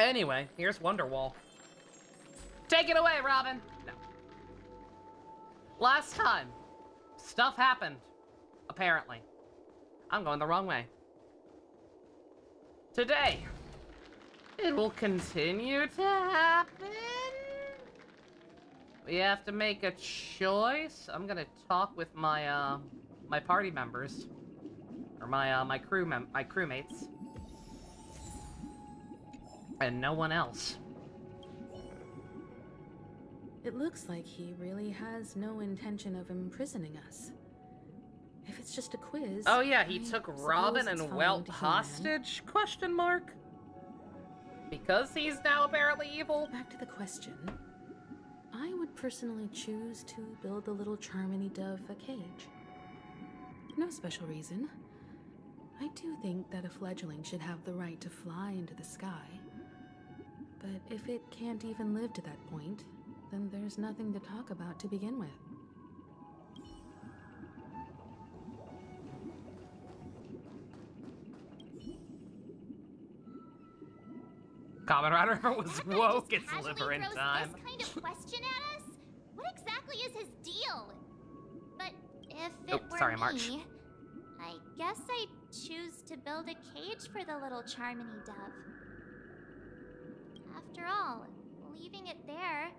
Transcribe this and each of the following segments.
Anyway, here's Wonderwall. Take it away, Robin! No. Last time, stuff happened. Apparently. I'm going the wrong way. Today, it will continue to happen. We have to make a choice. I'm gonna talk with my my party members, or my crewmates, and no one else. It looks like he really has no intention of imprisoning us. If it's just a quiz... Oh yeah, he took Robin and Welt hostage? Question mark? Because he's now apparently evil? Back to the question. I would personally choose to build the little Charmony dove a cage. No special reason. I do think that a fledgling should have the right to fly into the sky. But if it can't even live to that point, then there's nothing to talk about to begin with. Kamen Rider was woke, it's liver in time. This kind of question at us? What exactly is his deal? But if it were me, I guess I'd choose to build a cage for the little Charmony dove. After all, leaving it there,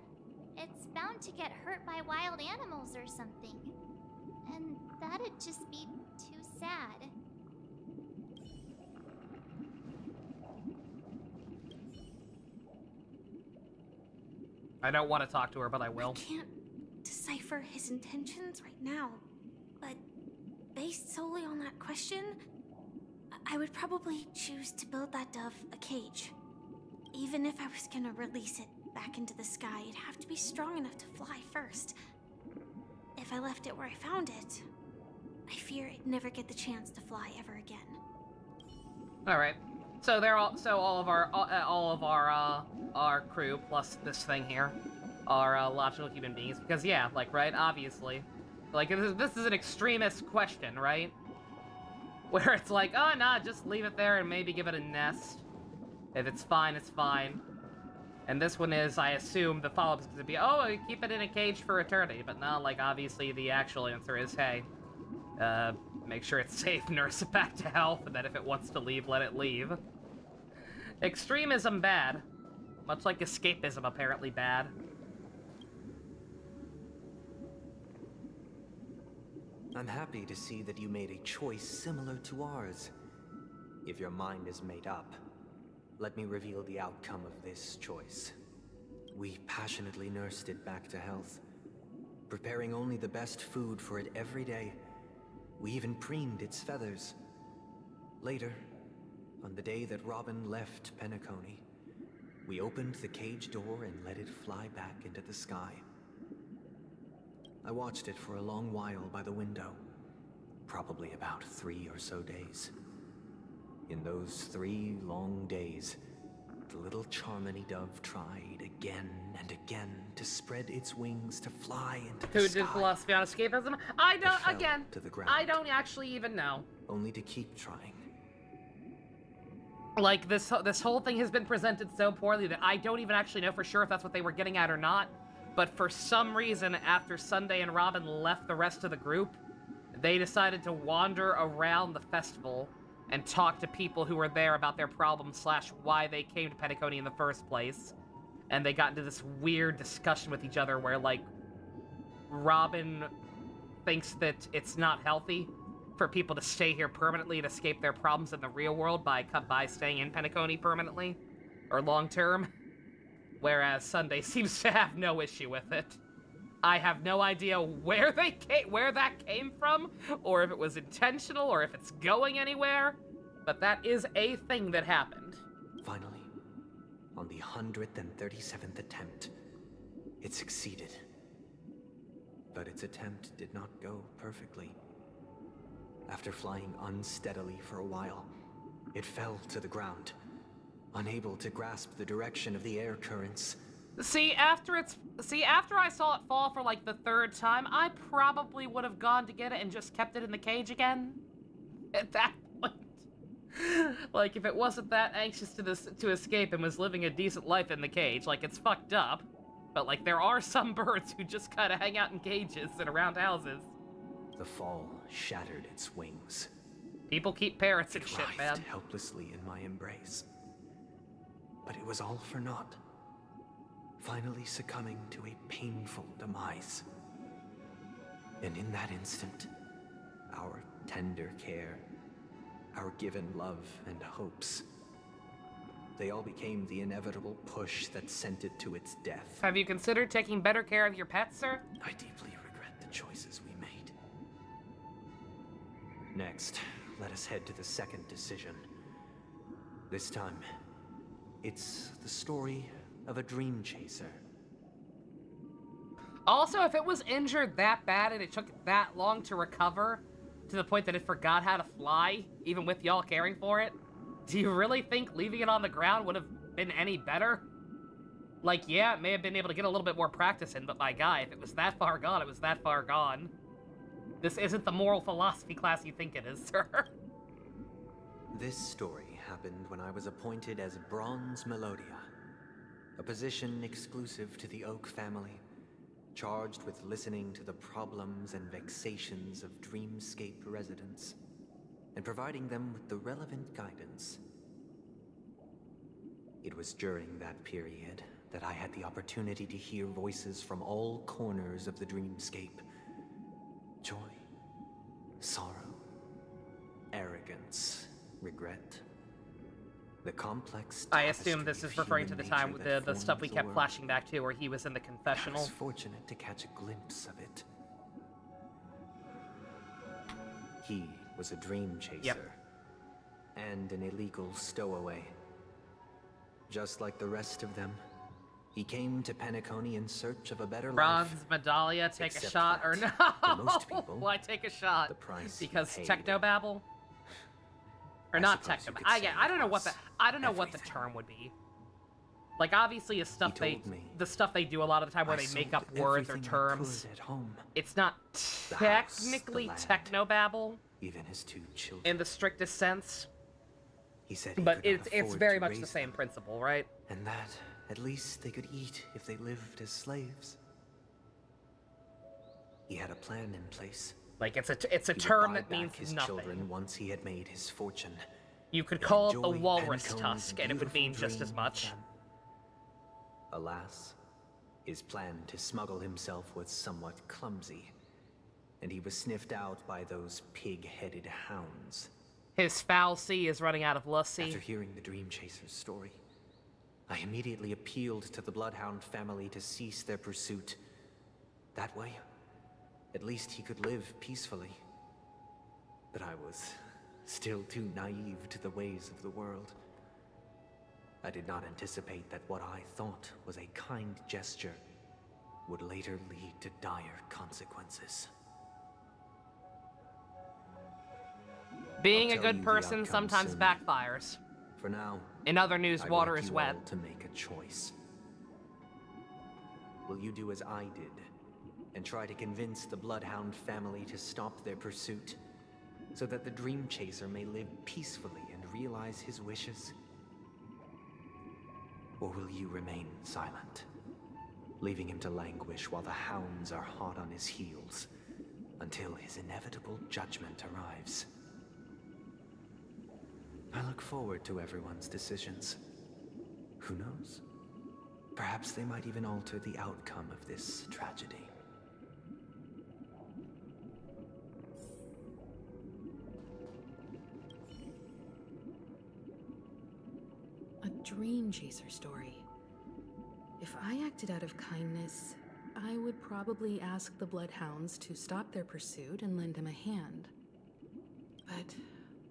it's bound to get hurt by wild animals or something. And that'd just be too sad. I don't want to talk to her, but I will. I can't decipher his intentions right now, but based solely on that question, I would probably choose to build that dove a cage. Even if I was gonna release it back into the sky, it'd have to be strong enough to fly first. If I left it where I found it, I fear it'd never get the chance to fly ever again. All right. So all of our crew plus this thing here are logical human beings, because yeah, like, right, obviously, like, this is an extremist question, right? Where it's like, oh nah, just leave it there and maybe give it a nest. If it's fine, it's fine. And this one is, I assume, the follow-up is gonna be, oh, keep it in a cage for eternity. But no, like, obviously the actual answer is, hey, make sure it's safe, nurse it back to health, and then if it wants to leave, let it leave. Extremism bad. Much like escapism apparently bad. I'm happy to see that you made a choice similar to ours. If your mind is made up, let me reveal the outcome of this choice. We passionately nursed it back to health, preparing only the best food for it every day. We even preened its feathers. Later, on the day that Robin left Penacony, we opened the cage door and let it fly back into the sky. I watched it for a long while by the window, probably about 3 or so days. In those 3 long days, the little Charmony dove tried again and again to spread its wings to fly into the sky. Who did philosophy on escapism? I don't, again, to the ground, I don't actually even know. only to keep trying. Like, this whole thing has been presented so poorly that I don't even actually know for sure if that's what they were getting at or not. But for some reason, after Sunday and Robin left the rest of the group, they decided to wander around the festival and talk to people who were there about their problems / why they came to Penacony in the first place. And they got into this weird discussion with each other where, like, Robin thinks that it's not healthy for people to stay here permanently and escape their problems in the real world by staying in Penacony permanently or long term, whereas Sunday seems to have no issue with it. I have no idea where that came from, or if it was intentional, or if it's going anywhere, but that is a thing that happened. Finally, on the 137th attempt, it succeeded. But its attempt did not go perfectly. After flying unsteadily for a while, it fell to the ground, unable to grasp the direction of the air currents. See, after I saw it fall for like the 3rd time, I probably would have gone to get it and just kept it in the cage again. At that point. Like, if it wasn't that anxious to escape and was living a decent life in the cage, like, it's fucked up. But, like, there are some birds who just kind of hang out in cages and around houses. The fall shattered its wings. People keep parrots and shit, man. It writhed helplessly in my embrace. But it was all for naught. Finally succumbing to a painful demise. And in that instant, our tender care, our given love and hopes, they all became the inevitable push that sent it to its death. Have you considered taking better care of your pets, sir? I deeply regret the choices we made. Next, let us head to the second decision. This time, it's the story of a dream chaser. Also, if it was injured that bad and it took that long to recover, to the point that it forgot how to fly, even with y'all caring for it, do you really think leaving it on the ground would have been any better? Like, yeah, it may have been able to get a little bit more practice in, but my guy, if it was that far gone, it was that far gone. This isn't the moral philosophy class you think it is, sir. This story happened when I was appointed as Bronze Melodia, a position exclusive to the Oak family, charged with listening to the problems and vexations of Dreamscape residents, and providing them with the relevant guidance. It was during that period that I had the opportunity to hear voices from all corners of the Dreamscape. Joy, sorrow, arrogance, regret. The complex I assume this is referring to the time with the stuff we kept flashing back to where he was in the confessional. I was fortunate to catch a glimpse of it. He was a dream chaser, and an illegal stowaway. Just like the rest of them, he came to Penacony in search of a better Bronze life. medallia, take a shot, or no? For most people, why take a shot? the price Because paid. technobabble? Or I not suppose you technobabble. could I say don't know what the it what the everything. term would be. Like, obviously, is stuff the stuff they do a lot of the time where they make up words or terms. At home, It's not The house, the technically land. technobabble even his 2 children. in the strictest sense, He said he but could not it's afford very to much the raise same them, principle, right? and that at least they could eat if they lived as slaves. He had a plan in place. Like, it's a He would term buy that means back his nothing. children once he had made his fortune. You could and call it the enjoy walrus Penacony's tusk, and it would mean beautiful just as dream much. with them. Alas, his plan to smuggle himself was somewhat clumsy, and he was sniffed out by those pig-headed hounds. His foul sea is running out of lusty. After hearing the Dream Chaser's story, I immediately appealed to the Bloodhound family to cease their pursuit. That way, at least he could live peacefully. But I was still too naive to the ways of the world. I did not anticipate that what I thought was a kind gesture would later lead to dire consequences. Being I'll a tell good you the person outcome sometimes soon. backfires. For now, In other news, I'd water like is you wet. all to make a choice. Will you do as I did and try to convince the Bloodhound family to stop their pursuit so that the Dream Chaser may live peacefully and realize his wishes? Or will you remain silent, leaving him to languish while the hounds are hot on his heels until his inevitable judgment arrives? I look forward to everyone's decisions. Who knows? Perhaps they might even alter the outcome of this tragedy. A dream chaser story. If I acted out of kindness, I would probably ask the Bloodhounds to stop their pursuit and lend him a hand. But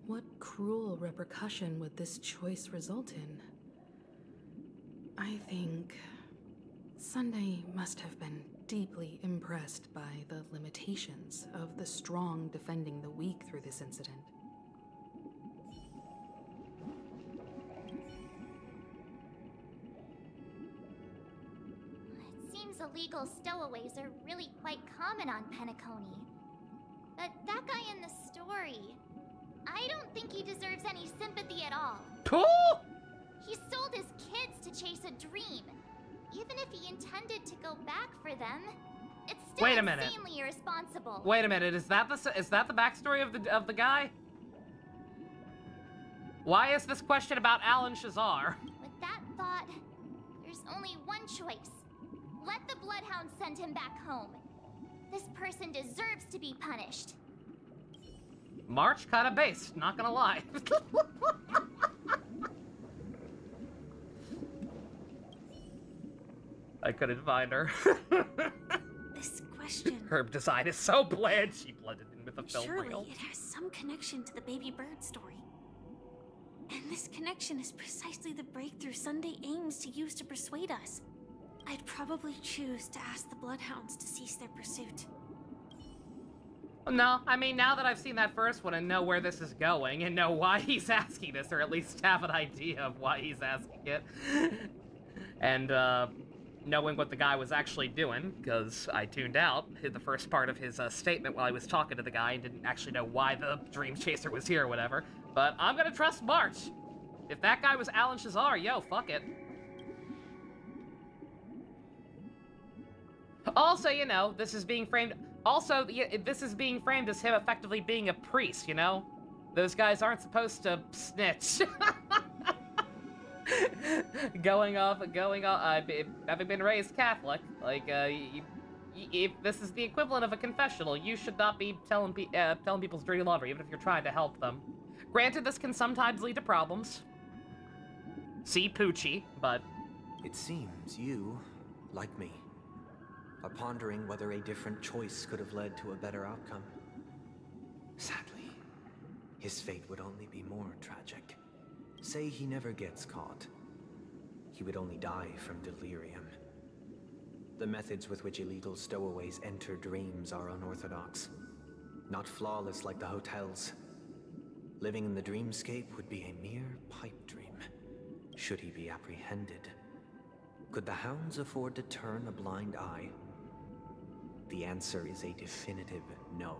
what cruel repercussion would this choice result in? I think Sunday must have been deeply impressed by the limitations of the strong defending the weak through this incident. It seems illegal stowaways are really quite common on Penacony. But that guy in the story, I don't think he deserves any sympathy at all. Cool! He sold his kids to chase a dream. Even if he intended to go back for them, it's still Wait a minute. insanely irresponsible. Wait a minute, is that the backstory of the guy? Why is this question about Alan Shazar? With that thought, there's only one choice. Let the Bloodhounds send him back home. This person deserves to be punished. March kinda based, not gonna lie. I couldn't find her. This question... Her design is so bland, she blended in with the film Surely reel. it has some connection to the baby bird story. And this connection is precisely the breakthrough Sunday aims to use to persuade us. I'd probably choose to ask the Bloodhounds to cease their pursuit. No, I mean, now that I've seen that first one and know where this is going and know why he's asking this, or at least have an idea of why he's asking it, and, knowing what the guy was actually doing, because I tuned out the first part of his statement while I was talking to the guy and didn't actually know why the Dream Chaser was here or whatever, but I'm gonna trust March. If that guy was Alan Shazar, yo, fuck it. Also, you know, this is being framed... Also, this is being framed as him effectively being a priest, you know? Those guys aren't supposed to snitch. Going off, having been raised Catholic, like, if this is the equivalent of a confessional, you should not be telling people's dirty laundry, even if you're trying to help them. Granted, this can sometimes lead to problems. See Poochie, but... It seems you, like me, are pondering whether a different choice could have led to a better outcome. Sadly, his fate would only be more tragic. Say he never gets caught. He would only die from delirium. The methods with which illegal stowaways enter dreams are unorthodox. Not flawless like the hotels. Living in the dreamscape would be a mere pipe dream, should he be apprehended. Could the hounds afford to turn a blind eye? The answer is a definitive no.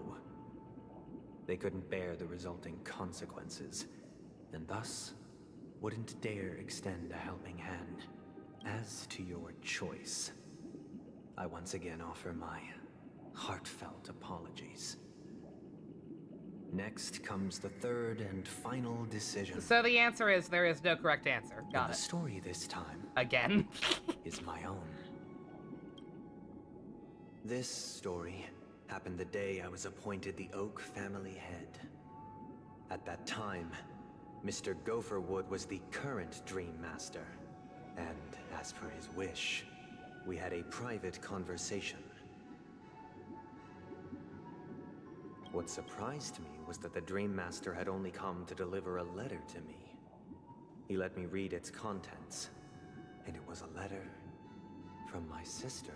They couldn't bear the resulting consequences, and thus wouldn't dare extend a helping hand. As to your choice, I once again offer my heartfelt apologies. Next comes the third and final decision. So the answer is there is no correct answer. Got And it. the story this time Again. is my own. This story happened the day I was appointed the Oak family head. At that time, Mr. Gopherwood was the current Dream Master, and as per his wish, we had a private conversation. What surprised me was that the Dream Master had only come to deliver a letter to me. He let me read its contents, and it was a letter from my sister.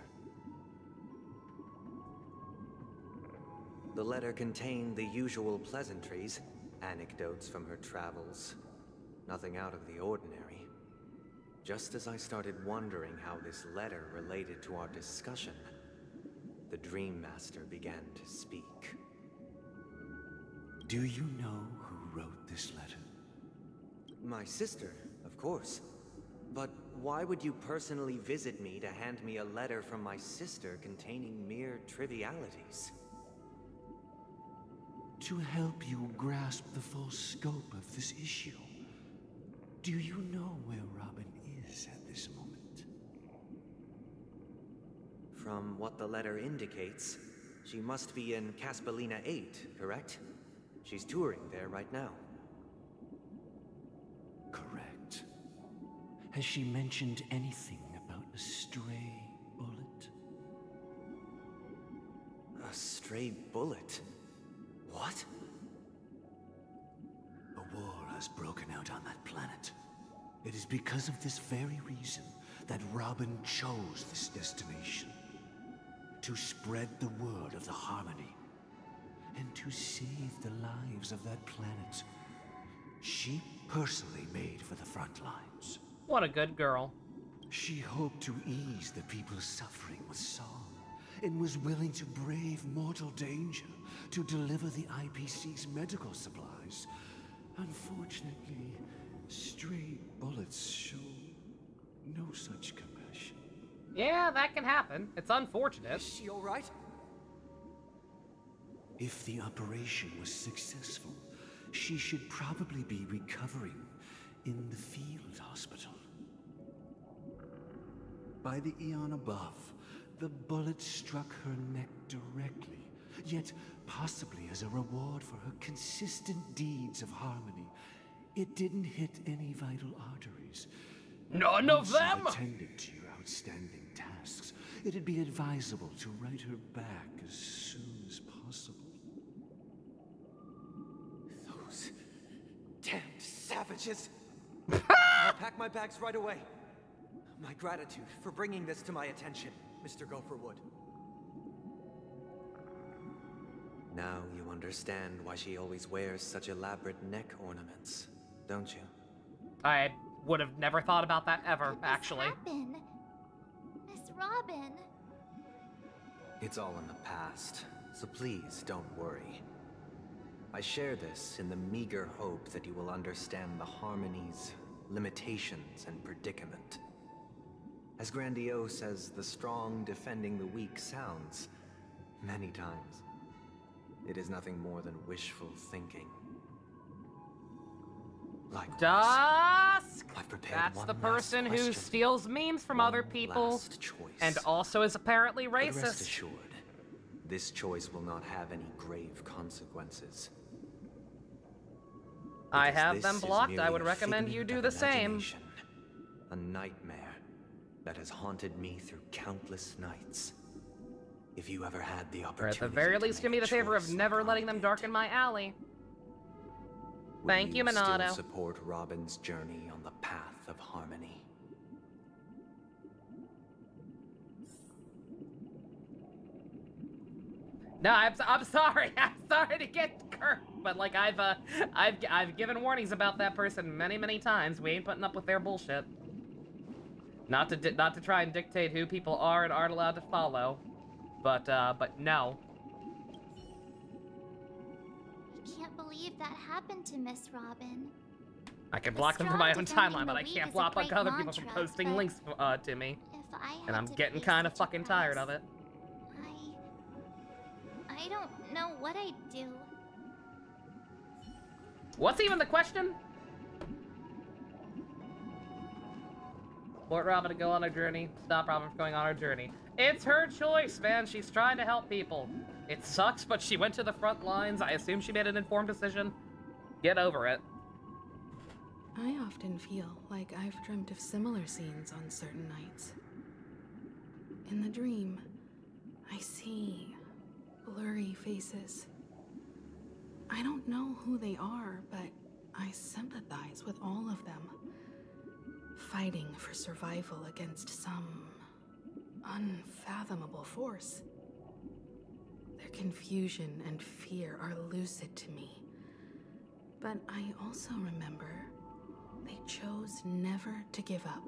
The letter contained the usual pleasantries, anecdotes from her travels, nothing out of the ordinary. Just as I started wondering how this letter related to our discussion, the Dream Master began to speak. Do you know who wrote this letter? My sister, of course. But why would you personally visit me to hand me a letter from my sister containing mere trivialities? To help you grasp the full scope of this issue. Do you know where Robin is at this moment? From what the letter indicates, she must be in Caspelina 8, correct? She's touring there right now. Correct. Has she mentioned anything about a stray bullet? A stray bullet? What? A war has broken out on that planet. It is because of this very reason that Robin chose this destination. To spread the word of the Harmony. And to save the lives of that planet. She personally made for the front lines. What a good girl. She hoped to ease the people's suffering with song, and was willing to brave mortal danger to deliver the IPC's medical supplies. sacrifice. Unfortunately, stray bullets show no such compassion. Yeah, that can happen. It's unfortunate. Is she all right? If the operation was successful, she should probably be recovering in the field hospital. By the eon above, the bullet struck her neck directly, yet possibly as a reward for her consistent deeds of harmony. It didn't hit any vital arteries. None of them? Once you've attended to your outstanding tasks, it'd be advisable to write her back as soon as possible. Those damned savages! I'll pack my bags right away. My gratitude for bringing this to my attention, Mr. Gopherwood. Now you understand why she always wears such elaborate neck ornaments, don't you? I would have never thought about that ever, actually. What happened? Miss Robin. It's all in the past, so please don't worry. I share this in the meager hope that you will understand the harmony's limitations and predicament. As grandiose as the strong defending the weak sounds, many times, it is nothing more than wishful thinking. Likewise, Dusk! I've prepared That's one the last person who question. steals memes from other One people, last choice. and also is apparently But rest racist. assured, this choice will not have any grave consequences. I Because have this them is blocked. I merely would a recommend you figment do of the same. imagination, a nightmare that has haunted me through countless nights. If you ever had the Or opportunity, at the very least, to give me make the a favor of choice never like letting I them did, darken my alley. would Thank you, Minato. Still support Robin's journey on the path of harmony? No, I'm sorry. I'm sorry to get Kurt, but like I've given warnings about that person many times. We ain't putting up with their bullshit. Not to try and dictate who people are and aren't allowed to follow, but no. I can't believe that happened to Miss Robin. I can The block them from my own strong timeline, but I defending the can't weak block is a other great people from mantra, posting but links to me, If I had and I'm to getting pay kind of such a fucking tired price, of it. I don't know what I'd do. What's even the question? Support Robin to go on her journey. Stop Robin from going on her journey. It's her choice, man. She's trying to help people. It sucks, but she went to the front lines. I assume she made an informed decision. Get over it. I often feel like I've dreamt of similar scenes on certain nights. In the dream, I see blurry faces. I don't know who they are, but I sympathize with all of them, fighting for survival against some unfathomable force. Their confusion and fear are lucid to me, but I also remember they chose never to give up.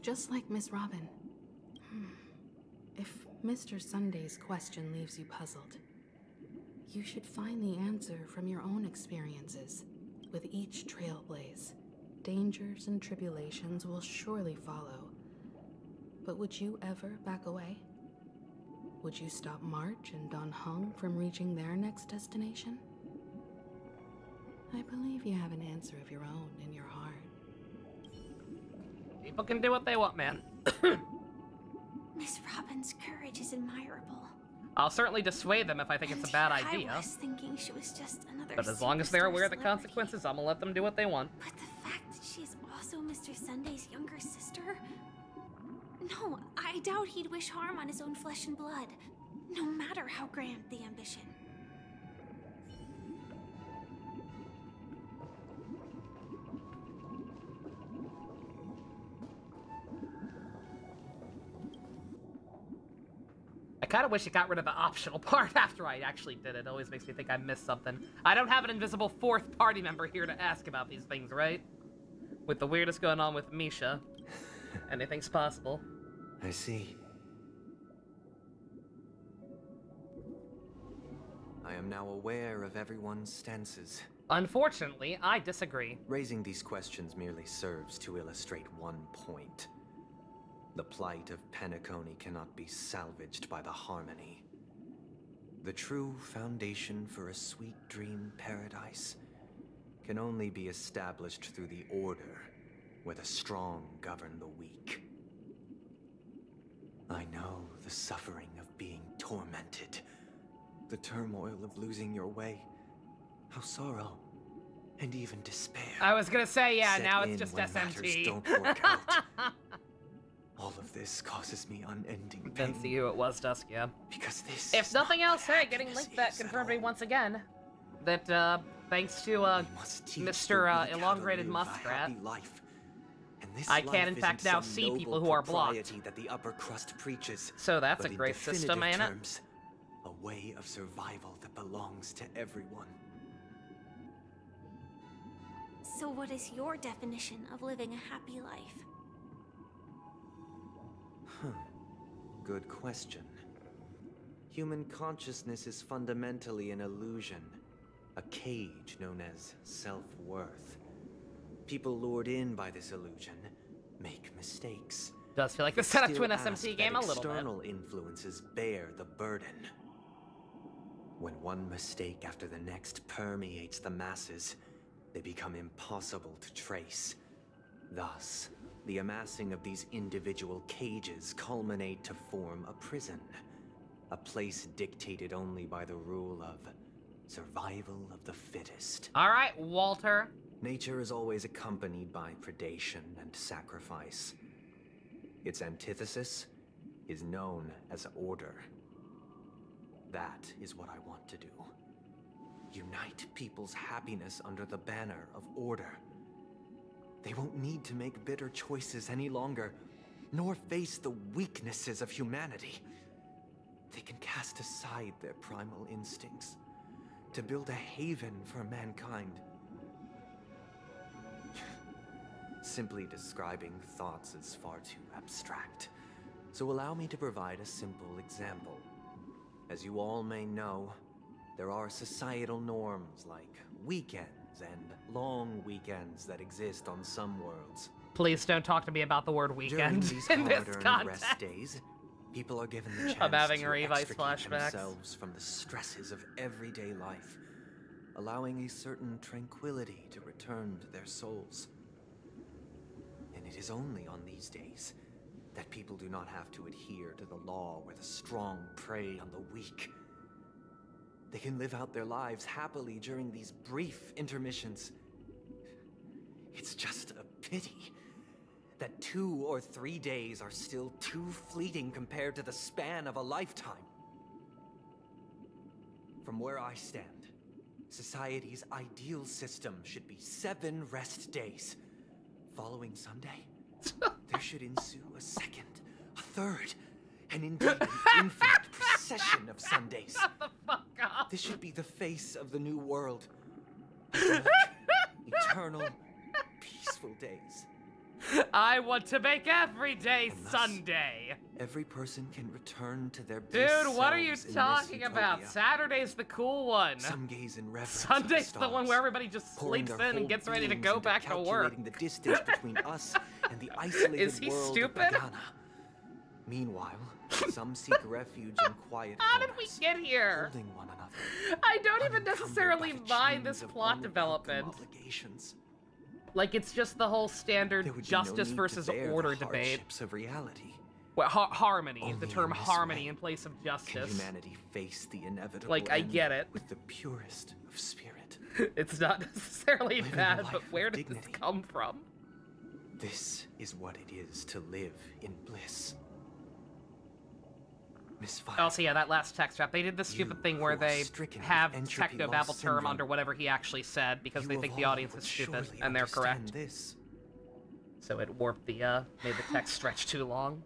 Just like Miss Robin. If Mr. Sunday's question leaves you puzzled, you should find the answer from your own experiences. With each trailblaze, dangers and tribulations will surely follow. But would you ever back away? Would you stop March and Don Hung from reaching their next destination? I believe you have an answer of your own in your heart. People can do what they want, man. Miss Robin's courage is admirable. I'll certainly dissuade them if I think it's a bad idea. I was thinking she was just another But as long as they're superstar aware of the celebrity. consequences, I'm gonna let them do what they want. But the fact that she's also Mr. Sunday's younger sister? No, I doubt he'd wish harm on his own flesh and blood, no matter how grand the ambition. I kind of wish it got rid of the optional part after I actually did it. It always makes me think I missed something. I don't have an invisible fourth party member here to ask about these things, right? With the weirdest going on with Misha, anything's possible. I see. I am now aware of everyone's stances. Unfortunately, I disagree. Raising these questions merely serves to illustrate one point. The plight of Penacony cannot be salvaged by the Harmony. The true foundation for a sweet dream paradise can only be established through the Order, where the strong govern the weak. I know the suffering of being tormented, the turmoil of losing your way, how sorrow and even despair. I was gonna say, yeah, set now it's in just when SMT. matters don't work out. All of this causes me unending pain. Then see who it was, Dusk, yeah. Because this If is nothing not else, what hey, getting happiness linked that is at confirmed me all. once again that, thanks to, We must teach the Mr. weak how to Elongated live a Muskrat, happy life. And this I can, life in fact, isn't now some see noble people who are blocked. propriety that the upper crust preaches, so that's but a in great system, definitive ain't it? terms, a way of survival that belongs to everyone. So what is your definition of living a happy life? Good question. Human consciousness is fundamentally an illusion, a cage known as self-worth. People lured in by this illusion make mistakes. Does feel like the But setup to still an ask SMT that game a little bit. external influences bear the burden. When one mistake after the next permeates the masses, they become impossible to trace. Thus, the amassing of these individual cages culminate to form a prison. A place dictated only by the rule of survival of the fittest. All right, Walter. Nature is always accompanied by predation and sacrifice. Its antithesis is known as order. That is what I want to do. Unite people's happiness under the banner of order. They won't need to make bitter choices any longer, nor face the weaknesses of humanity. They can cast aside their primal instincts to build a haven for mankind. Simply describing thoughts is far too abstract, so allow me to provide a simple example. As you all may know, there are societal norms like weekends and long weekends that exist on some worlds. Please don't talk to me about the word During weekend these in this hard-earned context. rest days, people are given the chance I'm having to Revice extricate flashbacks. themselves from the stresses of everyday life, allowing a certain tranquility to return to their souls. And it is only on these days that people do not have to adhere to the law where the strong prey on the weak. They can live out their lives happily during these brief intermissions. It's just a pity that 2 or 3 days are still too fleeting compared to the span of a lifetime. From where I stand, society's ideal system should be 7 rest days. Following Sunday, there should ensue a second, a third, and indeed an infinite procession of Sundays. Shut the fuck up. This should be the face of the new world. Like eternal, peaceful days. I want to make every day And thus, Sunday. Every person can return to their Dude, best what are you selves in this talking about? utopia. Saturday's the cool one. Some gaze in reverence Sunday's at the the one stars, where everybody just pouring sleeps their in and whole gets ready to beings go into back to work. calculating the distance between us and the isolated Is he world stupid? of Pagana. Meanwhile, some seek refuge in quiet How did we corners, get here? holding one another. I don't even unencumbered necessarily by the mind this chains of plot unwelcome development. Obligations. Like, it's just the whole standard There would be no justice need to versus bear order the debate. hardships of reality. Well, harmony. Only The term in this harmony way in place of Can justice. humanity face the inevitable Like, I end get it. with the purest of spirit? It's not necessarily Living a bad, life but of where did this dignity. come from? This is what it is to live in bliss. Miss Fire. Also, yeah, that last text trap. They did this stupid You thing where who are they stricken with have entropy technobabble loss term syndrome, under whatever he actually said because you they of think the all audience would is stupid, surely and they're understand correct. This. So it warped the, made the text stretch too long.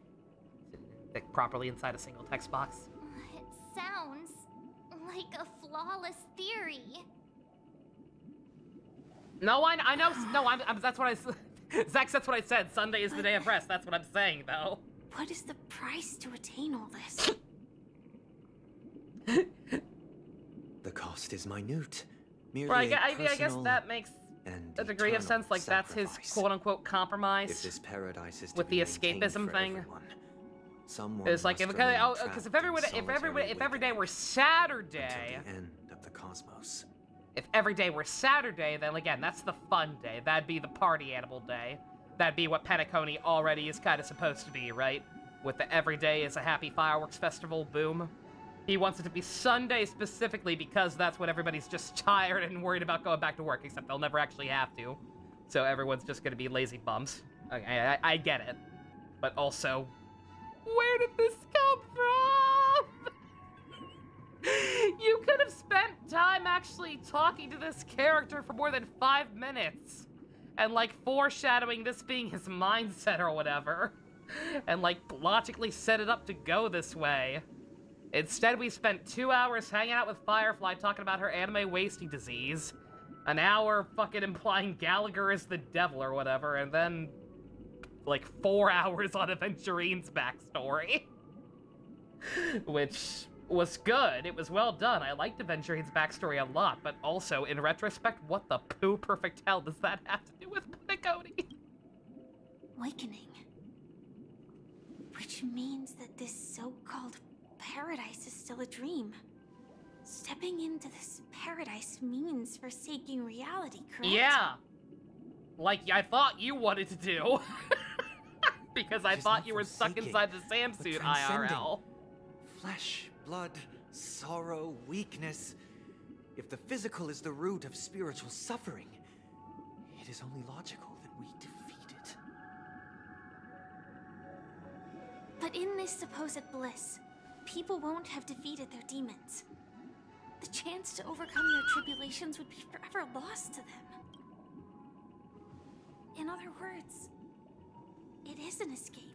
Didn't fit properly inside a single text box. It sounds like a flawless theory. No, I know, no, that's what Zax, that's what I said. Sunday is the day of rest. That's what I'm saying, though. What is the price to attain all this? The cost is minute. Merely Right, I guess personal that makes and a degree of sense. Like, that's his sacrifice. quote-unquote If compromise this paradise is to with be the maintained escapism for thing. everyone, someone It's like, must if remain because if trapped every day in were solitary Saturday, waiting until the end of the cosmos. if every day were Saturday, then again, that's the fun day. That'd be the party animal day. That'd be what Penacony already is kind of supposed to be, right? With the every day is a happy fireworks festival, boom. He wants it to be Sunday specifically because that's when everybody's just tired and worried about going back to work, except they'll never actually have to. So everyone's just gonna be lazy bums. Okay, I get it. But also, where did this come from? You could have spent time actually talking to this character for more than 5 minutes. And, like, foreshadowing this being his mindset or whatever. And, like, logically set it up to go this way. Instead, we spent 2 hours hanging out with Firefly talking about her anime wasting disease. An hour fucking implying Gallagher is the devil or whatever, and then, like, 4 hours on Aventurine's backstory. Which was good. It was well done. I liked Aventurine's backstory a lot, but also, in retrospect, what the poo perfect hell does that have to do with Penacony? Awakening. Which means that this so-called paradise is still a dream. Stepping into this paradise means forsaking reality, correct? Yeah. Like I thought you wanted to do. Because I thought you were stuck inside the Sam suit IRL. Flesh, blood, sorrow, weakness. If the physical is the root of spiritual suffering, it is only logical that we defeat it. But in this supposed bliss, people won't have defeated their demons. The chance to overcome their tribulations would be forever lost to them. In other words, it is an escape.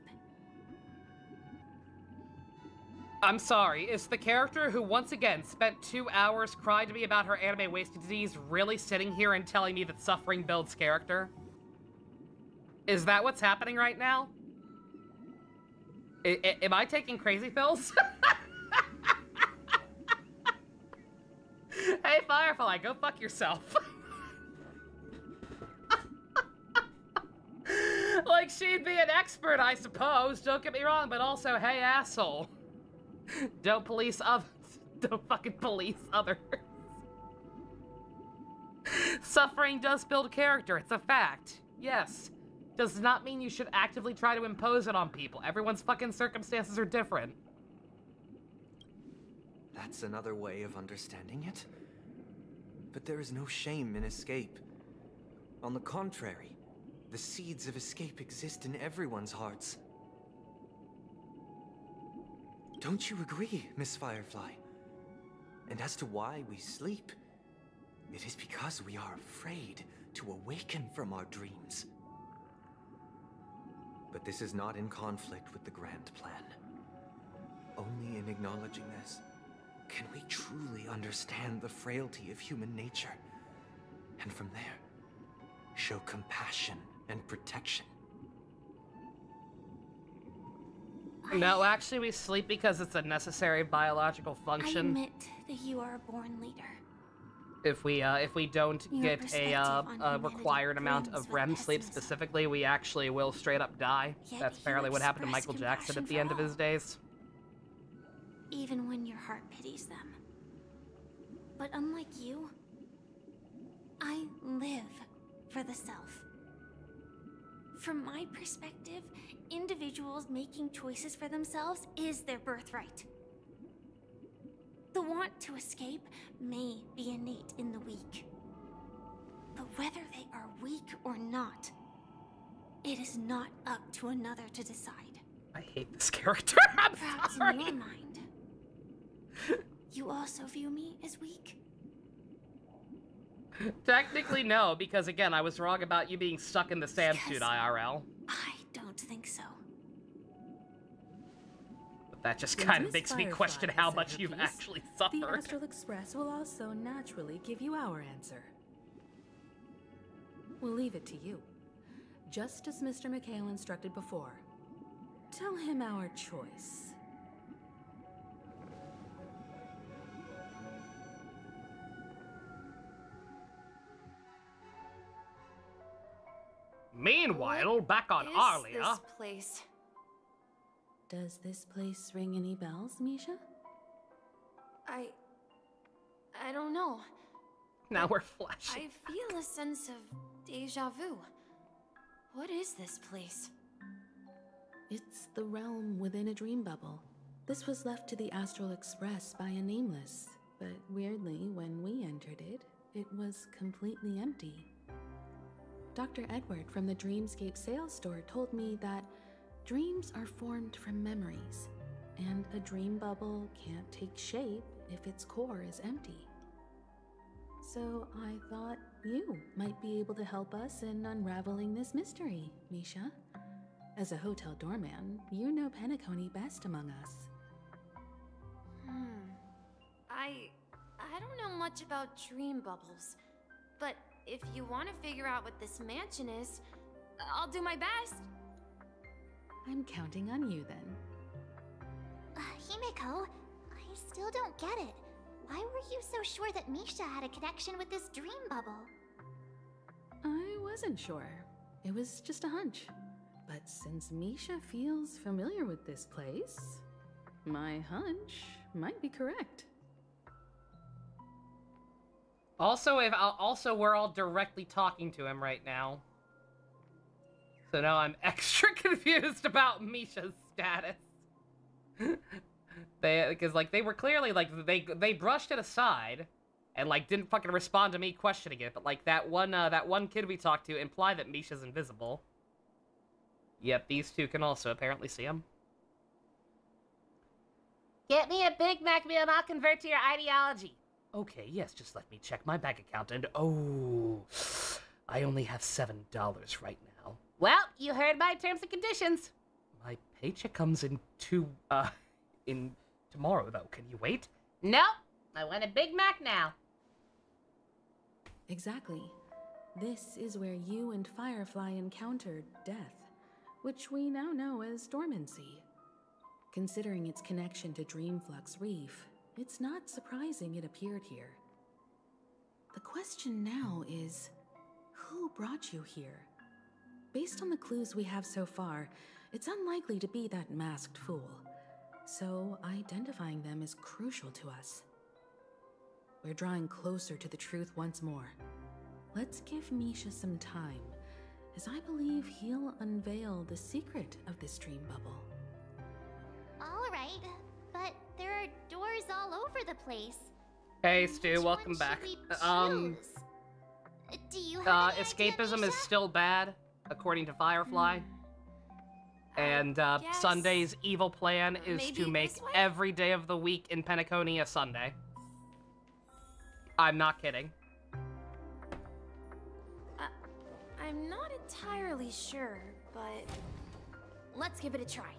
I'm sorry, is the character who once again spent 2 hours crying to me about her anime wasting disease really sitting here and telling me that suffering builds character? Is that what's happening right now? Am I taking crazy pills? Hey, Firefly, go fuck yourself. Like, she'd be an expert, I suppose. Don't get me wrong, but also, hey, asshole. Don't police others. Don't fucking police others. Suffering does build character. It's a fact. Yes. Does not mean you should actively try to impose it on people. Everyone's fucking circumstances are different. That's another way of understanding it. But there is no shame in escape. On the contrary, the seeds of escape exist in everyone's hearts. Don't you agree, Miss Firefly? And as to why we sleep, it is because we are afraid to awaken from our dreams. But this is not in conflict with the grand plan. Only in acknowledging this can we truly understand the frailty of human nature, and from there, show compassion and protection. No, actually, we sleep because it's a necessary biological function. I admit that you are a born leader. If we don't Your get a required amount of REM sleep specifically, we actually will straight up die. Yet That's you apparently what happened to express Michael Jackson at compassion the end of for his days. Even when your heart pities them. But unlike you, I live for the self. From my perspective, individuals making choices for themselves is their birthright. The want to escape may be innate in the weak. But whether they are weak or not, it is not up to another to decide. I hate this character. I'm Perhaps sorry. in your mind, you also view me as weak? Technically, no, because again, I was wrong about you being stuck in the Sam suit IRL. I don't think so. But that just Since kind of Miss makes me Firefly question has how said much her you've piece, actually The suffered. Astral Express will also naturally give you our answer. We'll leave it to you. Just as Mr. McHale instructed before. Tell him our choice. Meanwhile, back on Arlia. What is this place? Does this place ring any bells, Misha? I don't know. Now we're flashing. I feel a sense of deja vu. What is this place? It's the realm within a dream bubble. This was left to the Astral Express by a nameless, but weirdly, when we entered it, it was completely empty. Dr. Edward from the Dreamscape sales store told me that dreams are formed from memories, and a dream bubble can't take shape if its core is empty. So I thought you might be able to help us in unraveling this mystery, Misha. As a hotel doorman, you know Penacony best among us. I don't know much about dream bubbles, but if you want to figure out what this mansion is, I'll do my best. I'm counting on you then. Himeko, I still don't get it. Why were you so sure that Misha had a connection with this dream bubble? I wasn't sure. It was just a hunch. But since Misha feels familiar with this place, my hunch might be correct. Also, we're all directly talking to him right now. So now I'm extra confused about Misha's status. Because like they were clearly like they brushed it aside and like didn't fucking respond to me questioning it, but like that one kid we talked to implied that Misha's invisible. Yep, these two can also apparently see him. Get me a Big Mac meal and I'll convert to your ideology. Okay, yes, just let me check my bank account and oh, I only have $7 right now. Well, you heard my terms and conditions. My paycheck comes in tomorrow though. Can you wait? Nope, I want a Big Mac now. Exactly. This is where you and Firefly encountered death, which we now know as dormancy. Considering its connection to Dreamflux Reef, it's not surprising it appeared here. The question now is, who brought you here? Based on the clues we have so far, it's unlikely to be that masked fool. So identifying them is crucial to us. We're drawing closer to the truth once more. Let's give Misha some time, as I believe he'll unveil the secret of this dream bubble. All right, but there are doors all over the place. Hey Stu, Which welcome one back. should we choose? Do you have any escapism idea, is Misha? still bad, according to Firefly. And guess Sunday's evil plan is maybe to make this way? every day of the week in Penacony a Sunday. I'm not kidding. I'm not entirely sure, but let's give it a try.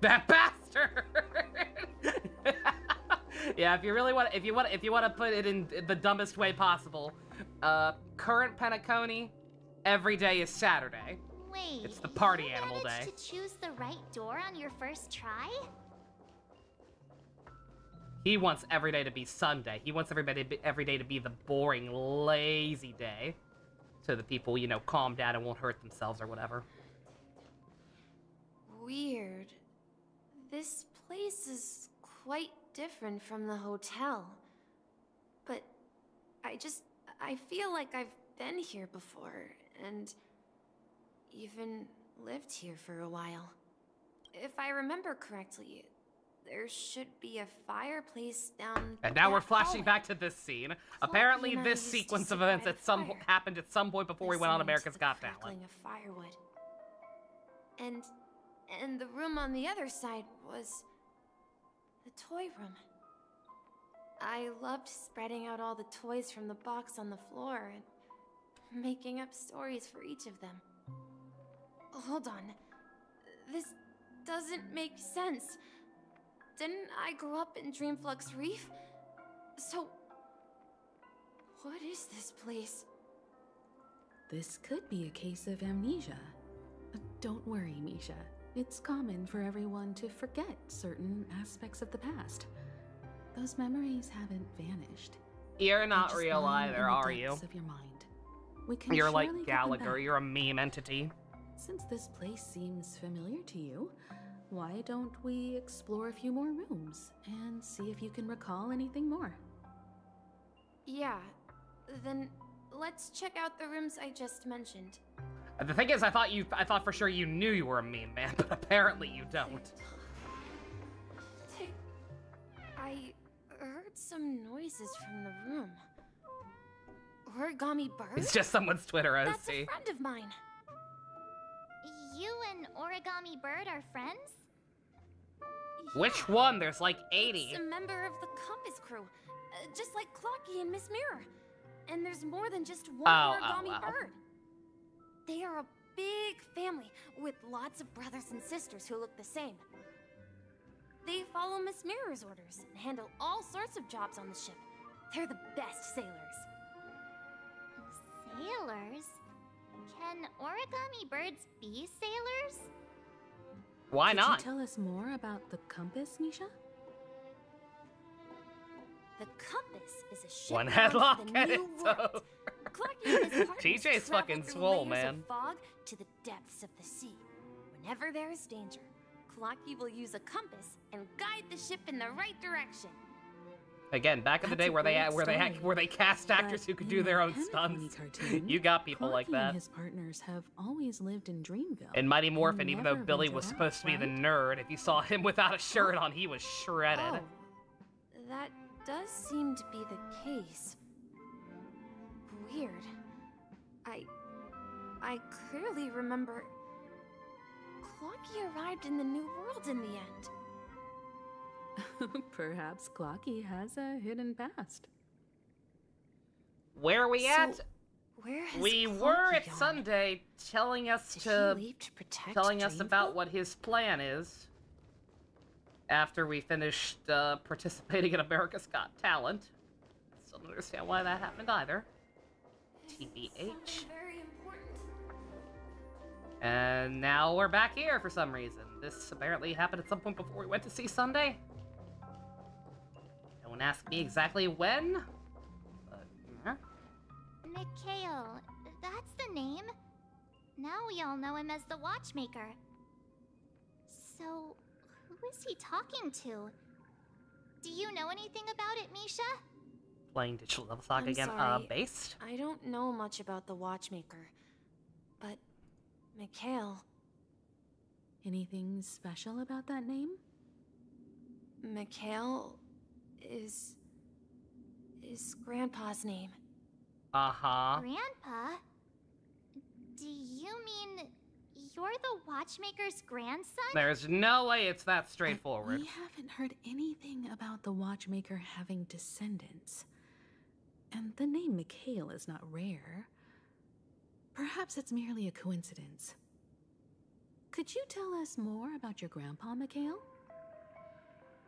That bastard! Yeah, if you want to put it in the dumbest way possible, current Penacony, every day is Saturday. Wait, It's the party you animal managed day. to choose the right door on your first try? He wants every day to be Sunday. He wants every day to be the boring, lazy day. So that people, you know, calm down and won't hurt themselves or whatever. Weird. This place is quite different from the hotel. But I feel like I've been here before, and even lived here for a while. If I remember correctly, there should be a fireplace down. And now we're that flashing hallway. back to this scene. Apparently, and I this used to sequence sit of events by at the fire, happened at some point before we went on listening to America's the Got Talent. crackling of firewood. And the room on the other side was the toy room. I loved spreading out all the toys from the box on the floor and making up stories for each of them. Hold on. This doesn't make sense. Didn't I grow up in Dreamflux Reef? So, what is this place? This could be a case of amnesia. Don't worry, Misha. It's common for everyone to forget certain aspects of the past. Those memories haven't vanished. You're They're not just real lying in either, the are you? depths of your mind. We can You're surely like get them Gallagher, back. you're a meme entity. Since this place seems familiar to you, why don't we explore a few more rooms and see if you can recall anything more? Yeah, then let's check out the rooms I just mentioned. The thing is, I thought for sure you knew you were a meme man, but apparently you don't. I heard some noises from the room. Origami bird? It's just someone's Twitter OC. That's a friend of mine. You and Origami Bird are friends? Which one? There's like 80. It's a member of the Compass crew, just like Clocky and Miss Mirror. And there's more than just one Origami Bird. They are a big family with lots of brothers and sisters who look the same. They follow Miss Mirror's orders and handle all sorts of jobs on the ship. They're the best sailors. Sailors? Can Origami Birds be sailors? Why not? Could you tell us more about the compass, Misha? The compass is a ship One bound for headlock the and new it's world. over. Clocky and his partners TJ's travel fucking through swole, layers man. of fog to the depths of the sea. Whenever there is danger, Clocky will use a compass and guide the ship in the right direction. Again, back in the That's day a where great they cast actors But who could in do their the own Panic stunts. Movie cartoon, You got people like Clocky that. and his partners have always lived in Dreamville. In Mighty Morphin, and even though never Billy ventured was out, supposed to be the right? nerd, if you saw him without a shirt on, he was shredded. Oh, that does seem to be the case. Weird. I clearly remember Clocky arrived in the New World in the end. Perhaps Clocky has a hidden past. Where are we at? Where has We Clocky were at gone? Sunday telling us Did to he leave to protect telling us about Dreamville? what his plan is. After we finished participating in America's Got Talent. Still don't understand why that happened either. TBH. Something very important. And now we're back here for some reason. This apparently happened at some point before we went to see Sunday. Don't ask me exactly when. But, Mikhail, that's the name. Now we all know him as the Watchmaker. So, who is he talking to? Do you know anything about it, Misha? Playing Digital Devil Saga I'm again. sorry. Based? I don't know much about the Watchmaker, but Mikhail, Anything special about that name? Mikhail is Grandpa's name. Uh-huh. Grandpa? Do you mean you're the Watchmaker's grandson? There's no way it's that straightforward. We haven't heard anything about the Watchmaker having descendants. And the name Mikhail is not rare. Perhaps it's merely a coincidence. Could you tell us more about your grandpa, Mikhail?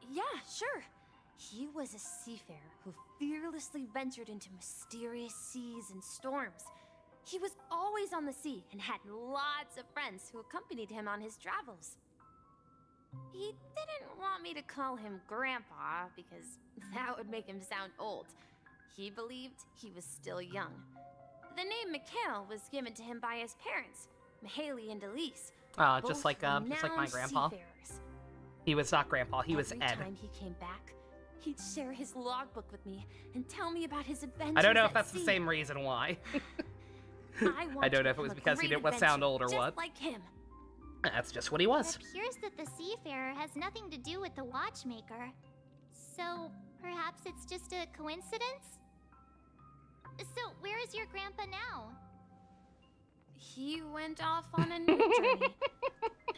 Yeah, sure. He was a seafarer who fearlessly ventured into mysterious seas and storms. He was always on the sea and had lots of friends who accompanied him on his travels. He didn't want me to call him Grandpa because that would make him sound old. He believed he was still young. The name Mikhail was given to him by his parents, Mihaly and Elise. Just like my renowned grandpa. Seafarers. He was not grandpa, he was Every Ed. time he came back, he'd share his logbook with me and tell me about his adventures. I don't know at if that's the sea. same reason why. I don't know if it was because he didn't want to sound old or just what. like him. That's just what he It was. appears that the Seafarer has nothing to do with the Watchmaker. So, perhaps it's just a coincidence? So, where is your grandpa now? He went off on a new journey,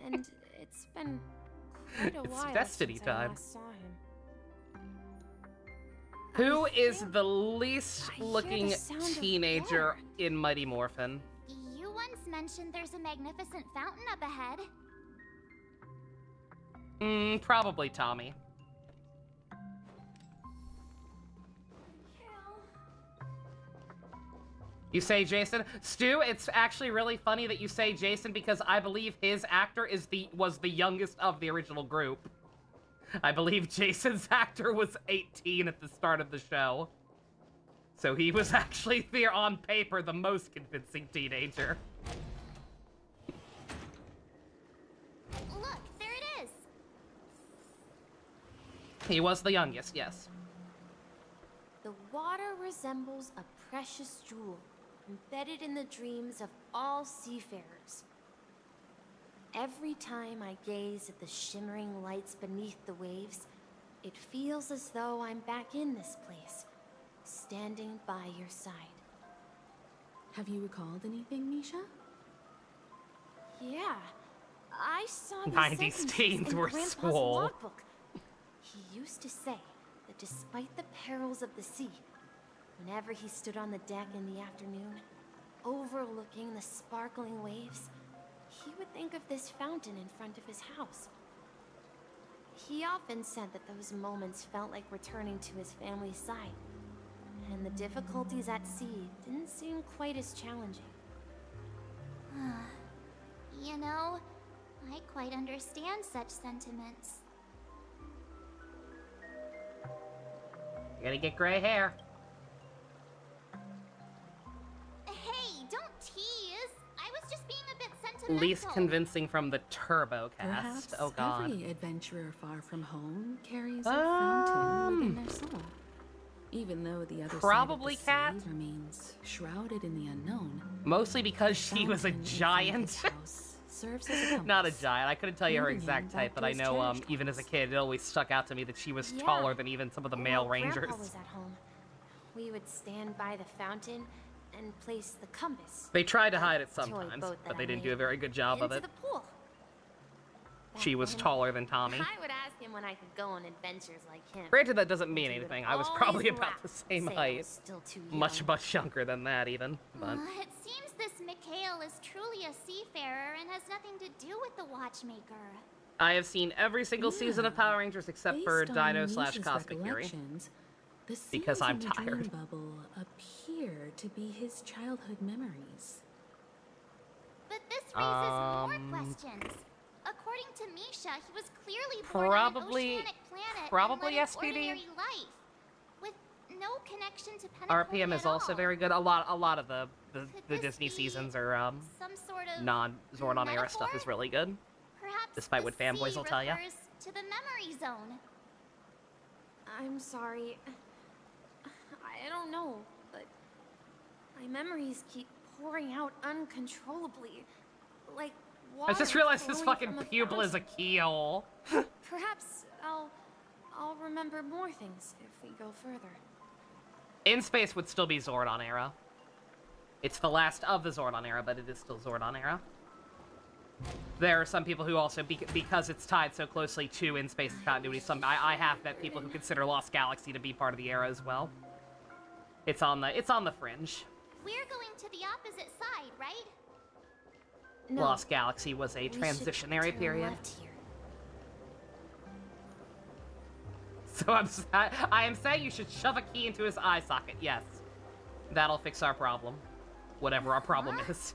and it's been quite a It's while destiny since time. I last saw him. Who I is think the least I hear looking the sound of teenager water. in Mighty Morphin? You once mentioned there's a magnificent fountain up ahead. Probably Tommy. You say Jason? Stu, it's actually really funny that you say Jason because I believe his actor was the youngest of the original group. I believe Jason's actor was 18 at the start of the show. So he was actually, on paper, the most convincing teenager. Look, there it is. He was the youngest, yes. The water resembles a precious jewel, embedded in the dreams of all seafarers. Every time I gaze at the shimmering lights beneath the waves, it feels as though I'm back in this place, standing by your side. Have you recalled anything, Misha? Yeah, I saw these 90s sentences teens in were Grandpa's swole. logbook. He used to say that despite the perils of the sea, whenever he stood on the deck in the afternoon, overlooking the sparkling waves, he would think of this fountain in front of his house. He often said that those moments felt like returning to his family's side, and the difficulties at sea didn't seem quite as challenging. You know, I quite understand such sentiments. You're gonna get gray hair. Hey, don't tease. I was just being a bit sentimental. Least convincing from the Turbo cast. Perhaps Oh god. every adventurer far from home carries a fountain within their soul. Even though the other Probably side of the Cat. sea remains shrouded in the unknown. Mostly because she was a Fountain in front of giant. his house serves as a compass. Not a giant. I couldn't tell you her Moving him exact back type, to but I his know, cherished even as a house. kid, it always stuck out to me that she was Yeah. taller than even some of the male While rangers. Grandpa was at home, we would stand by the fountain and place the compass. They tried to hide it Toy sometimes, boat but that they I didn't do made a very good job of into it. the pool. She Back was then, taller than Tommy. I would ask him when I could go on adventures like him. Granted, that doesn't mean He would anything. I was always probably about laugh the and same say I height. was still too young. Much younger than that, even. But It seems this Mikhail is truly a seafarer and has nothing to do with the Watchmaker. I have seen every single season of Power Rangers except for Based on Dino Misha's / Cosmic Fury. recollections, the Because scenes I'm in the dream tired. bubble appear to be his childhood memories. But this raises more questions. According to Misha, he was clearly born on an Probably- oceanic planet probably and led an SPD. ordinary life, with no connection to RPM Penacony is at also all. very good. A lot of the Could this Disney be seasons are some sort of non-Zordon era stuff metaphor? is really good. Perhaps despite the what fanboys sea will tell ya. refers to the memory zone. I'm sorry. I don't know, but my memories keep pouring out uncontrollably. Like water I just realized his flowing fucking from a pupil is a fountain. keyhole. Perhaps I'll remember more things if we go further. In Space would still be Zordon era. It's the last of the Zordon era, but it is still Zordon era. There are some people who also, because it's tied so closely to In Space's continuity, I have met people who consider Lost Galaxy to be part of the era as well. It's on the fringe. We're going to the opposite side, right? No, Lost Galaxy was a we should transitionary turn period. left here. So I am saying you should shove a key into his eye socket, yes. That'll fix our problem. Whatever our problem Huh? is.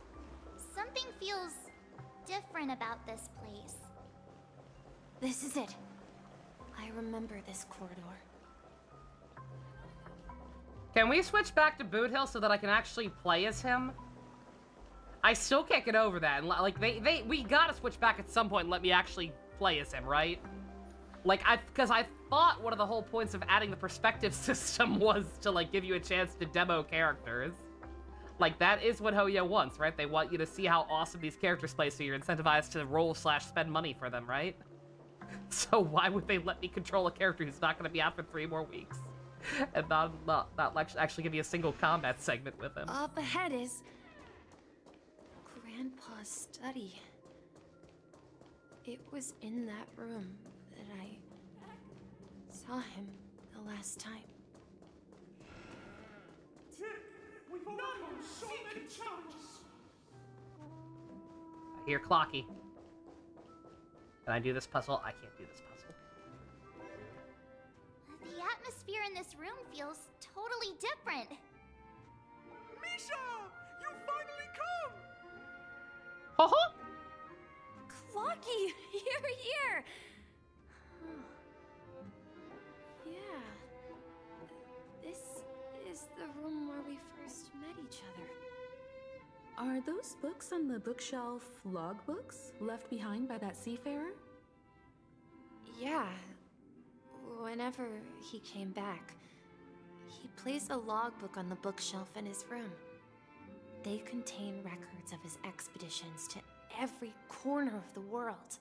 Something feels different about this place. This is it. I remember this corridor. Can we switch back to Boot Hill so that I can actually play as him? I still can't get over that. And like we gotta switch back at some point and let me actually play as him, right? Like because I thought one of the whole points of adding the perspective system was to like give you a chance to demo characters. Like that is what Hoyo wants, right? They want you to see how awesome these characters play, so you're incentivized to roll / spend money for them, right? So why would they let me control a character who's not going to be out for 3 more weeks? And not actually give me a single combat segment with him. Up ahead is Grandpa's study. It was in that room that I saw him the last time. We've overcome so many challenges. I hear Clocky. Can I do this puzzle? I can't do this puzzle. The atmosphere in this room feels totally different. Misha! You finally come! Uh-huh. Clocky, you're here! Yeah. This is the room each other. Are those books on the bookshelf logbooks left behind by that seafarer? Yeah. Whenever he came back, he placed a logbook on the bookshelf in his room. They contain records of his expeditions to every corner of the world.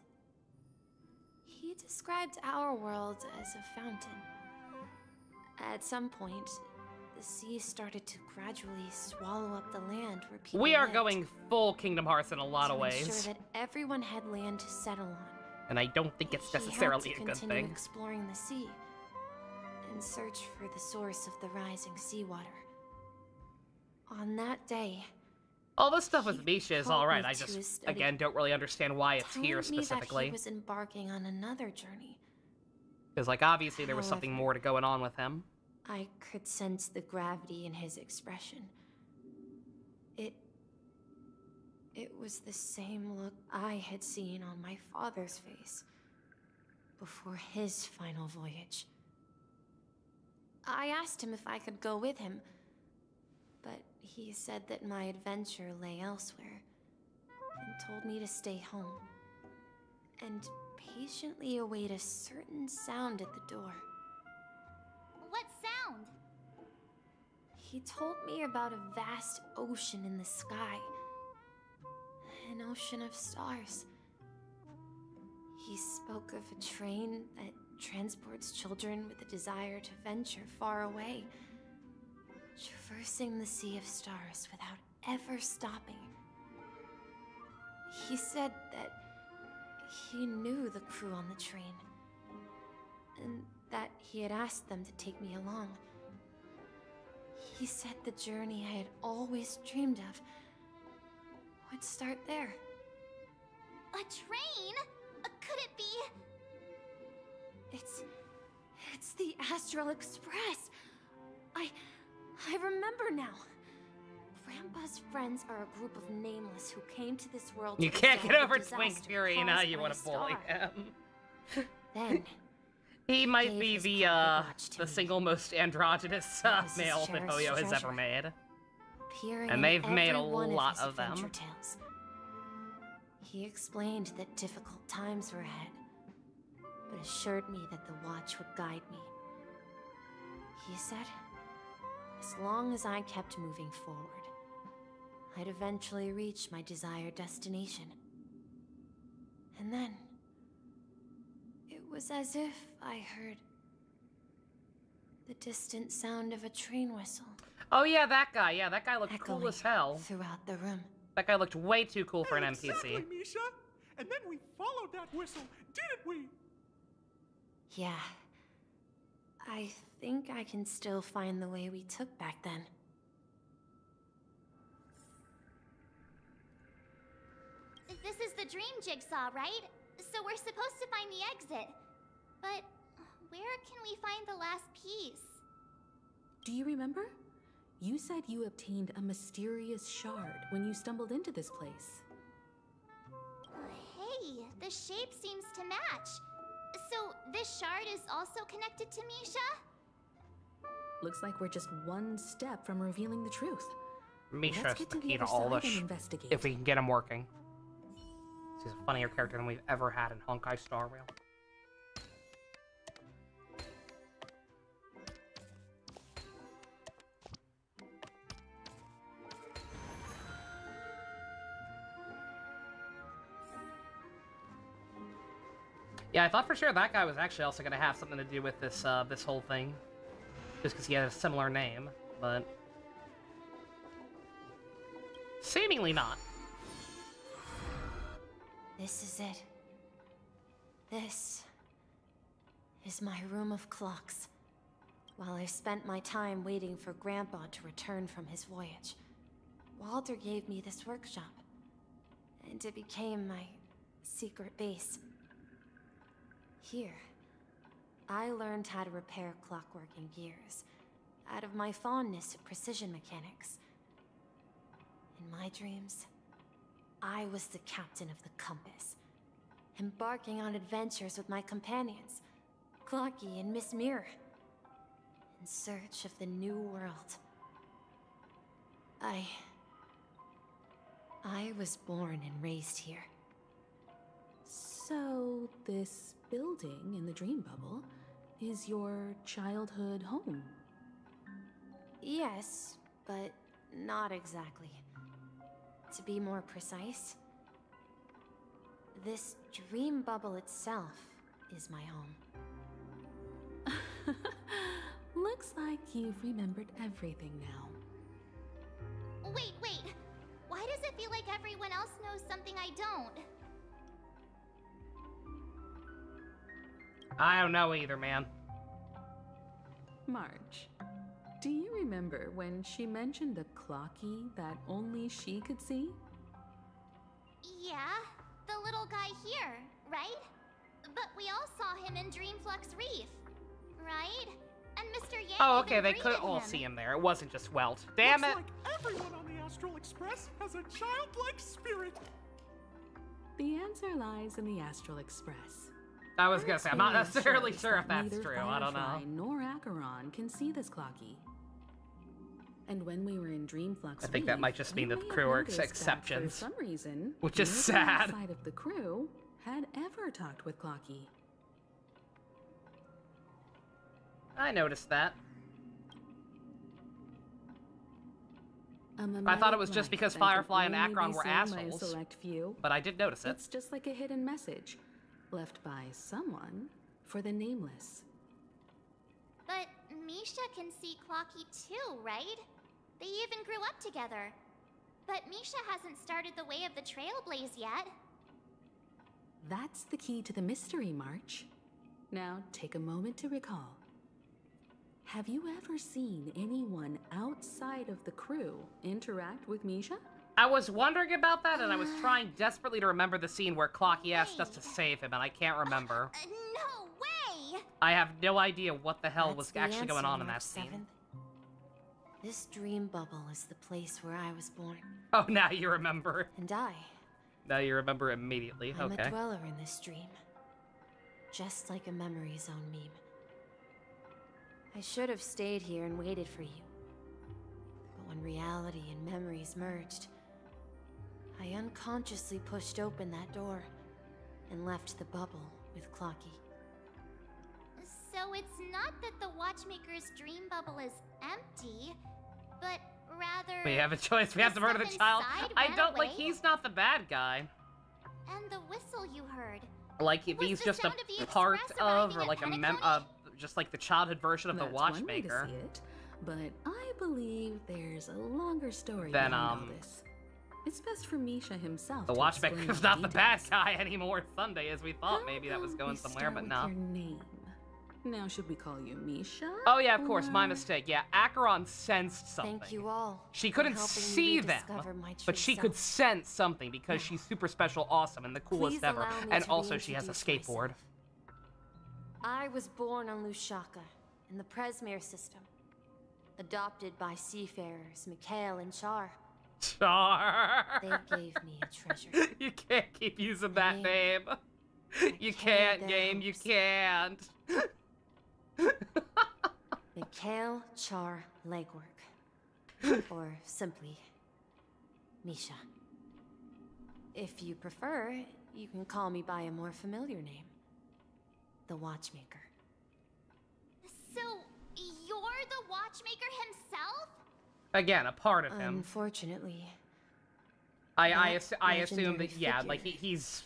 He described our world as a fountain. At some point, the sea started to gradually swallow up the land where people We are lived, going full Kingdom Hearts in a lot of to ways. ensure that everyone had land to settle on. And I don't think it's He had necessarily to a good continue thing. exploring the sea in search for the source of the rising seawater. On that day, All this stuff with he Misha is called alright, me I to just, his study, again, don't really understand why it's telling here me that specifically. he was embarking on another journey. Because, like, obviously there was something However, more going on with him. I could sense the gravity in his expression. It was the same look I had seen on my father's face before his final voyage. I asked him if I could go with him, but he said that my adventure lay elsewhere and told me to stay home and patiently await a certain sound at the door. What sound? He told me about a vast ocean in the sky. An ocean of stars. He spoke of a train that transports children with a desire to venture far away, traversing the sea of stars without ever stopping. He said that he knew the crew on the train, and that he had asked them to take me along. He said the journey I had always dreamed of would start there. A train? Could it be? It's the Astral Express. I remember now. Grandpa's friends are a group of nameless who came to this world to You can't get resolve over the Twink disaster Fury, now caused you by want a to bully star. him. Then He might gave be his the, pocket watch to the me. single most androgynous It was his male that cherished Hoyo has treasure. ever made. appearing And in they've made every a one lot of his of them. adventure tales. He explained that difficult times were ahead, but assured me that the watch would guide me. He said, as long as I kept moving forward, I'd eventually reach my desired destination. And then, it was as if I heard the distant sound of a train whistle. Oh yeah, that guy. Yeah, that guy looked cool echoing as hell. throughout the room. That guy looked way too cool for an NPC. Exactly, Misha. And then we followed that whistle, didn't we? Yeah. I think I can still find the way we took back then. This is the dream jigsaw, right? So we're supposed to find the exit. But where can we find the last piece? Do you remember? You said you obtained a mysterious shard when you stumbled into this place. Hey, the shape seems to match. So this shard is also connected to Misha? Looks like we're just one step from revealing the truth. Misha's Let's the get to key the to other all side this. and investigate. If we can get him working. He's a funnier character than we've ever had in Honkai Star Rail. Yeah, I thought for sure that guy was actually also going to have something to do with this this whole thing. Just because he had a similar name, but... seemingly not. This is it. This is my room of clocks. While I spent my time waiting for Grandpa to return from his voyage, Walter gave me this workshop, and it became my secret base. Here, I learned how to repair clockworking gears out of my fondness of precision mechanics. In my dreams, I was the captain of the compass, embarking on adventures with my companions, Clocky and Miss Mirror, in search of the new world. I was born and raised here. So, this building in the dream bubble is your childhood home? Yes, but not exactly. To be more precise, this dream bubble itself is my home. Looks like you've remembered everything now. Wait. Why does it feel like everyone else knows something I don't? I don't know either, man. March, do you remember when she mentioned a clocky that only she could see? Yeah, the little guy here, right? But we all saw him in Dreamflux Reef, right? And Mr. Yang Oh, okay, even they could greeted all him. see him there. It wasn't just Welt. Damn it! Looks like everyone on the Astral Express has a childlike spirit. The answer lies in the Astral Express. I was gonna say, I'm not Experience necessarily shows sure if that that's neither true. I don't know. Firefly nor Acheron can see this clocky. And when we were in Dreamflux I think that Reef, might just mean you that the may crew have are noticed that exceptions. For some reason, Which is no one sad. outside of the crew had ever talked with Clocky. I noticed that. A I thought it was mimetic just life because that can Firefly and only be Acheron were seen by a assholes. select few. But I did notice it. It's just like a hidden message left by someone for the nameless. But Misha can see Clocky too, right? They even grew up together. But Misha hasn't started the way of the Trailblaze yet. That's the key to the mystery, March. Now, take a moment to recall. Have you ever seen anyone outside of the crew interact with Misha? I was wondering about that, and I was trying desperately to remember the scene where Clocky asked us to save him, and I can't remember. No way! I have no idea what the hell was That's the actually going answer, on in that March scene. 7th. This dream bubble is the place where I was born. Oh, now you remember. And I Now you remember immediately. I'm Okay. a dweller in this dream. Just like a memory zone meme. I should have stayed here and waited for you. But when reality and memories merged, I unconsciously pushed open that door and left the bubble with Clocky. So it's not that the Watchmaker's dream bubble is empty, but rather... We have a choice. We have to murder the stuff child. inside I ran don't like. away? He's not the bad guy. And the whistle you heard. Like if Was he's the just a sound of the part Express of, arriving or at like a Penacony? just like the childhood version of the That's one way to Watchmaker. see it, but I believe there's a longer story Then, behind all this. It's best for Misha himself. The to Watchmaker's explain not the bad details. guy anymore Sunday as we thought. Maybe that was How going about we somewhere, start but with no. Your name. Now, should we call you Misha? Oh yeah, of course, my or- mistake. Yeah, Acheron sensed something. Thank you all. She for couldn't helping me see them, rediscover my but true she self. could sense something because she's super special, awesome, and the coolest Please ever. allow me And to also, she has a reintroduce skateboard. myself. I was born on Lushaka, in the Presmere system. Adopted by seafarers Mikhail and Char. Char. They gave me a treasure. You can't keep using that Name. name. You carried can't, their game. You hopes. can't. Mikhail Char Legwork. Or simply, Misha. If you prefer, you can call me by a more familiar name. The Watchmaker. So, you're the Watchmaker himself? Again, a part of him. Unfortunately, I that assume that, legendary yeah, like figure he's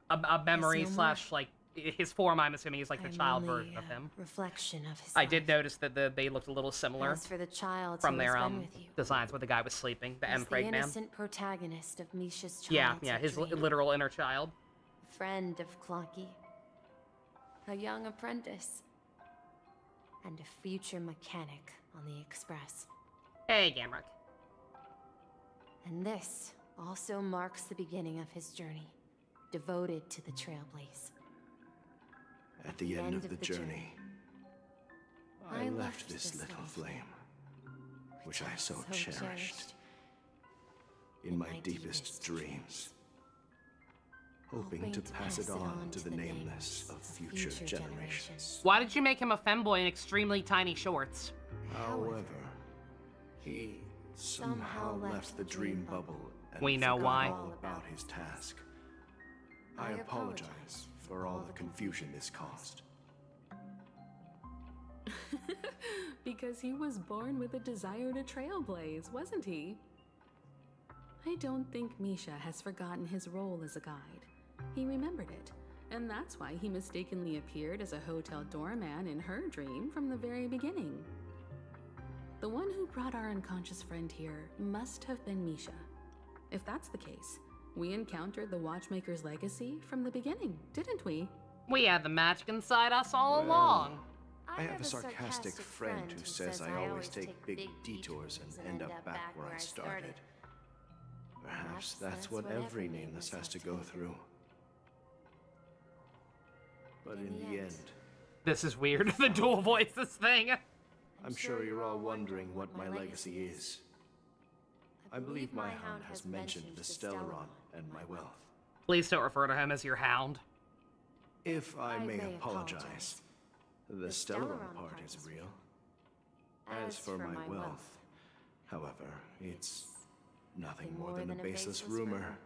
a memory no slash like his form. I'm assuming is like the I'm child only version of a him. reflection of his I did life. notice that they looked a little similar As for the child from who has their been with you, designs where the guy was sleeping, the he's the Mpreg man. innocent protagonist of Misha's childhood Yeah, his dream. literal inner child. Friend of Clocky, a young apprentice, and a future mechanic on the Express. Hey, Gamrock. And this also marks the beginning of his journey, devoted to the Trailblaze. At the end of the journey, I left this little flame, which I so cherished in my deepest dreams, hoping to pass it on to the nameless of future generations. Why did you make him a femboy in extremely tiny shorts? However, he somehow left the dream bubble and we know forgot why. all about his task. I apologize for all the confusion this caused. Because he was born with a desire to trailblaze, wasn't he? I don't think Misha has forgotten his role as a guide. He remembered it, and that's why he mistakenly appeared as a hotel doorman in her dream from the very beginning. The one who brought our unconscious friend here must have been Misha. If that's the case, we encountered the Watchmaker's legacy from the beginning, didn't we? We had the magic inside us all along. I have a sarcastic friend who says I always take big detours and end up back where I started. Perhaps that's what every nameless has to go through. But in the end... This is weird, the dual voices thing. I'm sure you're all wondering what my legacy is. I believe my hound has mentioned the Stellaron and my wealth. Please don't refer to him as your hound. If I may apologize, the Stellaron part is real. As for my wealth, however, it's nothing more than a baseless rumor.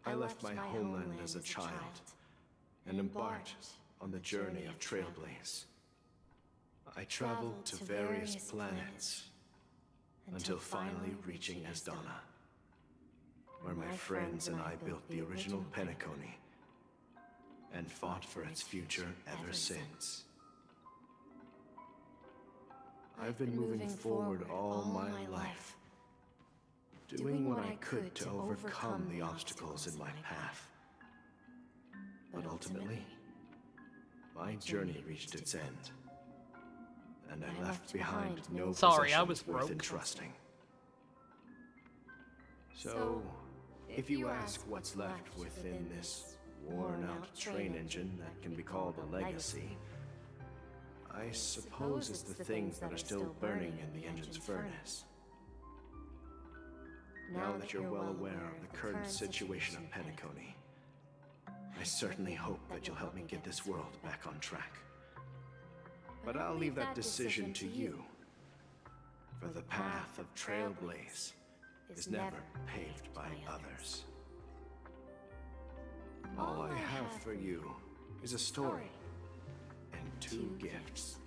I left my homeland as a child and embarked on the journey of Trailblaze. I traveled to various planets until finally reaching Asdana, where my friends and I built the original Penacony and fought for its future ever since. I've been moving forward all my life, doing what I could to overcome the obstacles in my path. But ultimately, my journey reached its end, and I left behind no possessions worth entrusting. So, if you ask what's left within this worn-out train engine that can be called a legacy, I suppose it's the things that are still burning in the engine's furnace. Now that you're well aware of the current situation of Penacony, I certainly hope that you'll help me get this world back on track. But I'll leave that decision to you, for the path of Trailblaze is never paved by others. All I have for you is a story and 2 gifts.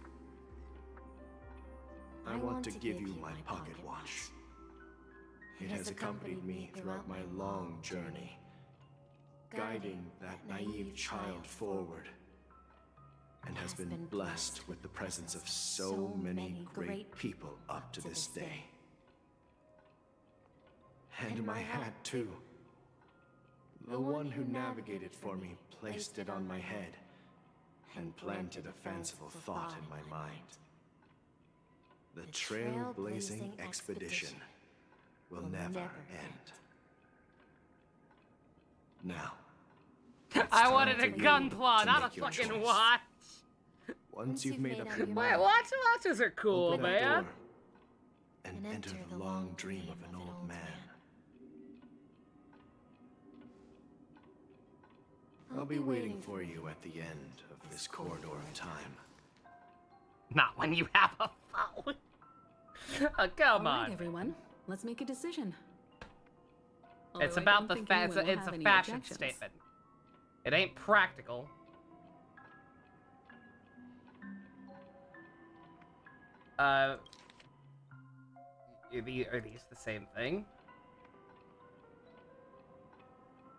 I want to give you my pocket watch. It has accompanied me throughout my long journey, guiding that naive child forward, and has been blessed with the presence of so many great people up to this day. And my hat, too. The one who navigated for me placed it on my head and planted a fanciful thought in my mind. The trailblazing expedition will never end. Now, I wanted a gunpla, not a fucking watch. Once you've made up your Wait, mind, watches are cool, open that man. door and enter the long dream of an old man. I'll be waiting for you at the end of this corridor of time. Not when you have a phone. Oh, come All right, on. everyone, let's make a decision. It's Although I about don't the think it's anyone will a have any fashion objections. statement. It ain't practical. Are these the same thing?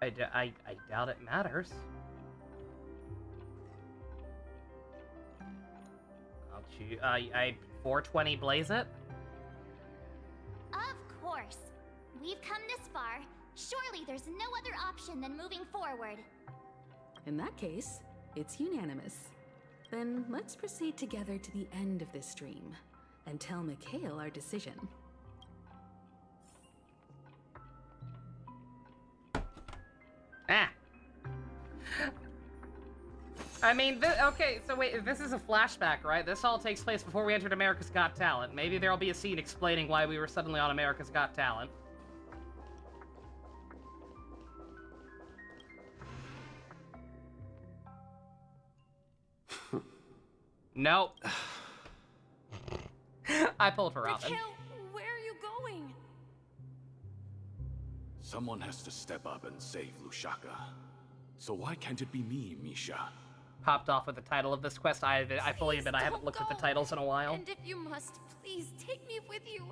I doubt it matters. I'll choose. I 420 blaze it. Of course. We've come this far. Surely there's no other option than moving forward. In that case, it's unanimous. Then let's proceed together to the end of this dream and tell Mikhail our decision. Ah. I mean, okay, so wait, this is a flashback, right? This all takes place before we entered America's Got Talent. Maybe there'll be a scene explaining why we were suddenly on America's Got Talent. Nope. I pulled for Robin. Mikhail, where are you going? Someone has to step up and save Lushaka. So why can't it be me, Misha? Popped off with the title of this quest. I fully admit I haven't looked at the titles in a while. And if you must, please take me with you.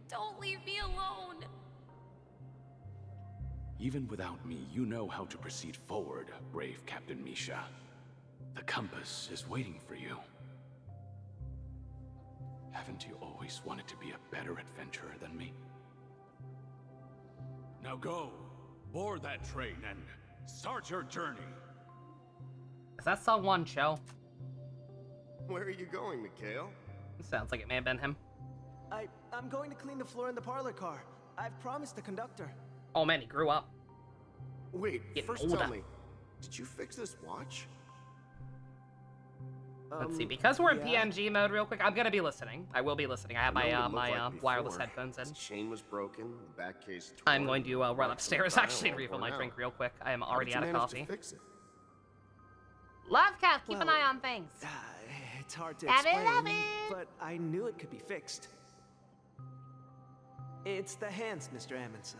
Don't leave me alone. Even without me, you know how to proceed forward, brave Captain Misha. The compass is waiting for you. Haven't you always wanted to be a better adventurer than me? Now go, board that train and start your journey. Is that song 1, Cho? Where are you going, Mikhail? Sounds like it may have been him. I'm going to clean the floor in the parlor car. I've promised the conductor. Oh man, he grew up. Wait, Getting first older. tell me, did you fix this watch? Let's see, because we're in yeah. PNG mode real quick, I'm gonna be listening. I will be listening. I have I know my what it looked like wireless before. headphones in. The chain was broken, the back case torn. I'm going to run parts of the upstairs dial actually and all refill worn my drink out. real quick. I am How already did out you of manage coffee. to fix it? Love Kath, keep an Well, eye on things. It's hard to Love it, explain, love it. but I knew it could be fixed. It's the hands, Mr. Amundsen.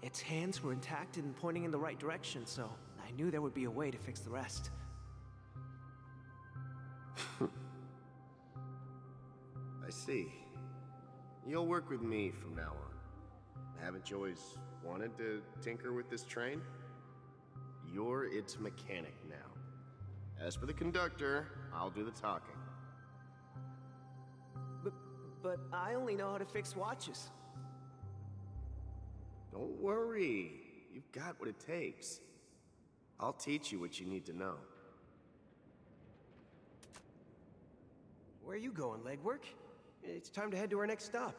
Its hands were intact and pointing in the right direction, so I knew there would be a way to fix the rest. I see. You'll work with me from now on. Haven't you always wanted to tinker with this train? You're its mechanic now. As for the conductor, I'll do the talking. But I only know how to fix watches. Don't worry. You've got what it takes. I'll teach you what you need to know. Where are you going, legwork? It's time to head to our next stop.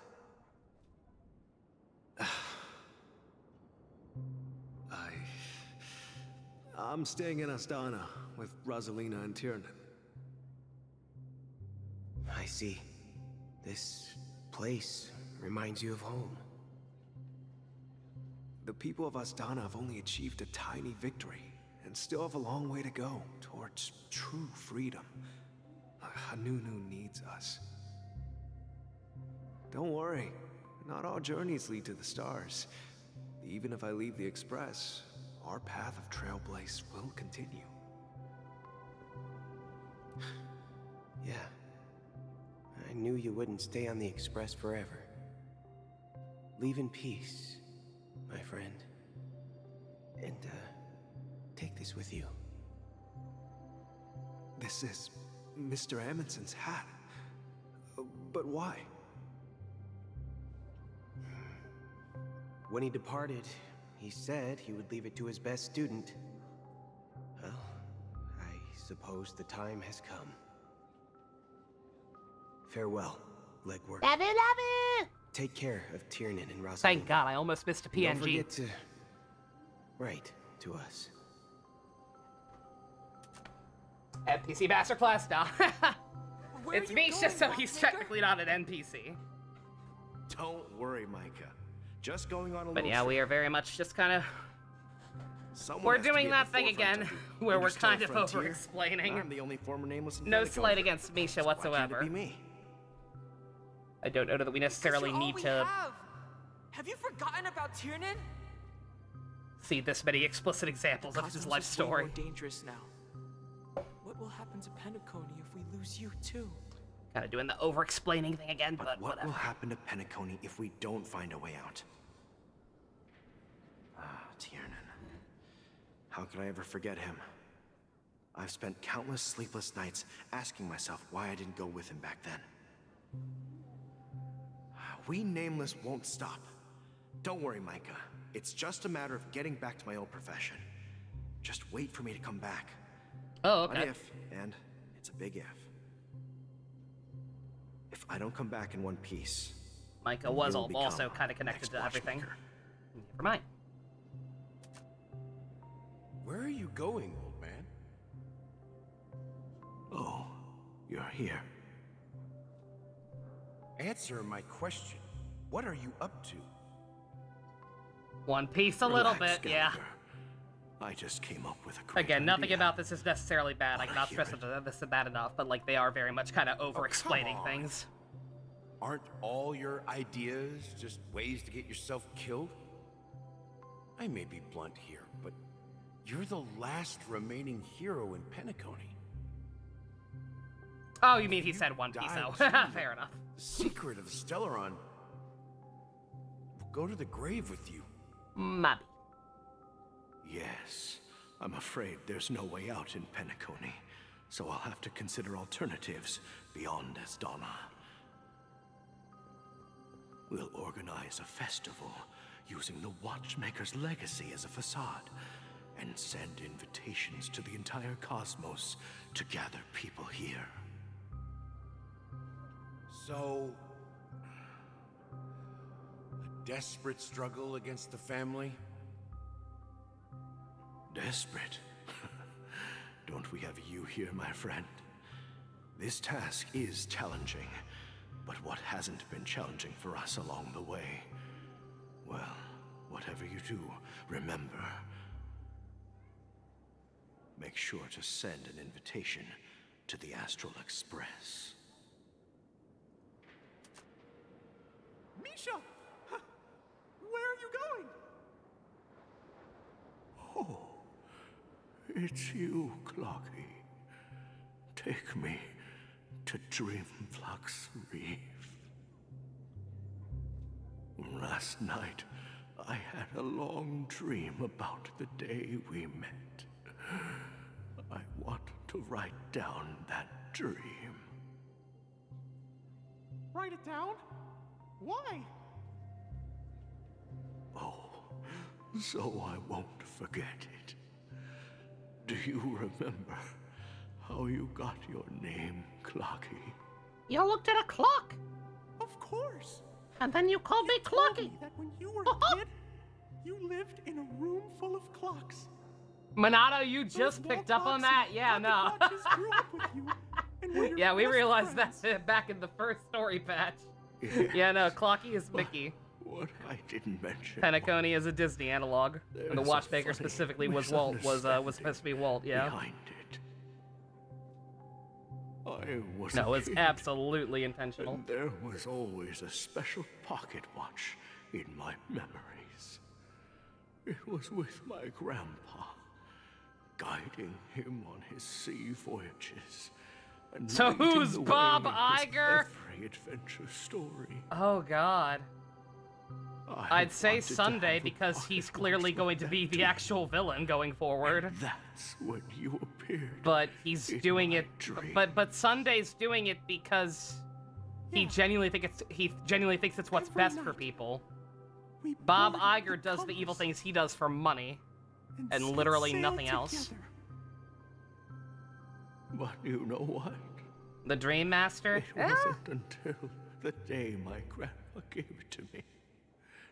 I'm staying in Astana with Rosalina and Tiernan. I see. This place reminds you of home. The people of Astana have only achieved a tiny victory, and still have a long way to go towards true freedom. Hanunu needs us. Don't worry, not all journeys lead to the stars. Even if I leave the Express, our path of Trailblaze will continue. Yeah. I knew you wouldn't stay on the Express forever. Leave in peace, my friend. And, take this with you. This is Mr. Amundsen's hat. But why? When he departed, he said he would leave it to his best student. Well, I suppose the time has come. Farewell, legwork. Love it. Take care of Tiernan and Rosalina. Thank God, I almost missed a PNG. Don't forget to write to us. NPC Masterclass now. It's Misha, so he's technically not an NPC. Don't worry, Micah. Just going on a But little yeah, trip. we are very much just kind of... Someone We're has to be doing at that the thing forefront again, of the where we're Interstellar kind of frontier. over-explaining. I'm the only former nameless in No Pentagon. slight against Misha So why can't it whatsoever. be me? I don't know that we necessarily need to Have you forgotten about Tiernan? see this many explicit examples of his life story. More dangerous now. What will happen to Penacony if we lose you too? Kind of doing the over-explaining thing again, but What whatever. will happen to Penacony if we don't find a way out? Tiernan. How could I ever forget him? I've spent countless sleepless nights asking myself why I didn't go with him back then. We Nameless won't stop. Don't worry, Micah. It's just a matter of getting back to my old profession. Just wait for me to come back. Oh, okay. An if, and it's a big if. If I don't come back in one piece, Micah was it will become also kind of connected next to everything. watchmaker. Never mind. Where are you going, old man? Oh, you're here. Answer my question. What are you up to? One Piece a little Relax, bit, yeah. Gallagher. I just came up with a great Again, nothing idea. about this is necessarily bad. I Wanna cannot hear stress that this is bad enough, but like they are very much kind of over-explaining on. things. Aren't all your ideas just ways to get yourself killed? I may be blunt here, but you're the last remaining hero in Penacony. Oh, you mean he said One Piece, oh. Fair enough. The secret of the Stellaron will go to the grave with you. Maybe. Yes, I'm afraid there's no way out in Penacony, so I'll have to consider alternatives beyond Asdana. We'll organize a festival using the Watchmaker's legacy as a facade, and send invitations to the entire cosmos to gather people here. So, a desperate struggle against the family? Desperate? Don't we have you here, my friend? This task is challenging, but what hasn't been challenging for us along the way? Well, whatever you do, remember, make sure to send an invitation to the Astral Express. Misha! Where are you going? Oh, it's you, Clocky. Take me to Dreamflux Reef. Last night, I had a long dream about the day we met. I want to write down that dream. Write it down? Why? Oh, so I won't forget it. Do you remember how you got your name, Clocky? You looked at a clock! Of course! And then you called me Told Clocky! me that when you were a kid, you lived in a room full of clocks. Monado, you Those just wall picked up on clocks that? and Yeah, no. pocket watches grew up with you, and were your Yeah, we best realized friends. that back in the first story patch. Yes. Yeah, no, Clocky is Mickey. What I didn't mention. Penacony is a Disney analog. And the There's a Watchmaker funny specifically was Walt, was supposed to be Walt, yeah. Behind it. I was No, a it's kid, absolutely intentional. and there was always a special pocket watch in my memories. It was with my grandpa, guiding him on his sea voyages. And So leading who's the way Bob in his Iger? Every adventure story. Oh, God. I'd say wanted to Sunday have a because pocket he's clearly watch going like to that be the too. actual villain going forward. And that's when you appeared. But he's in doing my it. dream. But Sunday's doing it because he genuinely thinks it's what's Every best for night. people. We Bob boarded Iger does the evil compass things he does for money, and set literally sail nothing else. together. But you know what? The Dream Master. It wasn't until the day my grandpa gave it to me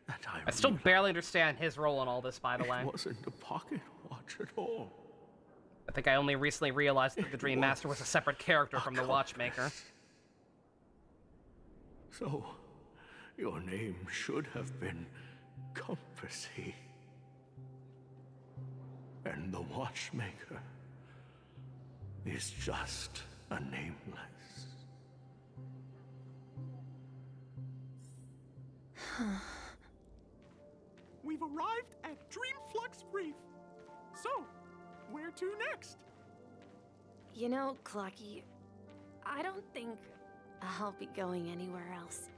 that I still realized barely understand his role in all this, by the way. it wasn't a pocket watch at all. I think I only recently realized that the Dream Master was a separate character A from the Watchmaker. compass. So, your name should have been Compassy. And the Watchmaker is just a nameless. We've arrived at Dreamflux Reef. So, where to next? You know, Clocky, I don't think I'll be going anywhere else.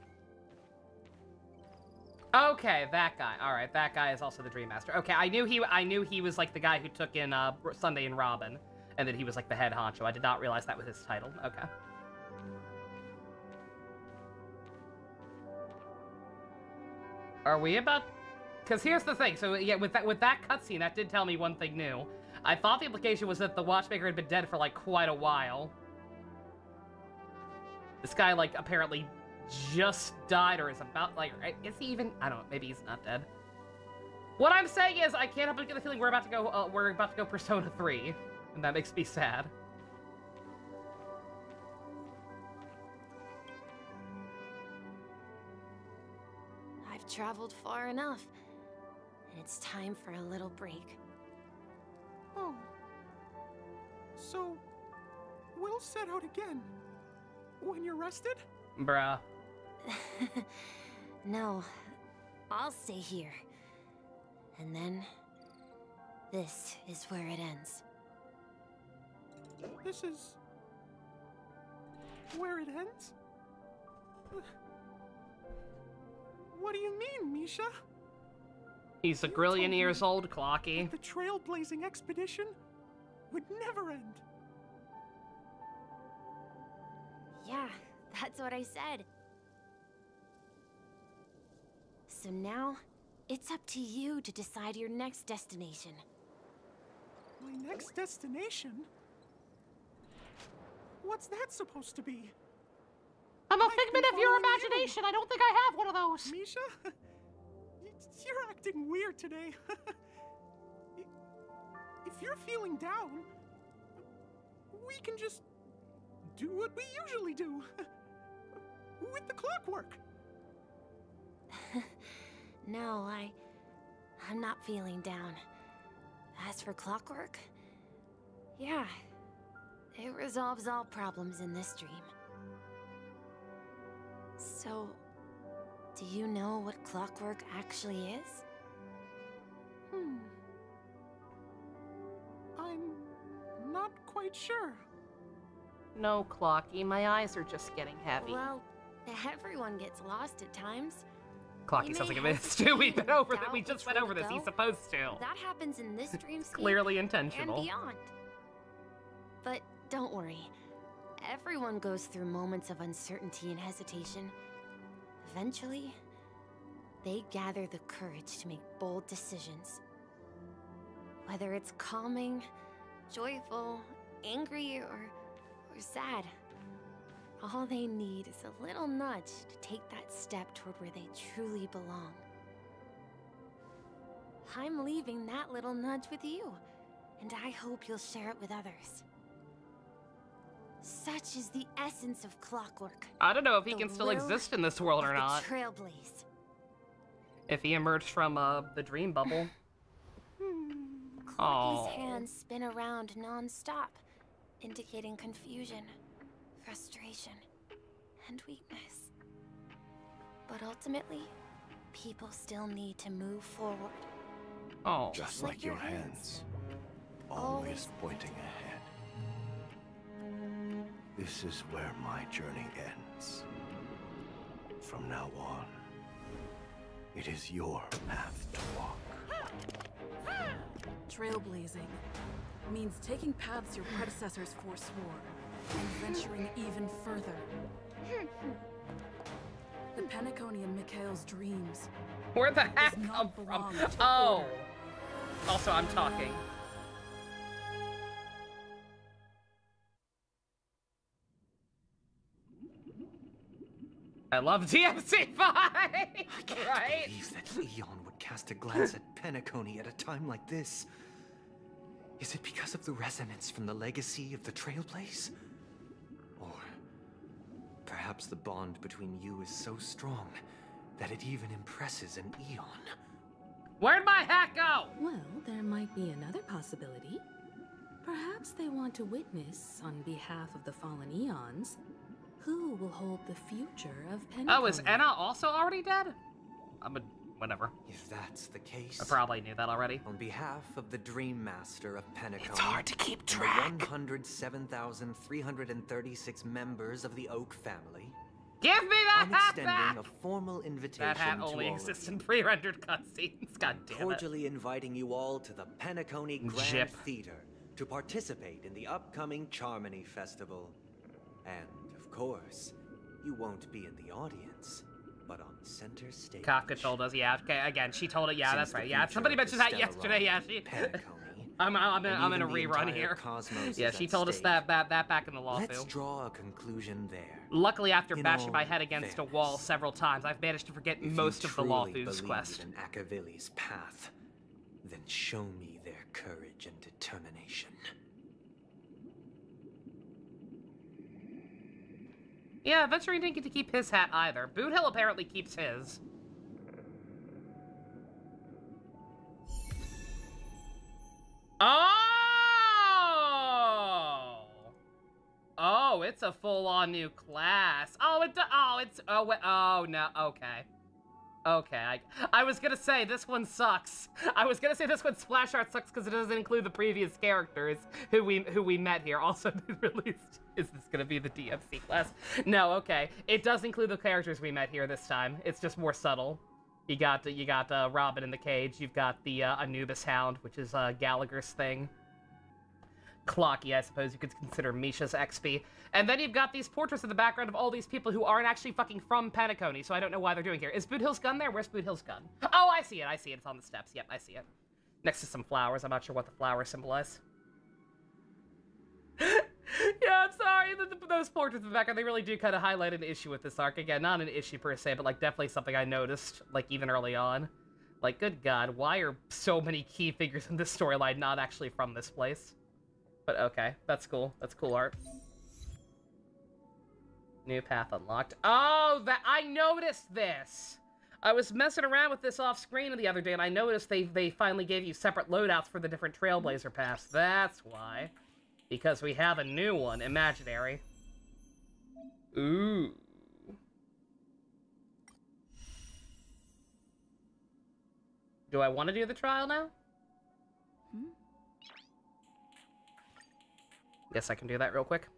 Okay, that guy. All right, that guy is also the Dream Master. Okay, I knew he was like the guy who took in Sunday and Robin, and that he was like the head honcho. I did not realize that was his title. Okay. Are we about? Because here's the thing. So yeah, with that cutscene, that did tell me one thing new. I thought the implication was that the Watchmaker had been dead for like quite a while. This guy like apparently just died or is about like, is he even? I don't know. Maybe he's not dead. What I'm saying is, I can't help but get the feeling we're about to go Persona 3, and that makes me sad. I've traveled far enough, and it's time for a little break. Oh. So, we'll set out again. When you're rested? Bruh. No, I'll stay here. And then, this is where it ends. This is... where it ends? What do you mean, Misha? He's a grillion years old, Clocky. The trailblazing expedition would never end. Yeah, that's what I said. So now, it's up to you to decide your next destination. My next destination? What's that supposed to be? I'm a figment of your imagination. I don't think I have one of those. Misha? You're acting weird today. If you're feeling down, we can just do what we usually do. With the clockwork. No, I'm not feeling down. As for clockwork, yeah, it resolves all problems in this dream. So, do you know what clockwork actually is? I'm not quite sure. No, Clocky, my eyes are just getting heavy. Well, everyone gets lost at times. Clocky sounds like a miss too. We just went over this. He's supposed to. That happens in this dreamscape. Clearly intentional. And beyond. But don't worry. Everyone goes through moments of uncertainty and hesitation. Eventually, they gather the courage to make bold decisions. Whether it's calming, joyful, angry, or sad. All they need is a little nudge to take that step toward where they truly belong. I'm leaving that little nudge with you, and I hope you'll share it with others. Such is the essence of clockwork. I don't know if he can still exist in this world or not. Trailblaze. If he emerged from the dream bubble. Clocky's hands spin around non-stop, indicating confusion, frustration, and weakness. But ultimately, people still need to move forward. Oh. Just like your hands, always pointing ahead. This is where my journey ends. From now on, it is your path to walk. Trailblazing means taking paths your predecessors forswore and venturing even further. The Penacony and Mikhail's dreams. Where the heck come from? Oh. Also, I'm talking. I love DMC5! I can't right? believe that Leon would cast a glance at Penacony at a time like this. Is it because of the resonance from the legacy of the Trailblaze? Or perhaps the bond between you is so strong that it even impresses an Eon? Where'd my hat go? Well, there might be another possibility. Perhaps they want to witness, on behalf of the fallen Eons, who will hold the future of Penacony. Oh, is Enna also already dead? Whatever. If that's the case, I probably knew that already. On behalf of the Dream Master of Penacony, It's hard to keep track. And the 107,336 members of the Oak family, give me that I'm hat extending back! a formal invitation That hat to only all exists of in pre-rendered cutscenes. God damn it. cordially inviting you all to the Penacony Grand Jip. Theater to participate in the upcoming Charmony Festival. And, of course, you won't be in the audience, but on center stage. Kafka told us, yeah, okay, again, she told it, yeah, Since that's the right, yeah, future somebody of mentioned the that yesterday, yeah, she... Penacony, I'm in a and even the rerun entire here. cosmos Yeah, is she at told us stake. that back in the lawsuit. Let's draw a conclusion there. Luckily, after In bashing all my head against a wall several times, I've managed to forget If most you of the truly Lawthoo's believe quest. in Akavili's path, then show me their courage and determination. Yeah, Venturing didn't get to keep his hat either. Boot Hill apparently keeps his. Oh! Oh, it's a full-on new class. Oh, oh, no, okay. Okay, I was gonna say, this one sucks. I was gonna say this one splash art sucks because it doesn't include the previous characters who we met here. Also released. Is this gonna be the DMC class? No, okay. It does include the characters we met here this time. It's just more subtle. You got Robin in the cage. You've got the Anubis Hound, which is Gallagher's thing. Clocky, I suppose you could consider Misha's XP. And then you've got these portraits in the background of all these people who aren't actually fucking from Penacony, so I don't know why they're doing here. Is Boot Hill's gun there? Where's Boot Hill's gun? Oh, I see it. It's on the steps. Yep, I see it. Next to some flowers. I'm not sure what the flowers symbolize. Yeah, I'm sorry. Those portraits in the background, they really do kind of highlight an issue with this arc. Again, not an issue per se, but like definitely something I noticed, like even early on. Like, good God, why are so many key figures in this storyline not actually from this place? But okay, that's cool. That's cool art. New path unlocked. Oh, I noticed this! I was messing around with this off screen the other day, and I noticed they finally gave you separate loadouts for the different Trailblazer paths. That's why. Because we have a new one, imaginary. Ooh. Do I want to do the trial now? Guess I can do that real quick.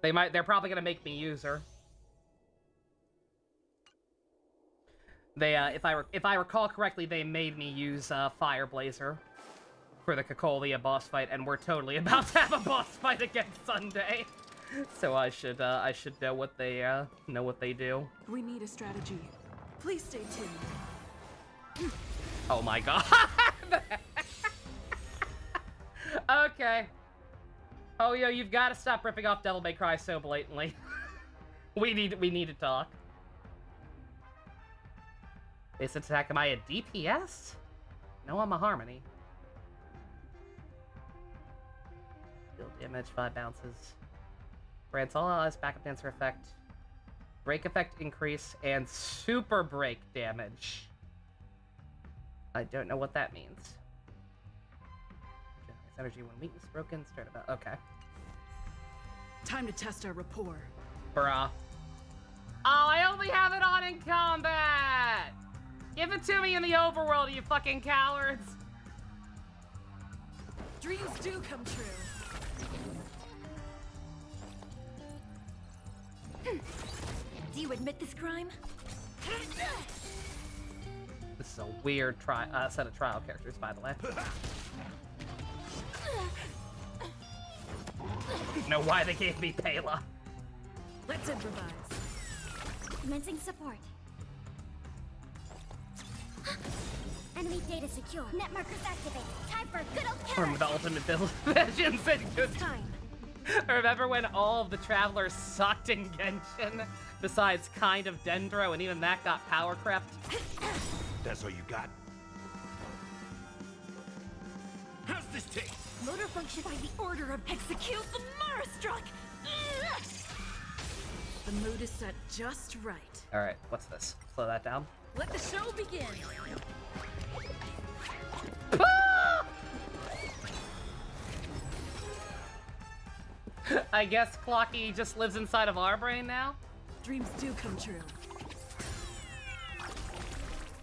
They're probably gonna make me use her. They, if I recall correctly, they made me use, Fireblazer for the Cocolia boss fight, and we're totally about to have a boss fight again Sunday. So I should know what they do. We need a strategy. Please stay tuned. Oh my god. Okay. Oh, yo, you've got to stop ripping off Devil May Cry so blatantly. we need to talk. Base attack, am I a DPS? No, I'm a Harmony. Deal damage, 5 bounces. Grants all allies backup dancer effect. Break effect increase, and super break damage. I don't know what that means. Energy when weakness broken, start about. Okay. Time to test our rapport. Bruh. Oh, I only have it on in combat! Give it to me in the overworld, you fucking cowards! Dreams do come true. Do you admit this crime? This is a weird set of trial characters, by the way. I don't know why they gave me Pela. Let's improvise. Commencing support. Enemy data secure. Net markers activated. Time for good old From the ultimate build visions and good time. Remember when all of the travelers sucked in Genshin? Besides kind of Dendro, and even that got power crept. That's all you got? How's this taste? Motor function by the order of execute the Marastruck! The mood is set just right. Alright, what's this? Slow that down. Let the show begin! I guess Clocky just lives inside of our brain now? Dreams do come true.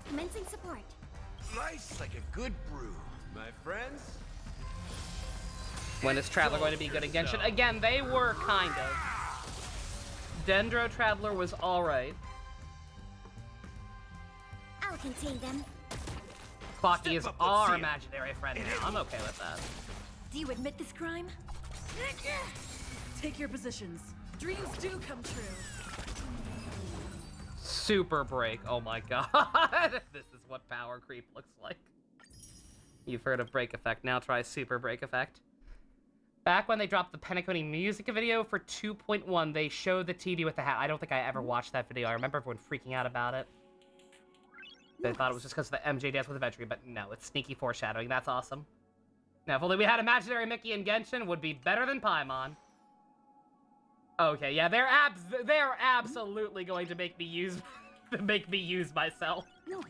Commencing support. Nice like a good brew, my friends. When is Traveler going to be good in Genshin? Again, they were kind of. Dendro Traveler was alright. I'll contain them. Clocky is our imaginary friend now. I'm okay with that. Do you admit this crime? Take your positions. Dreams do come true. Super break. Oh my god. This is what power creep looks like. You've heard of break effect. Now try super break effect. Back when they dropped the Penacony music video for 2.1, they showed the TV with the hat. I don't think I ever watched that video. I remember everyone freaking out about it. They thought it was just because of the MJ dance with Adventure, but no, it's sneaky foreshadowing. That's awesome. Now, if only we had Imaginary Mickey and Genshin, would be better than Paimon. Okay, yeah, they're absolutely going to make me use myself. Nice.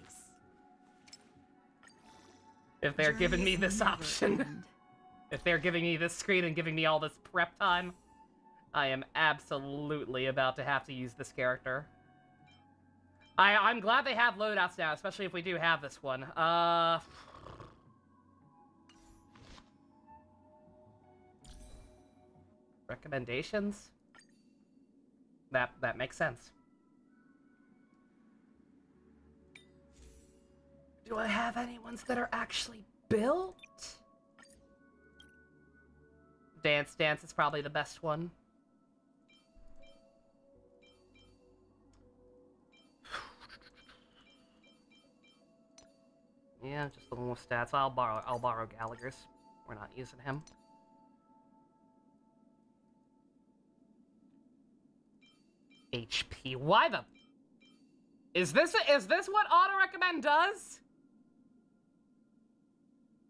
If they're giving me this option. If they're giving me this screen and giving me all this prep time, I am absolutely about to have to use this character. I'm glad they have loadouts now, especially if we do have this one. Recommendations? That makes sense. Do I have any ones that are actually built? Dance Dance is probably the best one. Yeah, just a little more stats. I'll borrow Gallagher's. We're not using him. HP. Why the? Is this what auto recommend does?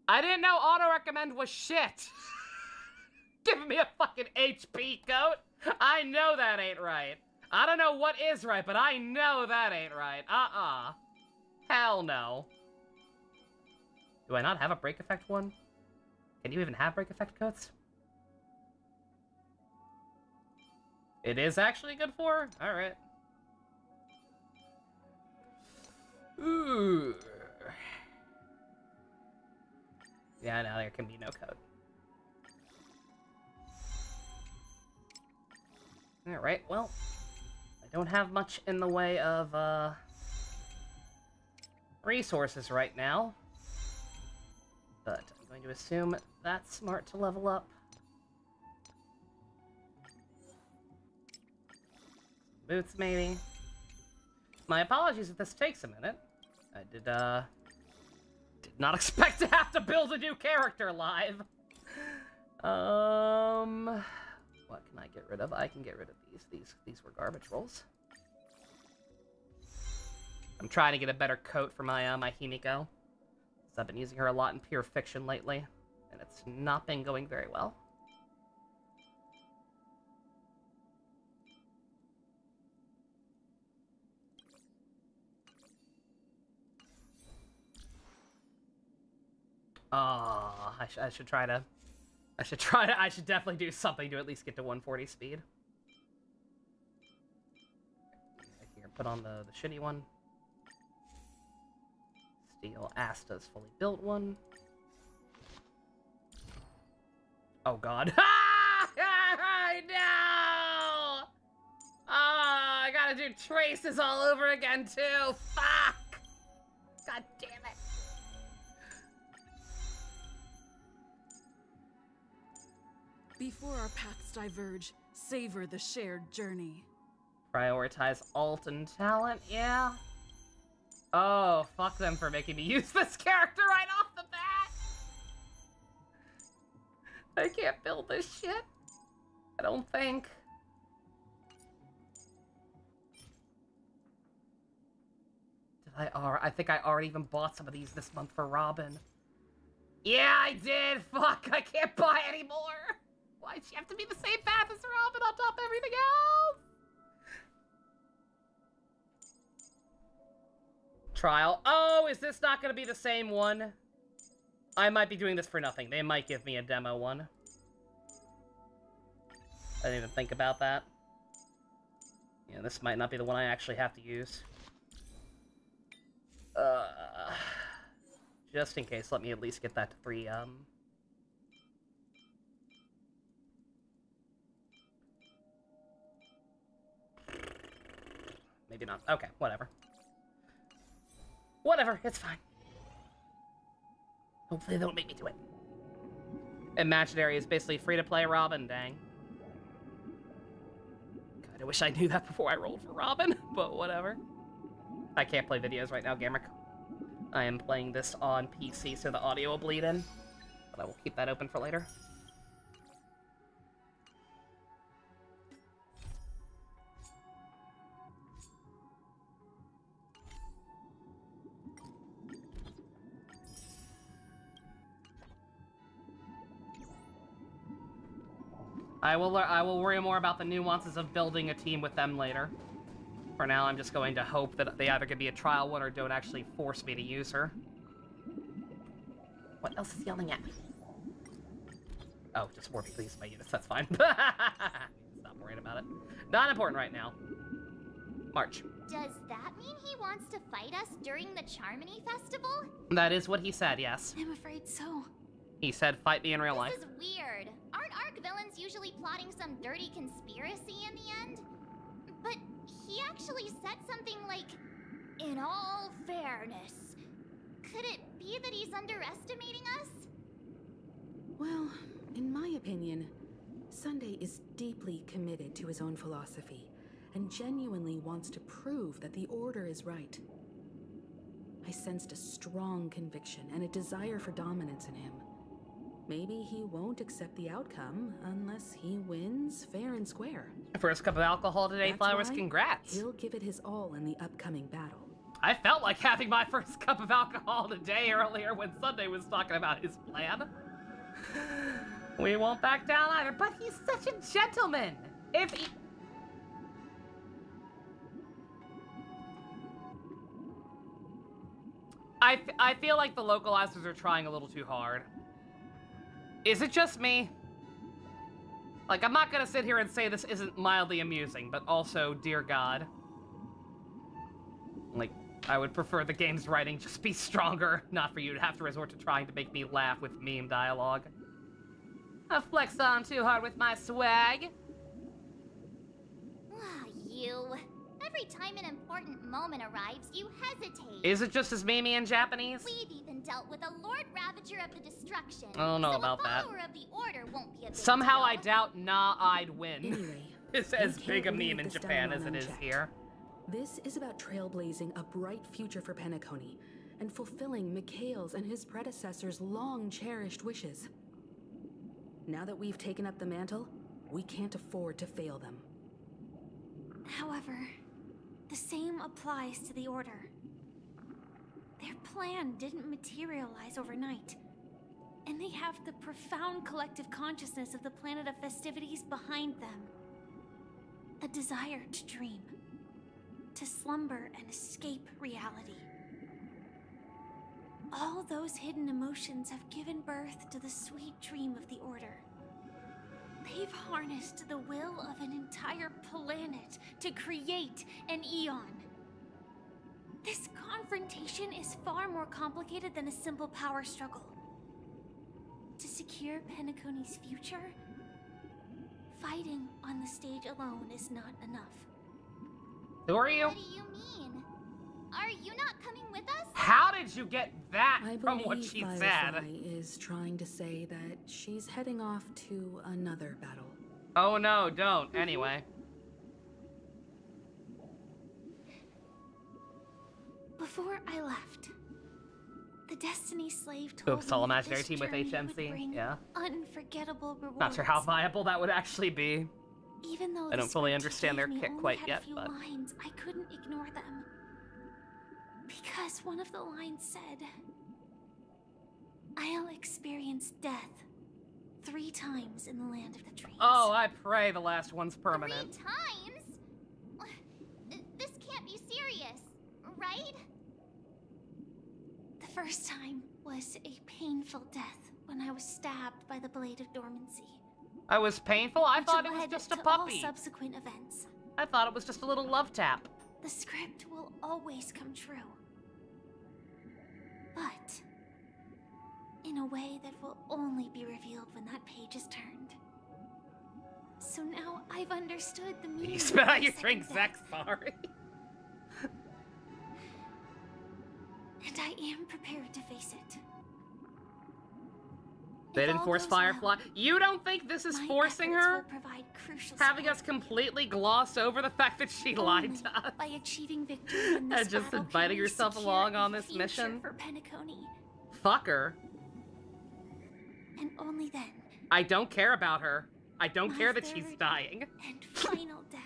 I didn't know auto recommend was shit. Giving me a fucking HP coat. I know that ain't right. I don't know what is right, but I know that ain't right. Hell no. Do I not have a break effect one? Can you even have break effect coats? It is actually good for? Alright. Ooh. Yeah, no, there can be no code. Alright, well, I don't have much in the way of, resources right now. But I'm going to assume that's smart to level up. Boots, maybe. My apologies if this takes a minute. I did not expect to have to build a new character live. What can I get rid of? I can get rid of these. These were garbage rolls. I'm trying to get a better coat for my my Himiko. I've been using her a lot in Pure Fiction lately, and it's not been going very well. Oh, I should definitely do something to at least get to 140 speed. Here, put on the shitty one. Steal Asta's fully built one. Oh god. No! Oh, I gotta do traces all over again too. Fuck! God damn it. Before our paths diverge, savor the shared journey. Prioritize alt and talent, yeah. Oh, fuck them for making me use this character right off the bat! I can't build this shit. I don't think. I think I already even bought some of these this month for Robin. Yeah, I did! Fuck, I can't buy anymore! Why'd she have to be the same path as Robin on top of everything else? Trial. Oh, is this not going to be the same one? I might be doing this for nothing. They might give me a demo one. I didn't even think about that. Yeah, this might not be the one I actually have to use. Just in case, let me at least get that to 3, Maybe not. Okay, whatever. Whatever, it's fine. Hopefully they don't make me do it. Imaginary is basically free-to-play Robin, dang. God, I wish I knew that before I rolled for Robin, but whatever. I can't play videos right now, Gamrick. I am playing this on PC, so the audio will bleed in. But I will keep that open for later. I will worry more about the nuances of building a team with them later. For now, I'm just going to hope that they either can be a trial one or don't actually force me to use her. What else is yelling at me? Oh, just more please my units, that's fine. Stop but not important right now. March. Does that mean he wants to fight us during the Charmony Festival? That is what he said, yes. I'm afraid so. He said fight me in real life. This is weird. Aren't arc villains usually plotting some dirty conspiracy in the end? But he actually said something like, in all fairness. Could it be that he's underestimating us? Well, in my opinion, Sunday is deeply committed to his own philosophy and genuinely wants to prove that the Order is right. I sensed a strong conviction and a desire for dominance in him. Maybe he won't accept the outcome unless he wins fair and square. First cup of alcohol today, That's Flowers. why Congrats. He'll give it his all in the upcoming battle. I felt like having my first cup of alcohol today earlier when Sunday was talking about his plan. We won't back down either, but he's such a gentleman. If he... I feel like the localizers are trying a little too hard. Is it just me? Like, I'm not gonna sit here and say this isn't mildly amusing, but also, dear God. Like, I would prefer the game's writing just be stronger, not for you to have to resort to trying to make me laugh with meme dialogue. I flex on too hard with my swag. You. Every time an important moment arrives, you hesitate. Is it just as memey in Japanese? We've even dealt with a Lord Ravager of the Destruction. I don't know so about that. A follower of the Order won't be a big Somehow deal. I doubt I'd win. Anyway, It's as big a meme in Japan as it is here. This is about trailblazing a bright future for Penacony and fulfilling Mikhail's and his predecessors' long-cherished wishes. Now that we've taken up the mantle, we can't afford to fail them. However, the same applies to the Order. Their plan didn't materialize overnight, and they have the profound collective consciousness of the planet of festivities behind them. A desire to dream, to slumber and escape reality. All those hidden emotions have given birth to the sweet dream of the Order. They've harnessed the will of an entire planet to create an eon. This confrontation is far more complicated than a simple power struggle. To secure Penacony's future, fighting on the stage alone is not enough. Who are you? What do you mean? Are you not coming with us? How did you get that I from what she believe said? Firefly is trying to say that she's heading off to another battle. Oh no, don't. Anyway. Before I left, the Destiny Slave told Oops, all me that imaginary this team with journey would HMC. bring Yeah. unforgettable rewards. Not sure how viable that would actually be. Even though I don't fully the understand their script kit only quite had yet, a few but lines, I couldn't ignore them. Because one of the lines said, I'll experience death 3 times in the land of the dreams. oh, I pray the last one's permanent. 3 times? This can't be serious, right? The first time was a painful death when I was stabbed by the Blade of Dormancy. I was painful? I which thought it was led just a to puppy. all subsequent events. I thought it was just a little love tap. The script will always come true. But in a way that will only be revealed when that page is turned. So now I've understood the meaning You of spit out my your second drink, death. Zach, sorry. And I am prepared to face it. They didn't all force goes well, Firefly. You don't think this is my forcing efforts her? will provide crucial Having support us completely gloss over the fact that she lied only to us? by achieving victory in this And just battle inviting can we yourself secure along a on this future mission? for Penacony. Fuck her. And only then, I don't care about her. I don't my care that she's third dying. and final death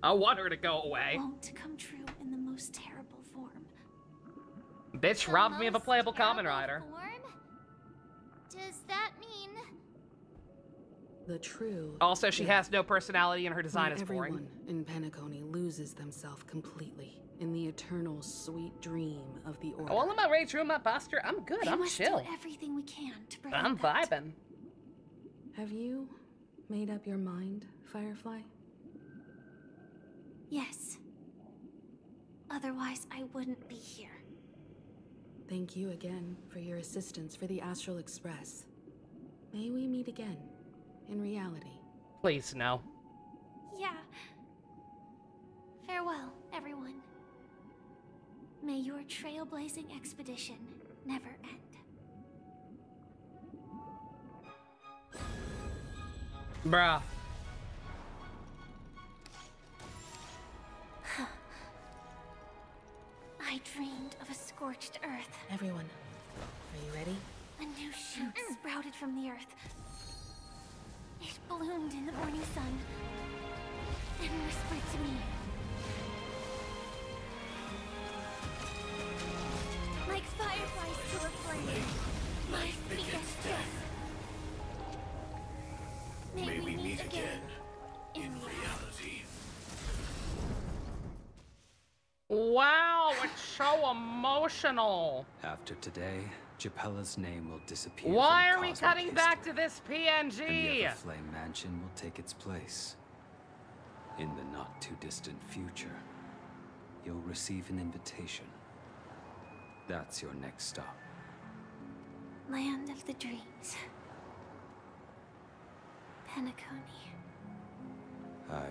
I want her to go away. won't come true in the most terrible form. Bitch The robbed me of a most playable Kamen terrible Rider. form? Does that mean... The true. Also, she death, has no personality and her design where is boring. everyone in Penacony loses themselves completely in the eternal sweet dream of the Order. Well, I'm not ready to ruin my posture. I'm good. We I'm must chill. do everything we can to prevent I'm that. vibing. Have you made up your mind, Firefly? Yes. Otherwise, I wouldn't be here. Thank you again for your assistance for the Astral Express. May we meet again, in reality. Please, no. Yeah. Farewell, everyone. May your trailblazing expedition never end. Bruh. I dreamed of a scorched earth. Everyone, are you ready? A new shoot sprouted from the earth. It bloomed in the morning sun and whispered to me. Like fireflies to a flame, life begets death. May we meet again in reality. Wow, it's so emotional. After today, Japella's name will disappear. Why from are we cosmic cutting history, back to this PNG? and the Everflame Mansion will take its place. In the not-too-distant future, you'll receive an invitation. That's your next stop. Land of the dreams. Penacony. I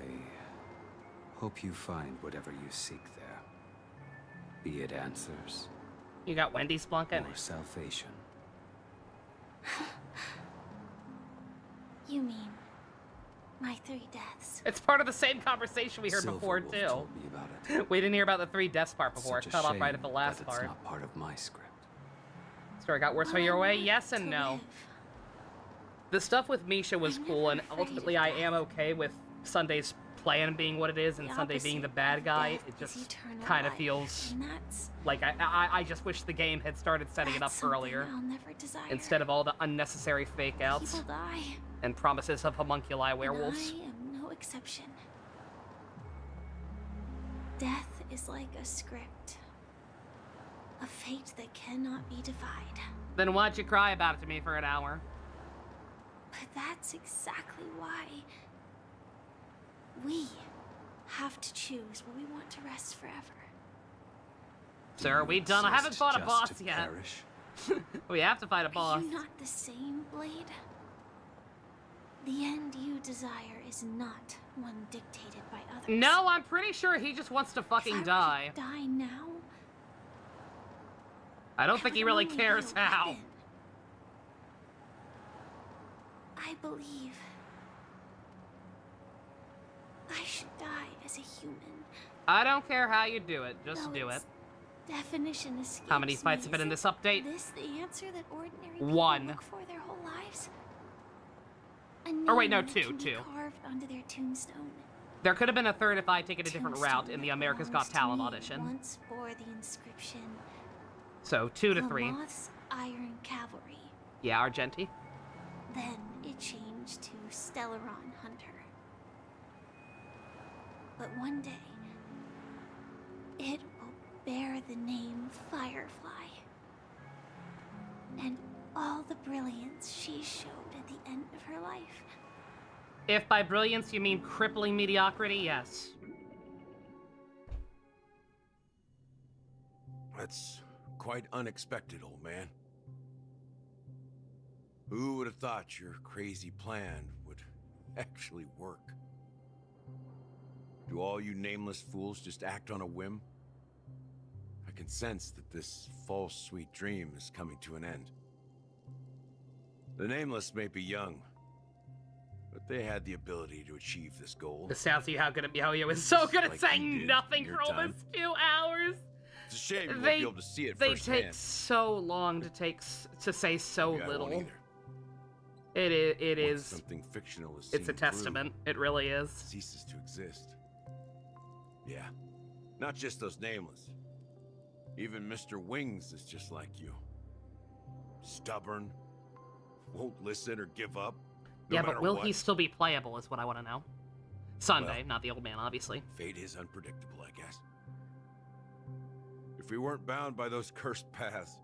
hope you find whatever you seek there. Be it answers. You got Wendy's blanket? Or salvation. You mean my 3 deaths? It's part of the same conversation we heard before, Silverwolf too. told me about it. We didn't hear about the 3 deaths part before. Such It a cut off shame right at the last that part. It's not part of my script. Story got worse your way? Yes and no. Live. The stuff with Misha was cool, and ultimately I am okay with Sunday's plan being what it is and The Sunday being the opposite bad of guy. death It is just eternal kind of life, feels and that's like I just wish the game had started setting it up that's something earlier I'll never desire. instead of all the unnecessary fake outs People die. and promises of homunculi werewolves. And I am no exception. Death is like a script. A fate that cannot be defied. Then why'd you cry about it to me for an hour? But that's exactly why we have to choose where we want to rest forever. Sir, are we done? I haven't fought a boss yet. Perish? We have to fight a boss. Are you not the same, Blade? The end you desire is not one dictated by others. No, I'm pretty sure he just wants to fucking die. Die now? I don't think he really Only cares be a how. weapon. I believe I should die as a human. I don't care how you do it, just Though do it. its definition escapes How many fights me. have been in Is this update? this the answer that ordinary people 1. look for their whole lives? A Or wait, no, name that 2, can be 2. carved onto their tombstone. There could have been a 3rd if I had taken a different route in the America's Got Belongs to Talent me audition. Once bore the inscription. So 2 to 3. Lamoth's Iron Cavalry. Yeah, Argenti. Then it changed to Stellaron Hunter. But one day, it will bear the name Firefly. And all the brilliance she showed at the end of her life. If by brilliance you mean crippling mediocrity, yes. That's quite unexpected, old man. Who would have thought your crazy plan would actually work? Do all you nameless fools just act on a whim? I can sense that this false sweet dream is coming to an end. The nameless may be young, but they had the ability to achieve this goal. This sounds like how good at Mihoyo is so good at Like saying you did nothing in for your time. almost 2 hours. It's a shame you won't be able to see it They firsthand. take so long to say so Maybe I won't little. either. It Once is. something fictional is It's a seen through, testament. It really is. it ceases to exist. Yeah, not just those nameless. Even Mr. Wings is just like you. Stubborn, won't listen or give up. No Yeah, matter but will what. he still be playable is what I want to know. Sunday, Well, not the old man, obviously. Fate is unpredictable, I guess. If we weren't bound by those cursed paths,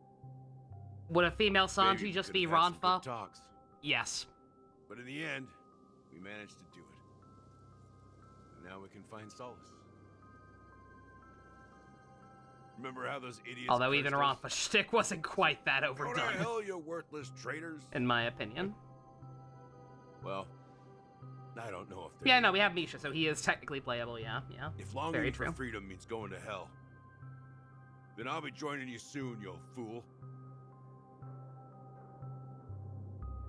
Would a female maybe Sanji we just could be have had some Ronfa? good talks. Yes. But in the end, we managed to do it. And now we can find solace Remember how those idiots... Although even Rampa's shtick wasn't quite that overdone. Go to hell, you worthless traitors. In my opinion. Well, I don't know if yeah, no, we have Misha, so he is technically playable, yeah. If longing for freedom means going to hell, then I'll be joining you soon, you fool.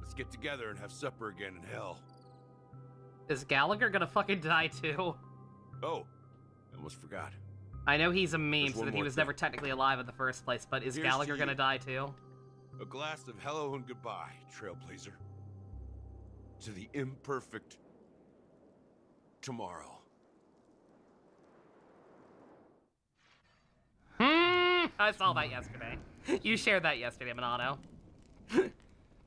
Let's get together and have supper again in hell. Is Gallagher gonna fucking die too? Oh, I almost forgot. I know he's a meme, so that he was never technically alive in the first place, but is Gallagher gonna die too? A glass of hello and goodbye, Trailblazer. To the imperfect tomorrow. I saw that yesterday. You shared that yesterday, Minato.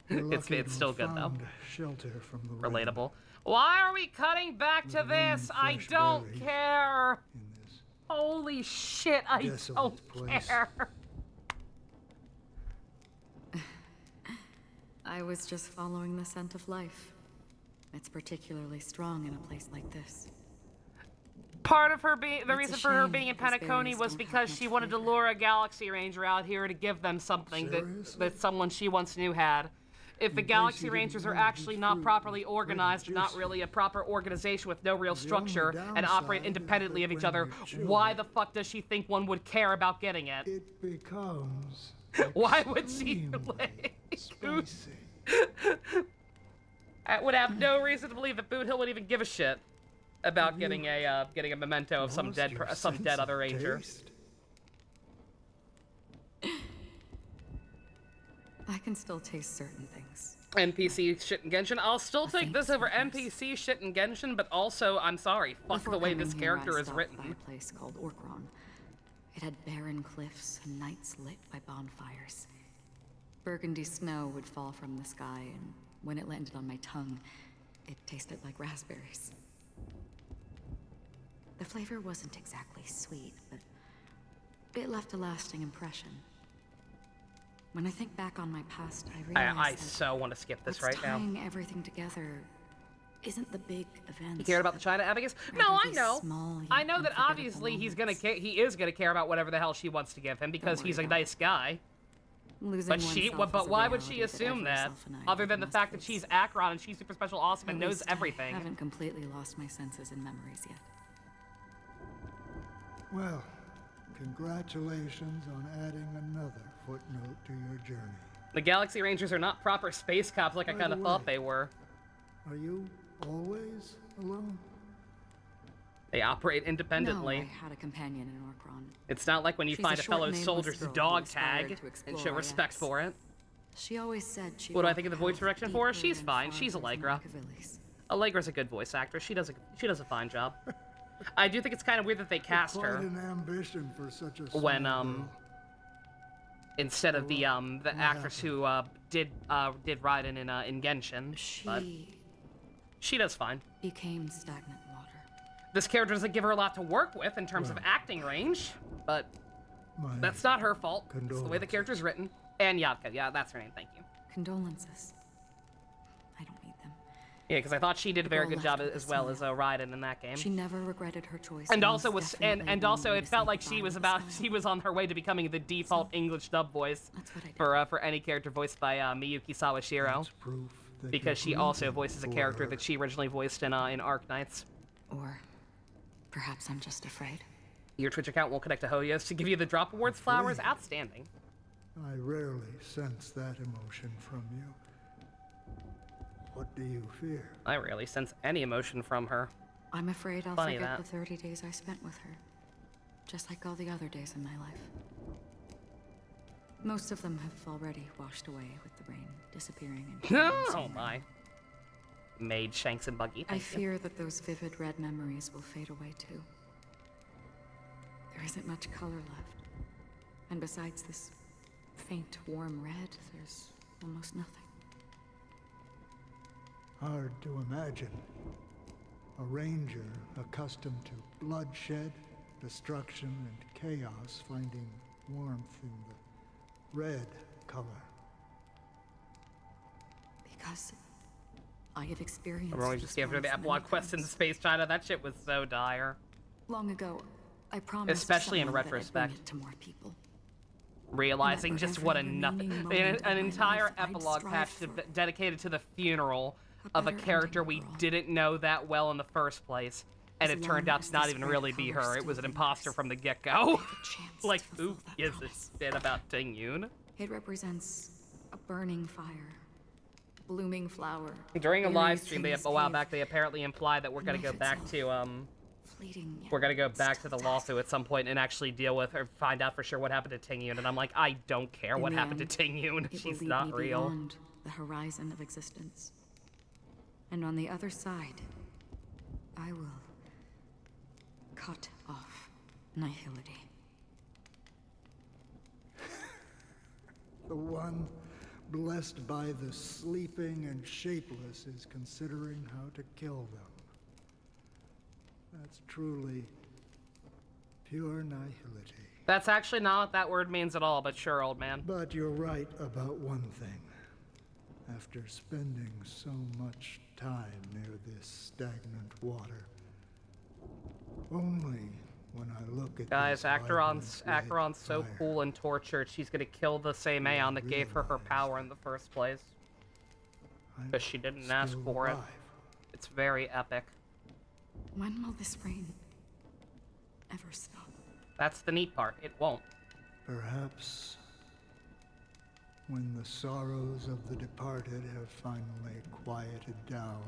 It's still good though. Shelter from the relatable. Why are we cutting back to this? I don't care. Holy shit, I don't care. I was just following the scent of life. It's particularly strong in a place like this. Part of her being, the reason for her being in Penacony was because she wanted to lure a Galaxy Ranger out here to give them something that someone she once knew had. If the Galaxy Rangers are actually not properly organized, or not really a proper organization with no real structure, and operate independently of each other, why the fuck does she think one would care about getting it? It becomes why would she I would have no reason to believe that Boot Hill would even give a shit about getting a memento of some dead other ranger. I can still taste certain things. NPC shit in Genshin. I'll still take this over NPC shit in Genshin, but also, I'm sorry, fuck the way this character is written. By a place called Orkron. It had barren cliffs and nights lit by bonfires. Burgundy snow would fall from the sky, and when it landed on my tongue, it tasted like raspberries. The flavor wasn't exactly sweet, but it left a lasting impression. When I think back on my past, I realize I so want to skip this right now. Tying everything together isn't the big event. You cared about the China Abigaus? No, I know. I know that obviously he is gonna care about whatever the hell she wants to give him because he's a nice guy. But why would she assume that? Other than the fact that she's Akron and she's super special, awesome, and knows everything. I haven't completely lost my senses and memories yet. Well, congratulations on adding another footnote to your journey. The Galaxy Rangers are not proper space cops like I kind of thought they were. Are you always alone? They operate independently. No, I had a companion in Orkron. It's not like when you find a fellow soldier's dog tag and show respect for it. She always said she. What do I think of the voice direction for her? She's fine. She's Allegra. Allegra's a good voice actress. She does a fine job. I do think it's kind of weird that they cast her an ambition for such a when instead of the actress who did Raiden in Genshin. She does fine. Became stagnant water. This character doesn't give her a lot to work with in terms of acting range, but that's not her fault. It's the way the character's written. And Yatka, yeah, that's her name. Thank you. Condolences. I don't need them. Yeah, because I thought she did a very good job as well as Raiden in that game. She never regretted her choice. And also it felt like she was on her way to becoming the default English dub voice for any character voiced by Miyuki Sawashiro. Because she also voices a character that she originally voiced in Arknights. Or perhaps I'm just afraid. Your Twitch account won't connect to Hoyos to give you the Drop Awards flowers. Outstanding. I rarely sense that emotion from you. What do you fear? I rarely sense any emotion from her. I'm afraid I'll forget the 30 days I spent with her. Just like all the other days in my life. Most of them have already washed away with the rain, disappearing into oh my. Maid, Shanks, and Buggy. I fear that those vivid red memories will fade away too. There isn't much color left. And besides this faint, warm red, there's almost nothing. Hard to imagine. A ranger accustomed to bloodshed, destruction, and chaos finding warmth in the red color. Because I have experienced. Everyone just gave her the epilogue quest in Space China. That shit was so dire. Long ago, I promise. Especially in retrospect. To more people. Realizing just what an entire epilogue patch dedicated to the funeral of a character we didn't know that well in the first place, and it turned out to not even really be her. It was an imposter from the get-go. Like, who gives a shit about Ting Yun? It represents a burning fire, blooming flower. During a live stream a while back, they apparently implied that we're gonna go back to the lawsuit at some point and actually deal with or find out for sure what happened to Ting Yun. And I'm like, I don't care what happened to Ting Yun. She's not real. Beyond the horizon of existence. And on the other side, I will cut off nihility. The one blessed by the sleeping and shapeless is considering how to kill them. That's truly pure nihility. That's actually not what that word means at all, but sure, old man. But you're right about one thing. After spending so much time near this stagnant water, only when I look at guys, Acheron's so cool and tortured, she's gonna kill the same Aeon that gave her her power in the first place. Because she didn't ask for it. It's very epic. When will this rain ever stop? That's the neat part. It won't. Perhaps when the sorrows of the departed have finally quieted down,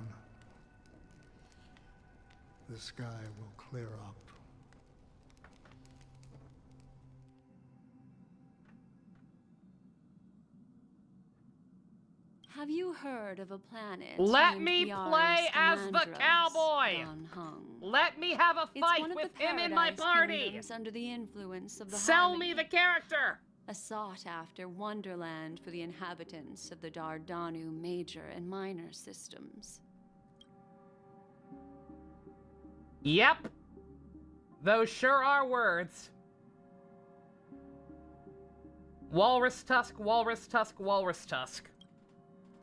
the sky will clear up. Have you heard of a planet? Let me play as the cowboy! Let me have a fight with him in my party! Under the influence of the Sell me the character! A sought-after wonderland for the inhabitants of the Dardanu major and minor systems. Yep. Those sure are words. Walrus tusk, walrus tusk, walrus tusk.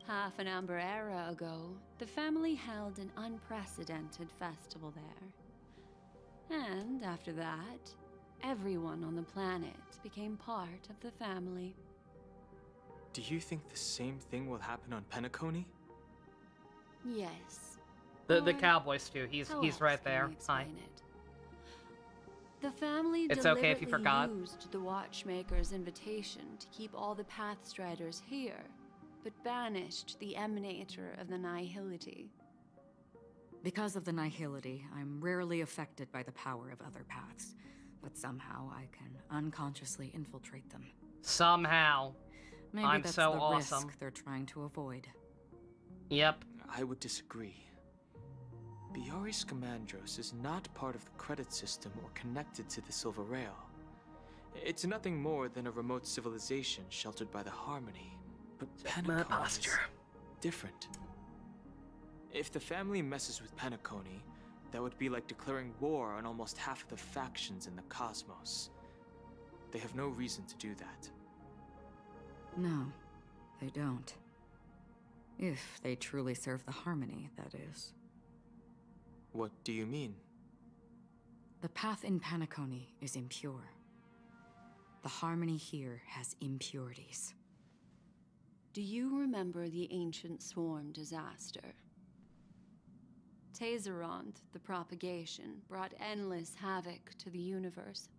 Half an Amber era ago, the family held an unprecedented festival there. And after that, everyone on the planet became part of the family. Do you think the same thing will happen on Penacony? Yes. The cowboys too. He's right there. Hi. The family it's okay if you forgot. Used the Watchmaker's invitation to keep all the Pathstriders here, but banished the Emanator of the Nihility. Because of the Nihility, I'm rarely affected by the power of other paths, but somehow I can unconsciously infiltrate them. Somehow. Maybe I'm that's so the awesome. Risk they're trying to avoid. Yep. I would disagree. Biaris Scamandros is not part of the credit system or connected to the Silver Rail. It's nothing more than a remote civilization sheltered by the Harmony. But Penacony is different. If the family messes with Penacony, that would be like declaring war on almost half of the factions in the cosmos. They have no reason to do that. No, they don't. If they truly serve the Harmony, that is. What do you mean? The path in Penacony is impure. The Harmony here has impurities. Do you remember the ancient swarm disaster? Tazeront, the propagation, brought endless havoc to the universe,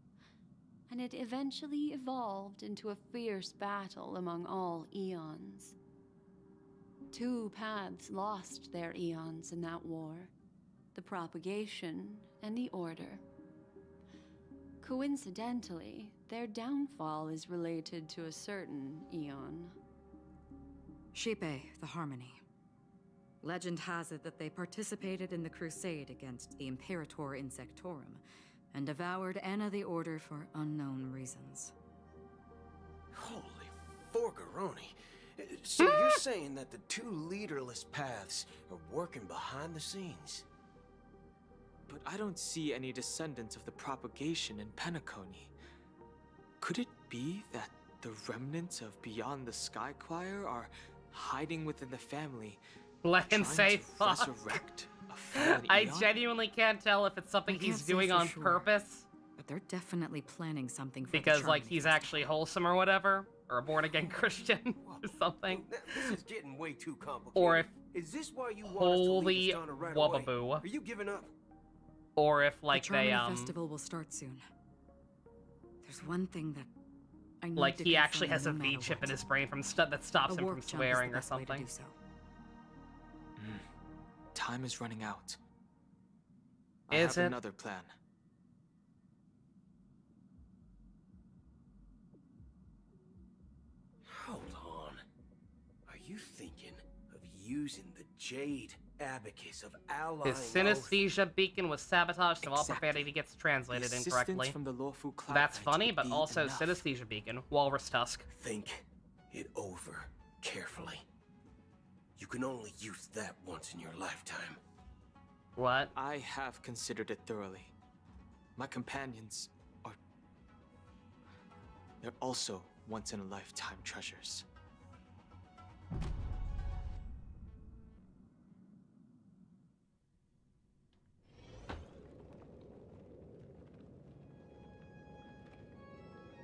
and it eventually evolved into a fierce battle among all eons. 2 paths lost their eons in that war, the propagation and the order. Coincidentally, their downfall is related to a certain eon. Shipe, the Harmony. Legend has it that they participated in the crusade against the Imperator Insectorum and devoured Anna the Order for unknown reasons. Holy forgaroni. So you're saying that the 2 leaderless paths are working behind the scenes? But I don't see any descendants of the propagation in Penacony. Could it be that the remnants of Beyond the Sky Choir are hiding within the family, let him say fuck. Resurrect a fallen I eon? genuinely can't tell if it's something he's doing on purpose but they're definitely planning something for because the like he's actually wholesome or whatever, or a born-again Christian or something. This is getting way too complicated. Or if is this why you want us to holy leave Astana right away? Wababoo. Are you giving up? Or if like the they festival will start soon. There's one thing that I need like to he actually confirm has a no matter V chip what. in his brain from that stops A him warp from jump is the swearing or best way to something. do so. Time is running out. Is I have it? another plan. Hold on. Are you thinking of using the Jade Abacus of allying His synesthesia beacon was sabotaged, so all profanity gets translated incorrectly. From the lawful cloud That's knight funny, would but be also enough. synesthesia beacon, walrus tusk. Think it over carefully. You can only use that once in your lifetime. What? I have considered it thoroughly. My companions are... They're also once-in-a-lifetime treasures.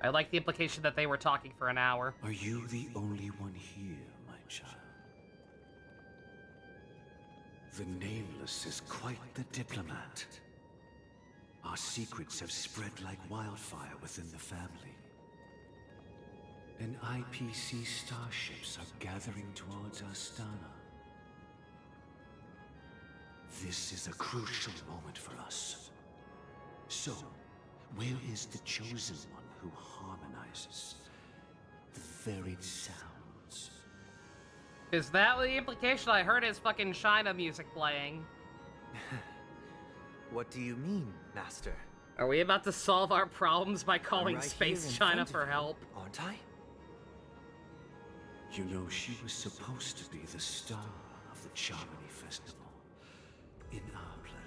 I like the implication that they were talking for an hour. Are you the only one here, my child? The Nameless is quite the diplomat. Our secrets have spread like wildfire within the family. And IPC starships are gathering towards Astana. This is a crucial moment for us. So, where is the chosen one who harmonizes the varied sounds? Is that the implication? I heard his fucking China music playing. What do you mean, Master? Are we about to solve our problems by calling right Space here in China front of for you, help? Aren't I? You know, she was supposed to be the star of the Charmony Festival in our plan.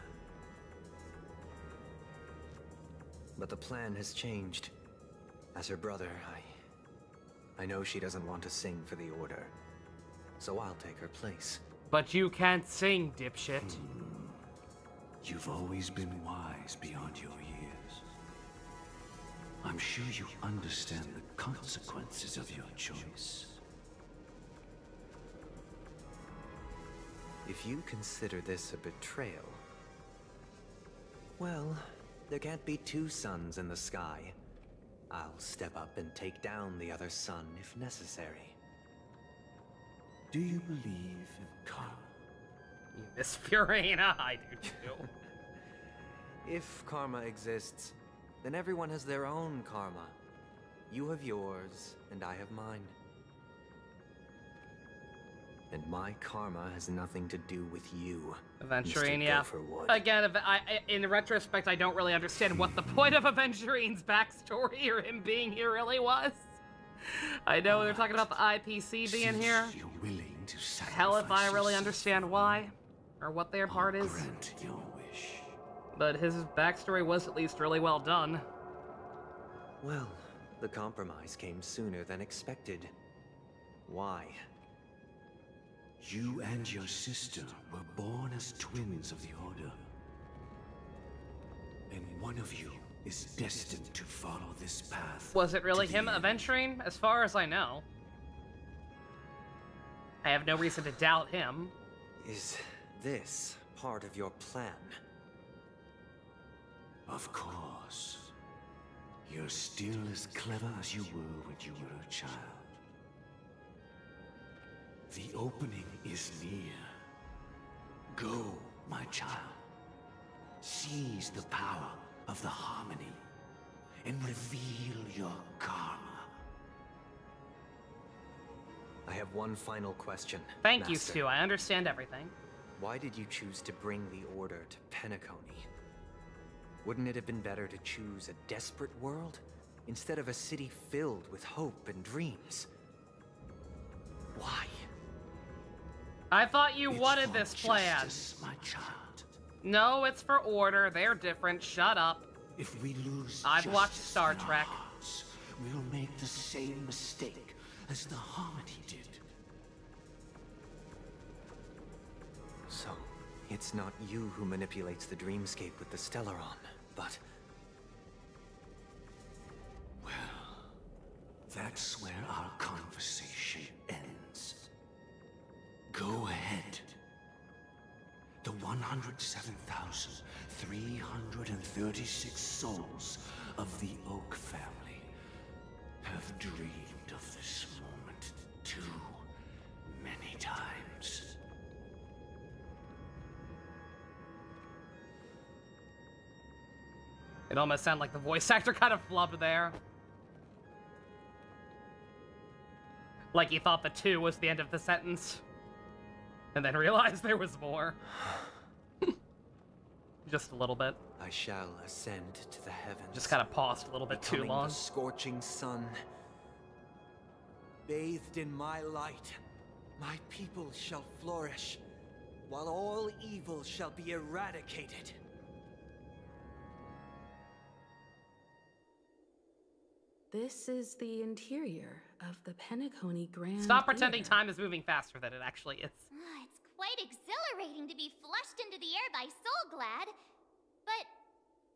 But the plan has changed. As her brother, I know she doesn't want to sing for the Order. So I'll take her place. But you can't sing, dipshit. You've always been wise beyond your years. I'm sure you understand the consequences of your choice. If you consider this a betrayal, well, there can't be two suns in the sky. I'll step up and take down the other sun if necessary. Do you believe in karma? Miss Furina, I do too. If karma exists, then everyone has their own karma. You have yours, and I have mine. And my karma has nothing to do with you, Aventurine, Mr. yeah. Gopherwood. Again, in retrospect, I don't really understand what the point of Aventurine's backstory or him being here really was. I know they're talking about the IPC being here. You're willing to Hell if I really understand why, or what their part is. grant your wish. But his backstory was at least really well done. Well, the compromise came sooner than expected. Why? You and your sister were born as twins of the Order. And one of you is destined to follow this path. Was it really him, Aventurine? As far as I know. I have no reason to doubt him. Is this part of your plan? Of course. You're still as clever as you were when you were a child. The opening is near. Go, my child. Seize the power of the harmony and reveal your karma. I have one final question. Thank you, Master. Stu. I understand everything. Why did you choose to bring the Order to Penacony? Wouldn't it have been better to choose a desperate world instead of a city filled with hope and dreams? Why? I thought you wanted for this plan. justice, my child. No, it's for order. They're different. Shut up. If we lose I've watched justice Star in our Trek. hearts, we'll make the same mistake as the Harmony did. So, it's not you who manipulates the dreamscape with the Stellaron, but... That's where our conversation ends. Go ahead. The 107,336 souls of the Oak family have dreamed of this moment too many times. It almost sounded like the voice actor kind of flubbed there. Like he thought the 2 was the end of the sentence. And then realized there was more. Just a little bit. I shall ascend to the heavens. Just kind of paused a little bit too long. The scorching sun. Bathed in my light, my people shall flourish, while all evil shall be eradicated. This is the interior of the Penacony Grand Stop pretending Theater. time is moving faster than it actually is. It's quite exhilarating to be flushed into the air by Soulglad. But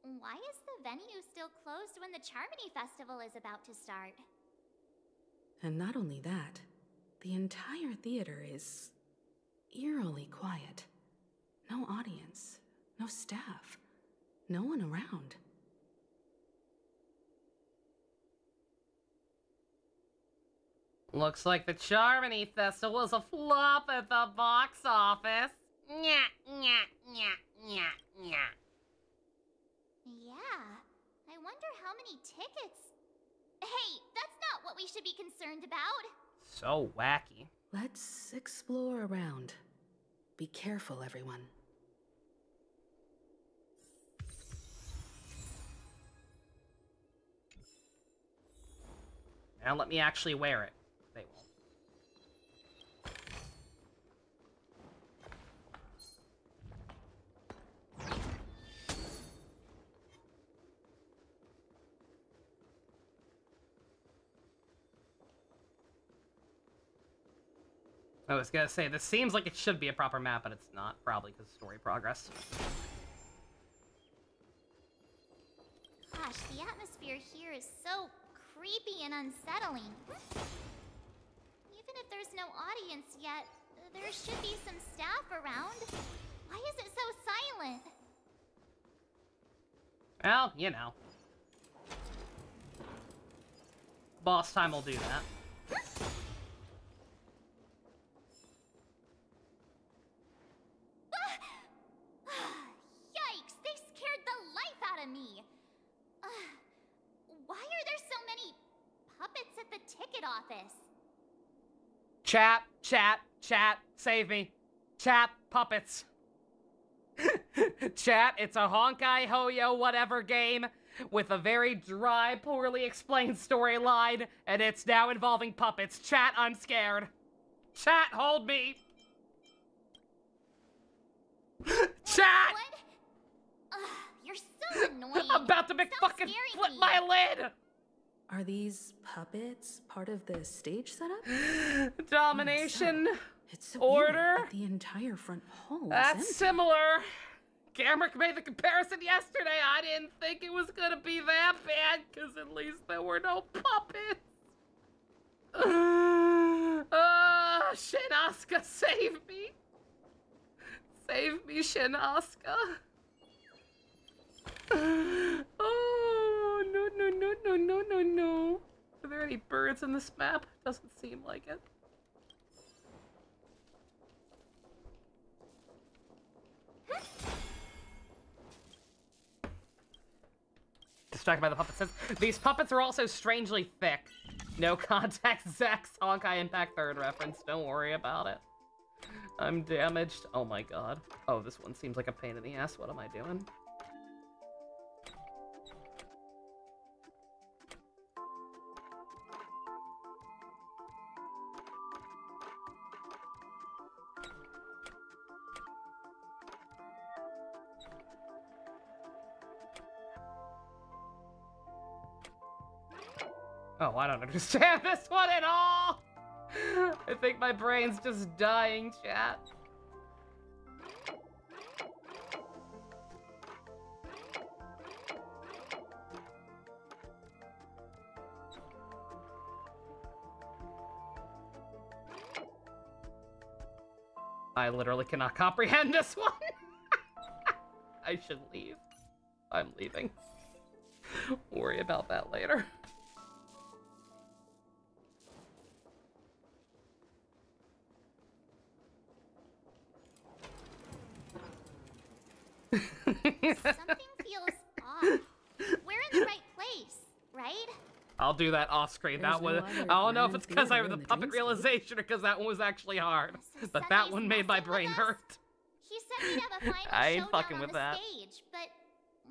why is the venue still closed when the Charmony Festival is about to start? And not only that, the entire theater is eerily quiet. No audience, no staff, no one around. Looks like the Charmony Festival is a flop at the box office. Nyah, nyah, nyah, nyah, nyah. Yeah, I wonder how many tickets... Hey, that's not what we should be concerned about. So wacky. Let's explore around. Be careful, everyone. Now let me actually wear it. They won't. I was gonna say, this seems like it should be a proper map, but it's not, probably because of story progress. Gosh, the atmosphere here is so creepy and unsettling. Even if there's no audience yet, there should be some staff around. Why is it so silent? Well, you know. Boss time will do that. Yikes, they scared the life out of me. Why are there so many puppets at the ticket office? Chat, chat, chat, save me. Chat, puppets. Chat, it's a Honkai Hoyo whatever game with a very dry, poorly explained storyline, and it's now involving puppets. Chat, I'm scared. Chat, hold me. Chat! What? You're so annoying. I'm about to make Stop fucking scaring flip me. my lid! Are these puppets part of the stage setup? Domination. It's so Order. eerie that the entire front hall is That's empty. similar. Gamrick made the comparison yesterday. I didn't think it was gonna be that bad, because at least there were no puppets. Shin-Asuka, save me. Save me, Shin-Asuka. Oh, no, no, no, no, no, no, no. Are there any birds in this map? Doesn't seem like it. Distracted by the puppets. These puppets are also strangely thick. No context, Zach's Honkai Impact 3rd reference. Don't worry about it. I'm damaged. Oh my god. Oh, this one seems like a pain in the ass. What am I doing? Oh, I don't understand this one at all! I think my brain's just dying, chat. I literally cannot comprehend this one. I should leave. I'm leaving. Worry about that later. Something feels off. We're in the right place, right? I'll do that off screen. That one, I don't know if it's because I have the puppet realization or because that one was actually hard. But that one made my brain hurt. He said we'd have a final I ain't showdown fucking on with the that. stage, but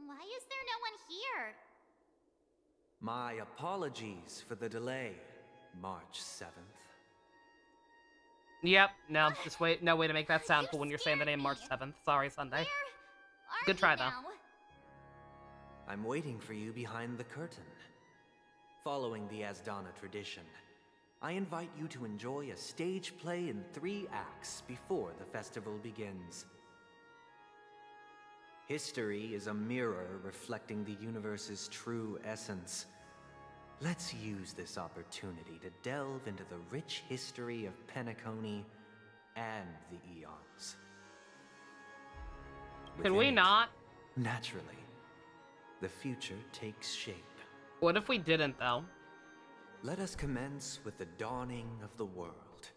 why is there no one here? My apologies for the delay, March 7th. Yep, no, just wait. No way to make that sound cool when you're saying the name March 7th. Sorry, Sunday. Good try, though. I'm waiting for you behind the curtain. Following the Asdana tradition, I invite you to enjoy a stage play in 3 acts before the festival begins. History is a mirror reflecting the universe's true essence. Let's use this opportunity to delve into the rich history of Penacony and the Eons. Can we not? Naturally, the future takes shape. What if we didn't, though? Let us commence with the dawning of the world.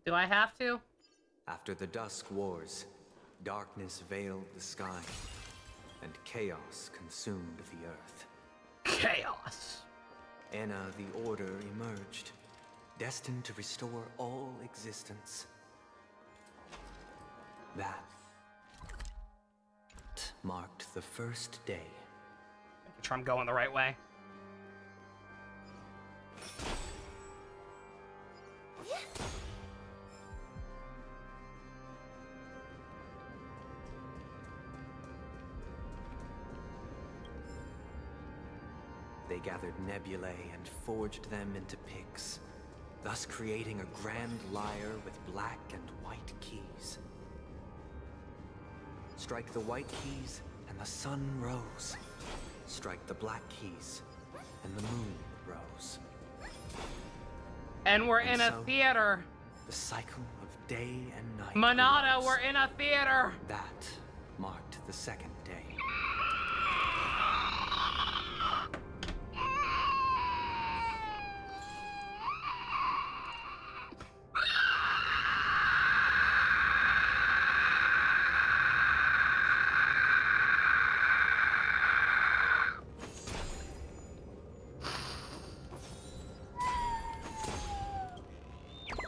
Do I have to? After the Dusk Wars, darkness veiled the sky, and chaos consumed the earth. Chaos! Enna the Order emerged, destined to restore all existence. That marked the first day. Making sure I'm going the right way. They gathered nebulae and forged them into picks, thus creating a grand lyre with black and white keys. Strike the white keys, and the sun rose. Strike the black keys, and the moon rose. And we're in a theater. The cycle of day and night. Monada, we're in a theater. That marked the second day.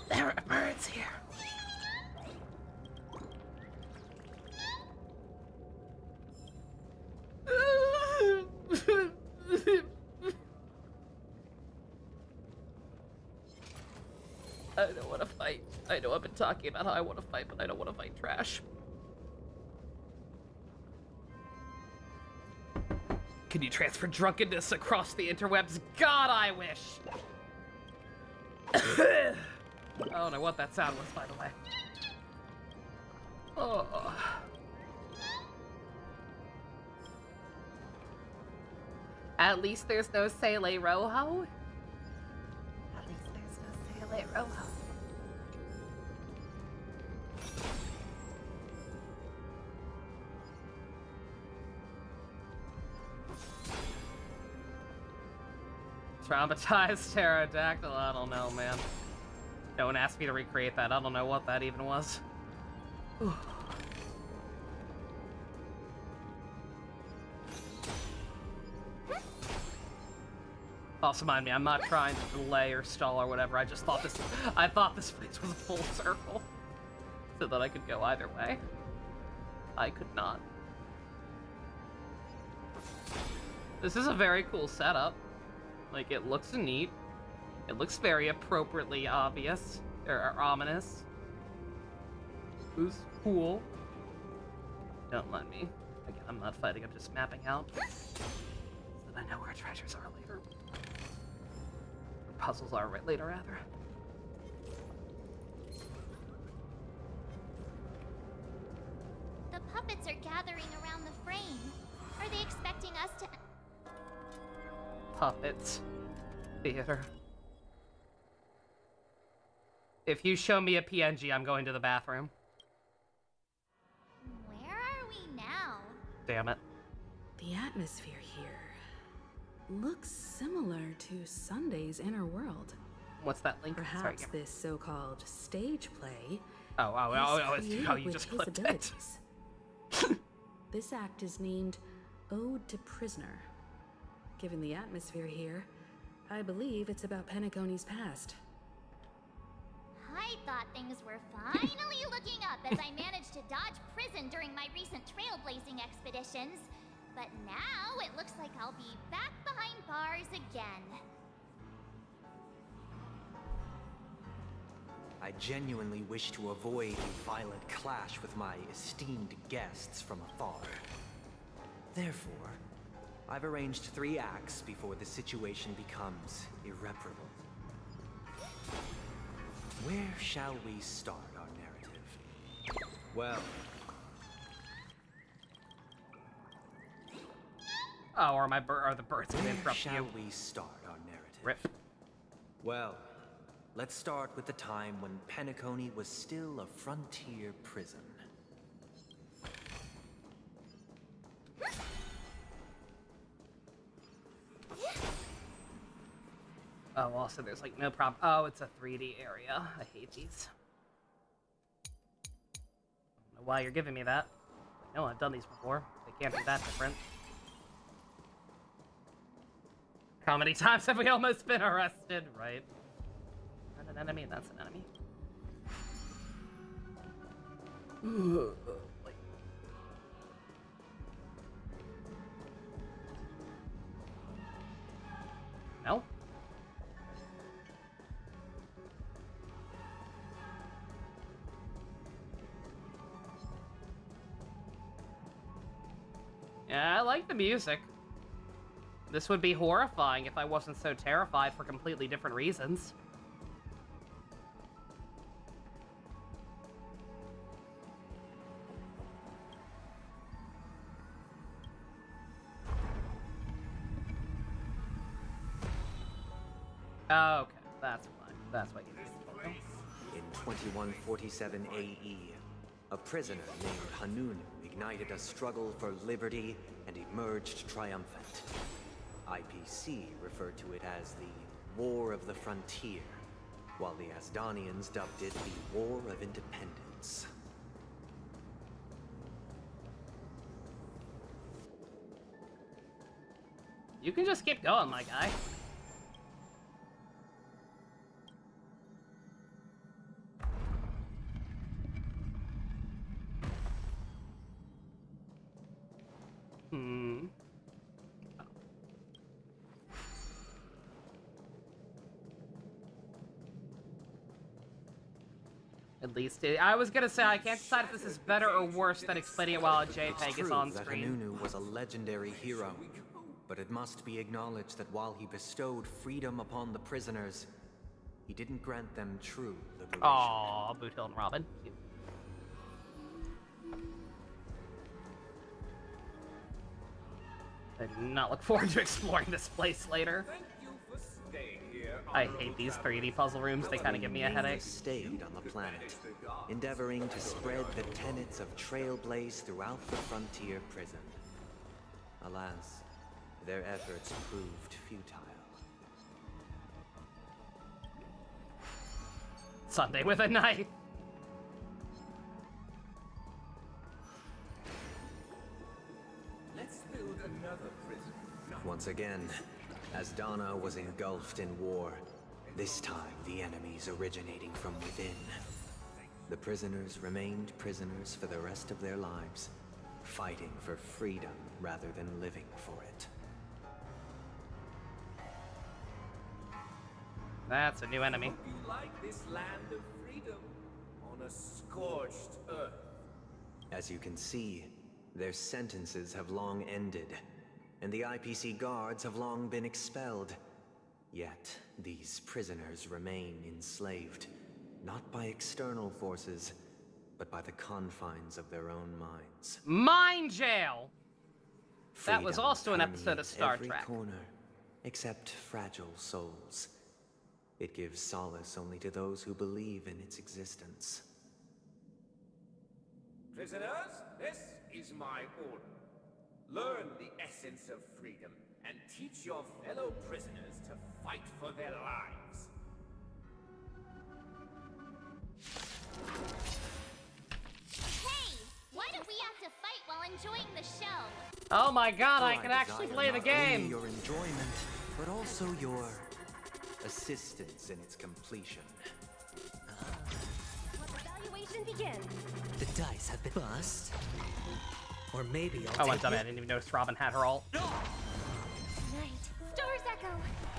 There are birds here. I don't want to fight. I know I've been talking about how I want to fight, but I don't want to fight trash. Can you transfer drunkenness across the interwebs? God, I wish! I don't know what that sound was, by the way. Oh. At least there's no Sele Rojo. At least there's no Sele Rojo. Traumatized pterodactyl? I don't know, man. Don't ask me to recreate that. I don't know what that even was. Also, mind me, I'm not trying to delay or stall or whatever. I thought this place was a full circle, so that I could go either way. I could not. This is a very cool setup. Like, it looks neat. It looks very appropriately obvious, or ominous. It was cool. Don't mind me. Again, I'm not fighting, I'm just mapping out. So that I know where treasures are later. Or puzzles are right later, rather. The puppets are gathering around the frame. Are they expecting us to... Puppets. Theater. If you show me a PNG, I'm going to the bathroom. Where are we now? Damn it. The atmosphere here looks similar to Sunday's inner world. What's that link? Perhaps this so-called stage play. You just clipped it. This act is named Ode to Prisoner. Given the atmosphere here, I believe it's about Penacony's past. I thought things were finally looking up as I managed to dodge prison during my recent trailblazing expeditions. But now it looks like I'll be back behind bars again. I genuinely wish to avoid a violent clash with my esteemed guests from afar. Therefore, I've arranged 3 acts before the situation becomes irreparable. Where shall we start our narrative? Well... Oh, or the birds gonna interrupt you. Where shall we start our narrative? Rip. Well, let's start with the time when Penacony was still a frontier prison. Oh, also there's like no problem. Oh, it's a 3D area. I hate these. I don't know why you're giving me that. No, I've done these before. They can't be that different. How many times have we almost been arrested? Right. Not an enemy, that's an enemy. No? Yeah, I like the music. This would be horrifying if I wasn't so terrified for completely different reasons. Oh, okay, that's why. That's why you need it. In 2147 AE, a prisoner named Hanunu ignited a struggle for liberty and emerged triumphant. IPC referred to it as the War of the Frontier, while the Asdanians dubbed it the War of Independence. You can just keep going, my guy. At least I was gonna say I can't decide if this is better or worse than explaining it while a JPEG is on screen. Hanunu was a legendary hero, but it must be acknowledged that while he bestowed freedom upon the prisoners, he didn't grant them true liberation. Aww, Boot Hill and Robin. Cute. I do not look forward to exploring this place later. I hate these 3D puzzle rooms, they kind of give me a headache. Stayed on the planet, endeavoring to spread the tenets of Trailblaze throughout the frontier prison. Alas, their efforts proved futile. Sunday with a knife. Let's build another prison. Once again, Asdana was engulfed in war. This time, the enemies originating from within. The prisoners remained prisoners for the rest of their lives, fighting for freedom rather than living for it. That's a new enemy. Hope you like this land of freedom on a scorched earth. As you can see, their sentences have long ended, and the IPC guards have long been expelled. Yet, these prisoners remain enslaved, not by external forces, but by the confines of their own minds. Mind jail! Freedom that was also an episode of Star Trek. Every corner, except fragile souls. It gives solace only to those who believe in its existence. Prisoners, this is my order. Learn the essence of freedom and teach your fellow prisoners to fight for their lives. Hey! Why do we have to fight while enjoying the show? Oh my god, For I can actually play the desire not only game! your enjoyment, but also your assistance in its completion. Let the evaluation begin. The dice have been bust. Or maybe I'll Oh, I'm take dumb. it. I didn't even notice Robin had her ult. Night. Stars echo.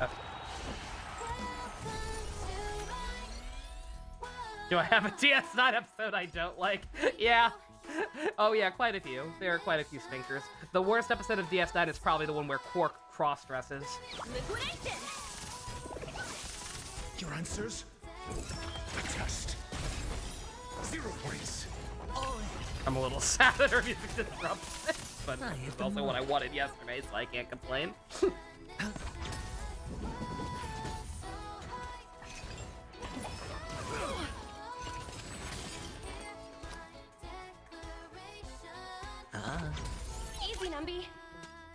Okay. Do I have a DS9 episode I don't like? Yeah. Oh yeah, quite a few. There are quite a few stinkers. The worst episode of DS9 is probably the one where Quark cross-dresses. Liquidation! Your answers? A test. 0 points. I'm a little sad that her music didn't drop, but it's also what I wanted yesterday, so I can't complain. Easy, Numby.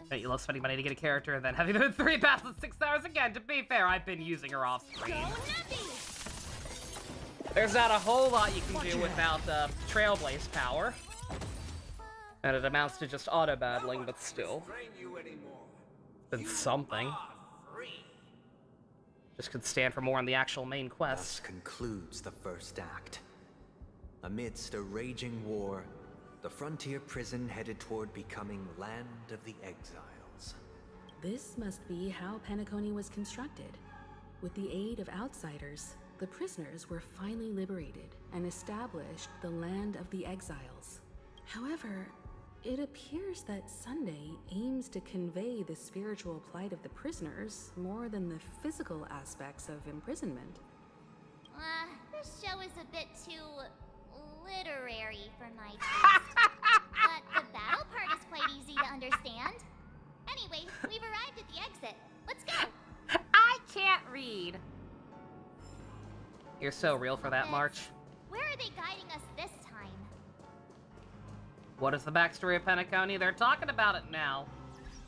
Don't you love spending money to get a character and then having them in 3 battles in 6 hours again? To be fair, I've been using her off screen. There's not a whole lot you can do without Trailblaze power. And it amounts to just auto-battling, but still. It's something. Just could stand for more on the actual main quest. Thus concludes the first act. Amidst a raging war, the frontier prison headed toward becoming Land of the Exiles. This must be how Penacony was constructed. With the aid of outsiders, the prisoners were finally liberated and established the Land of the Exiles. However, it appears that Sunday aims to convey the spiritual plight of the prisoners more than the physical aspects of imprisonment. This show is a bit too literary for my taste. But the battle part is quite easy to understand. Anyway, we've arrived at the exit. Let's go! I can't read! You're so real for that, March. Where are they guiding us this time? What is the backstory of Penacony? They're talking about it now.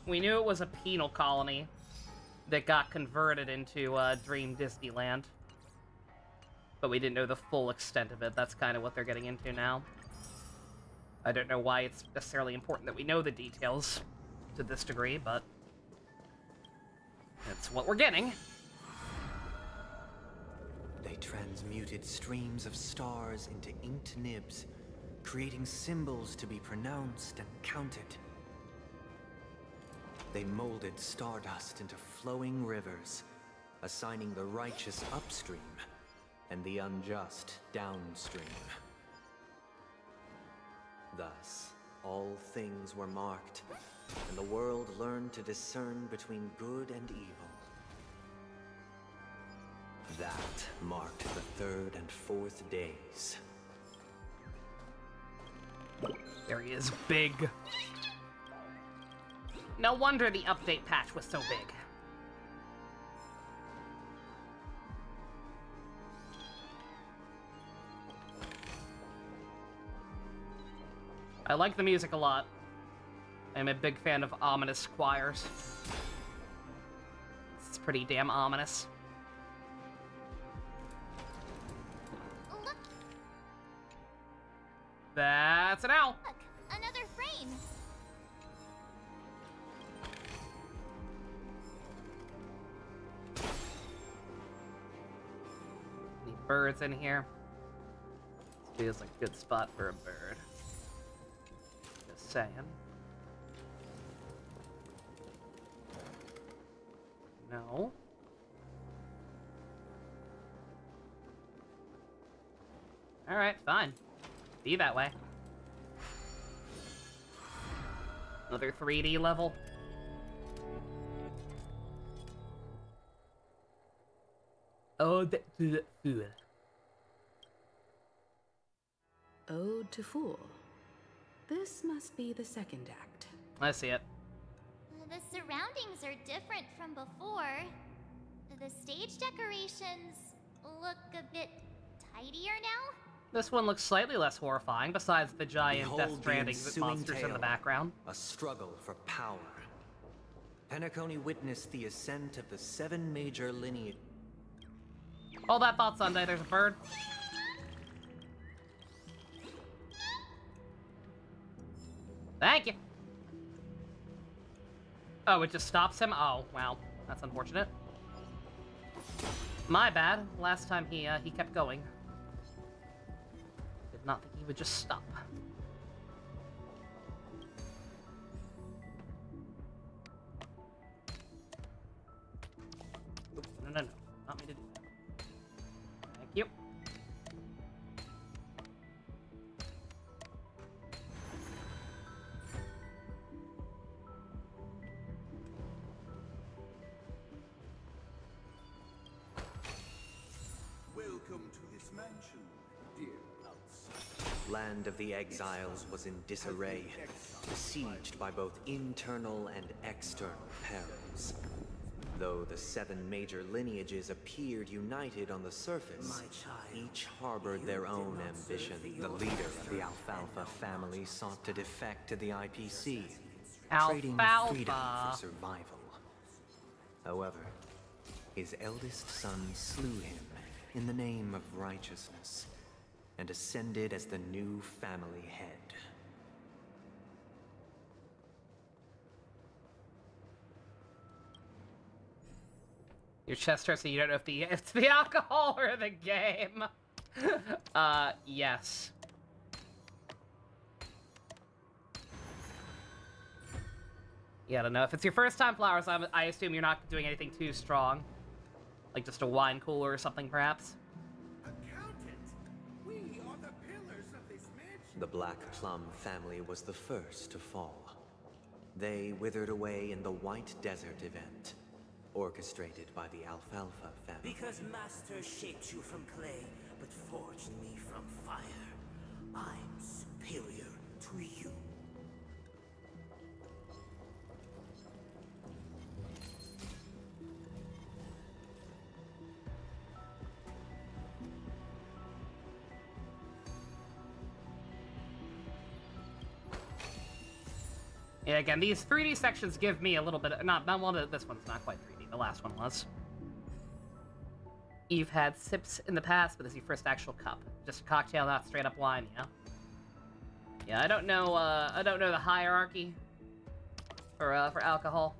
We knew it was a penal colony that got converted into Dream Disneyland. But we didn't know the full extent of it. That's kind of what they're getting into now. I don't know why it's necessarily important that we know the details to this degree, but that's what we're getting. They transmuted streams of stars into inked nibs, creating symbols to be pronounced and counted. They molded stardust into flowing rivers, assigning the righteous upstream and the unjust downstream. Thus, all things were marked, and the world learned to discern between good and evil. That marked the 3rd and 4th days. There he is, big. No wonder the update patch was so big. I like the music a lot. I'm a big fan of ominous choirs. It's pretty damn ominous. Look! That's an owl! Look! Another frame! Any birds in here? This feels like a good spot for a bird. Just saying. No. Alright, fine. Be that way. Another 3D level. Ode to Fool. Ode to Fool. This must be the 2nd act. I see it. The surroundings are different from before. The stage decorations look a bit tidier now. This one looks slightly less horrifying, besides the giant Behold Death Stranding the ensuing monsters in the tale, background. A struggle for power. Penacony witnessed the ascent of the 7 major lineage. Hold that thought, Sunday. There's a bird. Thank you. Oh, it just stops him? Oh, wow. That's unfortunate. My bad. Last time he kept going. Did not think he would just stop. Oops, no. Not me to do that. Thank you. Welcome to this mansion, dear outsider. Land of the Exiles was in disarray, besieged by both internal and external perils. Though the 7 major lineages appeared united on the surface, each harbored their own ambition. The leader of the Alfalfa family sought to defect to the IPC, trading freedom for survival. However, his eldest son slew him in the name of righteousness, and ascended as the new family head. Your chest hurts, so you don't know if it's the alcohol or the game. Yes. Yeah, I don't know. If it's your first time flowers, I assume you're not doing anything too strong. Like just a wine cooler or something, perhaps. We are the pillars of this mansion. The Black Plum family was the first to fall. They withered away in the White Desert event, orchestrated by the Alfalfa family. Because Master shaped you from clay, but forged me from fire, I'm superior to you. Yeah, again, these 3D sections give me a little bit of, not one of, this one's not quite 3D, the last one was. You've had sips in the past, but this is your first actual cup. Just a cocktail, not straight up wine, you know? Yeah, I don't know the hierarchy for alcohol.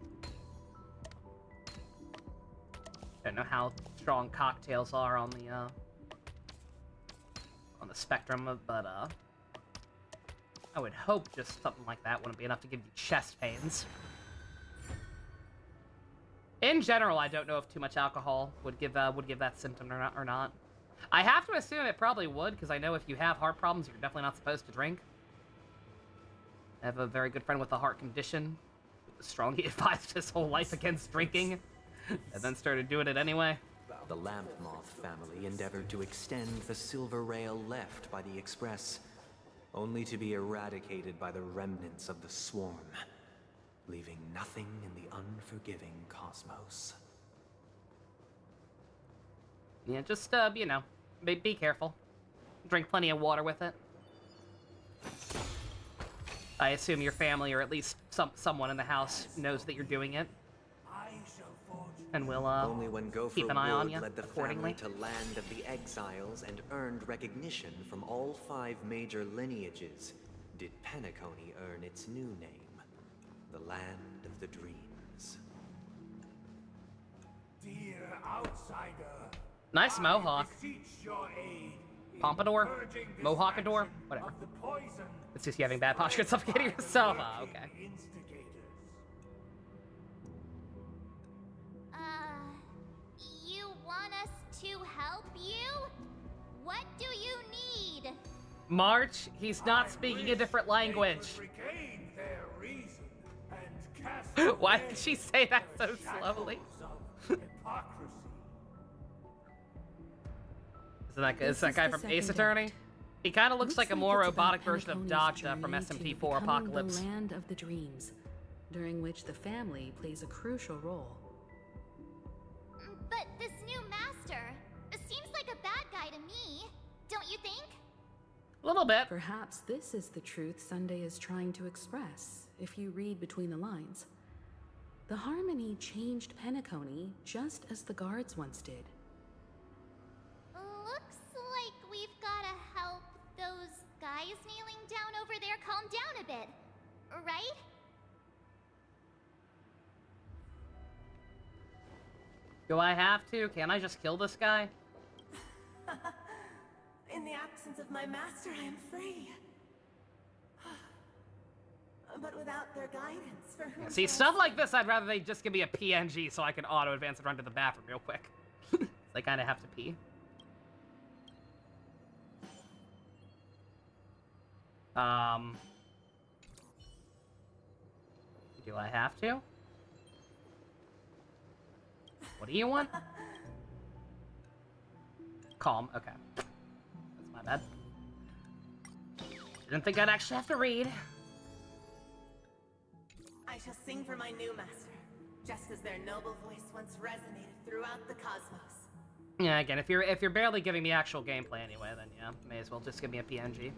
Don't know how strong cocktails are on the spectrum, but I would hope just something like that wouldn't be enough to give you chest pains. In general, I don't know if too much alcohol would give that symptom or not. I have to assume it probably would, because I know if you have heart problems, you're definitely not supposed to drink. I have a very good friend with a heart condition who was strongly advised his whole life against drinking, and then started doing it anyway. The Lamp Moth family endeavored to extend the silver rail left by the Express, only to be eradicated by the remnants of the swarm, leaving nothing in the unforgiving cosmos. Yeah, just, you know, be careful. Drink plenty of water with it. I assume your family, or at least someone in the house, knows that you're doing it. And will, Only when Gopher keep an eye on Wood you led the accordingly. family to Land of the Exiles and earned recognition from all 5 major lineages did Penacony earn its new name, the Land of the Dreams. Dear outsider, Nice mohawk. beseech your aid in Pompadour? purging this Mohawkador? mansion Whatever. of the poison It's just you having bad posture and suffocating yourself. Ah, okay. instigators. You want us to help you? What do you need? March, he's not speaking a different language. Regain their reason and cast Why did she say that so slowly? hypocrisy. Is that guy from Ace Attorney? He kind of looks like a more robotic version of Dacha from SMT4 Apocalypse. The Land of the Dreams, during which the family plays a crucial role. But this new master seems like a bad guy to me, don't you think? A little bit. Perhaps this is the truth Sunday is trying to express, if you read between the lines. The Harmony changed Penacony just as the guards once did. Looks like we've gotta help those guys kneeling down over there calm down a bit, right? Do I have to? Can I just kill this guy? In the absence of my master, I am free. But without their guidance, for whom See, stuff like this, I'd rather they just give me a PNG so I can auto-advance and run to the bathroom real quick. I kind of have to pee. Do I have to? What do you want? Calm, okay. That's my bad. Didn't think I'd actually have to read. I shall sing for my new master, just as their noble voice once resonated throughout the cosmos. Yeah, again, if you're barely giving me actual gameplay anyway, then yeah, may as well just give me a PNG.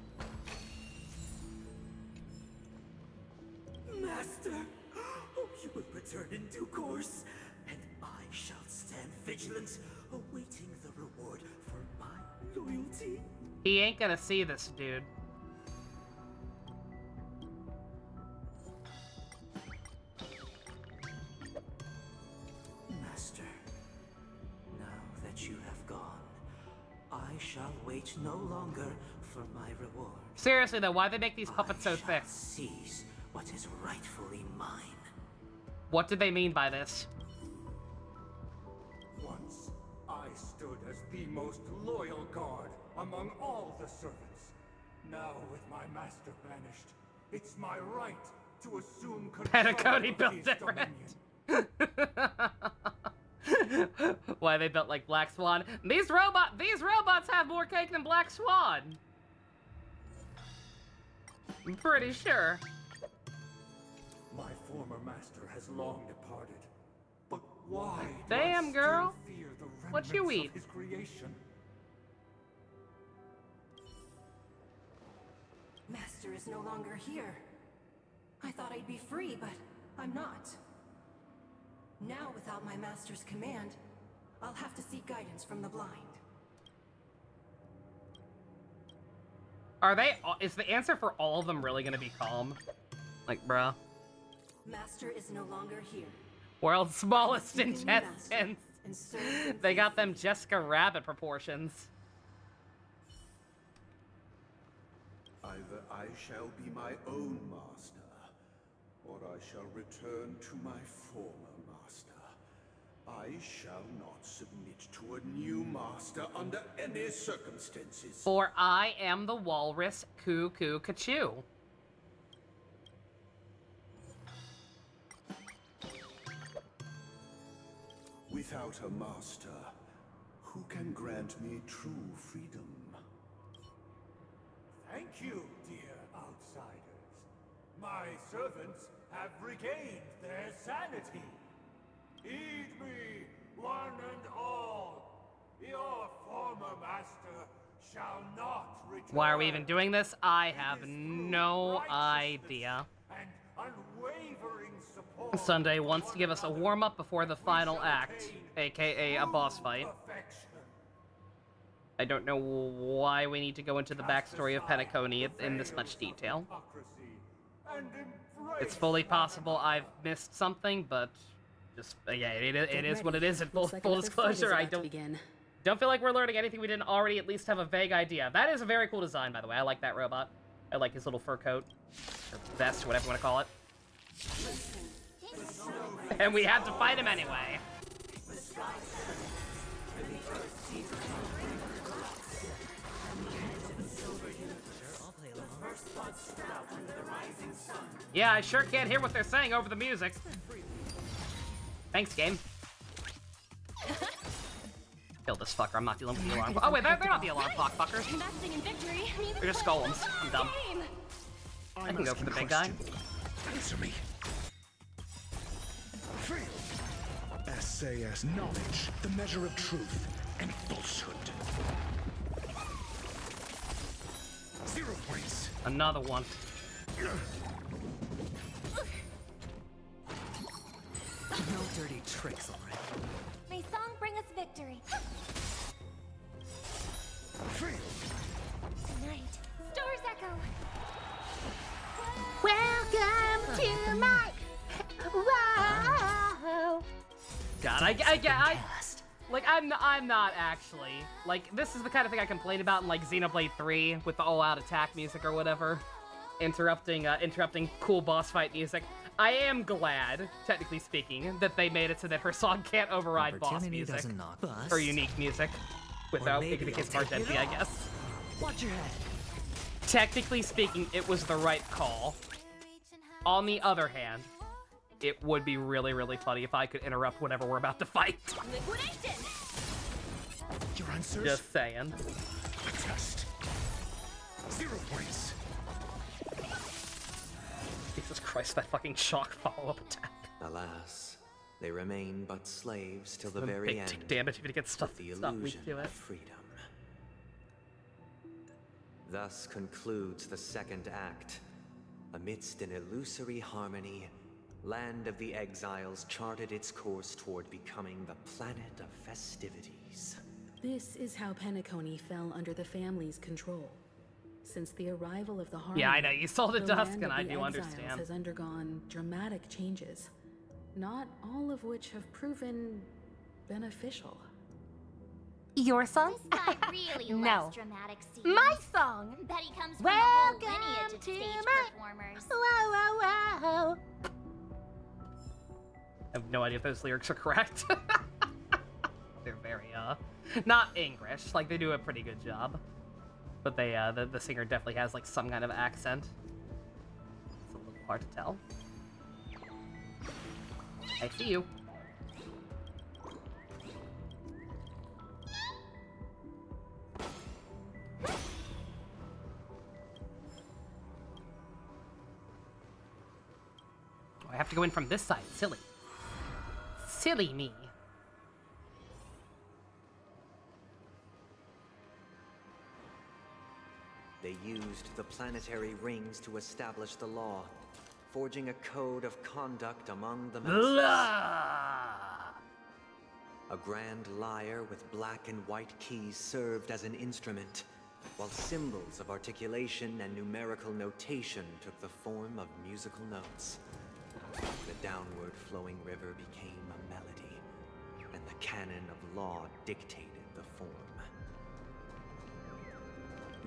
Master, oh, you will return in due course, and I shall stand vigilant, awaiting the reward for my loyalty. He ain't gonna see this, dude. Master, now that you have gone, I shall wait no longer for my reward. Seriously though, why'd they make these puppets so thick? Seize what is rightfully mine. What did they mean by this? Once, I stood as the most loyal guard among all the servants. Now, with my master banished, it's my right to assume control of his dominion. Why they built like Black Swan? These robots have more cake than Black Swan. I'm pretty sure. My former master has long departed, but why? Damn, girl. Fear the What you eat? of his creation. Master is no longer here. I thought I'd be free, but I'm not. Now, without my master's command, I'll have to seek guidance from the blind. Are they? Is the answer for all of them really gonna be calm? Like, bruh. Master is no longer here. World's smallest intestines. They got them Jessica Rabbit proportions. Either I shall be my own master, or I shall return to my former master. I shall not submit to a new master under any circumstances. For I am the walrus Cuckoo Cachoo. Without a master, who can grant me true freedom? Thank you, dear outsiders. My servants have regained their sanity. Heed me, one and all. Your former master shall not return. Why are we even doing this? I have no idea. And unwavering support. Sunday wants to give us a warm-up before the final act, aka a boss fight. I don't know why we need to go into the backstory of Penacony in this much detail. It's fully possible I've missed something, but just yeah, it is what it is. In full disclosure, I don't feel like we're learning anything we didn't already at least have a vague idea. That is a very cool design, by the way. I like that robot. I like his little fur coat, or vest, whatever you want to call it. And we have to fight him anyway. Yeah, I sure can't hear what they're saying over the music. Thanks, game. Kill this fucker. I'm not dealing with the alarm. Oh wait, they're not the alarm clock fuckers. They're just golems. I'm dumb. I can go for the big guy. Answer me. SAS knowledge, the measure of truth and falsehood. 0 points. Another one. No dirty tricks, all right. May song bring us victory. Tonight, stars echo. Welcome to my wow. God, like I'm not actually like this is the kind of thing I complain about in like Xenoblade 3 with the all-out attack music or whatever, interrupting cool boss fight music. I am glad, technically speaking, that they made it so that her song can't override boss music or unique music without making it more empty, I guess. Watch your head. Technically speaking, it was the right call. On the other hand, it would be really, really funny if I could interrupt whenever we're about to fight. Liquidation. Your answers? Just saying. A test. 0 points. Jesus Christ, that fucking shock follow-up attack. Alas, they remain but slaves till the Some very big end. tick damage if you get stuff The weak illusion to it. of freedom. Thus concludes the second act. Amidst an illusory harmony, Land of the Exiles charted its course toward becoming the planet of festivities. This is how Penacony fell under the family's control. Since the arrival of the Harmony, Yeah, I know, you sold it the Dusk, Land and of I the do Exiles understand. has undergone dramatic changes, not all of which have proven beneficial. Your song? This guy really No. loves dramatic scenes. My song. Bet he comes from a whole Welcome lineage of to stage my- performers. Whoa, whoa, whoa. I have no idea if those lyrics are correct. They're very, not English. Like, they do a pretty good job. But they, the singer definitely has, like, some kind of accent. It's a little hard to tell. I see you. Oh, I have to go in from this side. Silly. Silly me. They used the planetary rings to establish the law, forging a code of conduct among the masses. A grand lyre with black and white keys served as an instrument, while symbols of articulation and numerical notation took the form of musical notes. The downward flowing river became a melody, and the canon of law dictated the form.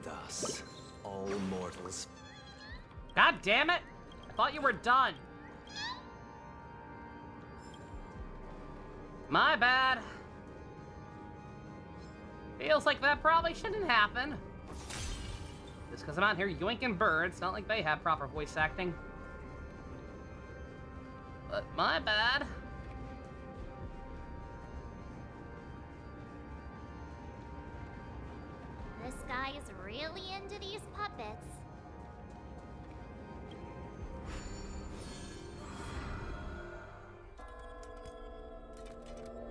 Thus, all mortals... God damn it! I thought you were done. My bad. Feels like that probably shouldn't happen. Just because I'm out here yoinking birds, not like they have proper voice acting. But my bad. This guy is really into these puppets.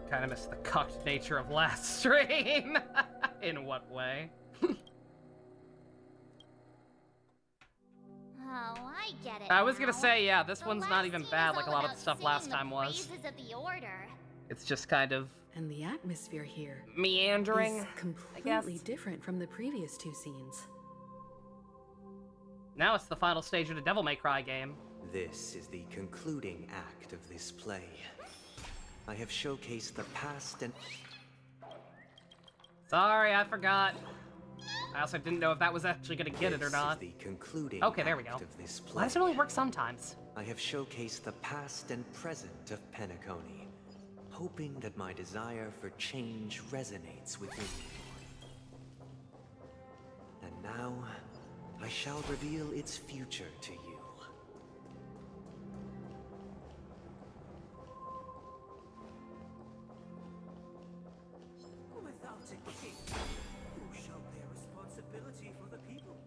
Kind of missed the cucked nature of last stream. In what way? Oh, I get it. I was gonna now. say, yeah, this The one's last not even scene bad is like a all lot of the about stuff last singing time the was. praises of the order. It's just kind of And the atmosphere here meandering, is completely different from the previous two scenes. Now it's the final stage of the Devil May Cry game. This is the concluding act of this play. I have showcased the past and... Sorry, I forgot. I also didn't know if that was actually gonna get it or not. This is the concluding Okay, there we go. act of this play. Why does it only work sometimes? I have showcased the past and present of Penacony, hoping that my desire for change resonates with you. And now, I shall reveal its future to you. Without a king, who shall bear responsibility for the people?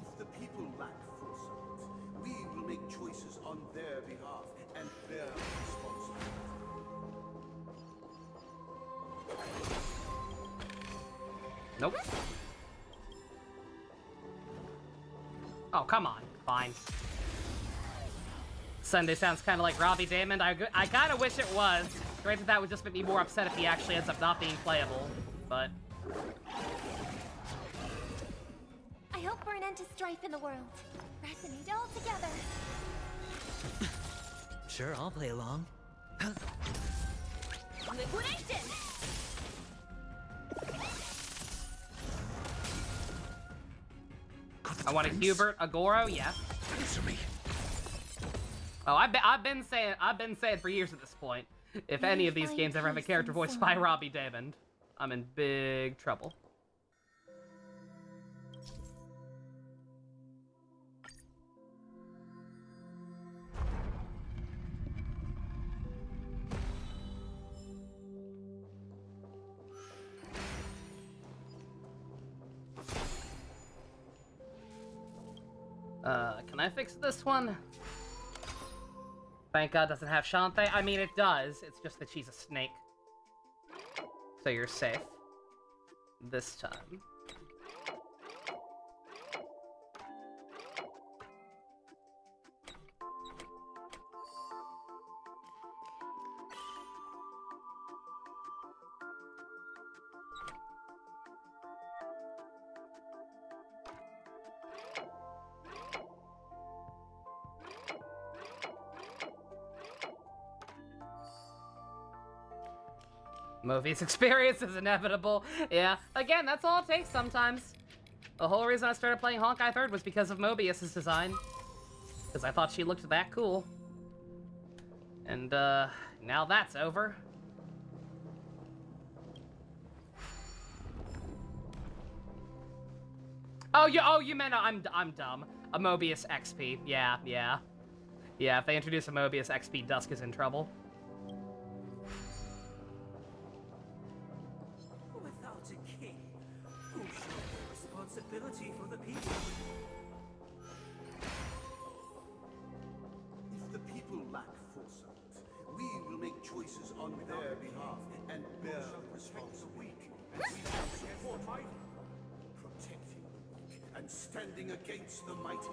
If the people lack foresight, we will make choices on their behalf and bear responsibility. Nope. Oh, come on. Fine. Sunday sounds kind of like Robbie Damon. I kind of wish it was. Granted, that would just make me more upset if he actually ends up not being playable, but... I hope for an end to strife in the world. Resonate all together. Sure, I'll play along. Liquidation! I want a Hubert, a Goro, yeah. Answer me. Oh, I've been saying for years at this point, if any of these games ever have a character voiced by Robbie Damon, I'm in big trouble. Can I fix this one? Thank God it doesn't have Shantae. I mean, it does. It's just that she's a snake. So you're safe. This time. Movies experience is inevitable. Yeah, again, that's all it takes sometimes. The whole reason I started playing Honkai 3rd was because of Mobius's design. Because I thought she looked that cool. And, now that's over. Oh, you meant I'm dumb. A Mobius XP. Yeah. Yeah, if they introduce a Mobius XP, Dusk is in trouble. Responsibility for the people. If the people lack foresight, we will make choices on their behalf and bear responsibility. And we have support protecting the weak and standing against the mighty.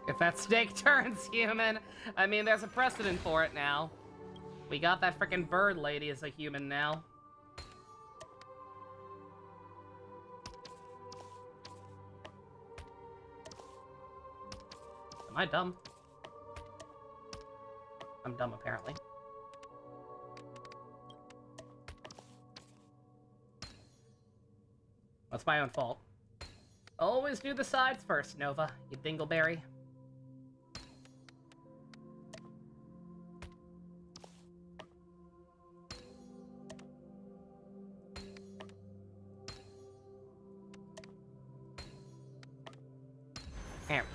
If that snake turns human, I mean, there's a precedent for it now. We got that frickin' bird lady as a human now. Am I dumb? I'm dumb, apparently. That's my own fault. Always do the sides first, Nova, you dingleberry. Here.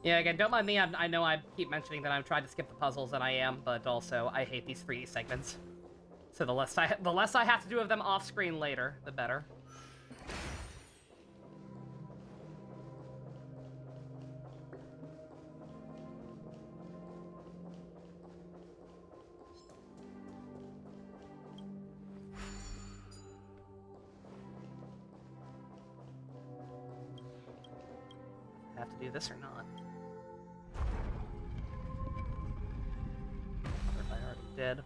Yeah, again, don't mind me. I know I keep mentioning that I'm trying to skip the puzzles, and I am, but also I hate these 3D segments. So the less I have to do of them off screen later, the better. Have to do this or not? Or if I already did.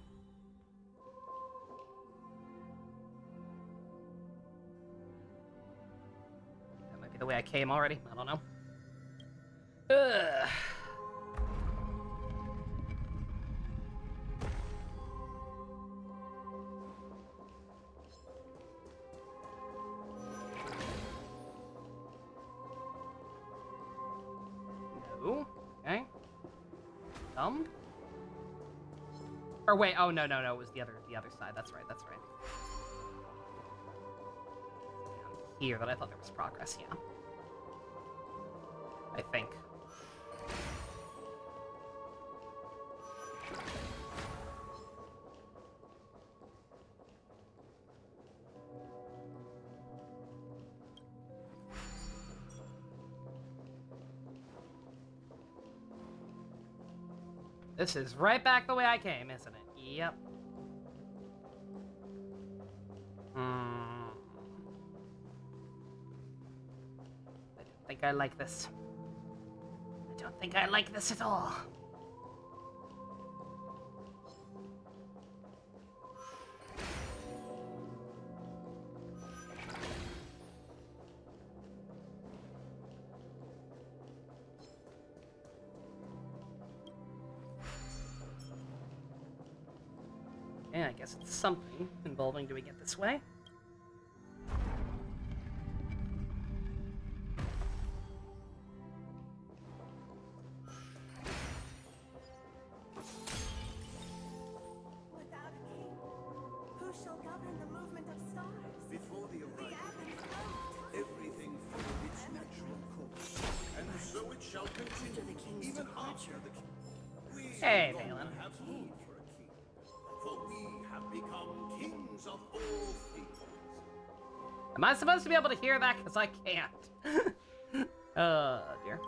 That might be the way I came already. I don't know. Ugh. Okay. Or wait, oh no, it was the other side. That's right. Down here that I thought there was progress, yeah. I think. This is right back the way I came, isn't it? Yep. I don't think I like this. I don't think I like this at all. Yeah, I guess it's something involving do we get this way? Without a king, who shall govern the movement of stars? Before the arrival, everything followed its natural course, and so it shall continue, even after the king. We Hey, no longer Valen. have need for a king, for we have become kings of all things. Am I supposed to be able to hear that? Because I can't. Dear.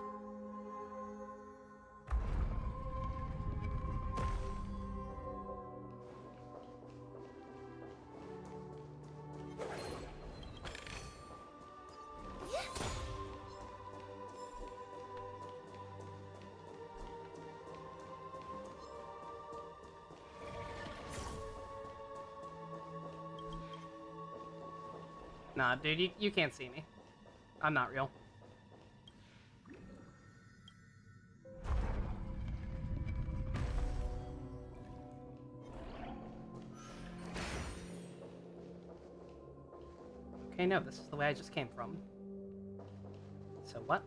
Nah, dude, you can't see me. I'm not real. Okay, no, this is the way I just came from. So what?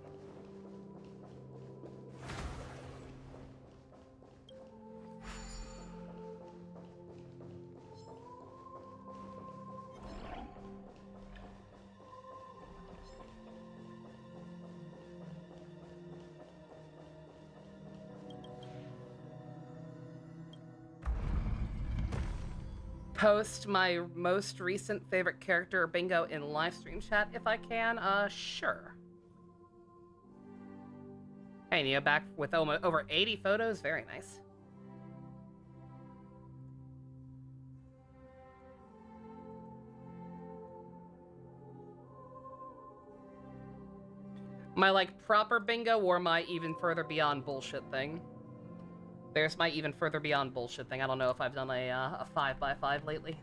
Post my most recent favorite character bingo in live stream chat if I can. Sure. Hey, Neo, back with over 80 photos. Very nice. My, like, proper bingo or my even further beyond bullshit thing? There's my even further beyond bullshit thing. I don't know if I've done a 5x5 lately.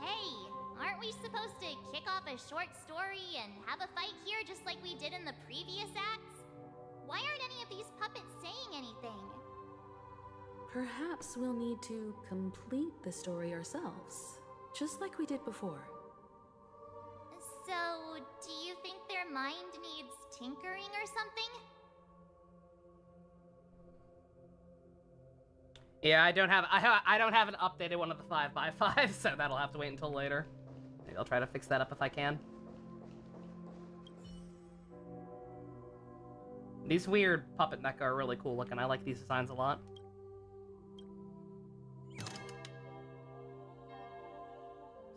Hey, aren't we supposed to kick off a short story and have a fight here just like we did in the previous acts? Why aren't any of these puppets saying anything? Perhaps we'll need to complete the story ourselves, just like we did before. So, do you think their mind needs tinkering or something? Yeah, I don't have an updated one of the 5x5, so that'll have to wait until later. Maybe I'll try to fix that up if I can. These weird puppet mecha are really cool looking. I like these designs a lot.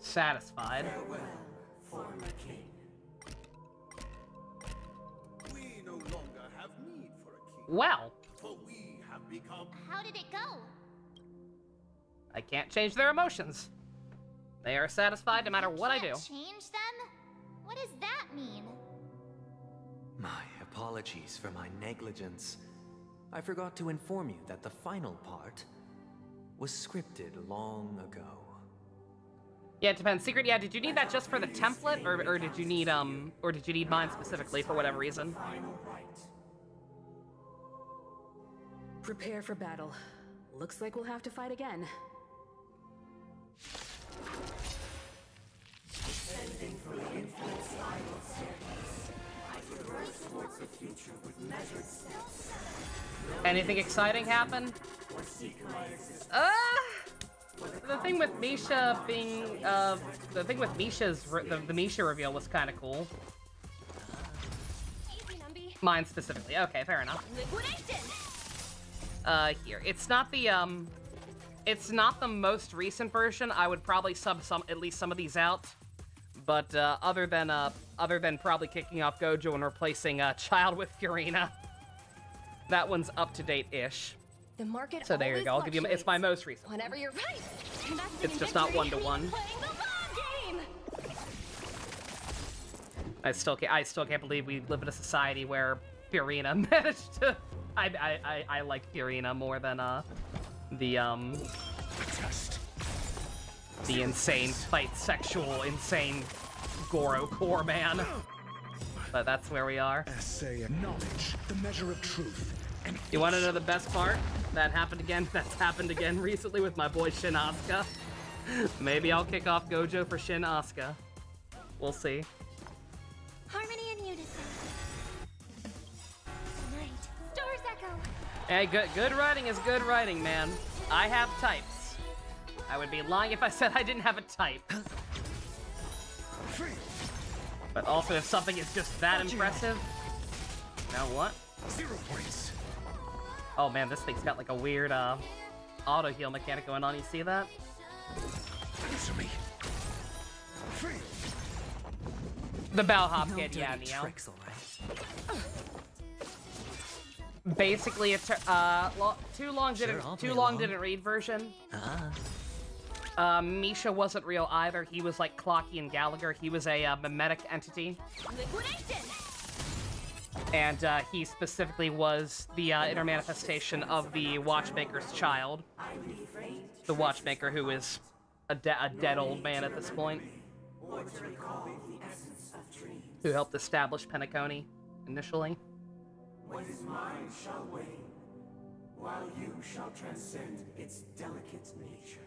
Satisfied. Farewell, former king. We no longer have need for a king. Well. For we have become... How did it go? I can't change their emotions. They are satisfied no matter what I do. Change them? What does that mean? My apologies for my negligence. I forgot to inform you that the final part was scripted long ago. Yeah, it depends. Secret, yeah, did you need that just for the template, or did you need mine specifically for whatever reason? Prepare for battle. Looks like we'll have to fight again. Descending from the infinite spiral staircase, I traverse towards the Anything exciting happen? The thing with Misha being, the thing with Misha's, the Misha reveal was kind of cool. Mine specifically. Okay, fair enough. Here. It's not the most recent version. I would probably sub at least some of these out. But, other than probably kicking off Gojo and replacing, Child with Furina, that one's up-to-date-ish. The market so there you go. I'll give you. It's my most recent. Whenever you're right. It's just not one-to-one. I still can't believe we live in a society where Furina managed to. I like Furina more than the insane fight sexual insane Goro core man. But that's where we are. Essay and knowledge, the measure of truth. You want to know the best part? That happened again. That's happened again recently with my boy Shin Asuka. Maybe I'll kick off Gojo for Shin Asuka. We'll see. Harmony and unison. Night. Stars echo. Hey, good writing is good writing, man. I have types. I would be lying if I said I didn't have a type. But also, if something is just that impressive... Now what? 0 points. Oh man, this thing's got like a weird auto heal mechanic going on. You see that? Answer me. The bow hop kid, yeah, Neo. Basically, it's too long didn't read version. Misha wasn't real either. He was like Clocky and Gallagher. He was a mimetic entity. And he specifically was the inner manifestation of the Watchmaker's child. The Watchmaker, who is a dead old man at this point. Who helped establish Penacony initially. What is mine shall wane, while you shall transcend its delicate nature.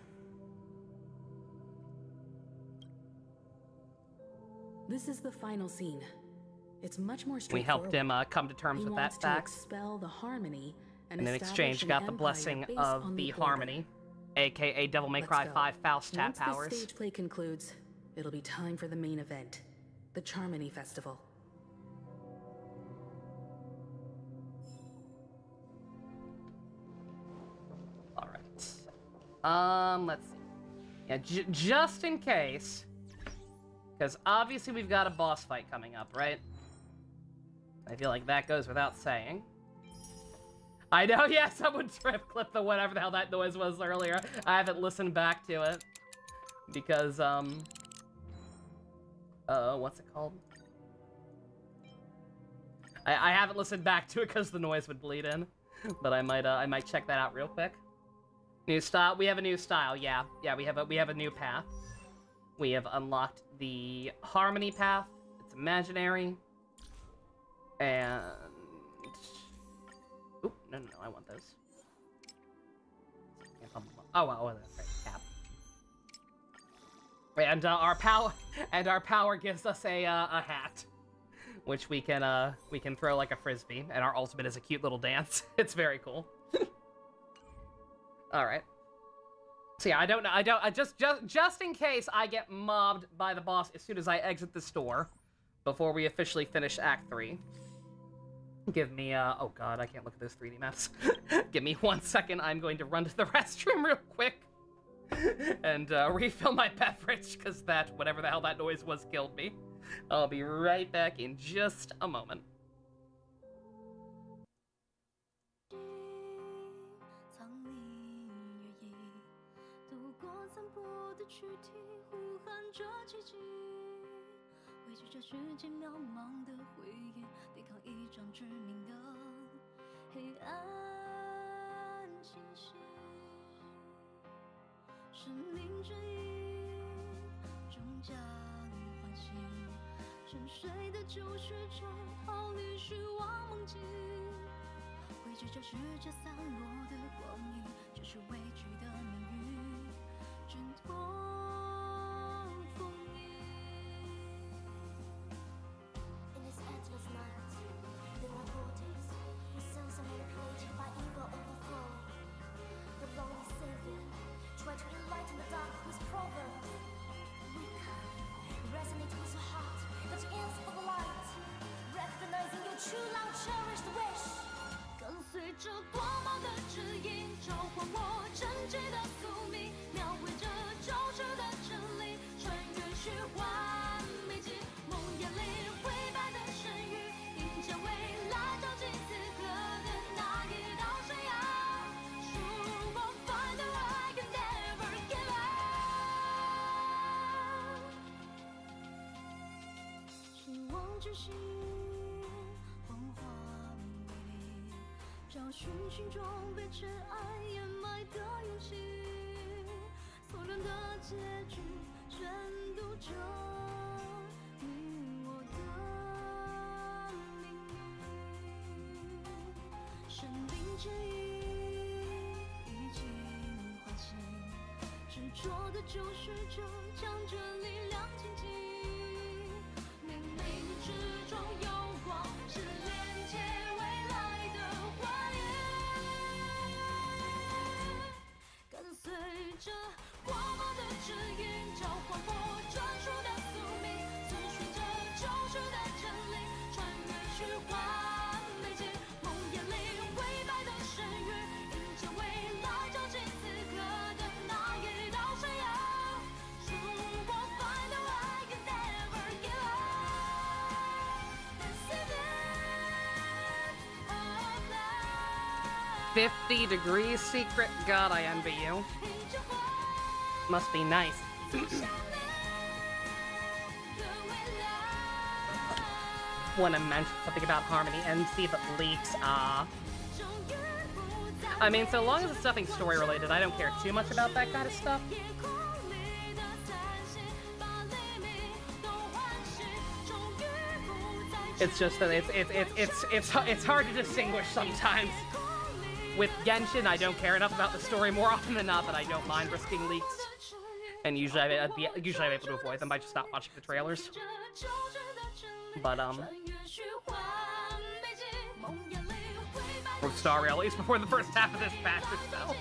This is the final scene. It's much more We helped him come to terms with that fact. He wants to expel the Harmony and in exchange got the blessing of the Harmony, aka Devil May Cry 5 Faustat powers. Once the stage play concludes, it'll be time for the main event, the Charmony Festival. All right. Let's see. Yeah, just in case, because obviously we've got a boss fight coming up, right? I feel like that goes without saying. I know, yeah, someone trip clipped the whatever the hell that noise was earlier. I haven't listened back to it. Because, what's it called? I haven't listened back to it because the noise would bleed in. But I might check that out real quick. New style? We have a new style, yeah. Yeah, we have a new path. We have unlocked the Harmony path. It's imaginary. And... Oop, no, I want those. Oh, well, that's right, cap. And our power gives us a hat, which we can throw like a frisbee, and our ultimate is a cute little dance. It's very cool. All right. So yeah, I just in case I get mobbed by the boss as soon as I exit the store, before we officially finish Act 3. Give me, oh god, I can't look at those 3D maps. Give me 1 second, I'm going to run to the restroom real quick. And, refill my beverage, because that, whatever the hell that noise was, killed me. I'll be right back in just a moment. 窒息，谎话美丽，找寻心中被尘埃掩埋的勇气，错乱的结局全都着你我的命运，生命之意已经唤醒，执着的救世者将这力量倾尽，冥冥之中有光，是连接未来的花园，跟随着光芒的指引，召唤我专属的宿命，遵循着救世的真理，穿越虚幻美景，梦魇里灰白的深渊，迎着未来照进此刻的那一道闪耀。如果 find a way, you never give up. This is the end of life. 50 degrees secret? God, I envy you. Must be nice. Want to mention something about Harmony MC that leaks, I mean, so long as it's nothing story related, I don't care too much about that kind of stuff. It's just that it's hard to distinguish sometimes. With Genshin, I don't care enough about the story more often than not that I don't mind risking leaks. And usually I'm able to avoid them by just not watching the trailers. But, or Star Rail, at least before the first half of this patch or so.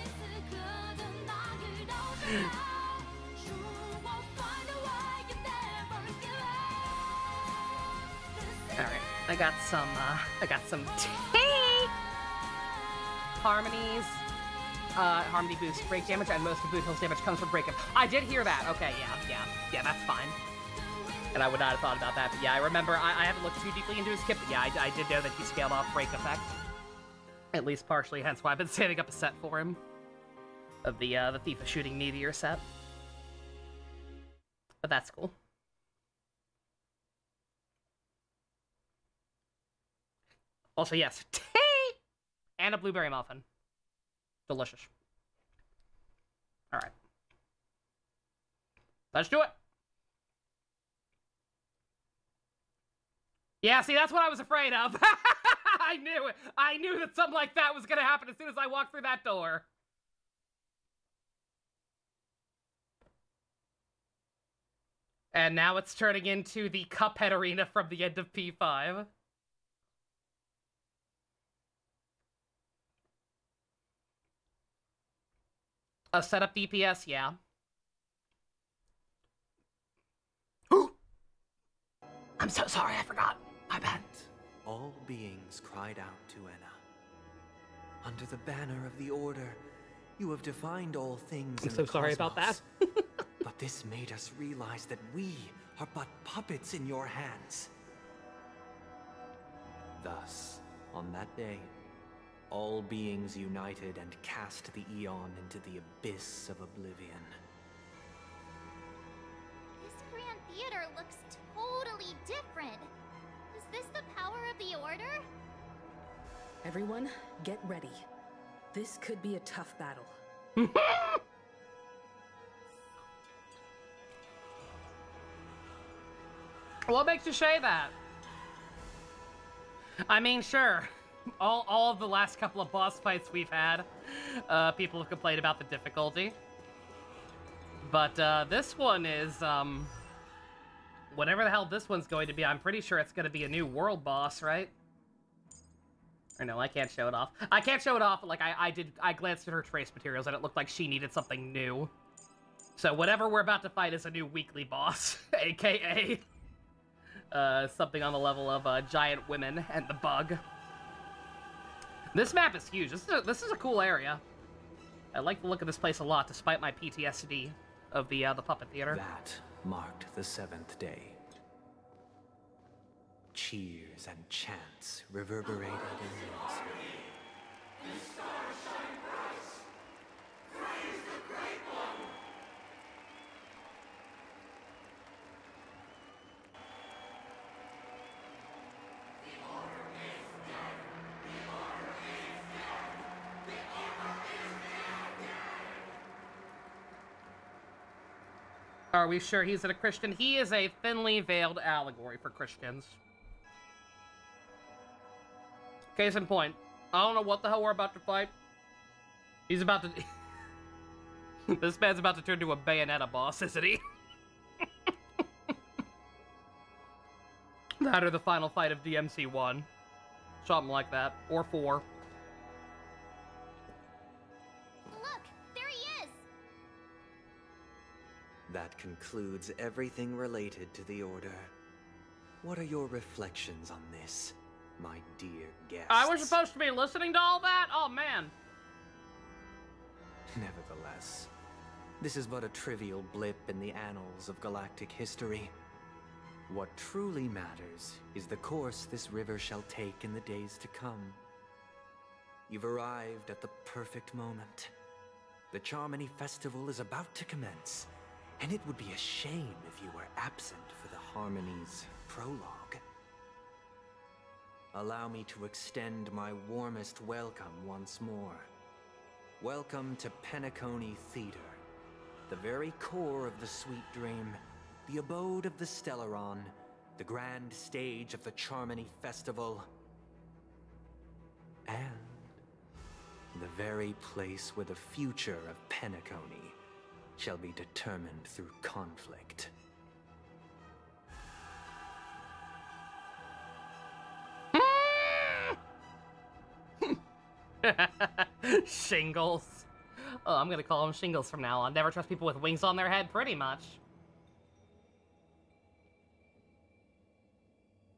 Alright, I got some tea! Harmonies. Harmony boosts break damage, and most of Boot Hill's damage comes from breakup. I did hear that. Okay, yeah, that's fine. And I would not have thought about that, but yeah, I remember, I haven't looked too deeply into his kit, but yeah, I did know that he scaled off break effect. At least partially, hence why I've been setting up a set for him. Of the Thief of Shooting Meteor set. But that's cool. Also, yes, tea! And a blueberry muffin. Delicious. Alright. Let's do it! Yeah, see, that's what I was afraid of. I knew it. I knew that something like that was gonna happen as soon as I walked through that door. And now it's turning into the Cuphead arena from the end of P5. A setup DPS, yeah. I'm so sorry, I forgot. My bad. All beings cried out to Enna. Under the banner of the Order, you have defined all things I'm so sorry about that. But this made us realize that we are but puppets in your hands. Thus, on that day, all beings united and cast the Eon into the abyss of oblivion. This Grand Theater looks totally different. Is this the power of the Order? Everyone, get ready. This could be a tough battle. What makes you say that? I mean, sure. All of the last couple of boss fights we've had, people have complained about the difficulty. But this one is, whatever the hell this one's going to be, I'm pretty sure it's going to be a new world boss, right? Or no, I can't show it off. I can't show it off, but like I glanced at her trace materials and it looked like she needed something new. So whatever we're about to fight is a new weekly boss, aka something on the level of Giant Women and the Bug. This map is huge. This is a cool area. I like the look of this place a lot, despite my PTSD of the puppet theater. That marked the 7th day. Cheers and chants reverberated in unison. Are we sure he's a Christian? He is a thinly veiled allegory for Christians. Case in point, I don't know what the hell we're about to fight. He's about to... This man's about to turn to a Bayonetta boss, isn't he? That or the final fight of DMC1. Something like that. Or 4. Look, there he is! That concludes everything related to the Order. What are your reflections on this, my dear guests? I was supposed to be listening to all that? Oh, man. Nevertheless, this is but a trivial blip in the annals of galactic history. What truly matters is the course this river shall take in the days to come. You've arrived at the perfect moment. The Charmony Festival is about to commence, and it would be a shame if you were absent for the Harmony's prologue. Allow me to extend my warmest welcome once more. Welcome to Penacony Theater, the very core of the Sweet Dream, the abode of the Stellaron, the grand stage of the Charmony Festival, and the very place where the future of Penacony shall be determined through conflict. Shingles. Oh, I'm gonna call them Shingles from now on. Never trust people with wings on their head, pretty much.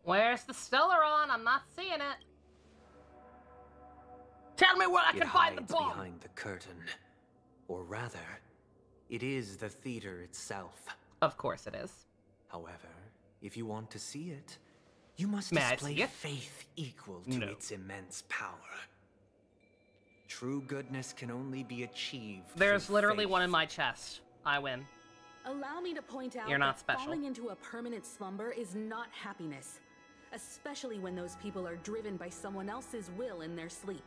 Where's the Stellaron? I'm not seeing it. Tell me where I can find the bomb! Behind the curtain. Or rather, it is the theater itself. Of course it is. However, if you want to see it, you must May I display see it? faith equal to its immense power. True goodness can only be achieved There's through literally faith. one in my chest. I win. Allow me to point out You're not that special. falling into a permanent slumber is not happiness, especially when those people are driven by someone else's will in their sleep.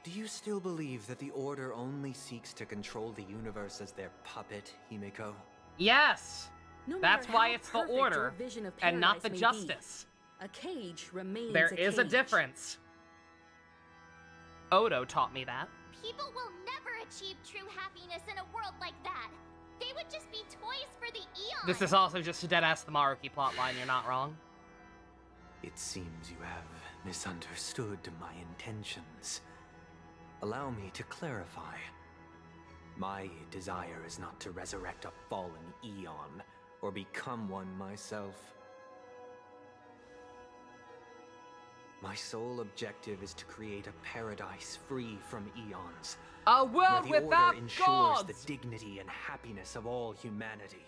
Do you still believe that the Order only seeks to control the universe as their puppet, Himiko? Yes! No That's matter why how it's the perfect Order, your vision of and not paradise the may be, Justice. a cage remains There a is a cage. difference. Odo taught me that. People will never achieve true happiness in a world like that. They would just be toys for the eons. This is also just a dead-ass the Maruki plotline, you're not wrong. It seems you have misunderstood my intentions. Allow me to clarify. My desire is not to resurrect a fallen eon, or become one myself. My sole objective is to create a paradise free from eons. A world where the without Order ensures gods! the dignity and happiness of all humanity.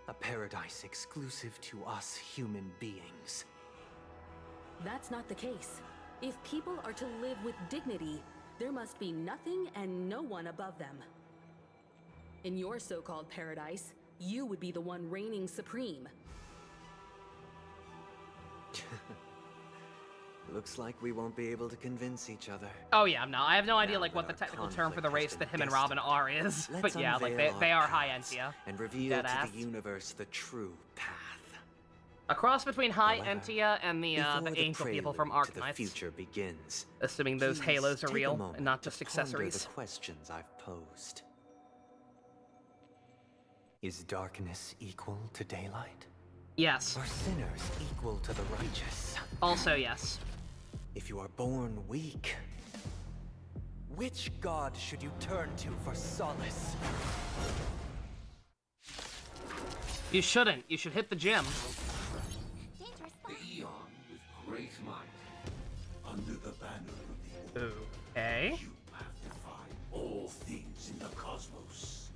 A paradise exclusive to us human beings. That's not the case. If people are to live with dignity, there must be nothing and no one above them. In your so-called paradise, you would be the one reigning supreme. Looks like we won't be able to convince each other. Oh yeah, no, I have no idea Now like what the that our technical term for the conflict race has that been him and Robin destined, are is. let's But yeah, like unveil they are our high paths Entia. and reveal Deadass. to the universe the true path. A cross between High However, Entia and the before angel people from prelude to the Arknights. future begins. Assuming those Please halos are take a real moment and not to just ponder accessories. the questions I've posed. Is darkness equal to daylight? Yes. Are sinners equal to the righteous? Also yes. If you are born weak, which god should you turn to for solace? You shouldn't. You should hit the gym. The Eon with great might, under the banner of the Order. Okay. You have defied all things in the cosmos.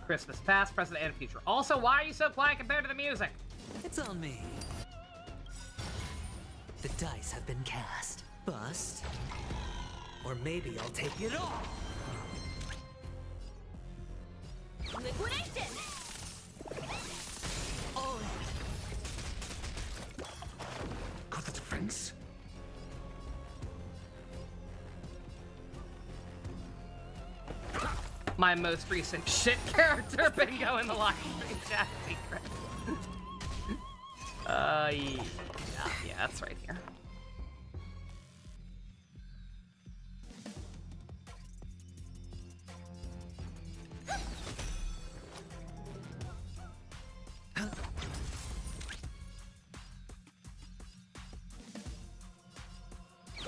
Christmas past, present, and future. Also, why are you so quiet compared to the music? It's on me. The dice have been cast. Bust. Or maybe I'll take it all. Liquidation! Oh, Got the defense? My most recent shit character bingo in the live stream chat secret. Yeah, that's right here.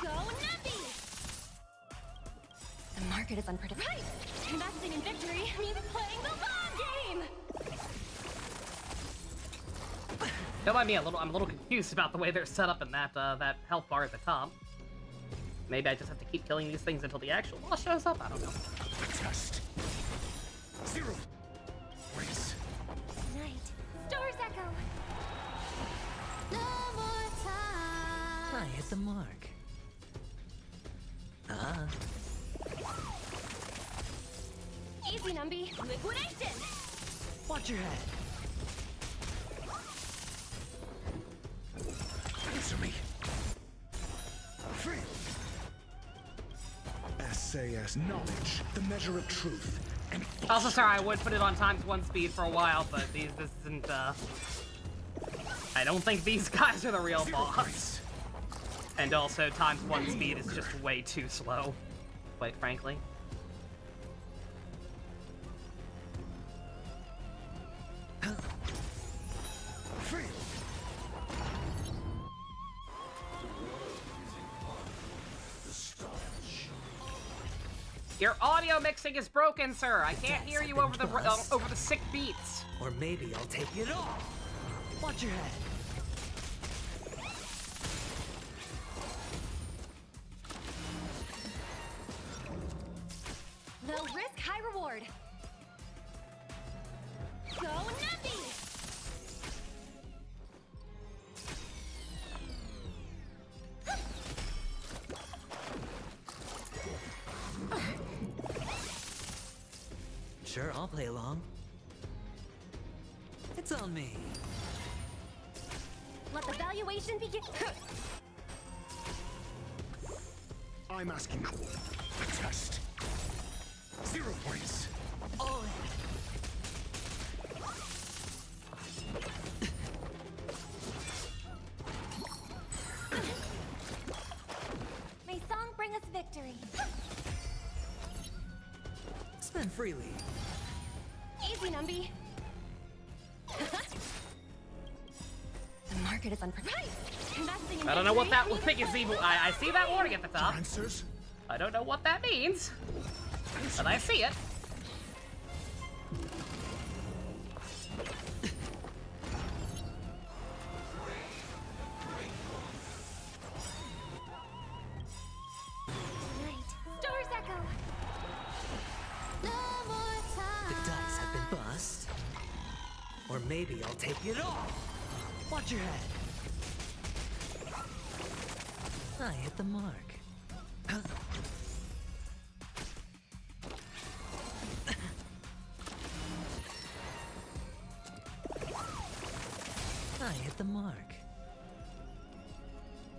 Go Nappy! The market is unpredictable. Right! Investing in victory means playing the long game! Don't mind me, I'm a little confused about the way they're set up in that that health bar at the top. Maybe I just have to keep killing these things until the actual boss shows up. I don't know. Test. 0. Race. Night. Stars echo. No more time. I hit the mark. Ah. Easy, Numby. Liquidation! Watch your head. Answer me. Free. SAS knowledge, the measure of truth, and Also, sorry, I would put it on ×1 speed for a while, but this isn't, I don't think these guys are the real boss. And also, ×1 speed is just way too slow, quite frankly. Free. Your audio mixing is broken, sir. I can't hear you over the sick beats. Or maybe I'll take it off. Watch your head. Low risk, high reward. Go Nappy! Sure, I'll play along. It's on me. Let the valuation begin. I'm asking for a test. 0 points. All May song bring us victory. Spend freely. Easy, Numby. The market is unpredictable. Investing in I don't know what that victory thing is even. I see that warning at the top. Answers? I don't know what that means, but I see it. Night. Stars echo. No more The time. dice have been bust. Or maybe I'll take it off. Watch your head. I hit the mark. I hit the mark.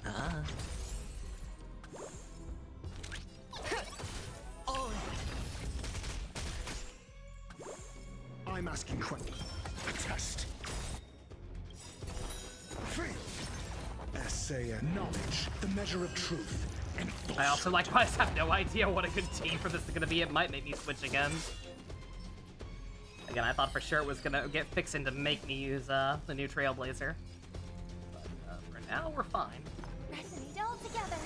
Ah. I'm asking for a test. Free. SAS knowledge, the measure of truth, and I also likewise have no idea what a good team for this is gonna be. It might make me switch again. Again, I thought for sure it was gonna get fixing to make me use the new Trailblazer. But for now, we're fine. Resonate all together.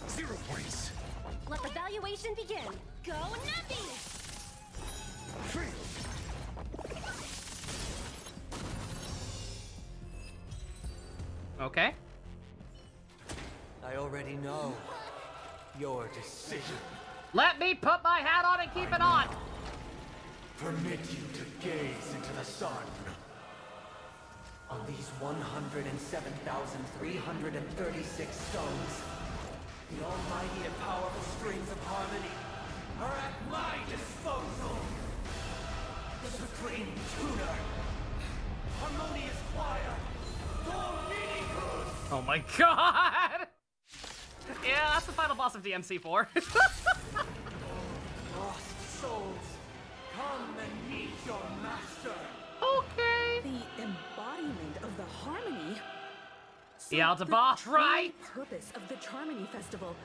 Zero points. Let the valuation begin. Go Nappy! Free. Okay. I already know your decision. Let me put my hat on and keep it on! Permit you to gaze into the sun. On these 107,336 stones, the almighty and powerful strings of harmony are at my disposal. The supreme tuner, harmonious choir, for meaning good. Oh my god! Yeah, that's the final boss of DMC4. Lost souls, come and meet your master. Okay. The embodiment of the harmony. So Yeah, it's a boss, right? The purpose of the Charmony Festival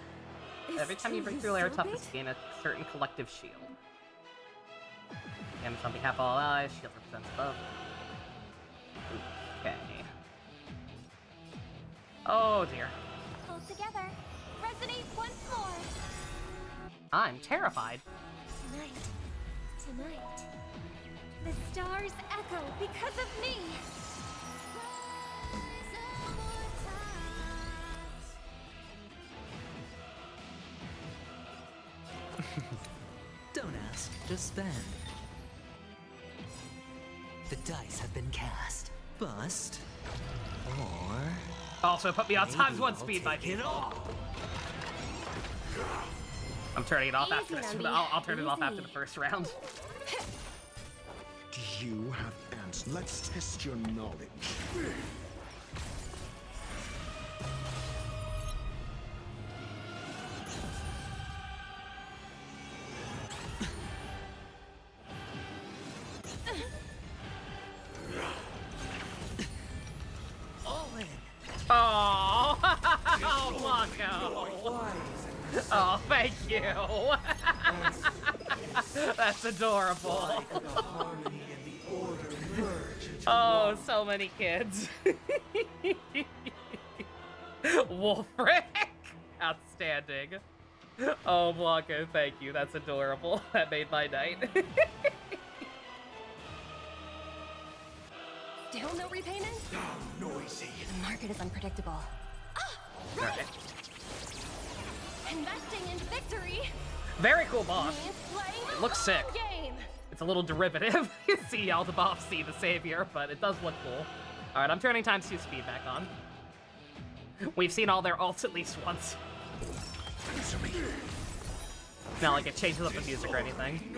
is Every time you break through layer toughness, gain a certain collective shield. Damage on behalf of all allies, shield represents above. Okay. Oh dear. Pull together. Resonate once more. I'm terrified. Tonight. The stars echo because of me. Don't ask, just spend. The dice have been cast. Bust. Or... Also, put me on maybe ×1 I'll speed by take it default. I'm turning it off after this. I'll turn it off after the first round. Do you have answers? Let's test your knowledge. Oh, Blanco. Oh, thank you. That's adorable. Oh, so many kids. Wolfric. Outstanding. Oh, Blanco, thank you. That's adorable. That made my night. Still no repayment? Noisy. The market is unpredictable. Right. Investing in victory. Very cool boss. It looks sick. Game. It's a little derivative. See Aldaboff, see the savior, but it does look cool. Alright, I'm turning ×2 speed back on. We've seen all their ults at least once. Not like it changes up the music or anything.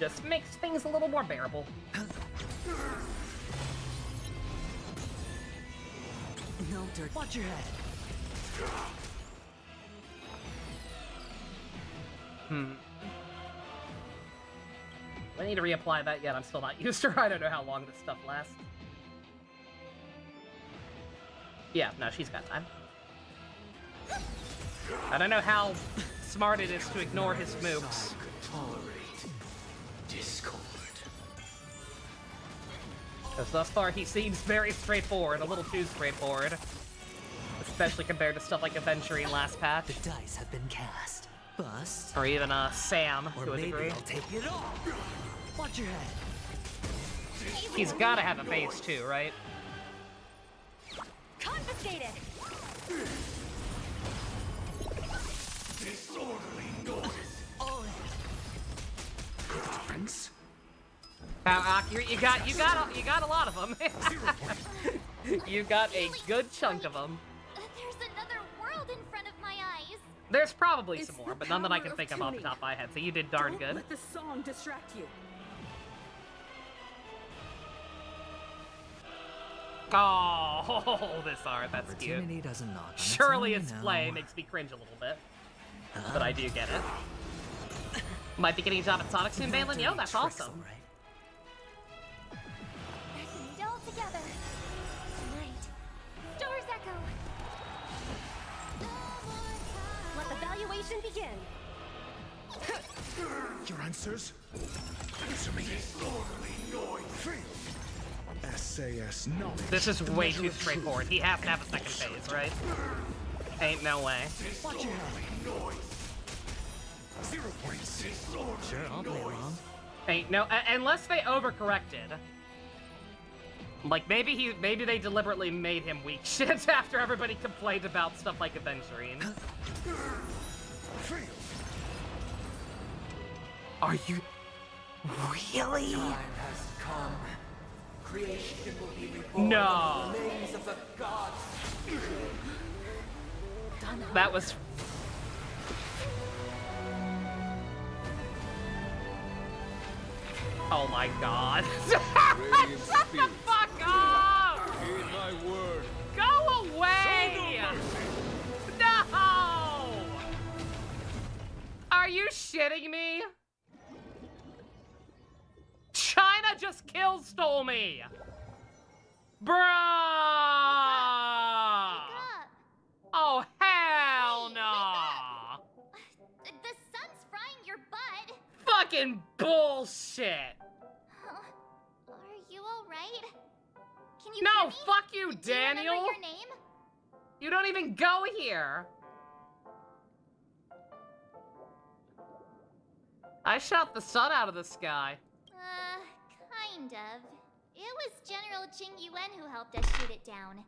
Just makes things a little more bearable. No dirt. Watch your head. I need to reapply that yet. I'm still not used to her. I don't know how long this stuff lasts. Yeah, no, she's got time. I don't know how smart it is to ignore his moves. Because thus far he seems very straightforward, a little too straightforward. Especially compared to stuff like Aventurine last patch. The dice have been cast. Bust. Or even Sam, or to a maybe degree. I'll take it all. Watch your head. He's gotta have a phase 2, right? Confiscated. Disorderly noise. All in. Defense? You got a lot of them. You got a good chunk of them. There's another world in front of my eyes. There's probably some more, but none that I can think of off the top of my head, so you did darn good. Let the song distract you. Oh, this art, that's cute. Opportunity doesn't knock on its Surely own, its you know. play makes me cringe a little bit. But I do get it. Might be getting a job at Sonic soon, Balin? Yo, that's awesome. Resonate all together. Tonight. Stars echo. Let the valuation begin. Your answers? Answer me. SAS knowledge. This is way too straightforward. He has to have a second phase, right? Ain't no way. Watch your head. 0 points. Sure, I'll play along. Ain't no, unless they overcorrected. Like maybe they deliberately made him weak shit after everybody complained about stuff like Aventurine. Are you really? Time has come. Creation will be reborn No. from the remains of the gods. That was. Oh my god. Radiant Shut the spirits. fuck up! Heed my word. Go away! No! Are you shitting me? China just stole me! Bruh! Oh, hell no! The sun's frying your butt. Fucking bullshit! Are you alright? Can you No, hear me? fuck you, Do Daniel! you remember your name? You don't even go here! I shot the sun out of the sky. Kind of. It was General Jing Yuan who helped us shoot it down.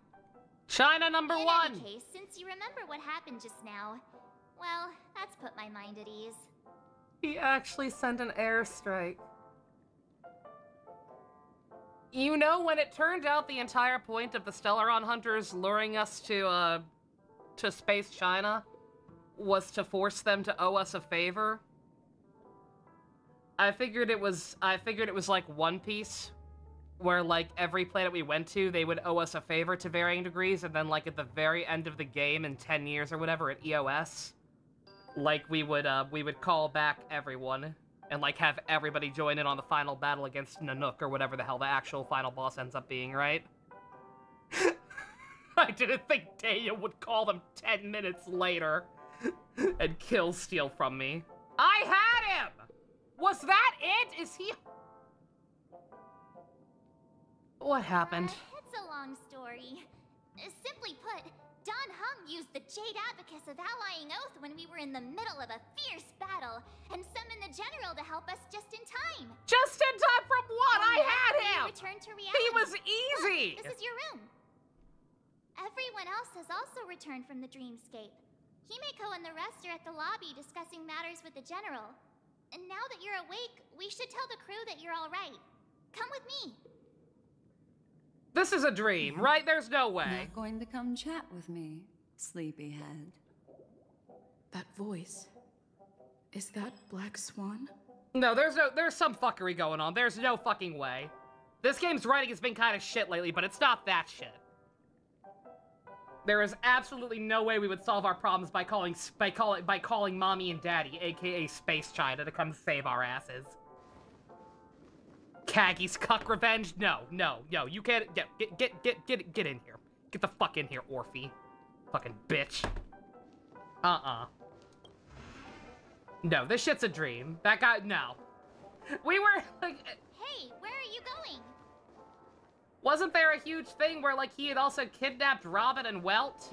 China number one! In any case, since you remember what happened just now, well, that's put my mind at ease. He actually sent an airstrike. You know, when it turned out the entire point of the Stellaron Hunters luring us to Space China was to force them to owe us a favor, I figured it was like One Piece, where like every planet we went to, they would owe us a favor to varying degrees, and then like at the very end of the game in 10 years or whatever at EOS, like we would call back everyone and like have everybody join in on the final battle against Nanook or whatever the hell the actual final boss ends up being, right? I didn't think Daniel would call them 10 minutes later and kill steal from me. I had him! Was that it? Is he... What happened? It's a long story. Simply put, Don Hung used the Jade Abacus of Allying Oath when we were in the middle of a fierce battle, and summoned the General to help us just in time. Just in time from what? I had him! We returned to reality. He was easy! Look, this is your room. Everyone else has also returned from the dreamscape. Himeko and the rest are at the lobby discussing matters with the General. And now that you're awake, we should tell the crew that you're all right. Come with me. This is a dream, right? There's no way. Not going to come chat with me, sleepyhead. That voice. Is that Black Swan? No, there's some fuckery going on. There's no fucking way. This game's writing has been kind of shit lately, but it's not that shit. There is absolutely no way we would solve our problems by calling Mommy and Daddy, aka Space China, to come save our asses. Kagi's cuck revenge? No, you can't. Get in here. Get the fuck in here, Orphe. Fucking bitch. No, this shit's a dream. That guy, no. We were like. Hey, where are you going? Wasn't there a huge thing where, like, he had also kidnapped Robin and Welt?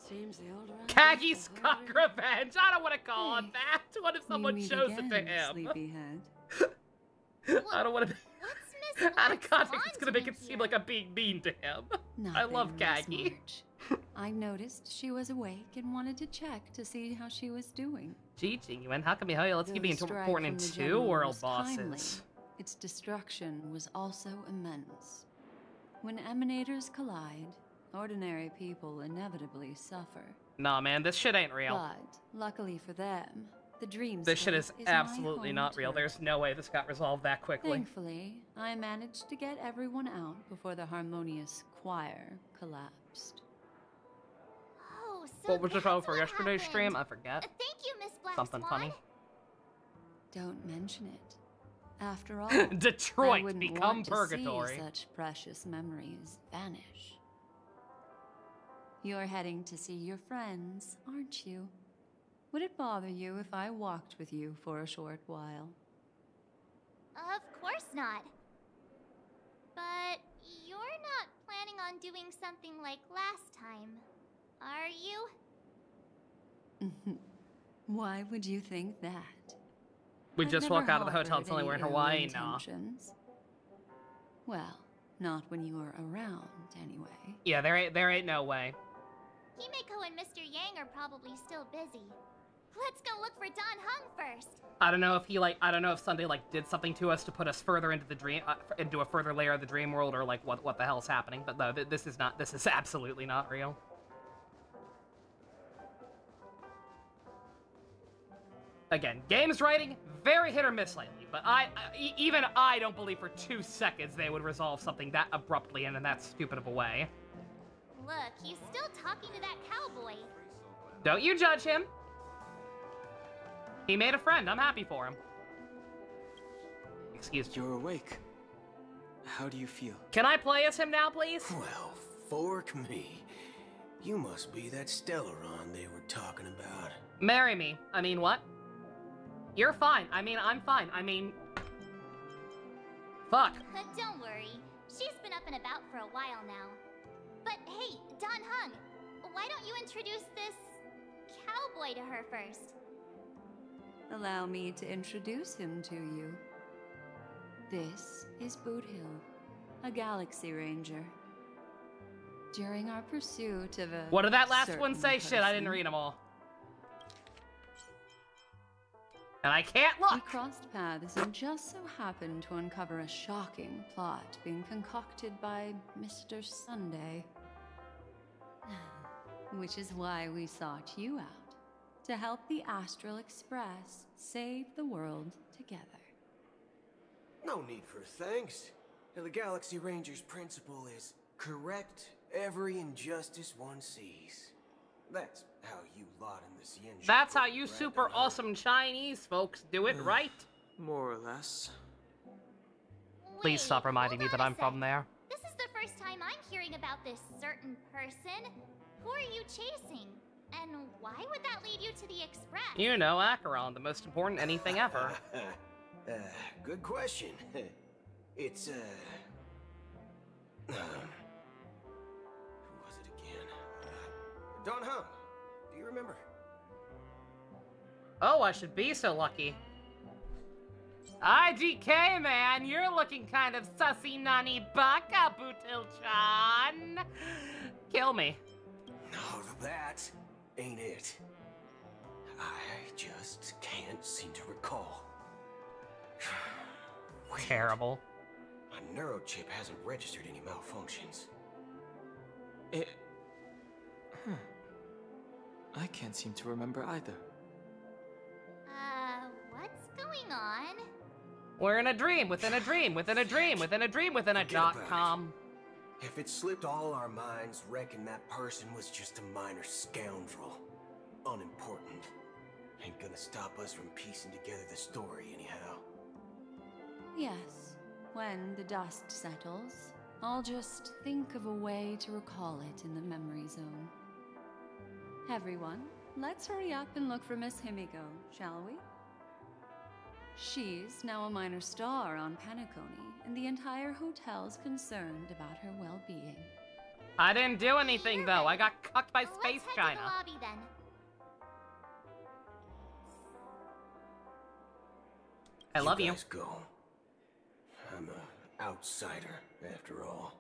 Seems the old Kagi's cuck revenge! I don't want to call it that! What if someone shows it to him? Sleepyhead. I don't want to be... Out of context, it's gonna make it seem like I'm being mean to him. I love Kagi. I noticed she was awake and wanted to check to see how she was doing. Gee, Yuan, how come let's keep being important in 2 world bosses? Timely. Its destruction was also immense. When emanators collide, ordinary people inevitably suffer. Nah, man, this shit ain't real. But, luckily for them, the dream This shit is absolutely not real. There's no way this got resolved that quickly. Thankfully, I managed to get everyone out before the harmonious choir collapsed. Oh, so what was the show for yesterday's stream? I forget. Thank you, Miss Black Something Swan. funny. Don't mention it. After all, Detroit, I wouldn't become want to purgatory. see such precious memories vanish. You're heading to see your friends, aren't you? Would it bother you if I walked with you for a short while? Of course not. But you're not planning on doing something like last time, are you? Why would you think that? We just I've walk never out of the hotel harbored telling we're in any ill Hawaii now. intentions. Well, not when you were around, anyway. Yeah, there ain't no way. Himeko and Mr. Yang are probably still busy. Let's go look for Don Hung first. I don't know if Sunday did something to us to put us further into the dream, into a further layer of the dream world, or like what the hell's happening. But no, this is absolutely not real. Again, games writing, very hit or miss lately, but even I don't believe for 2 seconds they would resolve something that abruptly and in that stupid of a way. Look, he's still talking to that cowboy. Don't you judge him. He made a friend. I'm happy for him. Excuse me. You're awake. How do you feel? Can I play as him now, please? Well, fork me. You must be that Stellaron they were talking about. Marry me. I mean, what? You're fine. I mean, I'm fine. I mean... Fuck. Don't worry. She's been up and about for a while now. But hey, Don Hung, why don't you introduce this cowboy to her first? Allow me to introduce him to you. This is Boot Hill, a Galaxy Ranger. During our pursuit of a What did that last certain one say? person, Shit, I didn't read them all. And I can't look! We crossed paths and just so happened to uncover a shocking plot being concocted by Mr. Sunday. Which is why we sought you out, to help the Astral Express save the world together. No need for thanks. The Galaxy Ranger's principle is correct every injustice one sees. That's how you lot in the Xian. That's how you super awesome Chinese folks do it, right? More or less. Please stop reminding me that I'm from there. This is the first time I'm hearing about this certain person. Who are you chasing? And why would that lead you to the Express? You know, Acheron, the most important anything ever. Good question. It's, who was it again? Don Hum. Do you remember? Oh, I should be so lucky. IGK, man, you're looking kind of sussy nani baka, Butil-chan. Kill me. No, that ain't it. I just can't seem to recall. Terrible. My neurochip hasn't registered any malfunctions. I can't seem to remember either. What's going on? We're in a dream, within a dream, within a dream, within a dream, within a .com. If it slipped all our minds, reckon that person was just a minor scoundrel. Unimportant. Ain't gonna stop us from piecing together the story anyhow. Yes, when the dust settles, I'll just think of a way to recall it in the memory zone. Everyone, let's hurry up and look for Miss Himiko, shall we? She's now a minor star on Penacony, and the entire hotel's concerned about her well-being. I didn't do anything, though. I got cucked by Space Let's head China. to the lobby, then. I love you. Guys go. I'm an outsider, after all.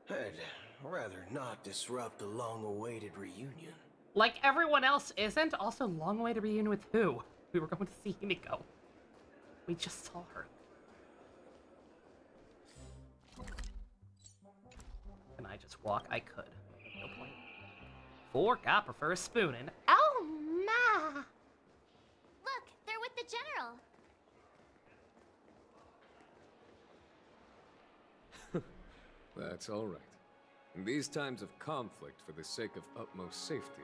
I'd rather not disrupt the long-awaited reunion. Like everyone else isn't. Also, long way to reunion with who? We were going to see Himiko. We just saw her. Can I just walk? I could. No point. Fork, I prefer a spoon. And Oh, ma! Look, they're with the General. That's all right. In these times of conflict for the sake of utmost safety,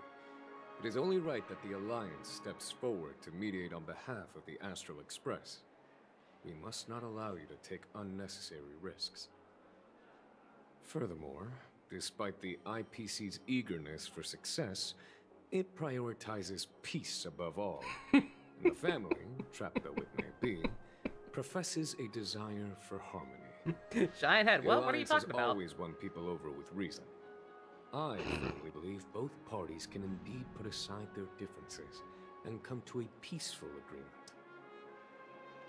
it is only right that the Alliance steps forward to mediate on behalf of the Astral Express. We must not allow you to take unnecessary risks. Furthermore, despite the IPC's eagerness for success, it prioritizes peace above all. And the family, trapped though it may be, professes a desire for harmony. Giant head, what are you talking has about? Always won people over with reason. I firmly believe both parties can indeed put aside their differences and come to a peaceful agreement.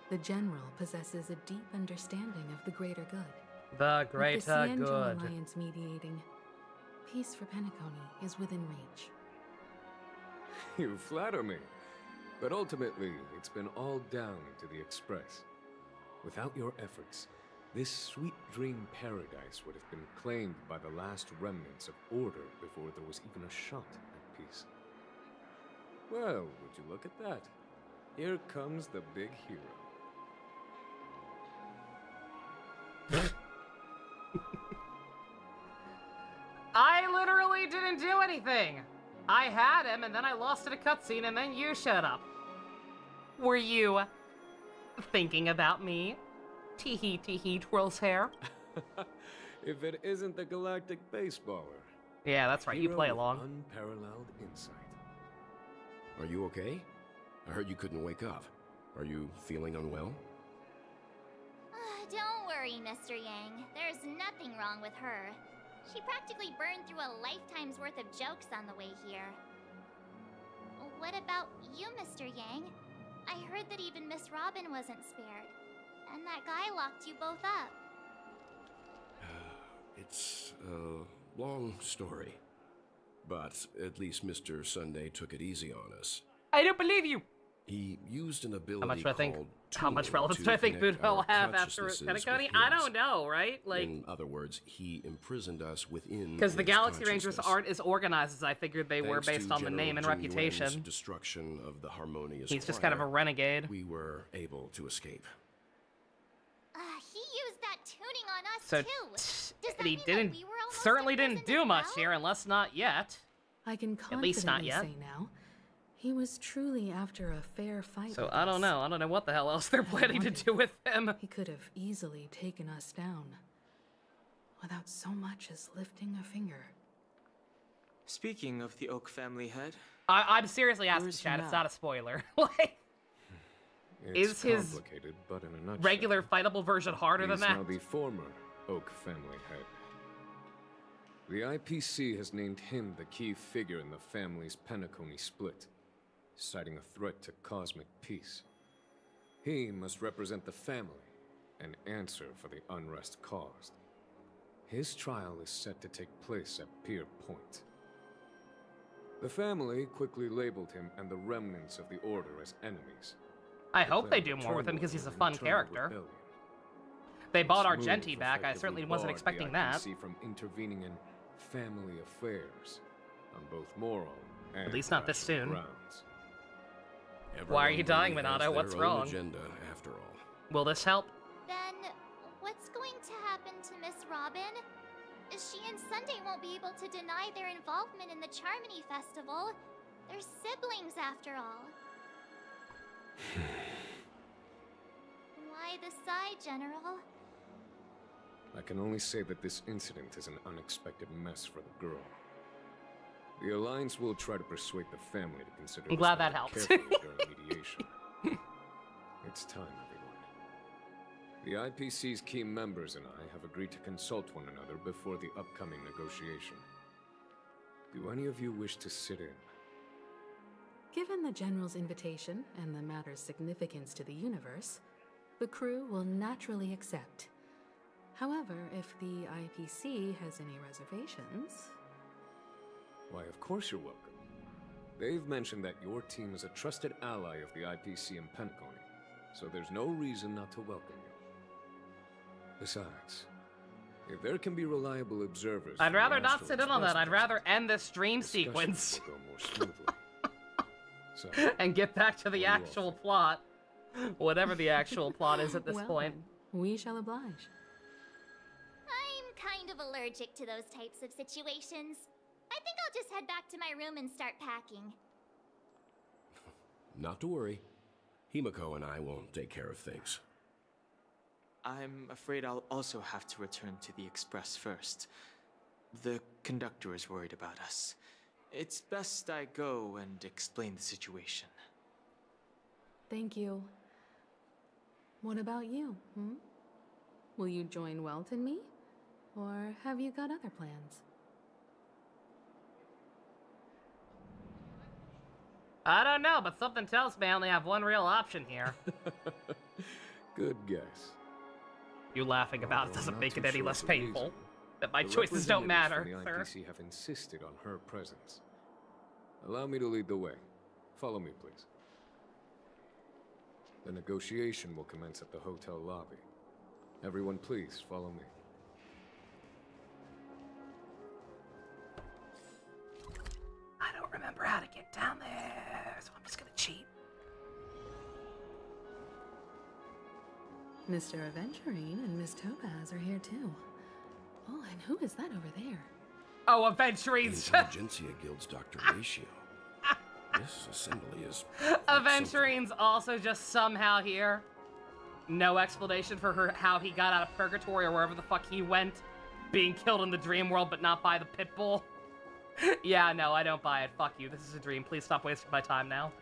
The General possesses a deep understanding of the greater good. The greater With the Xianzhou good. Alliance mediating, peace for Penacony is within reach. You flatter me. But ultimately, it's been all down to the Express. Without your efforts, this sweet dream paradise would have been claimed by the last remnants of order before there was even a shot at peace. Well, would you look at that? Here comes the big hero. I literally didn't do anything. I had him, and then I lost in a cutscene, and then you showed up. Were you thinking about me? Tee-hee, twirls hair. If it isn't the galactic baseballer. Yeah, that's right, you Hero play with along. Unparalleled insight. Are you okay? I heard you couldn't wake up. Are you feeling unwell? Don't worry, Mr. Yang. There's nothing wrong with her. She practically burned through a lifetime's worth of jokes on the way here. What about you, Mr. Yang? I heard that even Miss Robin wasn't spared. And that guy locked you both up. It's a long story. But at least Mr. Sunday took it easy on us. I don't believe you! He used an ability How much relevance do I think Buddha will have after Penacony? I don't know, right? Like, in other words, he imprisoned us within. Because the Galaxy Rangers aren't as organized as I figured they were based on the name and reputation. Destruction of the harmonious. He's just kind of a renegade. We were able to escape. He used that tuning on us So, too. Does that he mean didn't. that we were almost Certainly didn't imprisoned do as much well? here, unless not yet. I can At least not confidently yet. say now, he was truly after a fair fight. So with I don't us. know. I don't know what the hell else they're planning to do with him. He could have easily taken us down without so much as lifting a finger. Speaking of the Oak family head, I'm seriously asking, where's Chad. he It's now? not a spoiler. Like, It's is his complicated, but in a nutshell, regular fightable version harder than he's that? now the former Oak family head. The IPC has named him the key figure in the family's Penacony split, citing a threat to cosmic peace. He must represent the family and answer for the unrest caused. His trial is set to take place at Pier Point. The family quickly labeled him and the remnants of the Order as enemies. I hope they do declaring more with him because he's a fun eternal character. rebellion. They bought This Argenti move back. I effectively certainly wasn't barred expecting the that. IPC from intervening in family affairs on both moral and At least not this rational soon. grounds. Why are you dying, Everyone Minato? has What's their own wrong? agenda, after all. Will this help? Then, what's going to happen to Miss Robin? She and Sunday won't be able to deny their involvement in the Charmony Festival. They're siblings, after all. Why the sigh, General? I can only say that this incident is an unexpected mess for the girl. The Alliance will try to persuade the family to consider I'm this glad that matter helped. carefully during mediation. It's time, everyone. The IPC's key members and I have agreed to consult one another before the upcoming negotiation. Do any of you wish to sit in? Given the General's invitation and the matter's significance to the universe, the crew will naturally accept. However, if the IPC has any reservations... Why, of course you're welcome. They've mentioned that your team is a trusted ally of the IPC in Penacony, so there's no reason not to welcome you. Besides, if there can be reliable observers... I'd from rather the not Astral sit in on that. Express I'd rather end this dream discussions sequence will go more smoothly. So, and get back to the what do you all actual plot. Whatever the actual plot is at this Well, point. then, we shall oblige. I'm kind of allergic to those types of situations. I think I'll just head back to my room and start packing. Not to worry. Himiko and I will take care of things. I'm afraid I'll also have to return to the Express first. The conductor is worried about us. It's best I go and explain the situation. Thank you. What about you, hmm? Will you join Welt and me? Or have you got other plans? I don't know, but something tells me I only have one real option here. good guess. You laughing about it Although doesn't I'm make not it too any sure less of the painful. reason. That my The choices don't matter, representatives sir. from the IPC have insisted on her presence. Allow me to lead the way. Follow me, please. The negotiation will commence at the hotel lobby. Everyone, please follow me. I don't remember how to get down there, so I'm just gonna cheat. Mr. Aventurine and Miss Topaz are here too. Oh, and who is that over there? Oh, Aventurine's. Intelligentsia Guild's Dr. Ratio. This assembly is... Aventurine's also just somehow here. No explanation for how he got out of purgatory or wherever the fuck he went. Being killed in the dream world, but not by the pit bull. Yeah, no, I don't buy it. Fuck you. This is a dream. Please stop wasting my time now.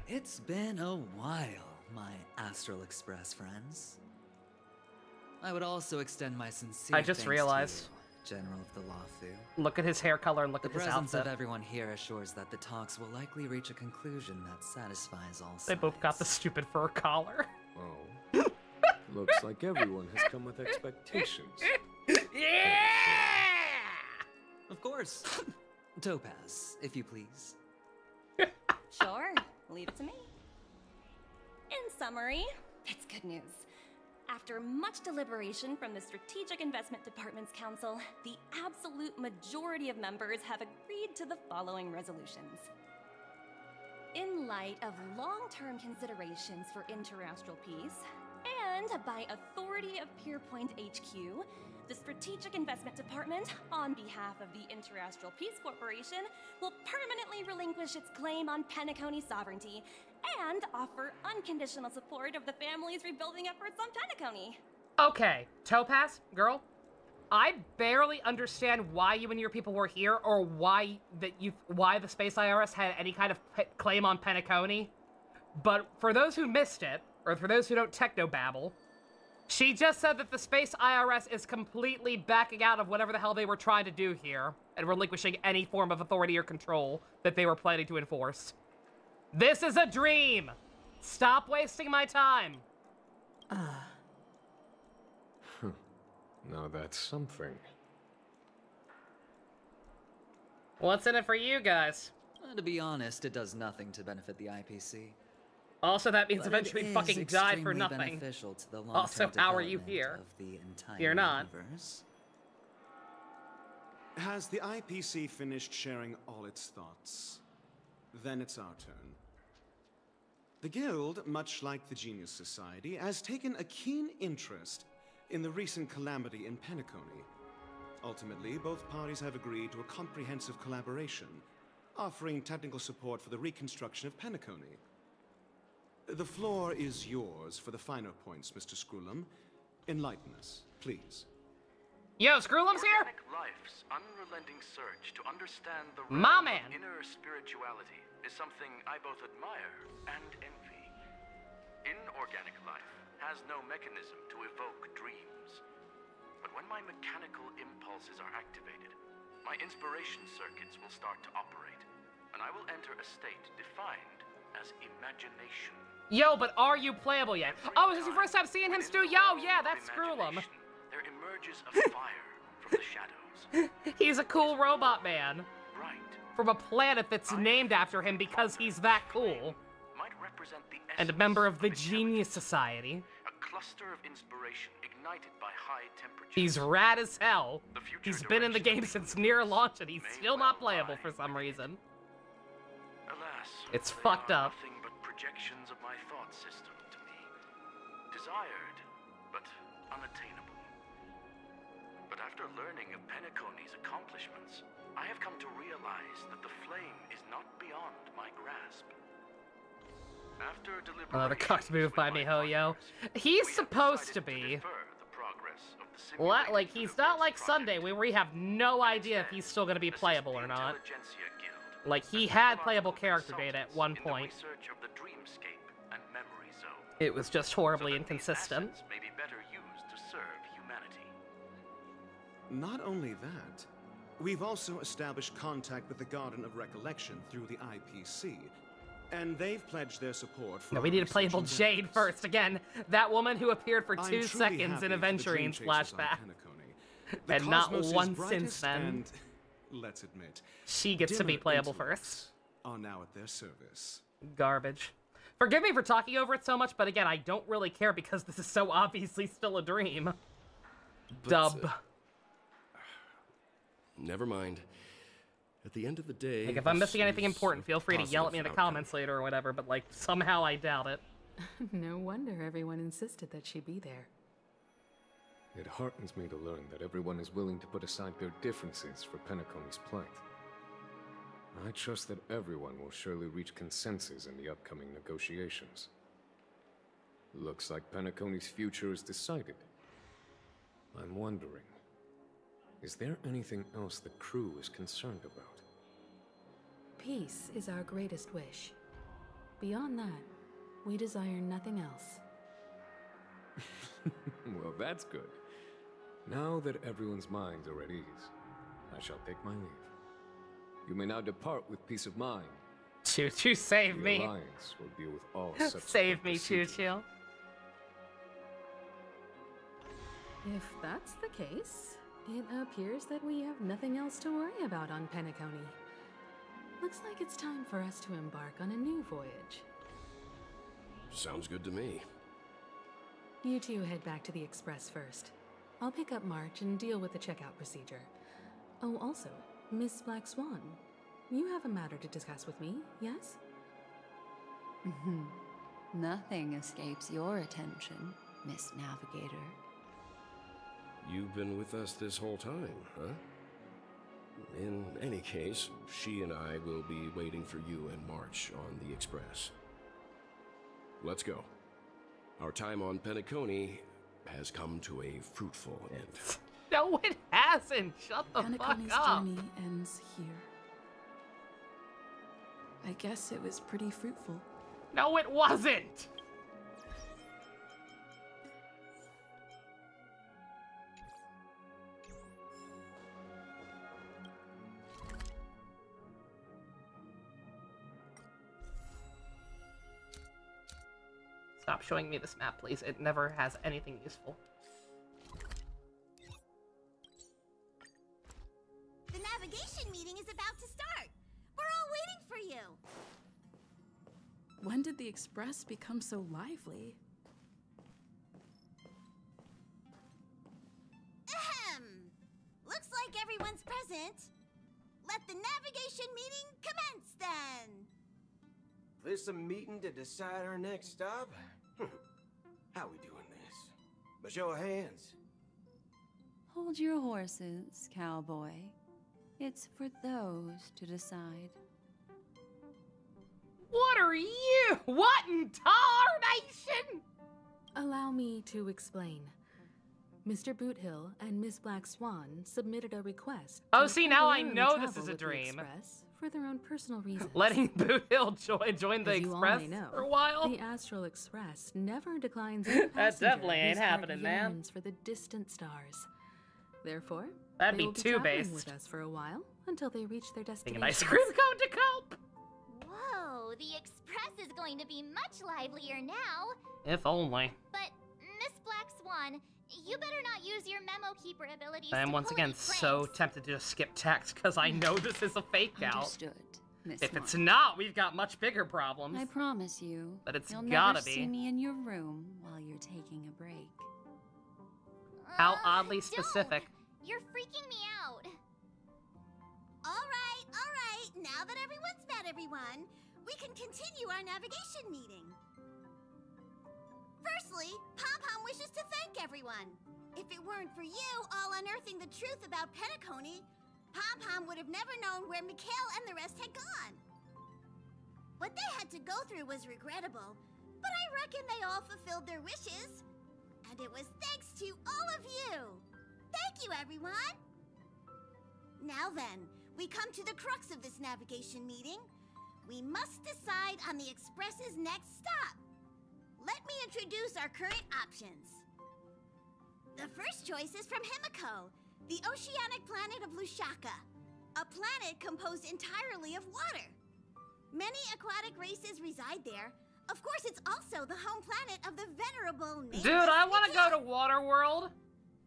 It's been a while, my Astral Express friends. I would also extend my sincere I just realized. to you, General of the Lafu. Look at his hair color and look at his outfit. The presence of everyone here assures that the talks will likely reach a conclusion that satisfies all sides. They both got the stupid fur collar. Oh. Looks like everyone has come with expectations. Yeah! Of course. Topaz, if you please. Sure, leave it to me. In summary, it's good news. After much deliberation from the Strategic Investment Department's Council, the absolute majority of members have agreed to the following resolutions. In light of long-term considerations for interastral peace, and by authority of Pierpoint HQ, the Strategic Investment Department, on behalf of the Interastral Peace Corporation, will permanently relinquish its claim on Penacony sovereignty and offer unconditional support of the family's rebuilding efforts on Penacony. Okay, Topaz, girl, I barely understand why you and your people were here, or why the Space IRS had any kind of claim on Penacony. But for those who missed it, or for those who don't technobabble, she just said that the Space IRS is completely backing out of whatever the hell they were trying to do here, and relinquishing any form of authority or control that they were planning to enforce. This is a dream! Stop wasting my time! Now that's something. What's in it for you guys? To be honest, it does nothing to benefit the IPC. Also, that means But eventually it fucking is die for extremely nothing. beneficial to the long-term Also, how are you development here? of the entire You're not. universe. Has the IPC finished sharing all its thoughts? Then it's our turn. The Guild, much like the Genius Society, has taken a keen interest in the recent calamity in Penacony. Ultimately, both parties have agreed to a comprehensive collaboration, offering technical support for the reconstruction of Penacony. The floor is yours for the finer points, Mr. Screwlum. Enlighten us, please. Yo, Screwlum's here? Organic life's unrelenting search to understand the My realm man. of inner spirituality is something I both admire and envy. Inorganic life has no mechanism to evoke dreams. But when my mechanical impulses are activated, my inspiration circuits will start to operate, and I will enter a state defined as imagination. Yo, but are you playable yet? Oh, is this your first time seeing him, Stu? Yo, yeah, that's Screwlum. There emerges a fire from the shadows. He's a cool robot man. Right. From a planet that's named after him because he's that cool. Might represent the And a member of the Genius Society. a cluster of inspiration ignited by high temperatures. He's rad as hell. He's been in the game since near launch and he's still not playable for some reason. Alas, It's they fucked are up. nothing but projections of my thought system to me. Desired, but unattainable. But after learning of Penacony's accomplishments, I have come to realize that the flame is not beyond my grasp. After deliberation, Another cocked move by MiHoYo. He's supposed to be. Like, he's not like Sunday, where we have no idea if he's still going to be playable or not. Like, he had playable character data at one point. research of the dreamscape and memory zone. It was just horribly inconsistent. May be better used to serve humanity. Not only that, we've also established contact with the Garden of Recollection through the IPC, and they've pledged their support for... No, we need a playable Jade first. Again, that woman who appeared for I'm 2 truly seconds happy in for the dream Aventurine's chasers on flashback. Penacony. The And not cosmos is once since brightest then. and, let's admit, She gets to be dimmer playable intellects first. Are now at their service. Garbage. Forgive me for talking over it so much, but again, I don't really care because this is so obviously still a dream. But, Dub. Never mind. At the end of the day... Like, if I'm this missing anything is important, feel free to yell at me in the positive comments later or whatever, but, like, somehow I doubt it. No wonder everyone insisted that she be there. It heartens me to learn that everyone is willing to put aside their differences for Penacony's plight. I trust that everyone will surely reach consensus in the upcoming negotiations. Looks like Penacony's future is decided. I'm wondering, is there anything else the crew is concerned about? Peace is our greatest wish. Beyond that, we desire nothing else. Well, that's good. Now that everyone's minds are at ease, I shall take my leave. You may now depart with peace of mind. Choo-choo, save me. The Alliance will deal with all subsequent Save me, procedures. Choo-choo. If that's the case, it appears that we have nothing else to worry about on Penacony. Looks like it's time for us to embark on a new voyage. Sounds good to me. You two head back to the Express first. I'll pick up March and deal with the checkout procedure. Oh, also, Miss Black Swan, you have a matter to discuss with me, yes? Nothing escapes your attention, Miss Navigator. You've been with us this whole time, huh? In any case, she and I will be waiting for you in March on the Express. Let's go. Our time on Penacony has come to a fruitful end. No, it hasn't. Shut the Penacony's fuck up. journey ends here. I guess it was pretty fruitful. No, it wasn't. Stop showing me this map, please. It never has anything useful. The navigation meeting is about to start. We're all waiting for you. When did the Express become so lively? Ahem. Looks like everyone's present. Let the navigation meeting commence then. This a meeting to decide our next stop? How we doing this? By show of hands. Hold your horses, cowboy. It's for those to decide. What are you? What in tarnation? Allow me to explain. Mr. Boothill and Miss Black Swan submitted a request. Oh, to see, now I temporarily know this travel is a with the dream. Express for their own personal reasons. Letting Boothill join the As you all Express may know, for a while? The Astral Express never declines any That passenger definitely ain't whose heart happening, man. yearns for the distant stars. Therefore, That'd they be will be too traveling based. with us for a while until they reach their Thinking destination. ice cream cone to cope? Whoa, the Express is going to be much livelier now. If only. But, Miss Black Swan, you better not use your memo keeper abilities I am to once pull again any so pranks. tempted to just skip text because I know this is a fake out. Understood, Miss If it's Swan. not, we've got much bigger problems. I promise you, But it's you'll gotta never be. see me in your room while you're taking a break. How oddly Don't. specific. You're freaking me out. All right. Now that everyone's met everyone, we can continue our navigation meeting. Firstly, Pom-Pom wishes to thank everyone. If it weren't for you all unearthing the truth about Penacony, Pom-Pom would have never known where Mikhail and the rest had gone. What they had to go through was regrettable, but I reckon they all fulfilled their wishes. And it was thanks to all of you. Thank you, everyone. Now then, we come to the crux of this navigation meeting. We must decide on the Express's next stop. Let me introduce our current options. The first choice is from Himiko, the oceanic planet of Lushaka, a planet composed entirely of water. Many aquatic races reside there. Of course, it's also the home planet of the venerable Dude, I want to go to Waterworld.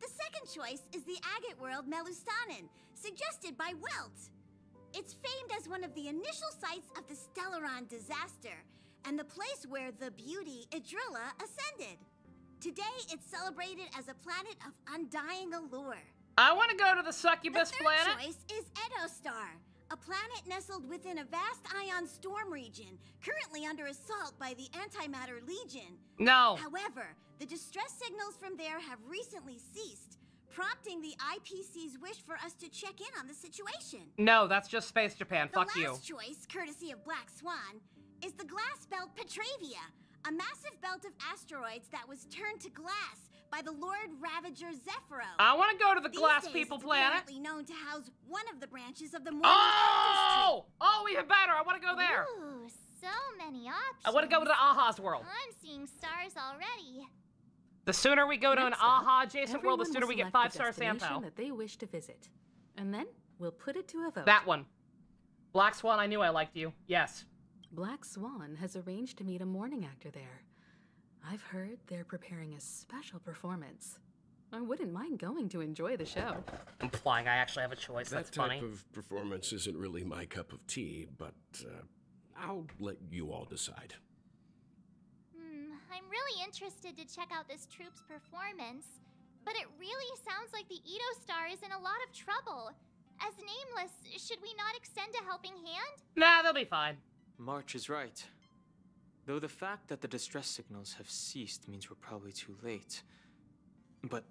The second choice is the agate world Melustanen, suggested by Welt. It's famed as one of the initial sites of the Stellaron disaster, and the place where the beauty Idrilla ascended. Today, it's celebrated as a planet of undying allure. I want to go to the Succubus The third planet. choice is Edostar, a planet nestled within a vast ion storm region, currently under assault by the Antimatter Legion. No. However, the distress signals from there have recently ceased, prompting the IPC's wish for us to check in on the situation. No, that's just Space Japan. Fuck you. The last choice, courtesy of Black Swan, is the glass belt Petravia, a massive belt of asteroids that was turned to glass by the Lord Ravager Zephyro. I want to go to the These Glass days, People it's planet. apparently known to house one of the branches of the Morning Oh! Oh, even better. I want to go there. Ooh, so many options. I want to go to Aha's world. I'm seeing stars already. The sooner we go to an Next up, Aha adjacent world, the everyone sooner will we get select the 5-star destination Sampo. that they wish to visit. And then we'll put it to a vote. That one. Black Swan, I knew I liked you. Yes. Black Swan has arranged to meet a morning actor there. I've heard they're preparing a special performance. I wouldn't mind going to enjoy the show. Implying I actually have a choice. That's funny. That type of performance isn't really my cup of tea, but I'll let you all decide. I'm really interested to check out this troupe's performance, but it really sounds like the Edo Star is in a lot of trouble. As Nameless, should we not extend a helping hand? Nah, they'll be fine. March is right. Though the fact that the distress signals have ceased means we're probably too late. But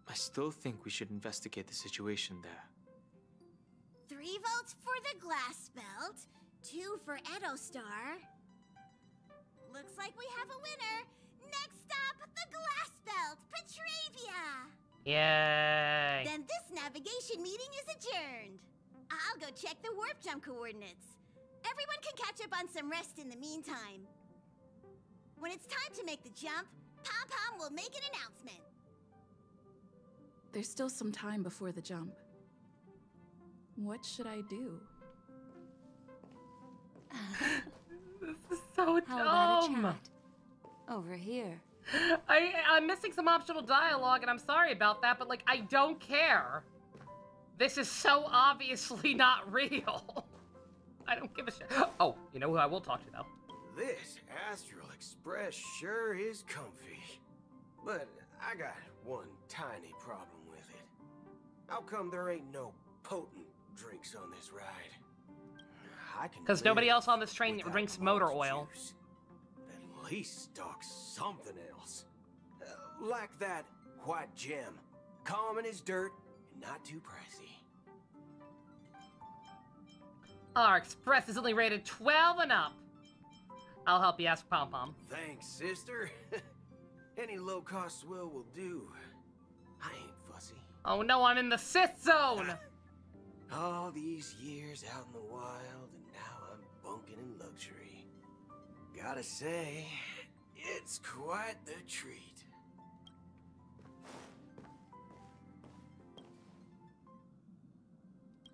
I still think we should investigate the situation there. 3 votes for the glass belt, 2 for Edo Star. Looks like we have a winner. Next stop, the glass belt, Petravia. Yay. Then this navigation meeting is adjourned. I'll go check the warp jump coordinates. Everyone can catch up on some rest in the meantime. When it's time to make the jump, Pom Pom will make an announcement. There's still some time before the jump. What should I do? This is so dumb. How about a chat? Over here. I'm missing some optional dialogue, and I'm sorry about that, but, like, I don't care. This is so obviously not real. I don't give a shit. Oh, you know who I will talk to, though? This Astral Express sure is comfy. But I got one tiny problem with it. How come there ain't no potent drinks on this ride? Because nobody else on this train drinks motor oil. Juice. At least stock something else. Like that white gem. Common as dirt and not too pricey. Our Express is only rated 12 and up. I'll help you ask Pom Pom. Thanks, sister. Any low-cost swill will do. I ain't fussy. Oh no, I'm in the Sith zone! All these years out in the wild, and now I'm bunking in luxury. Gotta say, it's quite the treat.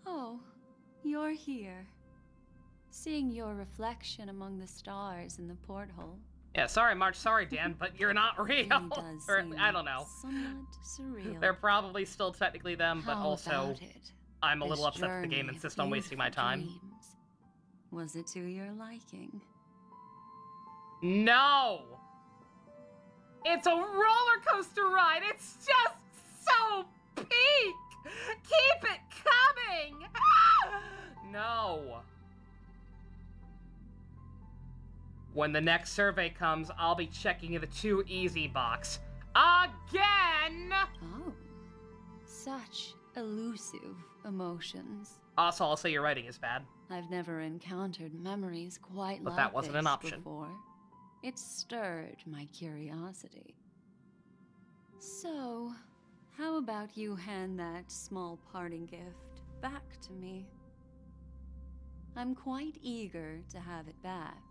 Oh, you're here. Seeing your reflection among the stars in the porthole. Yeah, sorry, March, sorry, Dan, but you're not real. Or, I don't know. Somewhat surreal. They're probably still technically them, but How also about it? I'm a little This upset that the game journey of insists on wasting my beautiful time. dreams. Was it to your liking? No! It's a roller coaster ride! It's just so peak! Keep it coming! Ah! No. When the next survey comes, I'll be checking the 2 easy box. Again! Oh. Such elusive emotions. Also, I'll say your writing is bad. I've never encountered memories quite But like that wasn't an this option. before. It stirred my curiosity. So, how about you hand that small parting gift back to me? I'm quite eager to have it back.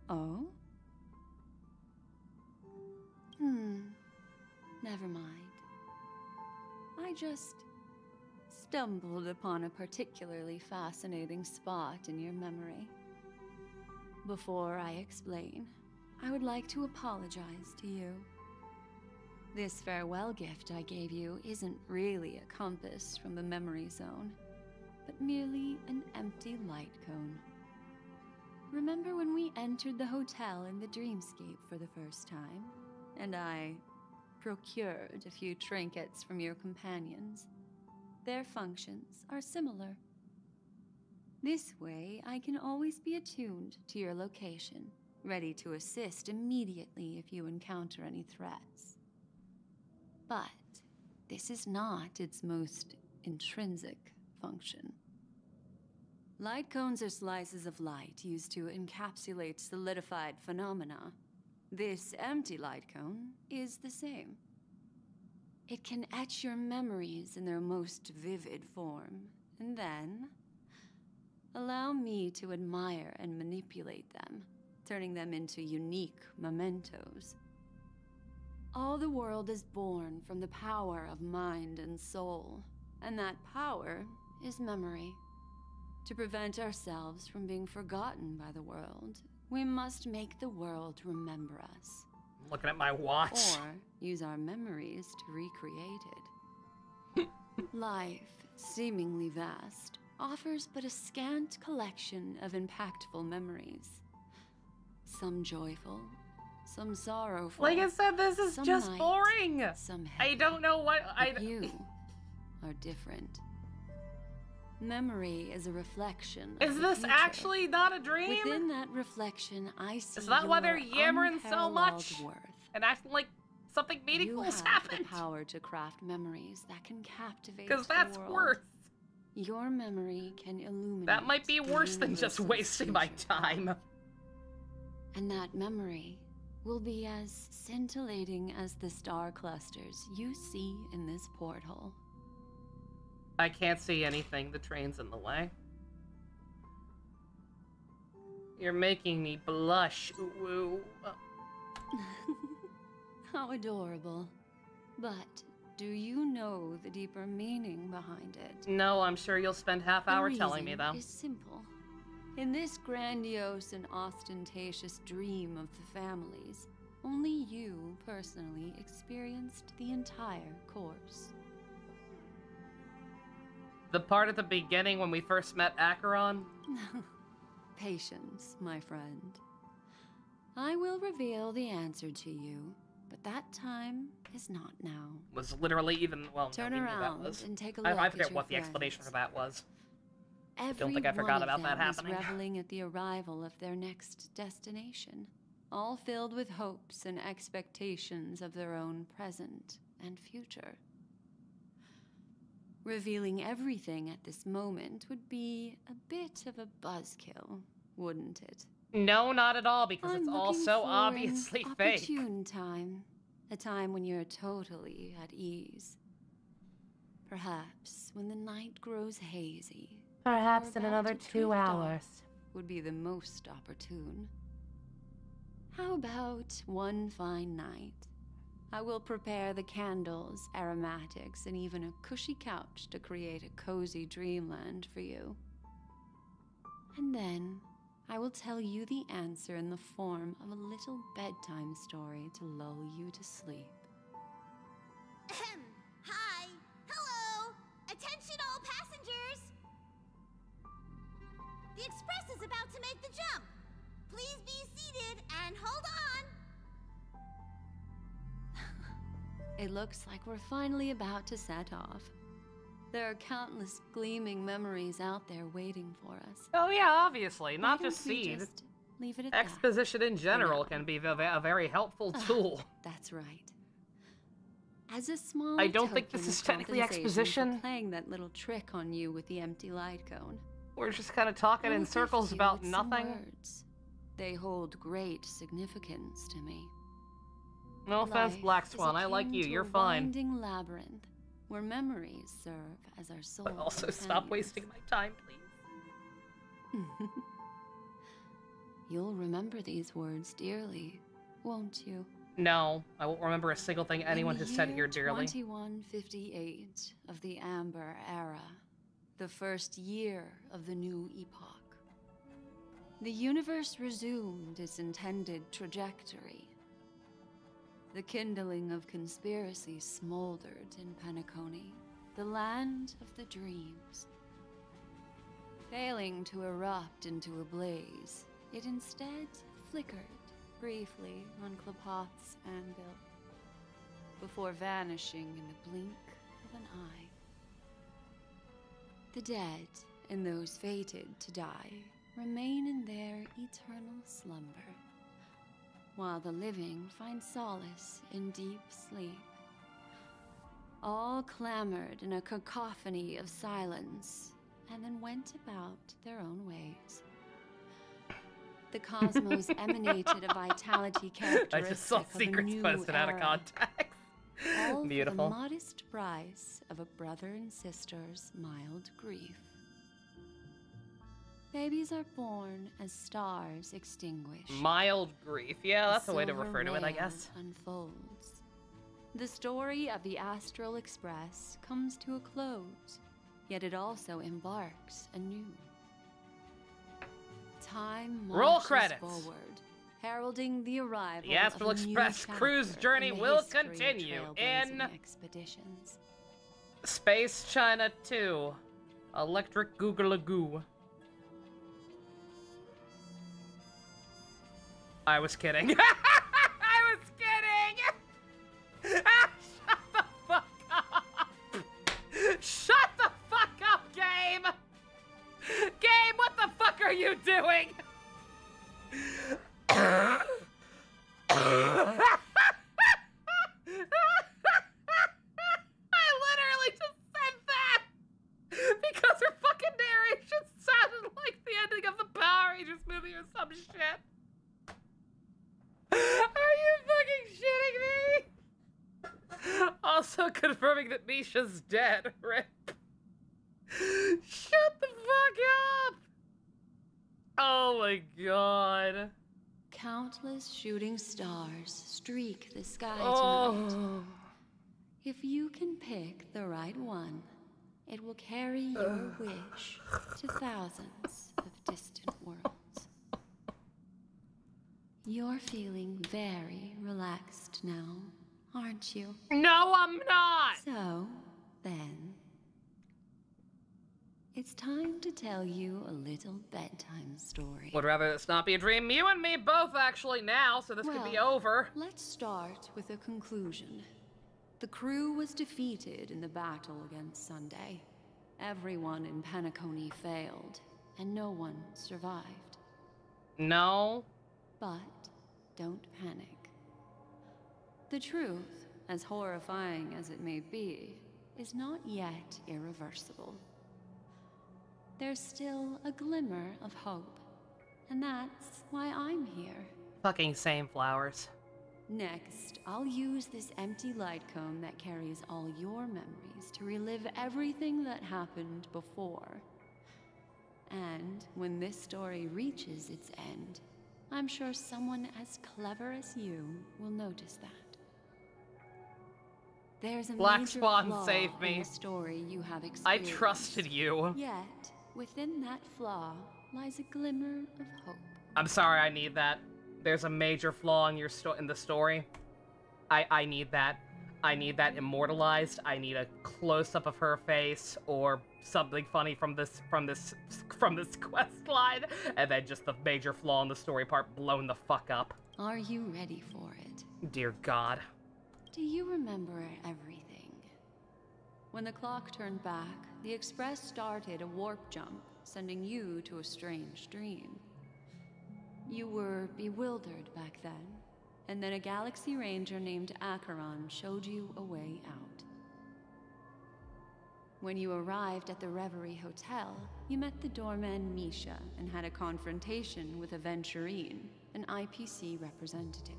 Oh? Never mind. I just stumbled upon a particularly fascinating spot in your memory. Before I explain, I would like to apologize to you. This farewell gift I gave you isn't really a compass from the memory zone, but merely an empty light cone. Remember when we entered the hotel in the dreamscape for the first time, and I procured a few trinkets from your companions? Their functions are similar. This way, I can always be attuned to your location ready to assist immediately if you encounter any threats. But this is not its most intrinsic function. Light cones are slices of light used to encapsulate solidified phenomena. This empty light cone is the same. It can etch your memories in their most vivid form, and then allow me to admire and manipulate them, turning them into unique mementos. All the world is born from the power of mind and soul, and that power is memory. To prevent ourselves from being forgotten by the world, we must make the world remember us. Looking at my watch. Or use our memories to recreate it. Life, seemingly vast, offers but a scant collection of impactful memories. Some joyful, some sorrowful. Like I said, this is just light, boring. Some I don't know what you are different. Memory is a reflection of Is the this future. actually not a dream? Within that reflection, I see Is that why they're your yammering so much unparalleled worth. and acting like something meaningful has You have happened? the power to craft memories that can captivate Because the that's world. worse. Your memory can illuminate. That might be the worse than just universe's wasting my future. time. And that memory will be as scintillating as the star clusters you see in this porthole. I can't see anything. The train's in the way. You're making me blush. Ooh. How adorable. But do you know the deeper meaning behind it? No, I'm sure you'll spend half hour telling me, though. The reason is simple. In this grandiose and ostentatious dream of the families, only you personally experienced the entire course. The part at the beginning when we first met Acheron? Patience, my friend. I will reveal the answer to you, but that time is not now. Was literally even, well, Turn no, we knew that around was. and take a look I at forget your what the friends. explanation for that was. Every Don't think I forgot one about of that them is happening. reveling at the arrival of their next destination, all filled with hopes and expectations of their own present and future. Revealing everything at this moment would be a bit of a buzzkill, wouldn't it? No, not at all, because it's all looking so for obviously an fake. opportune time, a time when you're totally at ease. Perhaps when the night grows hazy. Perhaps or in about another to 2 drift off hours. would be the most opportune. How about one fine night? I will prepare the candles, aromatics, and even a cushy couch to create a cozy dreamland for you. And then I will tell you the answer in the form of a little bedtime story to lull you to sleep. Ahem. Hi. Hello. Attention all passengers. The express is about to make the jump. Please be seated and hold on. It looks like we're finally about to set off. There are countless gleaming memories out there waiting for us. Oh yeah, obviously, Why not don't just we Seed. just leave it at Exposition in general can be a very helpful tool. That's right. As a small I don't think token this is of technically compensation exposition. for playing that little trick on you with the empty light cone, We're just kind of talking I in will circles gift you about with some nothing. words. They hold great significance to me. No offense, Life Black is Swan. I like akin you. to You're a fine. winding labyrinth where memories serve as our soul. But also stop wasting my time, please. You'll remember these words dearly, won't you? No, I won't remember a single thing anyone has said here dearly. 2158 of the Amber Era, the first year of the new epoch. The universe resumed its intended trajectory. The kindling of conspiracy smoldered in Penacony, the land of the dreams. Failing to erupt into a blaze, it instead flickered briefly on Klapoth's anvil, before vanishing in the blink of an eye. The dead and those fated to die remain in their eternal slumber, while the living find solace in deep sleep. All clamored in a cacophony of silence, and then went about their own ways. The cosmos emanated a vitality characteristic I just saw secrets posted out of context. All Beautiful. for the modest price of a brother and sister's mild grief. Babies are born as stars extinguish. Mild grief. Yeah, that's a way to silver refer to it, I rail guess. Unfolds. The story of the Astral Express comes to a close, yet it also embarks anew. Time Roll marches credits. forward, heralding the arrival The Astral of a new Express cruise chapter journey in the will history of continue in trailblazing expeditions. Space China 2. Electric Google-a-goo. I was kidding. I was kidding! Shut the fuck up! Shut the fuck up, game! Game, what the fuck are you doing? I literally just said that because her fucking narration sounded like the ending of the Power Rangers movie or some shit. Are you fucking shitting me? Also confirming that Misha's dead. Rip. Shut the fuck up! Oh my god. Countless shooting stars streak the sky Oh. tonight. If you can pick the right one, it will carry your wish to thousands of distant worlds. You're feeling very relaxed now, aren't you? No, I'm not! So, then, it's time to tell you a little bedtime story. Would rather this not be a dream. You and me both actually now, so this could be over. Let's start with a conclusion. The crew was defeated in the battle against Sunday. Everyone in Penacony failed, and no one survived. No. But don't panic. The truth, as horrifying as it may be, is not yet irreversible. There's still a glimmer of hope, and that's why I'm here. Fucking same flowers. Next, I'll use this empty light cone that carries all your memories to relive everything that happened before. And when this story reaches its end, I'm sure someone as clever as you will notice that. There's a Black major Swan flaw saved me. in the story you have I experienced. trusted you. Yet, within that flaw lies a glimmer of hope. I'm sorry, I need that. There's a major flaw in in the story. I need that. I need that immortalized. I need a close-up of her face or something funny from this quest line, and then just the major flaw in the story part blown the fuck up. Are you ready for it? Dear God. Do you remember everything? When the clock turned back, the Express started a warp jump, sending you to a strange dream. You were bewildered back then, and then a Galaxy Ranger named Acheron showed you a way out. When you arrived at the Reverie Hotel, you met the doorman Misha and had a confrontation with Aventurine, an IPC representative.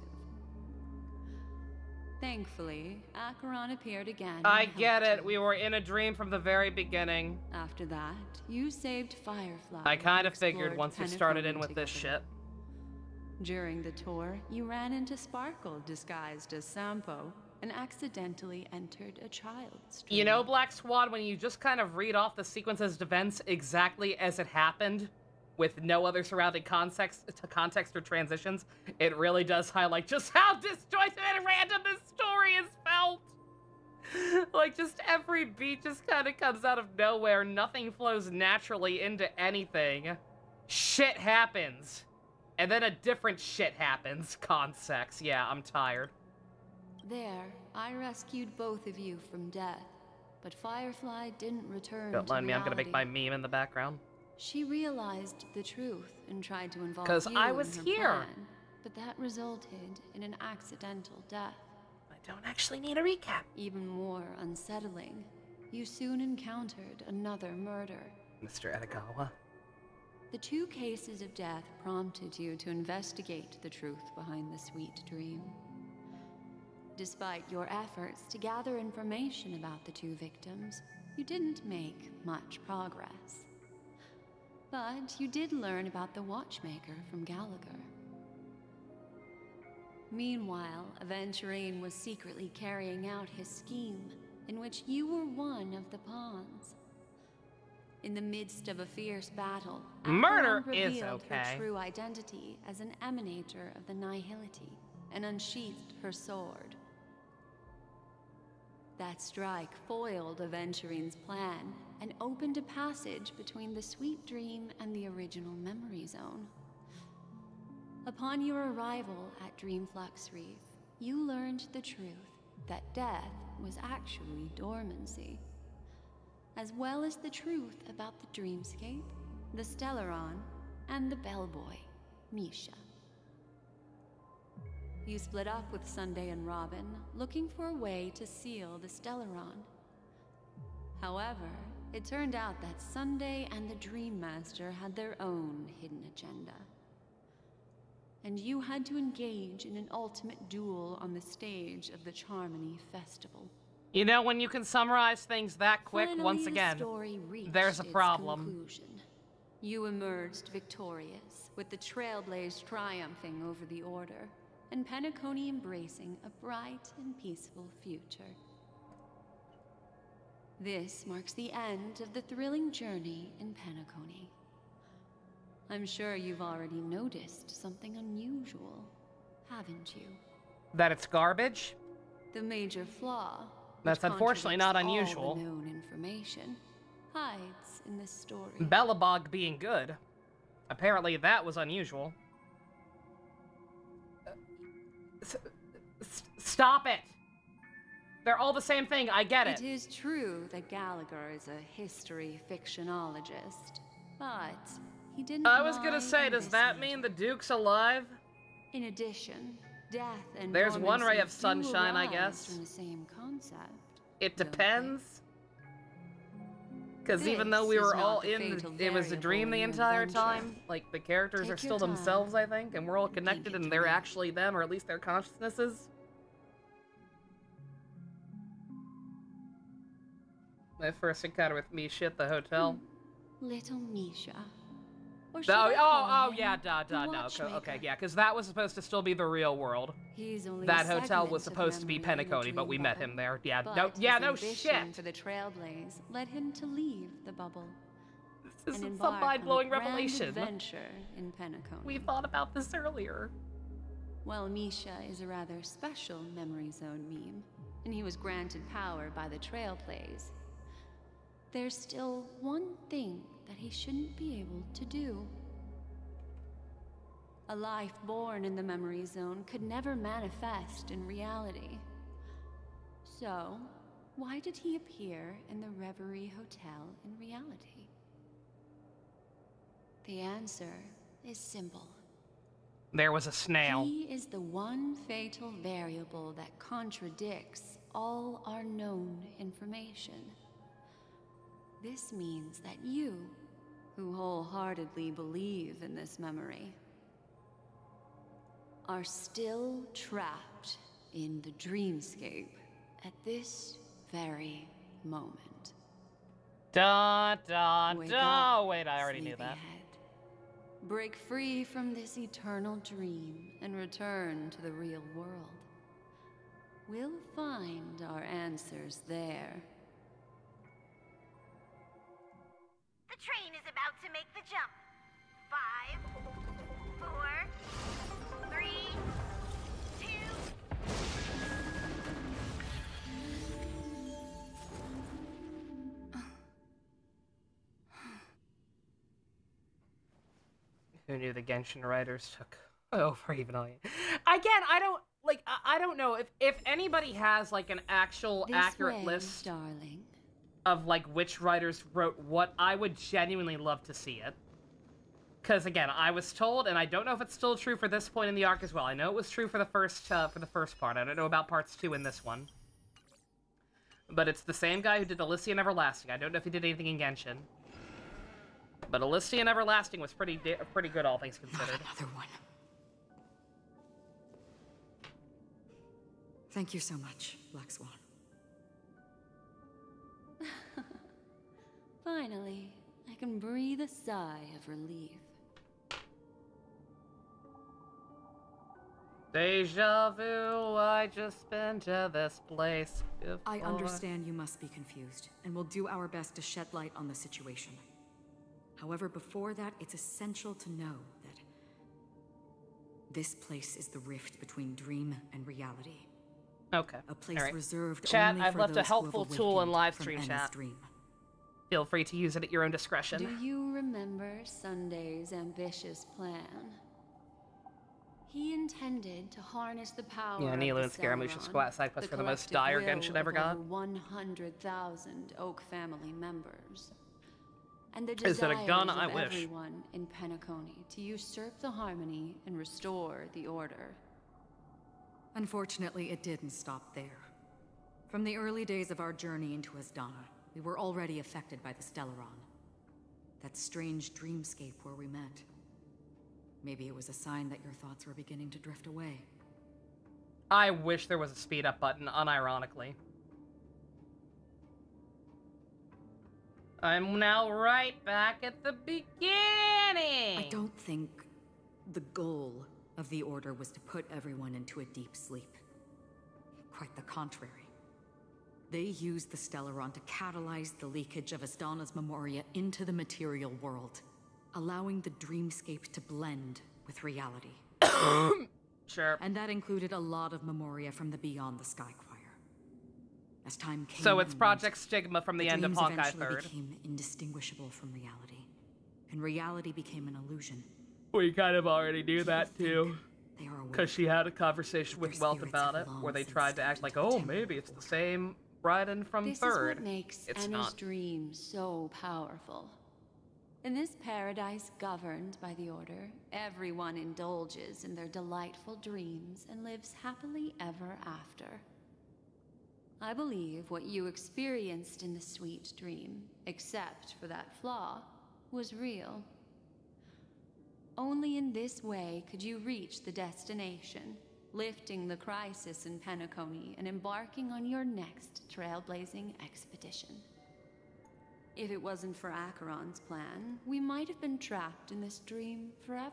Thankfully, Acheron appeared again. I get it. We were in a dream from the very beginning. After that, you saved Firefly. I kind of and figured explored once you started in Penacony with this shit. During the tour, you ran into Sparkle disguised as Sampo and accidentally entered a child's dream. You know, Black Swan, when you just kind of read off the sequences of events exactly as it happened, with no other surrounding context or transitions, it really does highlight just how disjointed and random this story is felt. Like, just every beat just kind of comes out of nowhere. Nothing flows naturally into anything. Shit happens. And then a different shit happens. Context. Yeah, I'm tired. There, I rescued both of you from death, but Firefly didn't return Don't to mind me, I'm gonna make my reality. meme in the background. She realized the truth and tried to involve 'Cause you I in was her here. plan, but that resulted in an accidental death. I don't actually need a recap. Even more unsettling, you soon encountered another murder. Mr. Edogawa. The 2 cases of death prompted you to investigate the truth behind the sweet dream. Despite your efforts to gather information about the 2 victims, you didn't make much progress. But you did learn about the watchmaker from Gallagher. Meanwhile, Aventurine was secretly carrying out his scheme, in which you were one of the pawns. In the midst of a fierce battle, murder Avalon is revealed okay. her true identity as an emanator of the Nihility and unsheathed her sword. That strike foiled Aventurine's plan and opened a passage between the sweet dream and the original memory zone. Upon your arrival at Dreamflux Reef, you learned the truth that death was actually dormancy, as well as the truth about the dreamscape, the Stellaron, and the bellboy, Misha. You split up with Sunday and Robin, looking for a way to seal the Stellaron. However, it turned out that Sunday and the Dream Master had their own hidden agenda. And you had to engage in an ultimate duel on the stage of the Charmony Festival. You know, when you can summarize things that quick, Finally, once the again, story reached there's a its problem. conclusion. You emerged victorious, with the Trailblaze triumphing over the Order, and Penacony embracing a bright and peaceful future. This marks the end of the thrilling journey in Penacony. I'm sure you've already noticed something unusual, haven't you? That it's garbage? The major flaw, That's which unfortunately not contradicts unusual. all the known information, hides in this story. Bellabog being good. Apparently that was unusual. Stop it! They're all the same thing, I get it. It is true that Gallagher is a history fictionologist, but he didn't I was gonna lie say, in does this that matter. mean the Duke's alive? In addition, death and There's one ray of dormancy do sunshine, I arise guess. from the same concept. It depends. Because even though we This were is all not the in, fatal it was a variable dream the in your entire adventure. time. Like, the characters Take are still your time. themselves, I think, and we're all connected and they're actually them, or at least their consciousnesses. My first encounter with Misha at the hotel. Little Misha. Or Oh, should I call oh, him yeah, the no, Watchmaker? okay, yeah, because that was supposed to still be the real world. He's only That a hotel segment was of supposed to be memory in the Penacony, but dream we met bubble. him there. Yeah, But no, yeah, his no ambition shit. for the Trailblaze led him to leave the bubble. This and is embark some mind-blowing on a grand revelation. adventure in Penacony. We thought about this earlier. Well, Misha is a rather special memory zone meme, and he was granted power by the Trailblaze. There's still one thing that he shouldn't be able to do. A life born in the memory zone could never manifest in reality. So, why did he appear in the Reverie Hotel in reality? The answer is simple. There was a snail. He is the one fatal variable that contradicts all our known information. This means that you, who wholeheartedly believe in this memory, are still trapped in the dreamscape at this very moment. Dun, dun, Wake dun. up, Wait, I already knew that. sleepyhead. Break free from this eternal dream and return to the real world. We'll find our answers there. The train is about to make the jump. 5, 4, 3, 2. Who knew the Genshin writers took over even on Again, I don't like. I don't know if anybody has like an actual This accurate way, list darling. of like which writers wrote what. I would genuinely love to see it. Because again, I was told, and I don't know if it's still true for this point in the arc as well. I know it was true for the first part. I don't know about parts 2 in this one. But it's the same guy who did Elysian Everlasting. I don't know if he did anything in Genshin. But Elysian Everlasting was pretty good, all things considered. Not another one. Thank you so much, Black Swan. Finally, I can breathe a sigh of relief. Deja vu, I just been to this place before. I understand you must be confused, and we'll do our best to shed light on the situation. However, before that, it's essential to know that this place is the rift between dream and reality. Okay. A place reserved chat, only I've for left a those helpful who have tool in awakened live from stream Anna's chat. dream. Feel free to use it at your own discretion. Do you remember Sunday's ambitious plan? He intended to harness the power Yeah, of Nilo the and Scaramouche's Celeron, side quest the for the most collective dire will Genshin ever of got. over 100,000 Oak family members. And the Is it a desires gun? of I wish. everyone in Penacony to usurp the harmony and restore the order. Unfortunately, it didn't stop there. From the early days of our journey into Asdana, we were already affected by the Stellaron. That strange dreamscape where we met. Maybe it was a sign that your thoughts were beginning to drift away. I wish there was a speed up button, unironically. I'm now right back at the beginning! I don't think the goal of the Order was to put everyone into a deep sleep. Quite the contrary. They used the Stellaron to catalyze the leakage of Asdana's Memoria into the material world, allowing the dreamscape to blend with reality. Sure. And that included a lot of Memoria from the Beyond the Sky Choir. As time came So it's and Project Stigma from the end of dreams Honkai eventually 3rd. became indistinguishable from reality, and reality became an illusion. We kind of already knew that too. They are aware. Because she had a conversation with Their Welt spirits about have it, long where they since tried to act like, oh, maybe it's the same Raiden from This 3rd. is what makes It's Anna's not. dream so powerful. In this paradise governed by the Order, everyone indulges in their delightful dreams and lives happily ever after. I believe what you experienced in the sweet dream, except for that flaw, was real. Only in this way could you reach the destination, lifting the crisis in Penacony and embarking on your next trailblazing expedition. If it wasn't for Acheron's plan, we might have been trapped in this dream forever.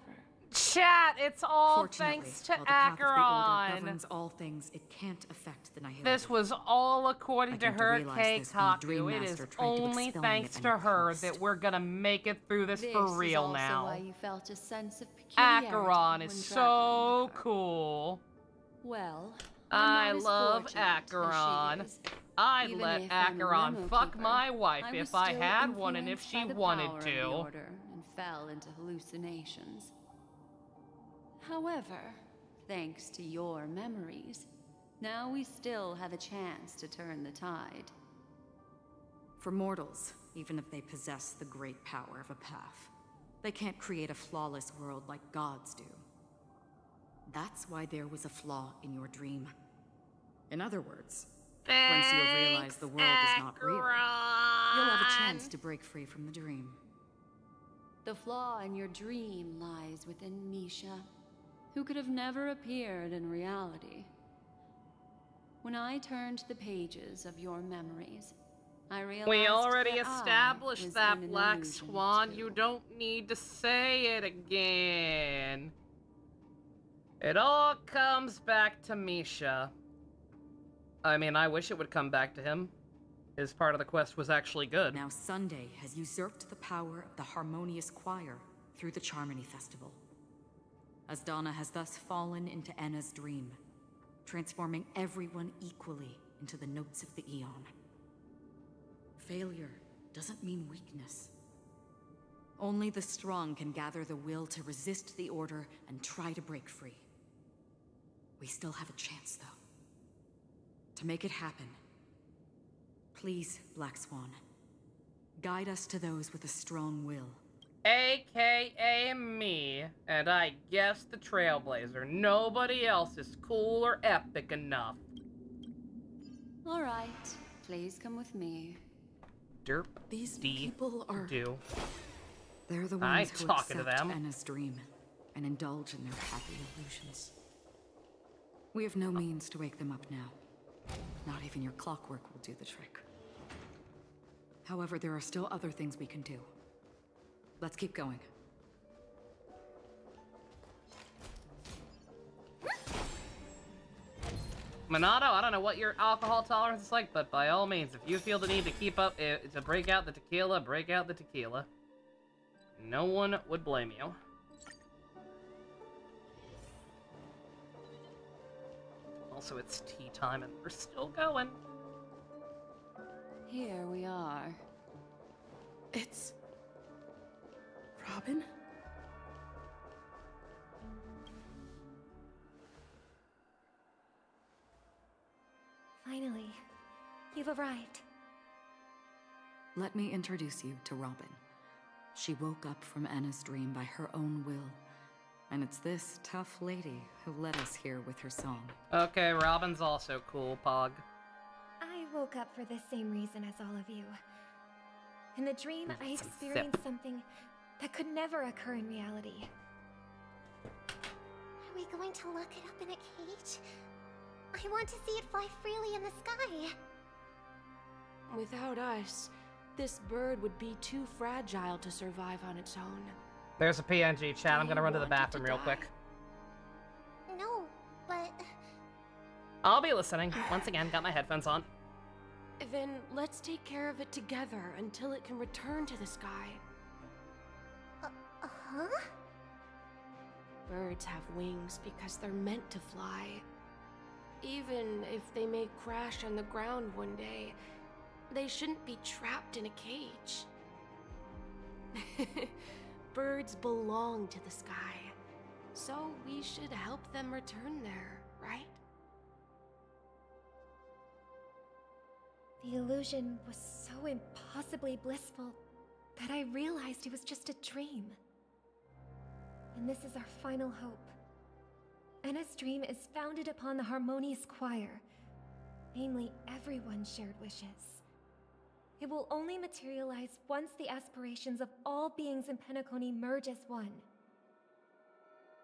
Chat, it's all Fortunately, thanks to while the path of the Order Acheron. governs all things, it can't affect the Nihility. This was all according I to came to her realize this when the Dream Keikaku. It is Master tried to only expel me thanks at to any her cost. that we're gonna make it through this This for is real also now. why you felt a sense of peculiarity Acheron when is traveling so with her. cool. Well, I I'm not as love fortunate as she Acheron. is. I'd Even let if I'm a Acheron limo fuck keeper, my wife I was if I still had one and if influenced she by the wanted power of the to. Order and fell into hallucinations. However, thanks to your memories, now we still have a chance to turn the tide. For mortals, even if they possess the great power of a path, they can't create a flawless world like gods do. That's why there was a flaw in your dream. In other words, once you have realized the world is not real, you'll have a chance to break free from the dream. The flaw in your dream lies within Misha, who could have never appeared in reality. When I turned the pages of your memories, I realized We already that I established was that, in an Black illusion Swan. too. You don't need to say it again. It all comes back to Misha. I mean, I wish it would come back to him. His part of the quest was actually good. Now Sunday has usurped the power of the Harmonious Choir through the Charmony Festival. Asdana has thus fallen into Anna's dream, transforming everyone equally into the notes of the Eon. Failure doesn't mean weakness. Only the strong can gather the will to resist the Order and try to break free. We still have a chance, though. To make it happen, please, Black Swan, guide us to those with a strong will. AKA me, and I guess the Trailblazer. Nobody else is cool or epic enough. All right, please come with me. Derp. These people are... They're the I ones ain't who talking to accept them. Anna's dream and indulge in their happy illusions. We have no means to wake them up now. Not even your clockwork will do the trick. However, there are still other things we can do. Let's keep going. Minato, I don't know what your alcohol tolerance is like, but by all means, if you feel the need to keep up, to break out the tequila, break out the tequila. No one would blame you. Also, it's tea time and we're still going. Here we are. It's... Robin? Finally, you've arrived. Let me introduce you to Robin. She woke up from Anna's dream by her own will. And it's this tough lady who led us here with her song. Okay, Robin's also cool, Pog. I woke up for the same reason as all of you. In the dream, I experienced something that could never occur in reality. Are we going to lock it up in a cage? I want to see it fly freely in the sky. Without us, this bird would be too fragile to survive on its own. There's a PNG chat. I'm gonna run to the bathroom real quick. No, but... I'll be listening. Once again, got my headphones on. Then let's take care of it together until it can return to the sky. Huh? Birds have wings because they're meant to fly. Even if they may crash on the ground one day, they shouldn't be trapped in a cage. Birds belong to the sky, so we should help them return there, right? The illusion was so impossibly blissful that I realized it was just a dream. And this is our final hope. Anna's dream is founded upon the harmonious choir, namely everyone's shared wishes. It will only materialize once the aspirations of all beings in Penacony merge as one.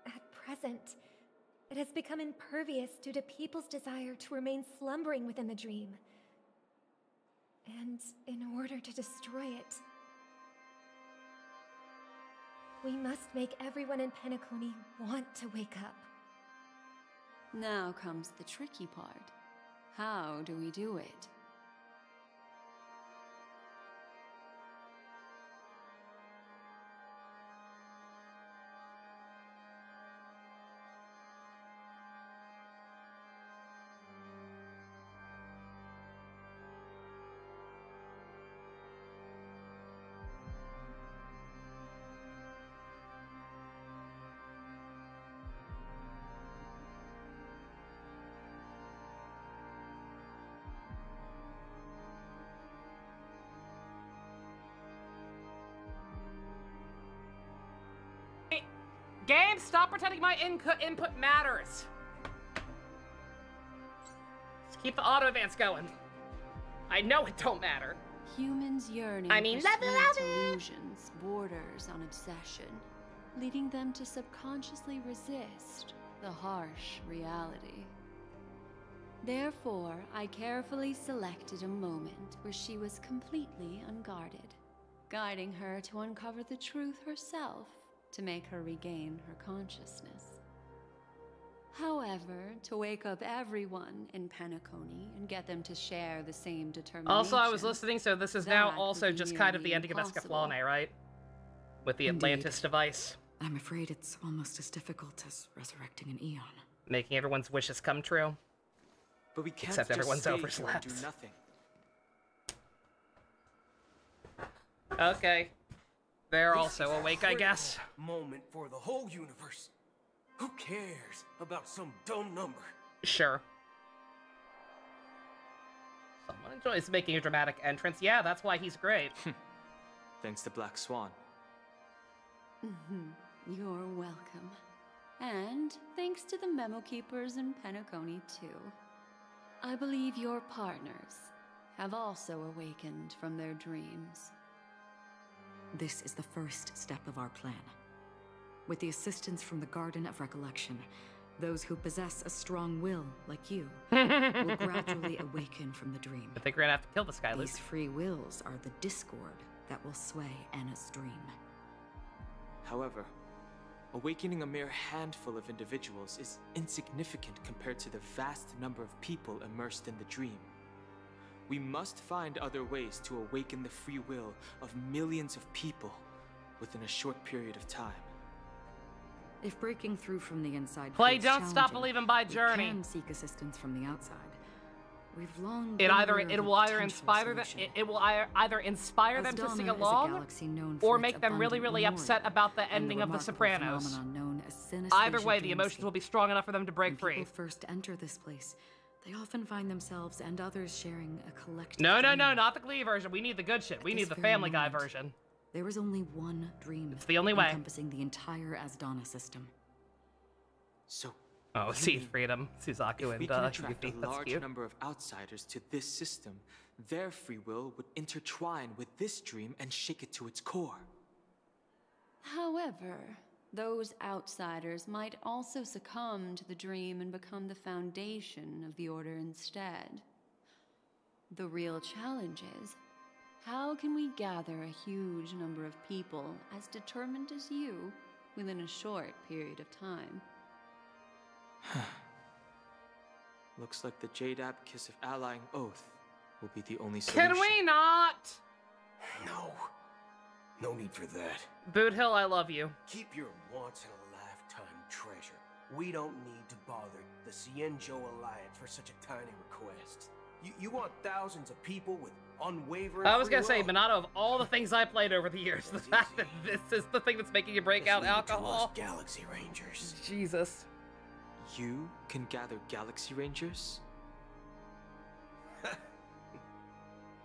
At present, it has become impervious due to people's desire to remain slumbering within the dream. And in order to destroy it, we must make everyone in Penacony want to wake up. Now comes the tricky part. How do we do it? Game, stop pretending my input matters. Just keep the auto advance going. I know it don't matter. Humans yearning for sweet illusions borders on obsession, leading them to subconsciously resist the harsh reality. Therefore, I carefully selected a moment where she was completely unguarded, guiding her to uncover the truth herself to make her regain her consciousness. However, to wake up everyone in Penacony and get them to share the same determination... Also, I was listening, so this is now also just kind of the ending of Escaflowne, right? With the Atlantis device. I'm afraid it's almost as difficult as resurrecting an Eon. Making everyone's wishes come true. But we can't Except just everyone's stay here and overslept. do nothing. Okay. They're also awake, I guess. Moment for the whole universe. Who cares about some dumb number? Sure. Someone enjoys making a dramatic entrance. Yeah, that's why he's great. Thanks to Black Swan. You're welcome. And thanks to the Memo Keepers in Penacony, too. I believe your partners have also awakened from their dreams. This is the first step of our plan. With the assistance from the Garden of Recollection, those who possess a strong will, like you, will gradually awaken from the dream. I think we're gonna have to kill this guy, Luke. These free wills are the discord that will sway Anna's dream. However, awakening a mere handful of individuals is insignificant compared to the vast number of people immersed in the dream. We must find other ways to awaken the free will of millions of people within a short period of time. If breaking through from the inside Play proves Don't Stop challenging, Believing by Journey. we can seek assistance from the outside. We've long It will either inspire them to sing along, or make them really, really upset about the ending of The Sopranos. Either way, the emotions will be strong enough for them to break free. When people first enter this place, they often find themselves and others sharing a collective No, dream. not the Glee version. We need the good shit. We need the Family Guy version. There is only one dream. It's the only way. Encompassing the entire Asdana system. So, oh, Seed Freedom, Suzaku, if we and can attract Yuffie. a That's large cute. number of outsiders to this system, their free will would intertwine with this dream and shake it to its core. However, those outsiders might also succumb to the dream and become the foundation of the Order instead. The real challenge is, how can we gather a huge number of people as determined as you within a short period of time? Looks like the Jade Abacus of Allying Oath will be the only solution. Can we not? No. No need for that. Boot Hill, I love you. Keep your once-in-a-lifetime treasure. We don't need to bother the Cienjo Alliance for such a tiny request. You want thousands of people with unwavering I was gonna free say, will? but out of all the things I played over the years, the fact that this is the thing that's making you break out Just leave it to us alcohol. Galaxy Rangers. Jesus. You can gather Galaxy Rangers?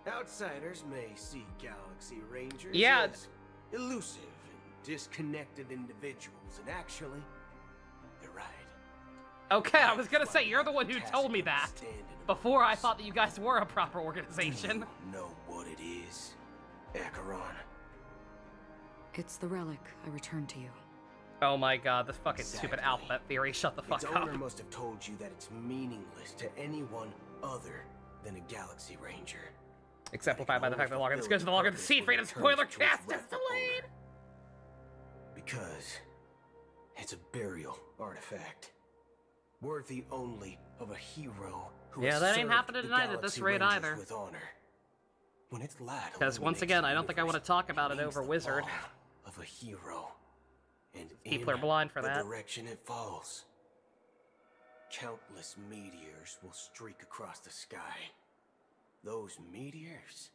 Outsiders may see Galaxy Rangers Yeah. as elusive and disconnected individuals, and actually, they're right. Okay, I was gonna say, you're the one who told me that. Before I thought that you guys were a proper organization. Know what it is, Acheron? It's the relic I returned to you. Oh my god, this fucking stupid alphabet theory, shut the fuck Its up. owner must have told you that it's meaningless to anyone other than a Galaxy Ranger. Exemplified by the fact that the longer this goes, the longer the Seed Freedom spoiler cast is delayed! Because it's a burial artifact. Worthy only of a hero who Yeah, has that ain't served happening the tonight at this Galaxy rate Rangers either. with honor. When its light Because once again, I don't think I want to talk about it over Wizard. of a hero, and People in are blind for the that. direction it falls, countless meteors will streak across the sky. Those meteors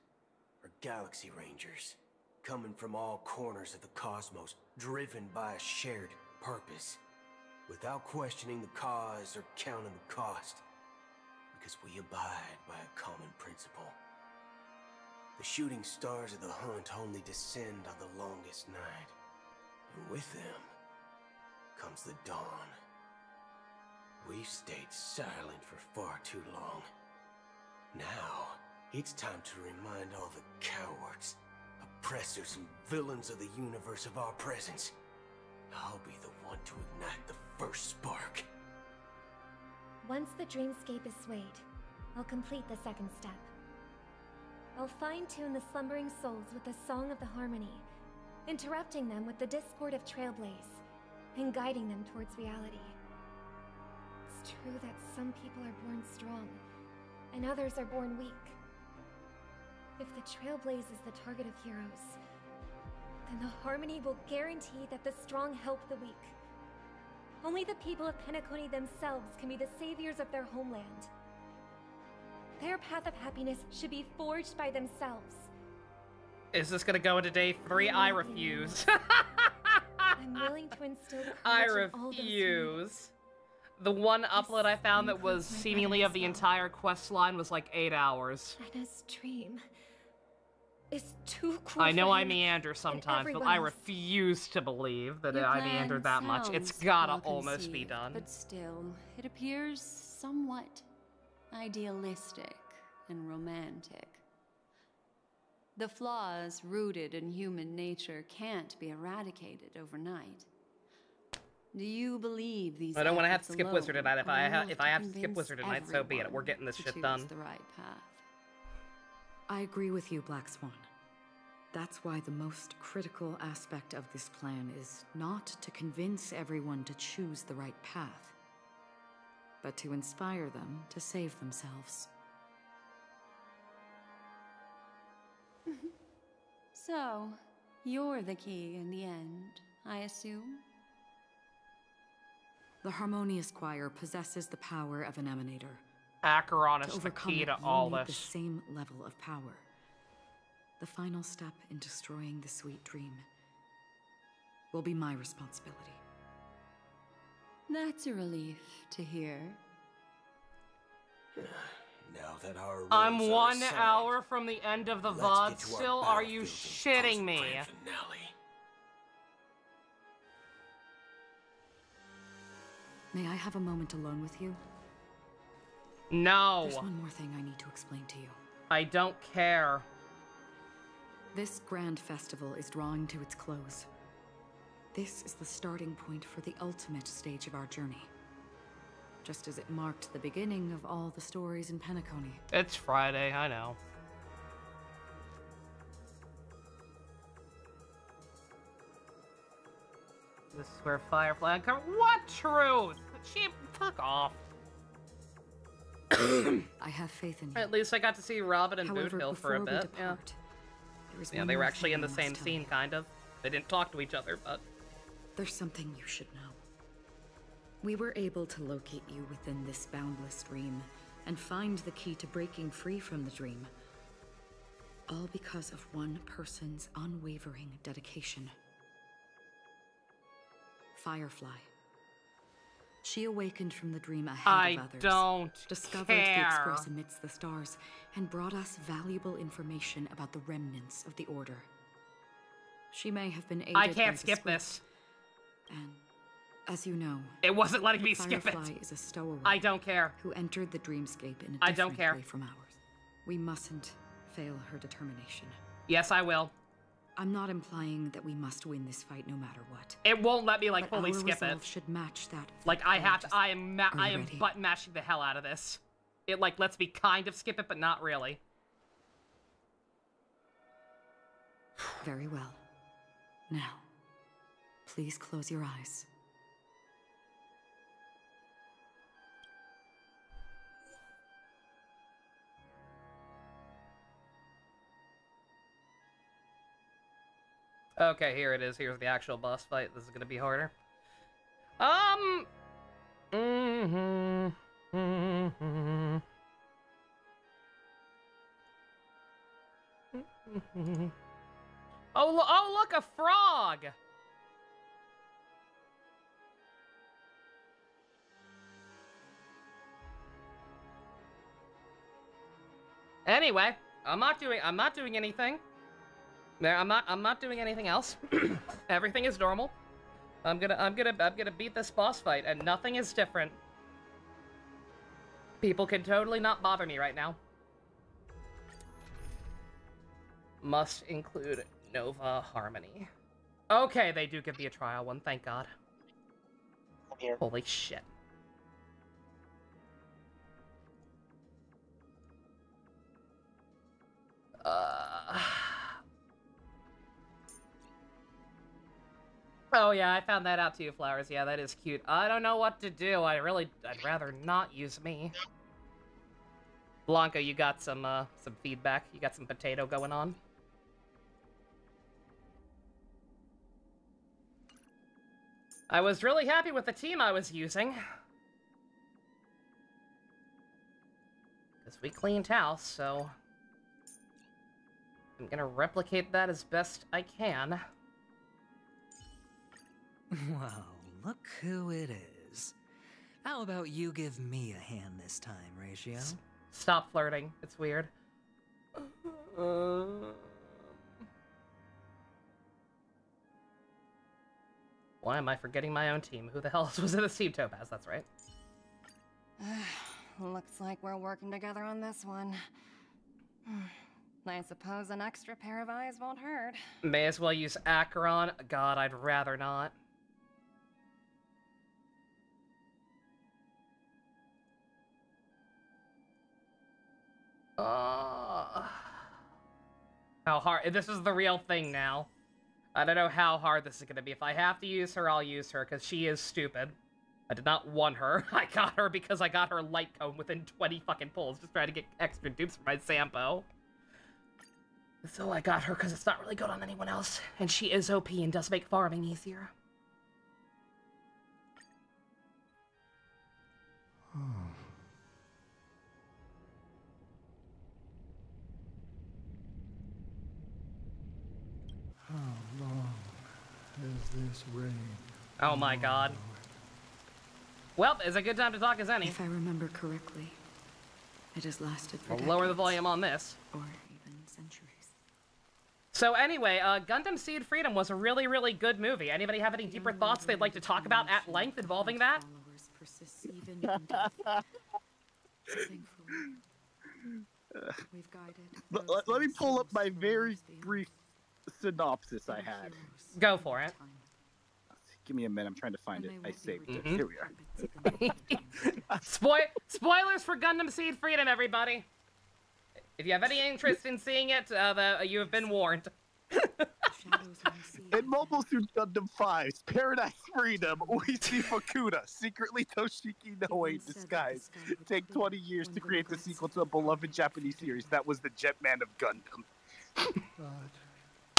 are Galaxy Rangers, coming from all corners of the cosmos, driven by a shared purpose, without questioning the cause or counting the cost, because we abide by a common principle. The shooting stars of the hunt only descend on the longest night, and with them comes the dawn. We've stayed silent for far too long. Now, it's time to remind all the cowards, oppressors, and villains of the universe of our presence. I'll be the one to ignite the first spark. Once the dreamscape is swayed, I'll complete the second step. I'll fine-tune the slumbering souls with the Song of the Harmony, interrupting them with the discord of Trailblaze, and guiding them towards reality. It's true that some people are born strong, and others are born weak. If the Trailblaze is the target of heroes, then the Harmony will guarantee that the strong help the weak. Only the people of Penacony themselves can be the saviors of their homeland. Their path of happiness should be forged by themselves. Is this gonna go into day 3? I refuse. I'm willing to instill courage I in all those who need it. refuse. The one upload I found that was seemingly of the entire quest line was like 8 hours. Anna's dream. is too cruel. I know for I him meander and sometimes, but everyone I else. refuse to believe that Your I plan meandered that much. It's sounds gotta well almost be conceived, done. But still, it appears somewhat idealistic and romantic. The flaws rooted in human nature can't be eradicated overnight. Do you believe these? I don't want to have to efforts skip alone Wizard tonight. If I are enough have to to skip convince Wizard tonight, so be it. We're getting this to shit choose done. the right path? I agree with you, Black Swan. That's why the most critical aspect of this plan is not to convince everyone to choose the right path, but to inspire them to save themselves. So, you're the key in the end, I assume? The Harmonious Choir possesses the power of an emanator. Acheron To is the overcome key it, to you all need this. the same level of power. The final step in destroying the sweet dream will be my responsibility. That's a relief to hear. Now that our I'm roles are 1 assigned, hour from the end of the let's VOD get to our still? Are you battlefield and shitting me? grand finale. May I have a moment alone with you? No. There's one more thing I need to explain to you. I don't care. This grand festival is drawing to its close. This is the starting point for the ultimate stage of our journey. Just as it marked the beginning of all the stories in Penacony. It's Friday, I know. This is where Firefly uncovered. What truth? She fuck off. I have faith in you. At least I got to see Robin and However, Boothill for a before we bit. depart, there is Yeah, one they were more actually thing in the I must same tell scene, you. kind of. They didn't talk to each other, but There's something you should know. We were able to locate you within this boundless dream and find the key to breaking free from the dream. All because of one person's unwavering dedication. Firefly. She awakened from the dream ahead of others. don't discovered care. the Express amidst the stars and brought us valuable information about the remnants of the Order. She may have been aided I by can't the skip script, this. And as you know, It wasn't letting me skip Firefly it. is a stowaway. I don't care. Who entered the dreamscape in a I different don't care. way from ours. We mustn't fail her determination. Yes, I will. I'm not implying that we must win this fight no matter what. It won't let me like But fully our skip resolve it. should match that. Like I have to. I Are am you ready? button mashing the hell out of this. It like lets me kind of skip it, but not really. Very well. Now, please close your eyes. Okay, here it is. Here's the actual boss fight. This is gonna be harder. Oh, look, a frog! Anyway, I'm not doing anything. I'm not doing anything else. Everything is normal. I'm gonna beat this boss fight, and nothing is different. People can totally not bother me right now. Must include Nova Harmony. Okay, they do give me a trial one, thank God. Holy shit. Oh yeah, I found that out too, Flowers. Yeah, that is cute. I don't know what to do. I'd rather not use me. Blanca, you got some feedback? You got some potato going on? I was really happy with the team I was using. Because we cleaned house, so I'm gonna replicate that as best I can. Well, look who it is. How about you give me a hand this time, Ratio? Stop flirting. It's weird. Why am I forgetting my own team? Who the hell was in this team? Topaz, that's right. Looks like we're working together on this one. I suppose an extra pair of eyes won't hurt. May as well use Acheron. God, I'd rather not. How hard? This is the real thing now. I don't know how hard this is gonna be. If I have to use her, I'll use her, because she is stupid. I did not want her. I got her because I got her light cone within 20 fucking pulls, just trying to get extra dupes for my Sampo. So I got her because it's not really good on anyone else, and she is OP and does make farming easier. How long has this rain? Oh my god. Well, it's a good time to talk as any. If I remember correctly, it has lasted for I'll decades, lower the volume on this. or even centuries. So anyway, Gundam Seed Freedom was a really, really good movie. Anybody have any deeper thoughts they'd like to talk about at length involving that? Persists even in death. Thankfully, we've guided. Let me pull up my very brief synopsis I had. Go for it. Give me a minute. I'm trying to find it. I saved it. Here we are. Spoilers for Gundam Seed Freedom, everybody. If you have any interest in seeing it, you have been warned. In Mobile Suit Gundam 5's Paradise Freedom, we see Fukuda, secretly Toshiki Noe in disguise, take 20 years to create the sequel to a beloved Japanese series that was the Jetman of Gundam.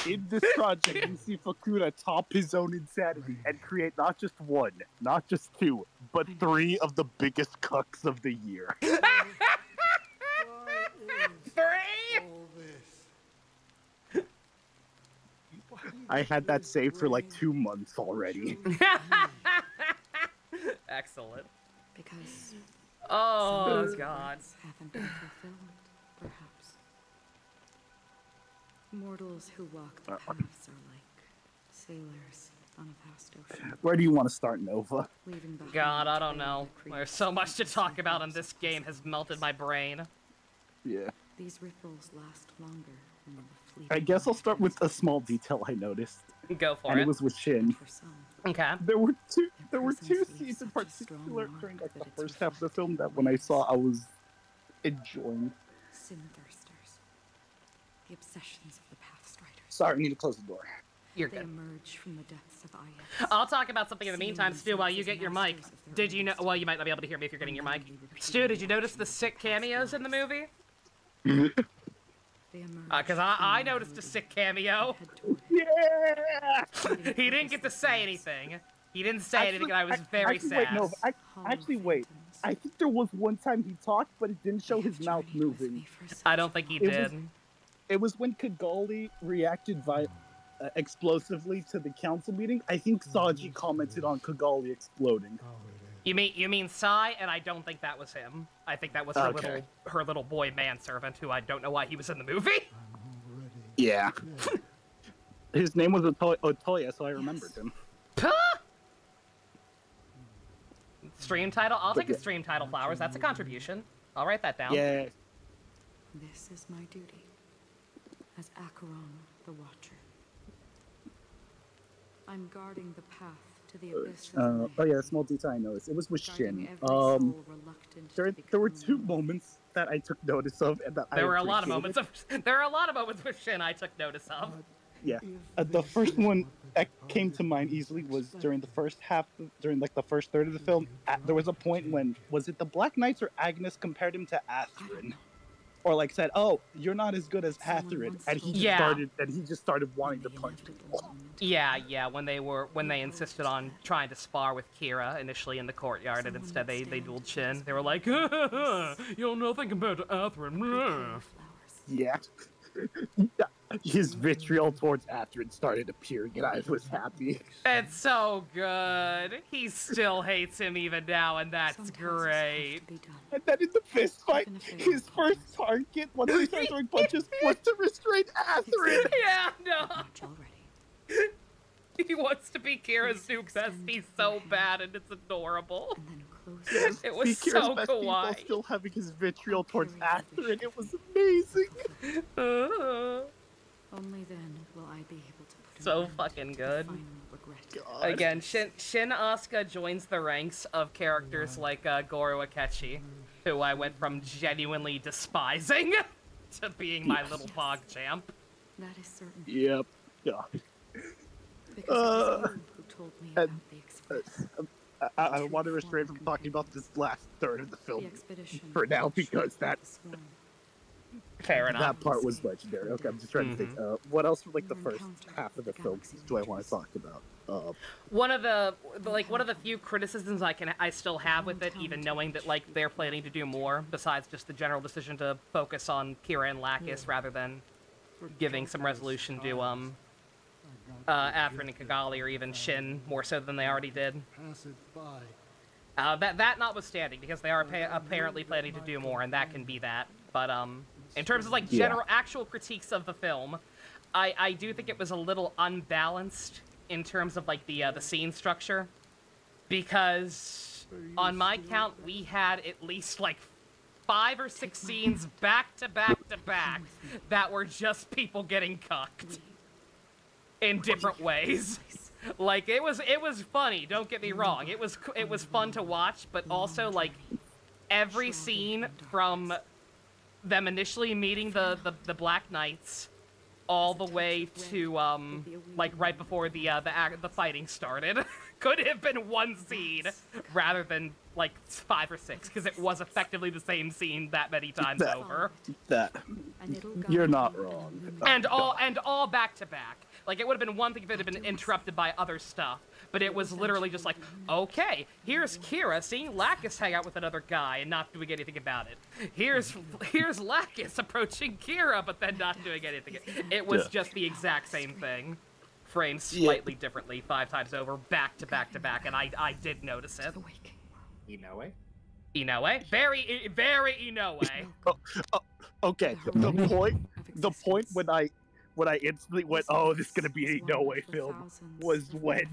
In this project, we see Fukuda top his own insanity and create not just one, not just two, but three of the biggest cucks of the year. I had that saved for like 2 months already. Excellent. Because oh god. Haven't been fulfilled, perhaps. Mortals who walk the paths are like sailors on a vast ocean. Where do you want to start, Nova? God, I don't know. There's so much to talk about, and this game has melted my brain. Yeah. These ripples last longer than the fleet. I guess I'll start with a small detail I noticed. Go for and it. it was with Shin. Okay. There were two scenes in particular during like the first half of the film that when I saw I was enjoying. Sin thirsters. The obsessions of the Pathstriders. Sorry, I need to close the door. You're They good. emerge from the depths of Aya. I'll talk about something in the meantime, Stu, while you get your mic. Did you know? Well, you might not be able to hear me if you're getting your mic. Stu, did you notice the sick cameos in the movie? Because I noticed a sick cameo. Yeah! He didn't get to say anything. He didn't say anything, and I was very sad. Wait, no, wait. I think there was one time he talked, but it didn't show his mouth moving. I don't think he did. It was when Kigali reacted explosively to the council meeting. I think Saji commented on Kigali exploding. You mean Sai? And I don't think that was him. I think that was her little boy manservant, who I don't know why he was in the movie. Yeah. His name was Otoya, so I remembered him. Stream title? I'll take a stream title, Flowers. That's a contribution. I'll write that down. Yeah. This is my duty as Acheron the Watcher. I'm guarding the path to the abyss. Oh yeah, small detail I noticed. It was with Shin. There were two moments that I took notice of, and that there were a lot of moments with Shin I took notice of. Yeah, the first one that came to mind easily was during the first half, during like the first third of the film. There was a point when, was it the Black Knights or Agnes compared him to Atherin, or like said, "Oh, you're not as good as Atherin," and he just started wanting to punch people. Yeah, when they insisted on trying to spar with Kira initially in the courtyard, and instead they dueled Shin. They were like, "You're nothing compared to Atherin." Yeah. His vitriol towards Atherin started appearing, and I was happy. It's so good. He still hates him even now, and that's great. And then in the fist fight, his first target, once he started throwing punches, was to restrain Atherin. Yeah, no. He wants to be Kira's new bestie so bad, and it's adorable. Yes, It was Kira's so bestie while kawaii. still having his vitriol towards Aster, and it was amazing. Only then will I be able to put So fucking good. Again, Shin Asuka joins the ranks of characters like Goro Akechi, who I went from genuinely despising to being my little PogChamp. That is certain. Yep. Yeah. Because it was you who told me about the Express. I want to restrain from talking about this last third of the film The expedition for now because that fair enough. That part was legendary. Okay, I'm just trying to think. What else from like the first half of the film do I want to talk about? One of the few criticisms I still have with it, even knowing that like they're planning to do more besides just the general decision to focus on Kira and Lacus rather than giving some resolution to Afrin and Kigali or even Shin more so than they already did. That notwithstanding, because they are apparently planning to do more, and that can be that. But in terms of like actual critiques of the film, I do think it was a little unbalanced in terms of like the scene structure, because on my count we had at least like 5 or 6 scenes back to back to back that were just people getting cucked in different ways. Like it was funny, don't get me wrong. It was fun to watch, but also like every scene from them initially meeting the Black Knights all the way to like right before the fighting started could have been one scene rather than like 5 or 6, because it was effectively the same scene that many times over. You're not wrong. And all back to back. Like it would have been one thing if it had been interrupted by other stuff, but it was literally just like, okay, here's Kira seeing Lacus hang out with another guy and not doing anything about it. Here's Lacus approaching Kira, but then not doing anything. It was just the exact same thing, framed slightly differently 5 times over, back to back to back, and I did notice it. Inoue? Inoue? Very Inoue. Okay, the point when I instantly went, oh, this is gonna be an Inoue film, was when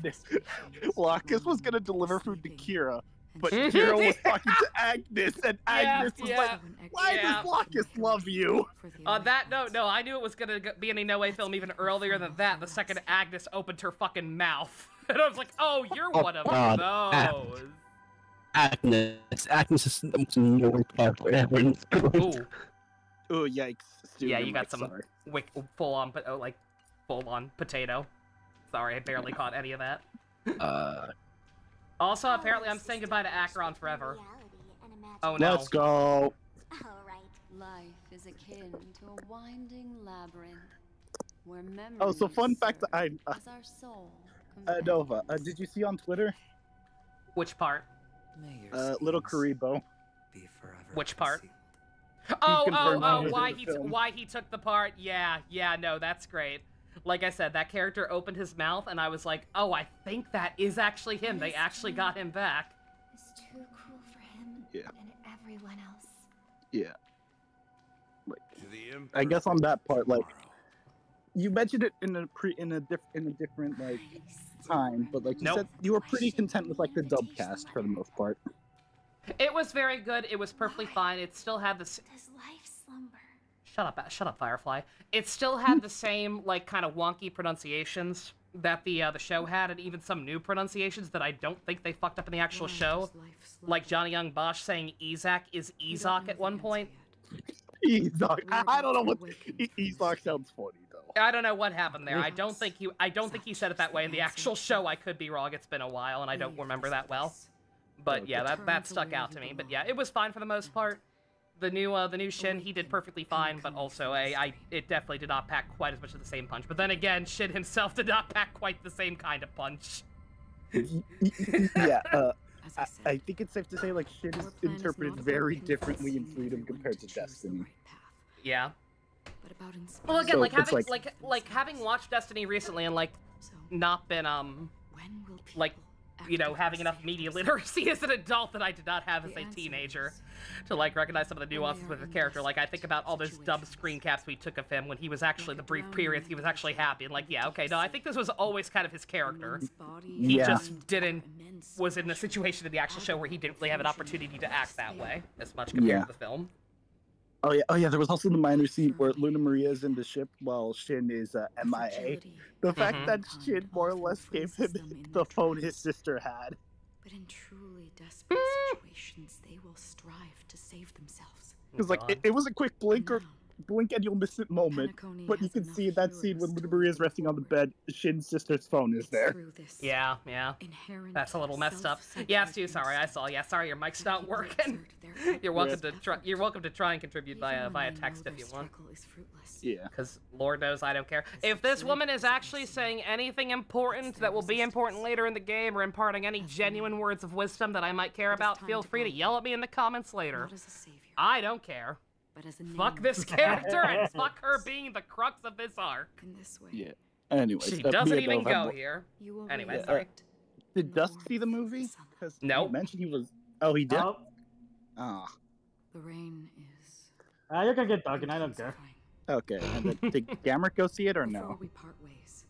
Lacus was gonna deliver food to Kira, but Kira was talking to Agnes, and Agnes was like, why does Lacus love you? No, I knew it was gonna be an Inoue film even earlier than that, the second Agnes opened her fucking mouth. And I was like, oh, you're one of those. Agnes is the most annoying part ever. Ooh, yikes. Yeah, you got some full-on potato. Sorry, I barely caught any of that. Also, apparently I'm saying goodbye to Acheron forever. Oh no. Let's go! Life is akin to a winding labyrinth where memories Oh, so fun fact that as our soul Nova, did you see on Twitter? Which part? Little Karibo. Which part? Why he took the part? Yeah, no, that's great. Like I said, that character opened his mouth, and I was like, oh, I think that is actually him. They actually got him back. It's too cruel for him and everyone else. Yeah. Like, I guess on that part, like, you mentioned it in a different like time, but like you said, you were pretty content with like the dub cast for the most part. It was very good. It was perfectly fine. It still had the. Does life slumber? Shut up, Firefly. It still had the same like kind of wonky pronunciations that the show had, and even some new pronunciations that I don't think they fucked up in the actual show. Like Johnny Young Bosch saying Izak is Izak at one point. Izak. I don't know what Izak sounds funny though. I don't know what happened there. I don't think he said it that way in the actual show. I could be wrong. It's been a while, and I don't remember that well. But yeah, that stuck out to me. But yeah, it was fine for the most part. The new Shin, he did perfectly fine, but also it definitely did not pack quite as much of the same punch. But then again, Shin himself did not pack quite the same kind of punch. Yeah, I think it's safe to say like Shin is interpreted very differently in Freedom compared to Destiny. Yeah. Well, again, like having watched Destiny recently and like not been like you know, having enough media literacy as an adult that I did not have as a teenager to, like, recognize some of the nuances with the character. Like, I think about all those dumb screen caps we took of him when he was actually, the brief periods he was actually happy. And, like, yeah, okay, no, I think this was always kind of his character. He just was in the situation in the actual show where he didn't really have an opportunity to act that way as much compared to the film. Oh yeah, there was also the minor scene where Luna Maria is in the ship while Shin is MIA. The fact that Shin more or less gave him the phone his sister had. But in truly desperate situations, they will strive to save themselves. Because like it was a quick blink and you'll miss it moment, but you can see that scene when Luna Maria is resting on the bed, Shin's sister's phone is there. Yeah. That's a little messed up. Yeah, Stu, sorry, I saw. Yeah, sorry, your mic's not working. You're welcome to try and contribute via text if you want. Yeah. Because Lord knows I don't care. If this woman is actually saying anything important that will be important later in the game or imparting any genuine words of wisdom that I might care about, feel free to yell at me in the comments later. I don't care. Fuck this character and fuck her being the crux of this arc. Yeah. Anyways, she doesn't even go here. Anyway, sorry. Did Dusk see the movie? Because no. You mentioned he was. Oh, he did. The rain is. You can get talking. I don't care. Okay. And then, did Gamert go see it or no? Before we part ways,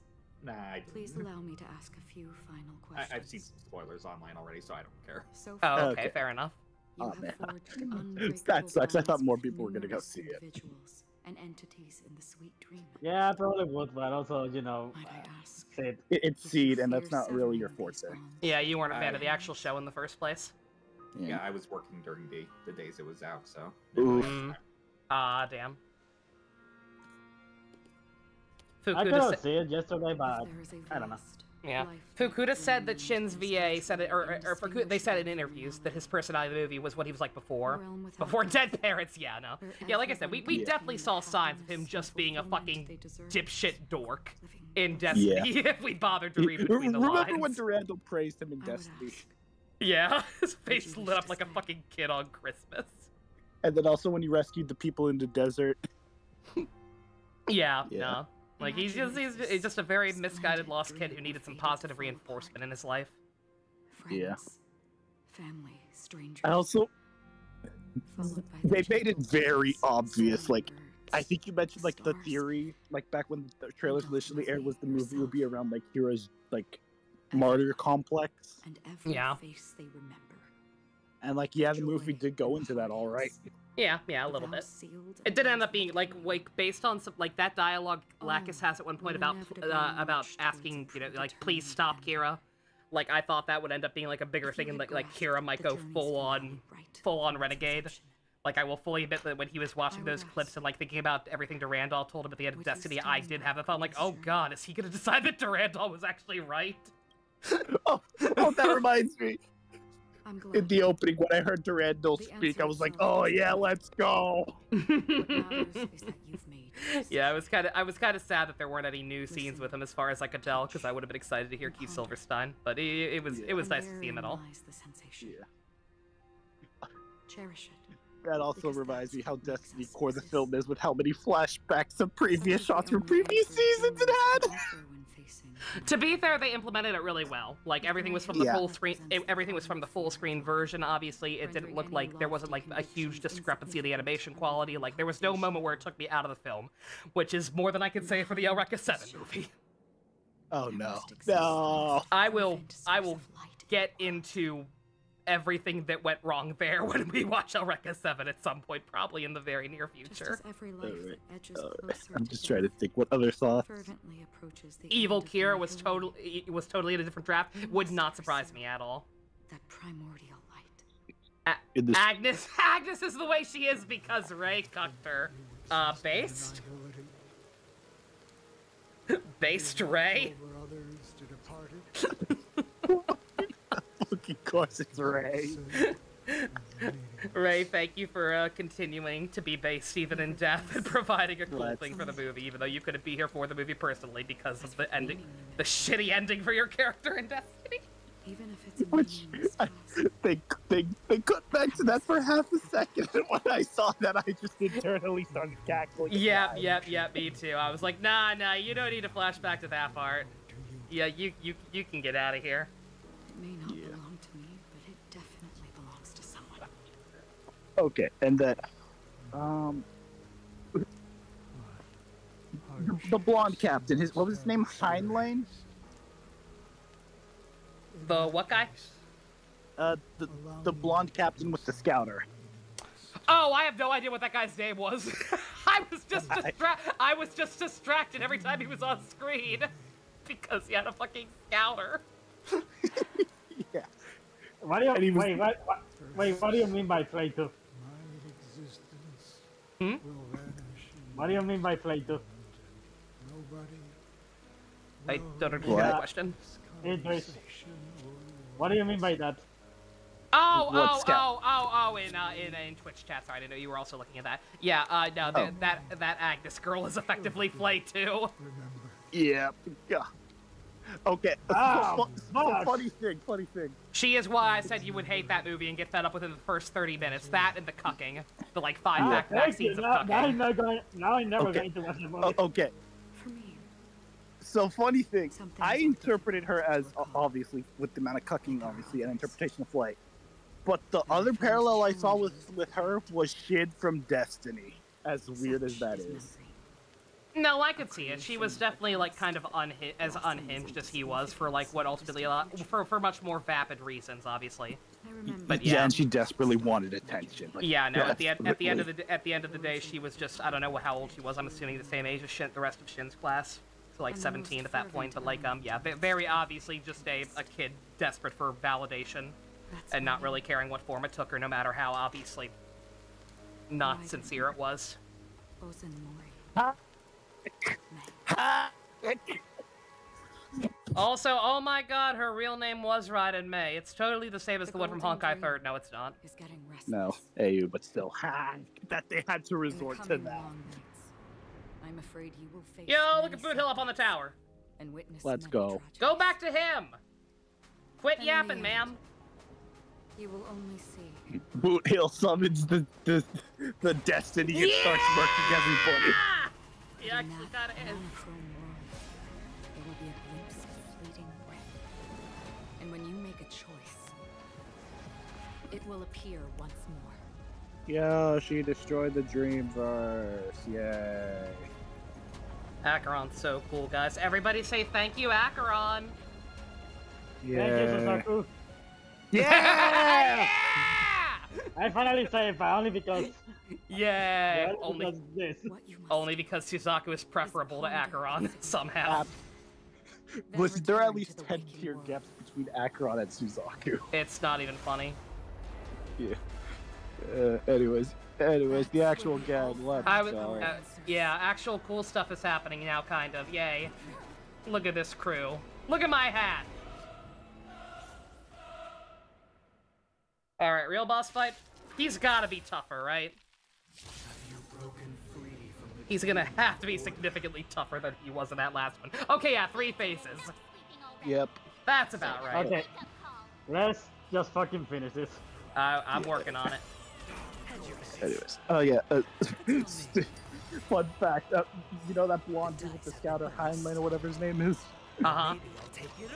nah, I didn't. Please allow me to ask a few final questions. I've seen some spoilers online already, so I don't care. So oh, okay, fair enough. Oh man, that sucks. I thought more people were gonna go see it. And entities in the sweet dream. Yeah, I probably would, but also, you know, it's Seed, and that's not really your forte. Yeah, you weren't a fan of the actual show in the first place. Yeah, I was working during the days it was out, so. Ah, damn. I couldn't see it yesterday, but I don't know. Yeah. Fukuda said that Shin's VA said it, or they said in interviews that his personality in the movie was what he was like before Dead Parents. Yeah, no. Yeah, like I said, we definitely saw signs of him just being a fucking dipshit dork in Destiny if we bothered to read between the lines. Remember when Durandal praised him in Destiny? Yeah, his face lit up like a fucking kid on Christmas. And then also when he rescued the people in the desert. Yeah. No. Like, he's just a very misguided lost kid who needed some positive reinforcement in his life. Friends, family, strangers. I also... They made it very obvious, like, I think you mentioned, like, the theory, like, back when the trailers initially aired was the movie would be around, like, Kira's, like, martyr complex. And every face they remember. And, like, yeah, the movie did go into that all right. Yeah, a little bit. It did end up being like based on some like that dialogue Lacus has at one point about asking, you know, like, please stop, Kira. Like, I thought that would end up being like a bigger thing, and like Kira might go full on renegade. Like, I will fully admit that when he was watching those clips and like thinking about everything Durandal told him at the end of Destiny, I did have the thought like, oh god, is he gonna decide that Durandal was actually right? oh, that reminds me. In the opening, when I heard Durandal speak, I was like, "Oh yeah, let's go!" Yeah, I was kind of sad that there weren't any new scenes with him, as far as I could tell, because I would have been excited to hear Keith Silverstein. But it was nice to see him at all. Cherish it. That also reminds me how Destiny Core the film is, with how many flashbacks of previous shots from previous seasons it had. To be fair, they implemented it really well. Like, everything was from the full screen. Everything was from the full screen version. Obviously, it didn't look like there wasn't like a huge discrepancy in the animation quality. Like, there was no moment where it took me out of the film, which is more than I could say for the Eureka 7 movie. Oh no! No! I will get into everything that went wrong there when we watch Eureka 7 at some point, probably in the very near future. I'm just trying to think what other thoughts. Evil Kira was totally in a different draft. Would not surprise me at all. That primordial light. Agnes is the way she is because Ray cucked her. Based? Based Ray? Of course it's Ray. Ray, thank you for continuing to be based even in death and providing a cool thing for the movie, even though you couldn't be here for the movie personally because of the ending, the shitty ending for your character in Destiny. Even if it's they cut back to that for half a second, and when I saw that, I just internally started cackling. Yep, me too. I was like, nah, you don't need to flash back to that part. Yeah, you can get out of here. It may not belong to me, but it definitely belongs to someone. Okay, and then, the blonde captain. What was his name? Heinlein? The what guy? The blonde captain with the scouter. Oh, I have no idea what that guy's name was. I was just distracted every time he was on screen because he had a fucking scouter. Yeah. What do you wait? What do you mean by play to? Hmm? What do you mean by play to? I don't understand the question. What do you mean by that? In Twitch chat. Sorry, I didn't know you were also looking at that. Yeah, no, that Agnes girl is effectively Flay too. Yeah. Okay. Funny thing. She is why I said you would hate that movie and get fed up within the first 30 minutes. That and the cucking, the like 5 back scenes of cucking. Now I'm never going to watch the movie. Okay. So funny thing, I interpreted her as obviously with the amount of cucking, obviously, an interpretation of Flay. But the other parallel I saw with her was Shid from Destiny. As weird as that is. No, I could see it. She was definitely like kind of unhinged as he was for like what ultimately for much more vapid reasons, obviously. But yeah, and she desperately wanted attention. Like, yeah, no. At the end of the day, she was just, I don't know how old she was. I'm assuming the same age as the rest of Shin's class. So like 17 at that point, but like yeah, very obviously just a kid desperate for validation and not really caring what form it took, or no matter how obviously not sincere it was. Also, oh my god, her real name was Raiden Mei. It's totally the same as the one from Honkai 3rd. No, it's not. No, AU, but still, that they had to resort to that. I'm afraid you will face. Yo, look at Boot Hill up on the tower. And witness Let's go. Go back to him. Quit yapping, ma'am. You will only see. Boot Hill summons the Destiny and starts murking everybody. He actually got it in. There will be a glimpse of fleeting red. And when you make a choice, it will appear once more. Yeah, she destroyed the Dreamverse. Yay. Acheron's so cool, guys. Everybody say thank you, Acheron. Yeah. Thank you, Suzaku. Yeah! I finally say it, but only because. Yeah, only because Suzaku is preferable to Acheron somehow. Was there at least 10 tier gaps between Acheron and Suzaku? It's not even funny. Yeah. Anyways, the actual gang. Let's go. Yeah, actual cool stuff is happening now, kind of. Yay. Look at this crew. Look at my hat. Alright, real boss fight? He's gotta be tougher, right? He's gonna have to be significantly tougher than he was in that last one. Okay, yeah, 3 faces. Yep. That's about right. Okay. Let's just fucking finish this. I'm working on it. Anyways, oh yeah, fun fact, you know that blonde dude with the scouter, Heinlein or whatever his name is? Uh-huh.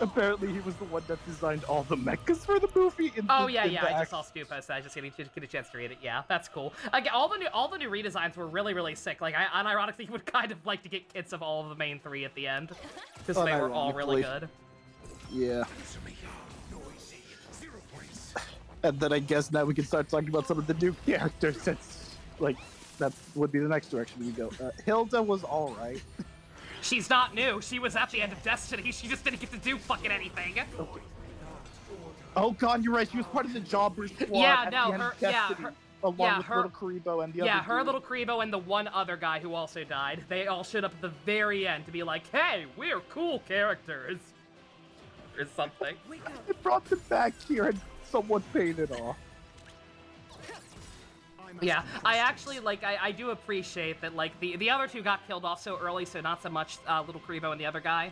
Apparently he was the one that designed all the mechas for the movie. I just saw Stu post that. I just didn't get a chance to read it. Yeah, that's cool. Again, all the new redesigns were really sick. Like, I unironically would kind of like to get kits of all of the main 3 at the end, because they were all really good. Yeah. And then I guess now we can start talking about some of the new characters, since, like, that would be the next direction we go. Hilda was alright. She's not new. She was at the end of Destiny. She just didn't get to do fucking anything. Okay. Oh god, you're right. She was part of the Jobbers squad. Yeah, no, along with Little Karibo and the other. Yeah, her, Little Karibo, and the one other guy who also died. They all showed up at the very end to be like, "Hey, we're cool characters," or something. I brought them back here and someone paid it off. Yeah, I actually, like, I do appreciate that, like, the other 2 got killed off so early, so not so much Little Karibo and the other guy.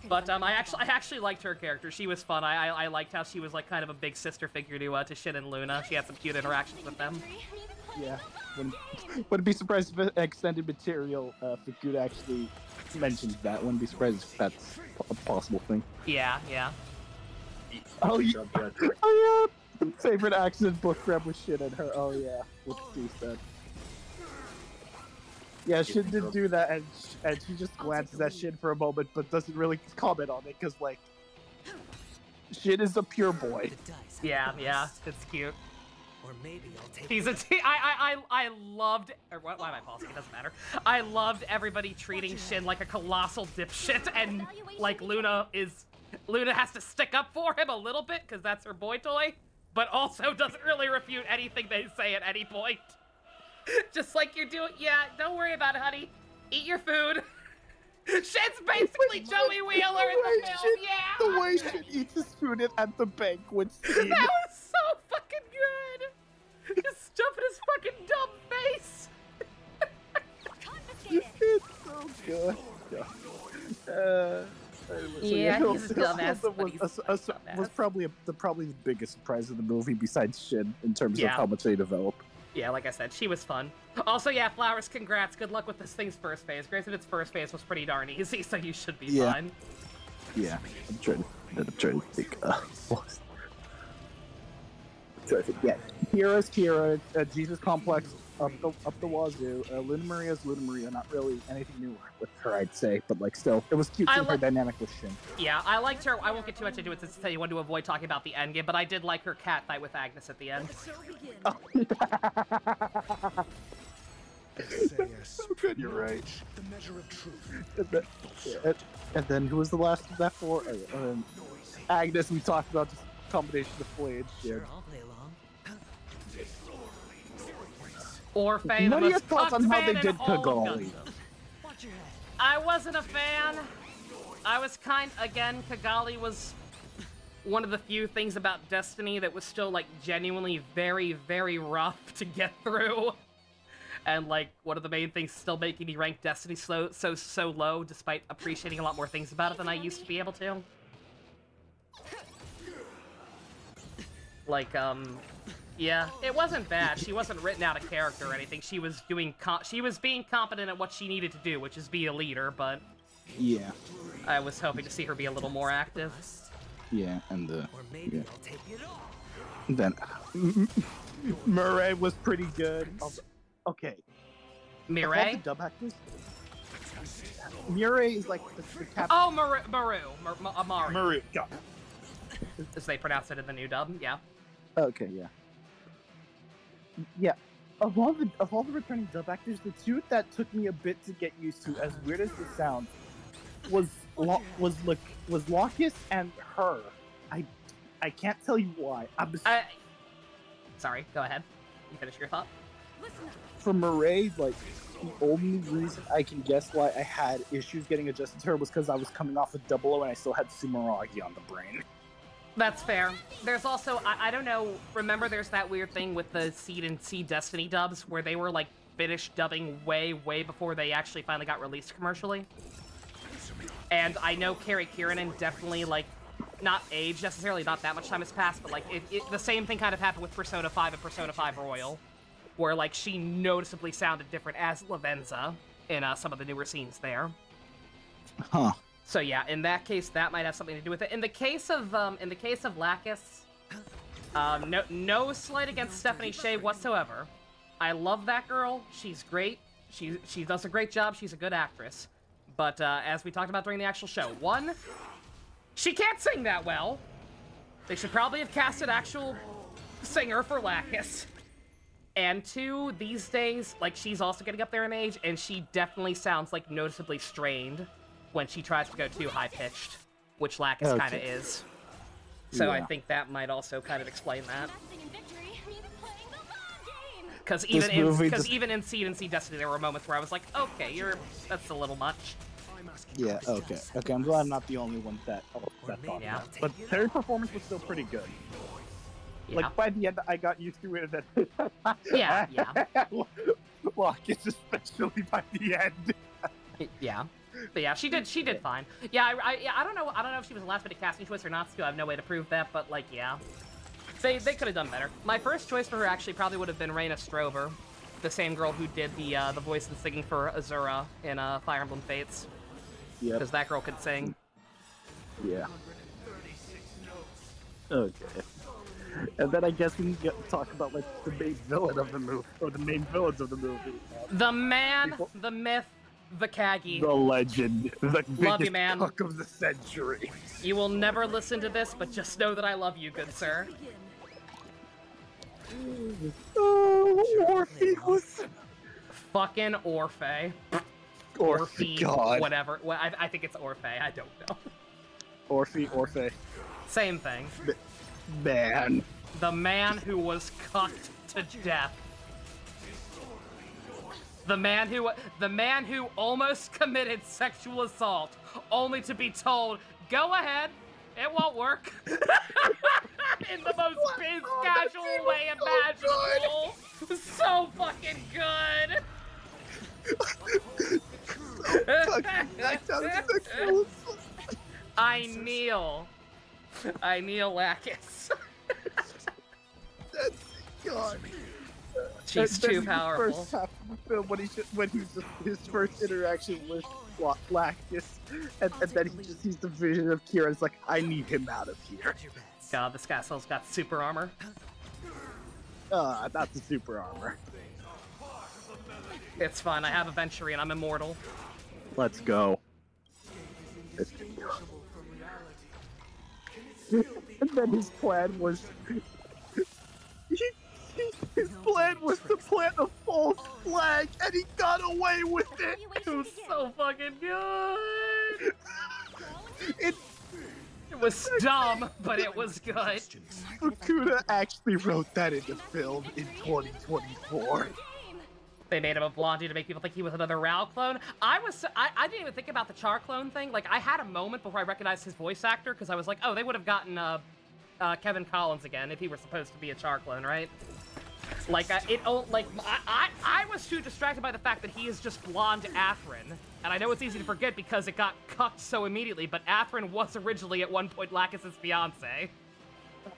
But I actually liked her character. She was fun. I liked how she was, like, kind of a big sister figure to Shin and Luna. She had some cute interactions with them. Yeah, wouldn't be surprised if extended material Fukuda actually mentions that. Wouldn't be surprised if that's a possible thing. Yeah. Oh yeah. Oh yeah. Favorite accident book grab was Shin and her. Oh yeah. What she said. Yeah, Shin did do that, and she just glances at Shin for a moment, but doesn't really comment on it, because, like, Shin is a pure boy. Yeah, it's cute. Or maybe I'll take. He's a I loved. Or why am I pausing? It doesn't matter. I loved everybody treating Shin like a colossal dipshit, and like Luna has to stick up for him a little bit because that's her boy toy, but also doesn't really refute anything they say at any point. Just like you're doing. Yeah, don't worry about it, honey. Eat your food. Shin's basically Joey Wheeler in the film. Yeah. The way Shin eats his food at the banquet scene. That was so fucking good. Just stuffing his fucking dumb face. It's so good. Yeah, he's a dumbass. Was probably the biggest surprise of the movie besides Shin in terms of how much they develop. Yeah, like I said, she was fun. Also, yeah, Flowers, congrats. Good luck with this thing's first phase. Granted, its first phase was pretty darn easy, so you should be fine. Yeah, I'm trying to think. Yeah, Kira's Kira, Jesus Complex up the wazoo. Luna Maria's Luna Maria. Not really anything new with her, I'd say, but like still, it was cute seeing her dynamic with Shin. Yeah, I liked her. I won't get too much into it since you want to avoid talking about the end game, but I did like her cat fight with Agnes at the end. So good, you're right. The measure of truth. And then who was the last of that for? Agnes. We talked about just a combination of Flay and Shin. I'll play along. Or Faye, what are your thoughts on how they did Kigali? I wasn't a fan. I was Kigali was one of the few things about Destiny that was still, like, genuinely very, very rough to get through. And, like, one of the main things still making me rank Destiny so low, despite appreciating a lot more things about it than I used to be able to. Like, yeah, it wasn't bad. She wasn't written out of character or anything. She was being competent at what she needed to do, which is be a leader, but... Yeah. I was hoping to see her be a little more active. Yeah, and then Murray was pretty good. Okay. Mireille? The dub actors? Murray is like the captain. Oh, Maru. Maru, yeah. As they pronounce it in the new dub, yeah. Okay, yeah. Yeah. Of all the returning dub actors, the two that took me a bit to get used to, as weird as it sounds, was Locus and her. I can't tell you why. Sorry, go ahead. You finish your thought. For Murray, like, the only reason I can guess why I had issues getting adjusted to her was because I was coming off of 00 and I still had Sumeragi on the brain. That's fair. There's also, I don't know, remember there's that weird thing with the Seed and Seed Destiny dubs where they were, like, finished dubbing way before they actually finally got released commercially? And I know Carrie Kieran definitely, like, not aged necessarily, not that much time has passed, but, like, the same thing kind of happened with Persona 5 and Persona 5 Royal, where, like, she noticeably sounded different as Lavenza in some of the newer scenes there. Huh. So yeah, in that case, that might have something to do with it. In the case of Lacus, no slight against Stephanie Shea whatsoever. I love that girl. She's great. She does a great job. She's a good actress. But as we talked about during the actual show, one, she can't sing that well. They should probably have cast an actual singer for Lacus. And two, these days, like, she's also getting up there in age, and she definitely sounds, like, noticeably strained when she tries to go too high-pitched, which Lacus kind of is. So I think that might also kind of explain that. Because even in Seed and Seed Destiny, there were moments where I was like, okay, that's a little much. Yeah, okay. I'm glad I'm not the only one that thought that. But their performance was still pretty good. Yeah. Like, by the end, I got used to it. Yeah. Lacus, especially by the end. Yeah. But yeah, she did fine. Yeah, I don't know if she was the last minute casting choice or not, so I have no way to prove that, but, like, yeah. They could have done better. My first choice for her actually probably would have been Reyna Strover, the same girl who did the voice and singing for Azura in Fire Emblem Fates. Yeah. Because that girl could sing. Yeah. Okay. And then I guess we can talk about like the main villain of the movie, or the main villains of the movie. The man, the myth, the Kagi. The legend, the love biggest you, man. cuck of the century. You will never listen to this, but just know that I love you, good sir. Oh, Orphe was... Fucking Orphe. Orphe, God. Whatever. Well, I think it's Orphe, I don't know. Orphe. Same thing. Man. The man who was cucked to death. The man who almost committed sexual assault, only to be told, go ahead, it won't work. In the most casual way imaginable. So fucking good. I kneel, Lacus. That's God. She's too powerful. First half of the film when he's his first interaction with Lacus, and then he just sees the vision of Kira. It's like, I need him out of here. God, this castle's got super armor. Not the super armor. It's fine. I have a Venturi and I'm immortal. Let's go. And then his plan was... His plan was to plant a false flag, and he got away with it! It was so fucking good! It was dumb, but it was good. Fukuda actually wrote that into film in 2024. They made him a blondie to make people think he was another Rao clone. I didn't even think about the Char clone thing. Like, I had a moment before I recognized his voice actor, because I was like, oh, they would have gotten Kevin Collins again if he were supposed to be a Char clone, right? Like, I was too distracted by the fact that he is just blonde Athrun. And I know it's easy to forget because it got cucked so immediately, but Athrun was originally at one point Lacus's fiance.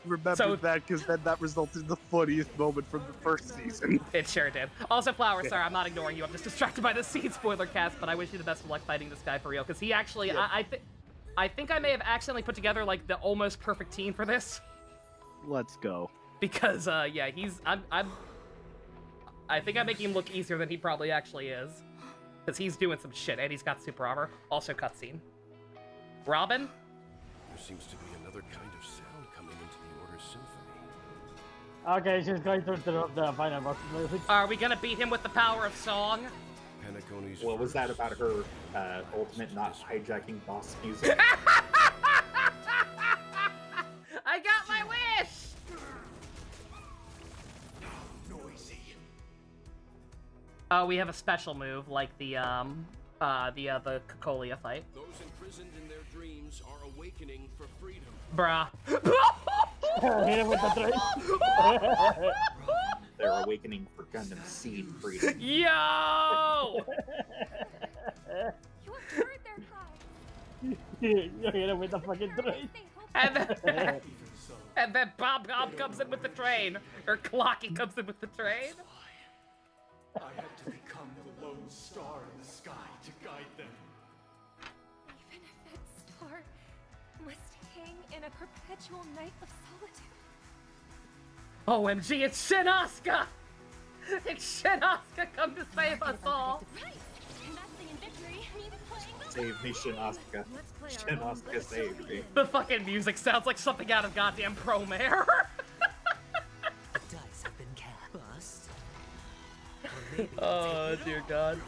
Remember that, because then that resulted in the funniest moment from the first season. It sure did. Also, Flower, sorry, I'm not ignoring you. I'm just distracted by the Seed spoiler cast, but I wish you the best of luck fighting this guy for real, because he actually, yeah. I think I may have accidentally put together, like, the almost perfect team for this. Let's go. Because, yeah, I think I'm making him look easier than he probably actually is. Because he's doing some shit, and he's got super armor. Also cutscene. Robin? There seems to be another kind of sound coming into the Order Symphony. Okay, she's going to interrupt the final boss music. Are we gonna beat him with the power of song? What was that about her ultimate not hijacking boss music? I got my wish! Oh, we have a special move, like the Cocolia fight. Those imprisoned in their dreams are awakening for freedom. Bruh. Hit him with the train. They're awakening for Gundam Seed freedom. Yo! You have heard their cries. You hit him with the fucking train. And then Bob comes in with the train. Or Clocky comes in with the train. I had to become the lone star in the sky to guide them. Even if that star must hang in a perpetual night of solitude. OMG, it's Shin Asuka! It's Shin Asuka come to save us all! Save me, Shin Asuka. Shin Asuka, save me. The fucking music sounds like something out of goddamn Promare. The dice have been cast. Oh, dear God.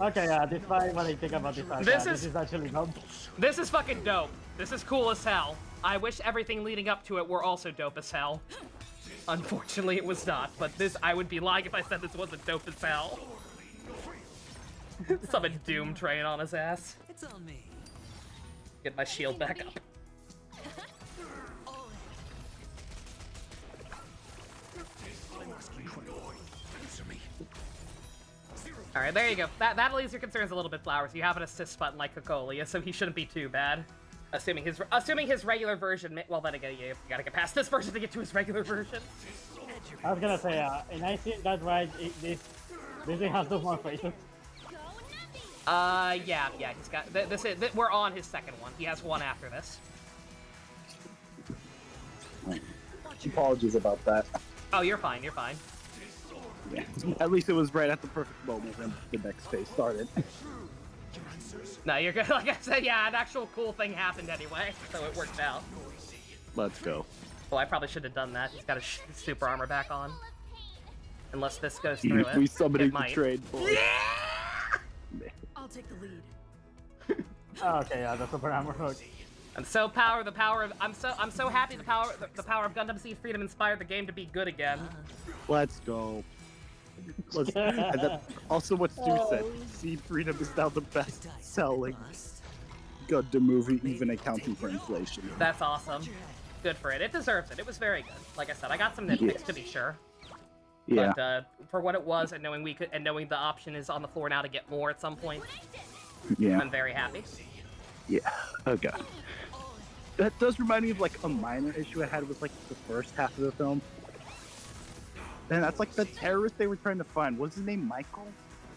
Okay, despite what I think about this is actually dope. This is fucking dope. This is cool as hell. I wish everything leading up to it were also dope as hell. Unfortunately, it was not, but this, I would be lying if I said this wasn't dope as hell. Summon Doom Train on his ass. It's on me. Get my shield back up. Alright, there you go. That'll ease your concerns a little bit, Flowers. You have an assist button like Cocolia, so he shouldn't be too bad. Assuming his regular version, well then again, you gotta get past this version to get to his regular version. I was gonna say, and I think that's why this thing has two more faces. Yeah, he's got, we're on his second one. He has one after this. Apologies about that. Oh, you're fine. You're fine. Yeah. At least it was right at the perfect moment when the next phase started. No, you're good. Like I said, yeah, an actual cool thing happened anyway, so it worked out. Let's go. Well, I probably should have done that. He's got his super armor back on. Unless this goes through it. We summoning the trade boy. Yeah! I'll take the lead. Okay, yeah, the super armor hook. I'm so I'm so happy the power of Gundam Seed Freedom inspired the game to be good again. Let's go. And then also what Stu said, Seed Freedom is now the best selling Gundam movie, even accounting for inflation. That's awesome. Good for it. It deserves it. It was very good. Like I said, I got some nitpicks to be sure. Yeah. But for what it was, and knowing knowing the option is on the floor now to get more at some point, yeah, I'm very happy. Yeah. Oh god. That does remind me of like a minor issue I had with like the first half of the film. And that's like the terrorist they were trying to find. What's his name? Michael?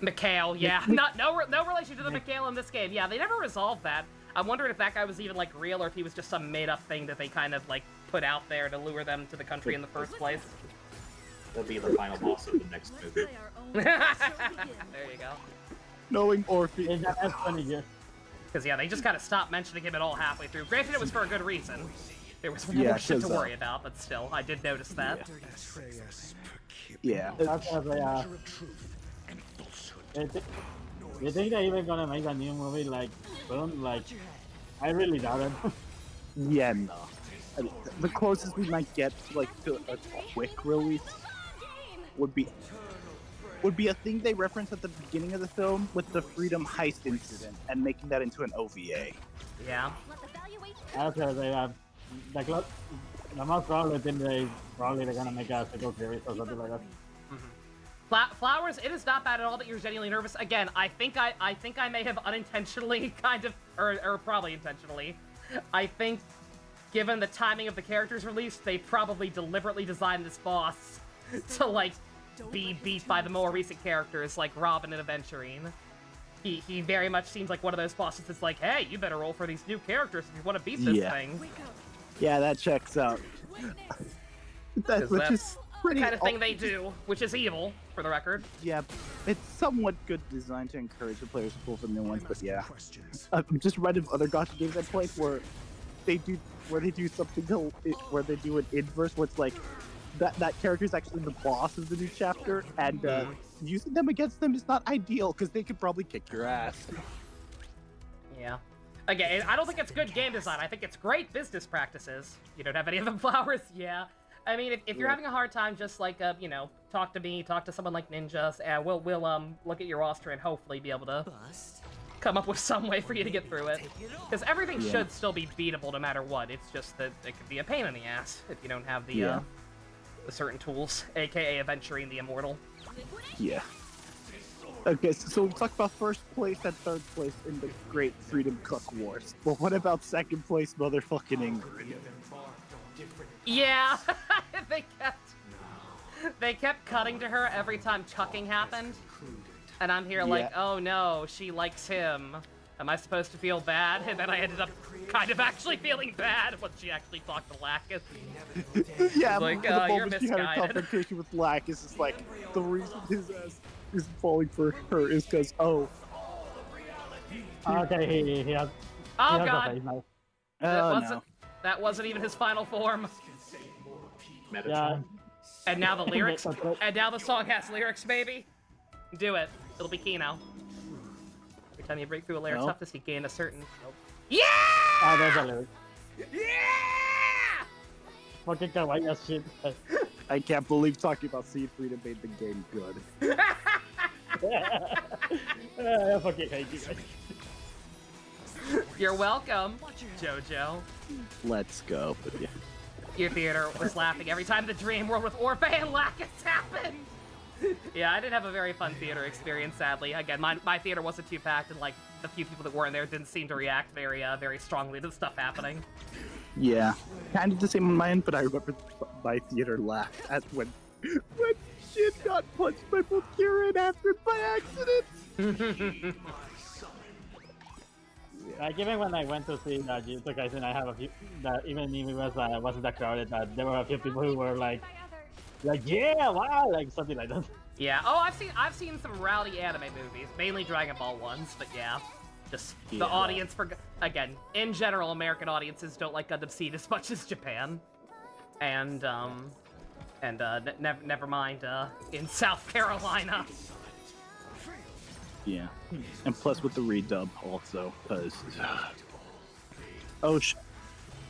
Mikhail, yeah. No relation to the Mikhail in this game. Yeah, they never resolved that. I'm wondering if that guy was even like real or if he was just some made up thing that they kind of like put out there to lure them to the country in the first place. He'll be the final boss of the next movie. There you go. Knowing Orphe. That's funny, yeah. Because, yeah, they just kind of stopped mentioning him at all halfway through. Granted, it was for a good reason. There was more shit to worry about, but still, I did notice that. Yeah. You think they're even gonna make a new movie like soon? Like, I really doubt it. Yeah, no. I mean, the closest we might get to like to a quick release would be a thing they reference at the beginning of the film with the Freedom Heist incident and making that into an OVA. Yeah. Okay, the most probably thing they're gonna make a sequel series or something like that. Flowers, it is not bad at all that you're genuinely nervous. Again, I think I may have unintentionally kind of, or probably intentionally. I think, given the timing of the character's release, they probably deliberately designed this boss to, like, be beat by the more recent characters, like Robin and Aventurine. He very much seems like one of those bosses that's like, hey, you better roll for these new characters if you want to beat this thing. Yeah, that checks out. That's the kind of thing they do, which is evil, for the record. Yeah, it's somewhat good design to encourage the players to pull for new ones, but yeah. I'm just read of other gacha games I played where they do something where they do an inverse where it's like that character is actually the boss of the new chapter, and using them against them is not ideal because they could probably kick your ass. Yeah. Again, I don't think it's good game design. I think it's great business practices. You don't have any of them flowers? Yeah. I mean, if you're having a hard time, just like, you know, talk to me, talk to someone like Ninjas, and we'll look at your roster and hopefully be able to come up with some way for you to get through it. Because everything should still be beatable no matter what. It's just that it could be a pain in the ass if you don't have the certain tools, aka Aventurine the Immortal. Yeah. Okay, so we talked about first place and third place in the Great Freedom Cuck Wars. Well, what about second place, motherfucking Ingrid? Yeah, they kept cutting to her every time chucking happened, and I'm here like, oh no, she likes him. Am I supposed to feel bad? And then I ended up kind of actually feeling bad when she actually talked to Lacus. Yeah, like, the moment you're she had a misguided. confrontation with Lacus is like, the reason his ass is falling for her is because, Okay, he has... Oh he has god! a face now. That wasn't even his final form. Yeah. And now the lyrics, and now the song has lyrics, baby. Do it. It'll be key now. Every time you break through a layer, it's tough to see gain a certain. Yeah! Ah, there's a lyric. Yeah! Fucking kawaii as shit. I can't believe talking about Seed Freedom made the game good. I fucking hate you guys. You're welcome, JoJo. Let's go. But yeah. Your theater was laughing every time the dream world with Orphe and Lacus happened. Yeah, I didn't have a very fun theater experience, sadly. Again, my theater wasn't too packed, and like the few people that were in there didn't seem to react very strongly to the stuff happening. Yeah, kind of the same on my end, but I remember my theater laughed at when Shin got punched by both Kira and Astrid by accident. Yeah. Like even when I went to see Jujutsu Kaisen, I have a few that even if it was wasn't that crowded, that there were a few people who were like yeah, wow, like something like that. Yeah. Oh, I've seen some rowdy anime movies, mainly Dragon Ball ones, but yeah, just the audience for again, in general, American audiences don't like Gundam Seed as much as Japan, and never mind in South Carolina. Yeah, and plus with the redub also, because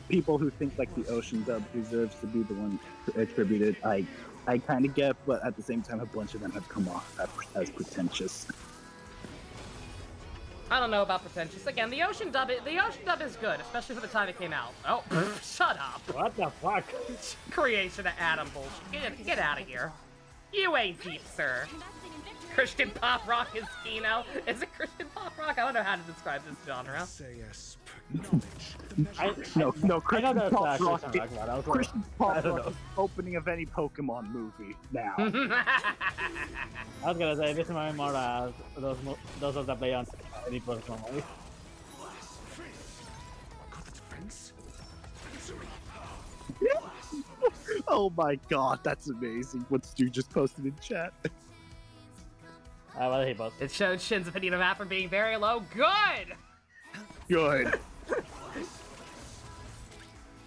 people who think like the Ocean dub deserves to be the one attributed, I kind of get, but at the same time, a bunch of them have come off as pretentious. I don't know about pretentious. Again, the Ocean dub is good, especially for the time it came out. Oh, shut up! What the fuck? Creation of Adam bullshit. Get out of here. You ain't deep, sir. Christian pop rock is Kino. Is it Christian pop rock? I don't know how to describe this genre. No, Christian pop rock. Christian pop rock is opening of any Pokemon movie now. I was gonna say this is more those of the play on any Pokemon movie. Oh my god, that's amazing. What Stu just posted in chat. What did he post? It showed Shin's opinion of Afrin being very low. Good! Good.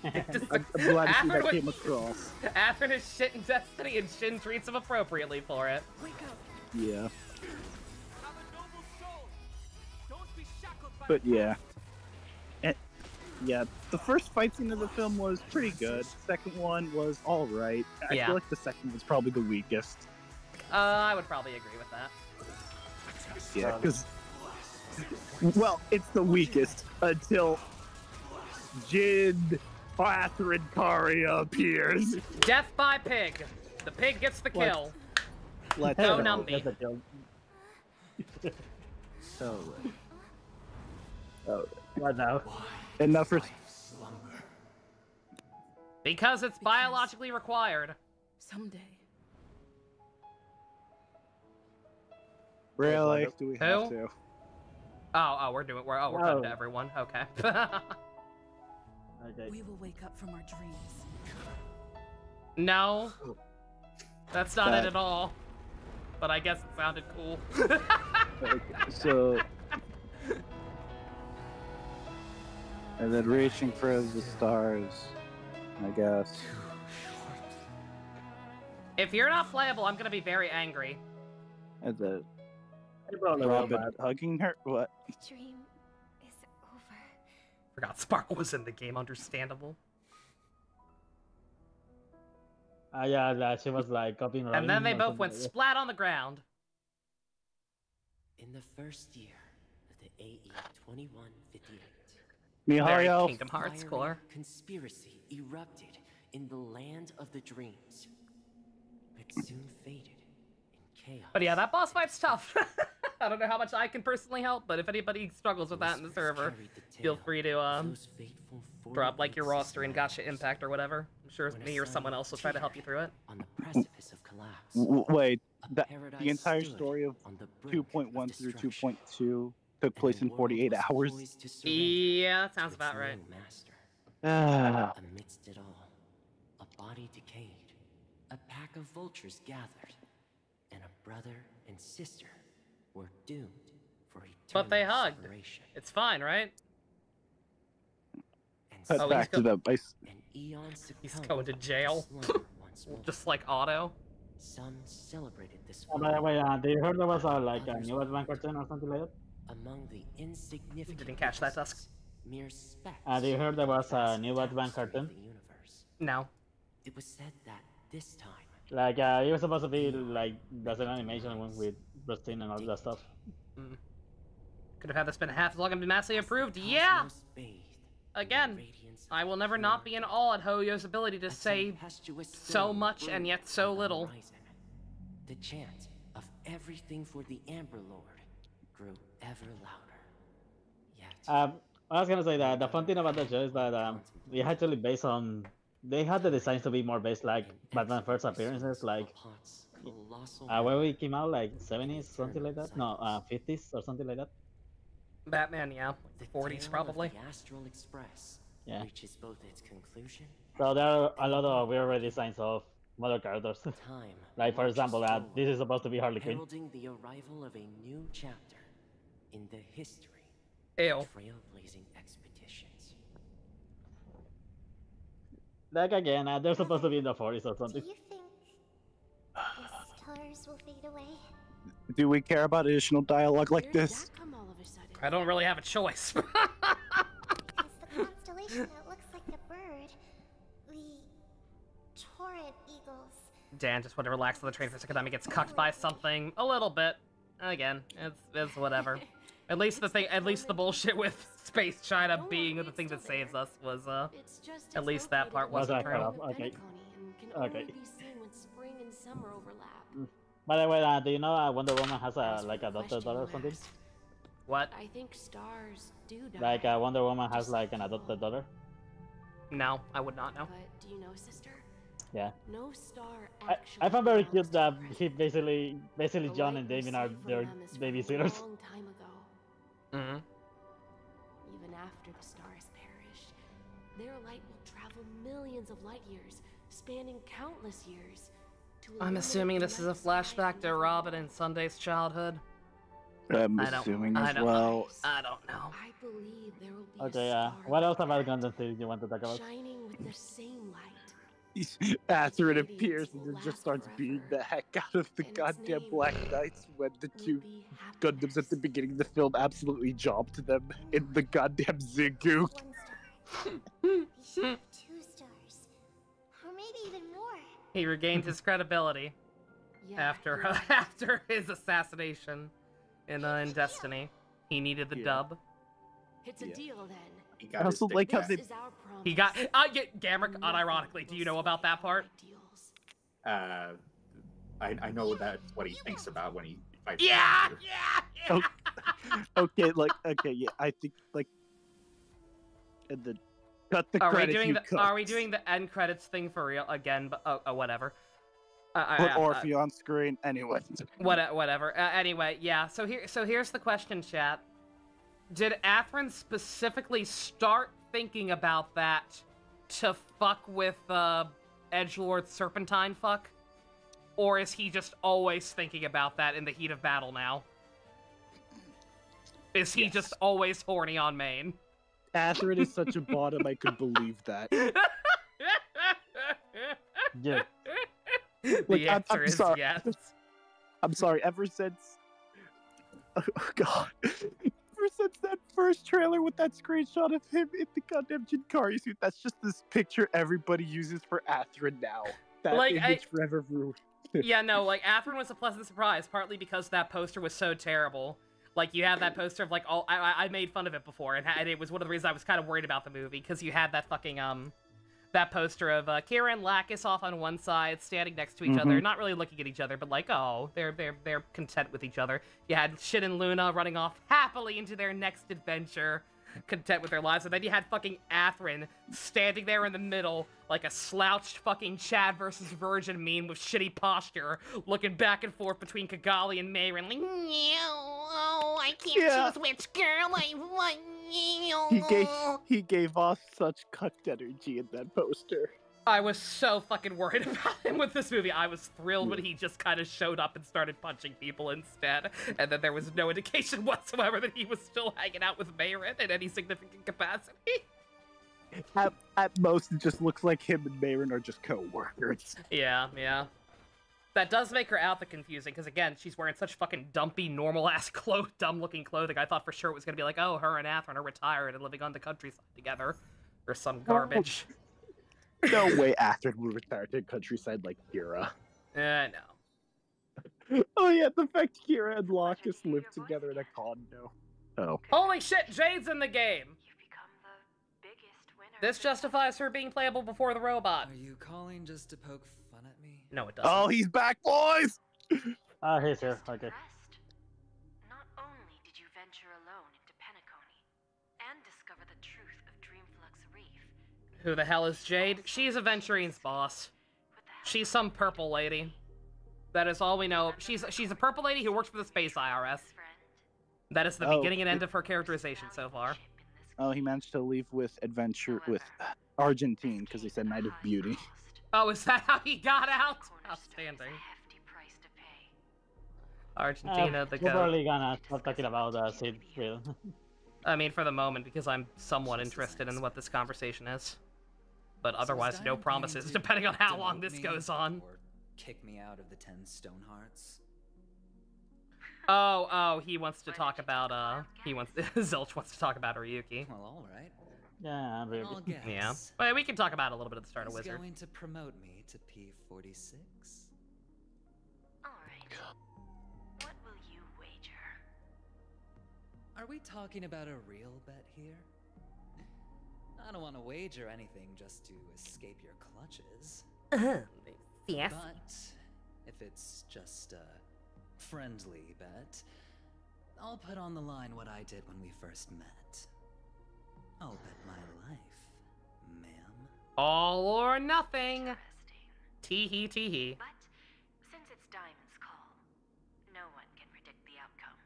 I'm glad to see that came across. Afrin is shit in Destiny and Shin treats him appropriately for it. Yeah. But yeah. Yeah, the first fight scene of the film was pretty good. Second one was alright. I feel like the second was probably the weakest. I would probably agree with that. Yeah, because... Well, it's the weakest until Jin Karia appears. Death by pig. The pig gets the kill. Let's go Numby. Oh, what now? Enough for... Because it's biologically required. Someday. Really? Do we have to? We're cutting to everyone. Okay. We will wake up from our dreams. No. That's not it at all. But I guess it sounded cool. Okay, so... And then reaching for the stars, I guess. If you're not playable, I'm gonna be very angry. And then Robin hugging her. What? The dream is over. Forgot Sparkle was in the game. Understandable. Yeah, she was like copying. And then they both went splat on the ground. In the first year of the AE 2158. Mihario. Kingdom Hearts core. Conspiracy erupted in the land of the dreams, but soon faded in chaos. But yeah, that boss fight's tough. I don't know how much I can personally help, but if anybody struggles with that in the server, feel free to drop like your roster in Gacha Impact or whatever. I'm sure me or someone else will try to help you through it. On the precipice of collapse. Wait, the entire story of 2.1 through 2.2 took place in 48 hours? Yeah, that sounds about right. Amidst it all, a body decayed, a pack of vultures gathered, and a brother and sister were doomed for eternal But they hugged. separation. It's fine, right? Cut back to the base. He's going to jail. Just like Otto. Some celebrated this By the way, did you heard there was like a new Advance cartoon or something like that? among the insignificant. Didn't catch that, Dusk. Mere specks. Did you heard there was a new Advance cartoon? No. It was said that this time. Like, it was supposed to be like there's an animation one with Rustin and all that stuff. Could have had this been half as long and been massively improved. Yeah. Again, I will never not be in awe at Hoyo's ability to say so much and yet so little. The chant of everything for the Amber Lord grew ever louder. Yet, I was gonna say that the fun thing about the show is that it actually based on they had the designs to be more based like Batman first appearances, like when we came out like 70s something like that. No, 50s or something like that. Batman, yeah. The 40s, probably. The Astral Express reaches both its conclusion. So there are a lot of weird designs of model characters. Like, for example, this is supposed to be Harley Quinn. Heralding the arrival of a new chapter in the history of trailblazing expeditions. Like, again, they're supposed to be in the 40s or something. Do you think the stars will fade away? Do we care about additional dialogue like this? I don't really have a choice. It's the constellation that looks like a bird. The torrent eagles. Dan just want to relax on the train for a second time he gets cucked by something. A little bit. Again, it's whatever. At least the bullshit with Space China being the thing that saves us was, at least that part wasn't true. Okay. Okay. Spring and summer overlap. By the way, do you know Wonder Woman has a adopted daughter or something? What? I think stars do die. Like Wonder Woman has like an adopted daughter? No, I would not know. But do you know, sister? Yeah. No star I found very cute that he basically John and Damien are their babysitters. A long time ago. Mm-hmm. Even after the star has perished, their light will travel millions of light years, spanning countless years. I'm assuming this is a flashback to Robin and Sunday's childhood. I'm assuming as well. I don't know. I believe there will be Okay, what else about Gundam do you want to talk about? shining with the same light. After it appears and then just starts beating the heck out of the goddamn Black Knights when the two Gundams at the beginning of the film absolutely jobbed them in the goddamn Zingu. He should have 2 stars. Or maybe even more. He regained his credibility after his assassination in Destiny. He needed the dub. It's a deal then. I also like how they... He got... Gamrick, unironically, do you know about that part? I know that's what he thinks about when he fights. Yeah! Okay, I think, like... And then... Cut the credits, Are we doing the end credits thing for real again? But whatever. Put Orphe on screen anyway. Whatever. Anyway, yeah. So here's the question, chat. Did Athrun specifically start thinking about that to fuck with Edgelord Serpentine fuck, or is he just always thinking about that in the heat of battle now? Is he just always horny on main? Athrun is such a bottom, I could believe that. Yeah. The answer is sorry. yes. I'm sorry, ever since... Oh, God. Ever since that first trailer with that screenshot of him in the goddamn Jinkari suit, that's just this picture everybody uses for Athrun now. That image forever ruined. Yeah, no, like, Athrun was a pleasant surprise, partly because that poster was so terrible. Like, you had that poster of, like, all... I made fun of it before, and it was one of the reasons I was kind of worried about the movie, because you had that fucking, that poster of Kira and Lacus off on one side, standing next to each other, not really looking at each other, but like, oh, they're content with each other. You had Shin and Luna running off happily into their next adventure, content with their lives, and then you had fucking Athrun standing there in the middle, like a slouched fucking Chad versus Virgin meme with shitty posture, looking back and forth between Kigali and Mayrin, like, I can't choose which girl I want. He gave off such cucked energy in that poster. I was so fucking worried about him with this movie. I was thrilled when he just kind of showed up and started punching people instead, and then there was no indication whatsoever that he was still hanging out with Mayrin in any significant capacity. At most, it just looks like him and Mayrin are just co-workers. Yeah. That does make her outfit confusing, because again, she's wearing such fucking dumpy, normal-ass dumb-looking clothing. I thought for sure it was going to be like, oh, her and Athrun are retired and living on the countryside together, or some garbage. No way Athrun would retire to the countryside like Kira. No. Oh yeah, the fact Kira and Lacus live together in a condo. Oh. Holy shit, Jade's in the game! This justifies her being playable before the robot. Are you calling just to poke fun at me? No, it doesn't. Oh, he's back, boys! He's here. Okay. Not only did you venture alone into Penacony and discover the truth of Dreamflux Reef. Who the hell is Jade? She's Aventurine's boss. She's some purple lady. That is all we know. She's a purple lady who works for the Space IRS. That is the beginning and end of her characterization so far. Oh, he managed to leave with adventure with Argentine because he said Night of Beauty. Oh, is that how he got out? Outstanding. Argentina, the We're goat. probably gonna start talking about Sid Will. I mean, for the moment, because I'm somewhat interested in what this conversation is. But otherwise, no promises, depending on how long this goes on. Or kick me out of the 10 Stonehearts. Oh, he wants to talk about, Zilch wants to talk about Ryuki. Well, alright. Yeah, really. Yeah. But we can talk about it a little bit at the start of Who's Wizard. going to promote me to P46? Alright. What will you wager? Are we talking about a real bet here? I don't want to wager anything just to escape your clutches. Yes. But if it's just a friendly bet, I'll put on the line what I did when we first met. I'll bet my life, ma'am. All or nothing. Tee-hee, tee-hee. But since it's Diamond's call, no one can predict the outcome.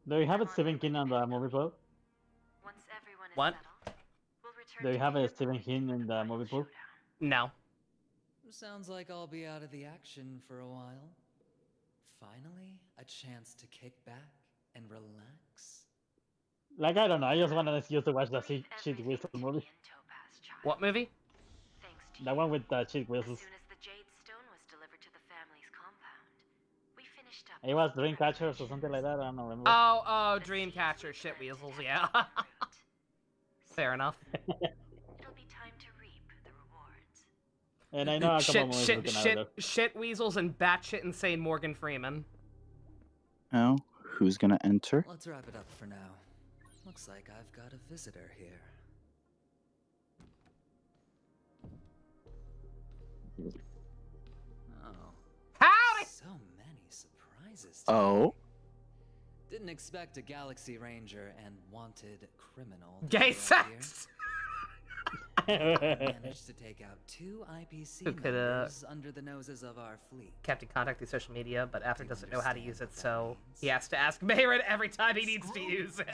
Do you have a Stephen King on the movie pool? Once everyone is What? settled, we'll return Do you to have the a Stephen King in the movie pool? No. Sounds like I'll be out of the action for a while. Finally, a chance to kick back and relax. Like, I don't know, I just want an excuse to watch the Cheat Whistle movie. What movie? The one with the Cheat Whistles. As soon as the Jade Stone was delivered to the family's compound, we finished up. It was Dreamcatchers or something like that, I don't know. Remember? Oh, Dreamcatcher, shit weasels, yeah. Fair enough. It'll be time to reap the rewards. And I know a couple movies looking at it. Shit weasels and batshit insane Morgan Freeman. Oh, who's gonna enter? Let's wrap it up for now. Looks like I've got a visitor here. Oh. Howdy! So many surprises. Oh. Didn't expect a Galaxy Ranger and wanted criminal. to Gay show up sex! here. Managed to take out 2 IPC Who could, members under the noses of our fleet. Kept in contact through social media, but after doesn't know how to use it, so he has to ask Mayrin every time he needs to use it.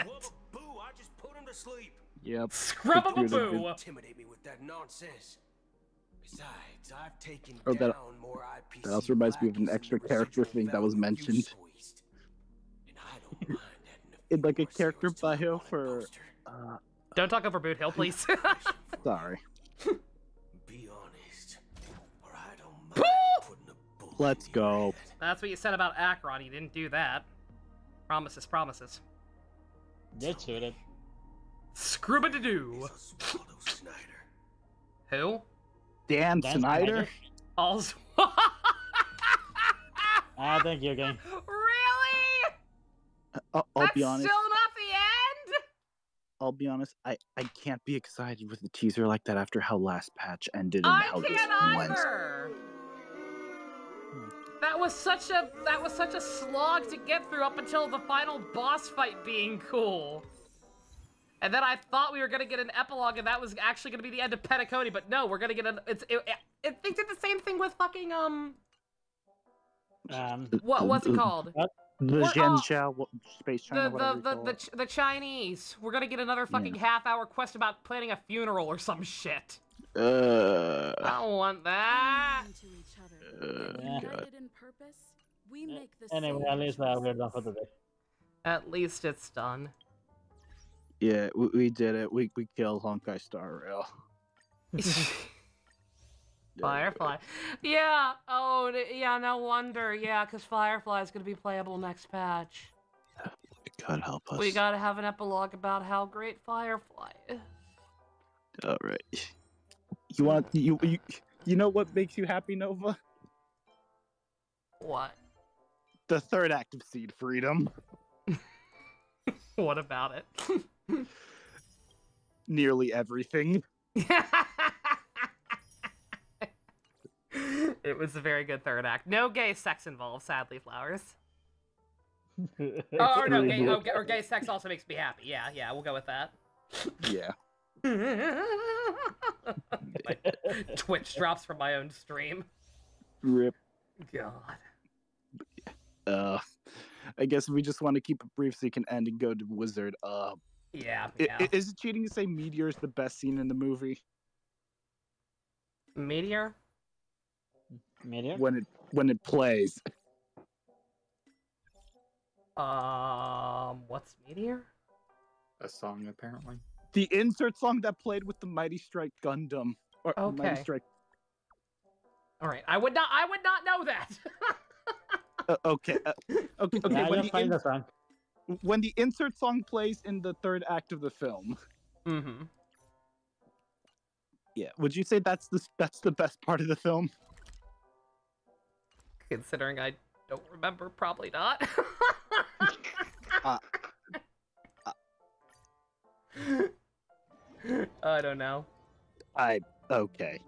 Boo, I just put him to sleep. Yep. Scrub-a-boo! Intimidate me with that nonsense. Besides, I've taken Oh, down more IPC. that also reminds me of an extra character thing that was mentioned. In like a character bio for Don't talk over Boot Hill, please. sorry. Be honest, or I don't mind putting a bullet. Let's go. That's what you said about Akron. You didn't do that. Promises, promises. Get shooted. Scrub-a-doo. Who? Dan Snyder? Also. Ah, thank you again. Really? I'll That's be honest. still not the end? I'll be honest. I can't be excited with a teaser like that after how last patch ended and how this I went. can't either. That was such a slog to get through up until the final boss fight being cool. And then I thought we were gonna get an epilogue, and that was actually gonna be the end of Petacone, but no, we're gonna get an. They did the same thing with fucking what's it called? The Zhenjiao Space China. The Chinese. We're gonna get another fucking half-hour quest about planning a funeral or some shit. I don't want that. Anyway, at least we're done for today. At least it's done. Yeah, we did it. We killed Honkai Star Rail. Firefly. Yeah. Oh, yeah. No wonder. Yeah, because Firefly is gonna be playable next patch. God help us. We gotta have an epilogue about how great Firefly is. All right. You want you know what makes you happy, Nova? What? The third act of Seed Freedom. What about it? Nearly everything. It was a very good third act. No gay sex involved, sadly, Flowers. Or no, gay sex also makes me happy. Yeah, we'll go with that. Yeah. Like, Twitch drops from my own stream. Rip. God. I guess we just want to keep it brief so you can end and go to Wizard. Yeah. Is it cheating to say Meteor is the best scene in the movie? Meteor? Meteor? When it plays. What's Meteor? A song, apparently. The insert song that played with the Mighty Strike Gundam. Or Okay. Mighty Strike. All right, I would not know that. Okay. Okay. Yeah, when the insert song plays in the third act of the film. Mm-hmm. Yeah. Would you say that's the best part of the film? Considering I don't remember, probably not. I don't know. Okay.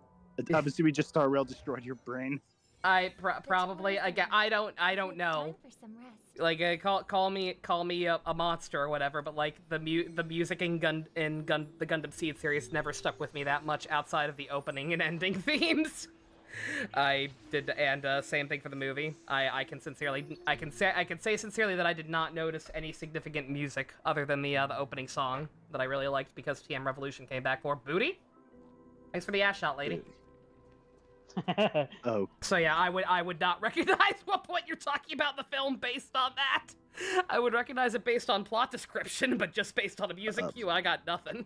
Obviously, we just Star Rail destroyed your brain. Probably. I don't know. Like, call me a monster or whatever, but like the music in the Gundam Seed series never stuck with me that much outside of the opening and ending themes. I did, and same thing for the movie. I can say sincerely that I did not notice any significant music other than the opening song that I really liked because TM Revolution came back for. Booty? Thanks for the ass shot, lady. Oh. So yeah, I would not recognize what point you're talking about in the film based on that. I would recognize it based on plot description, but just based on a music cue, I got nothing.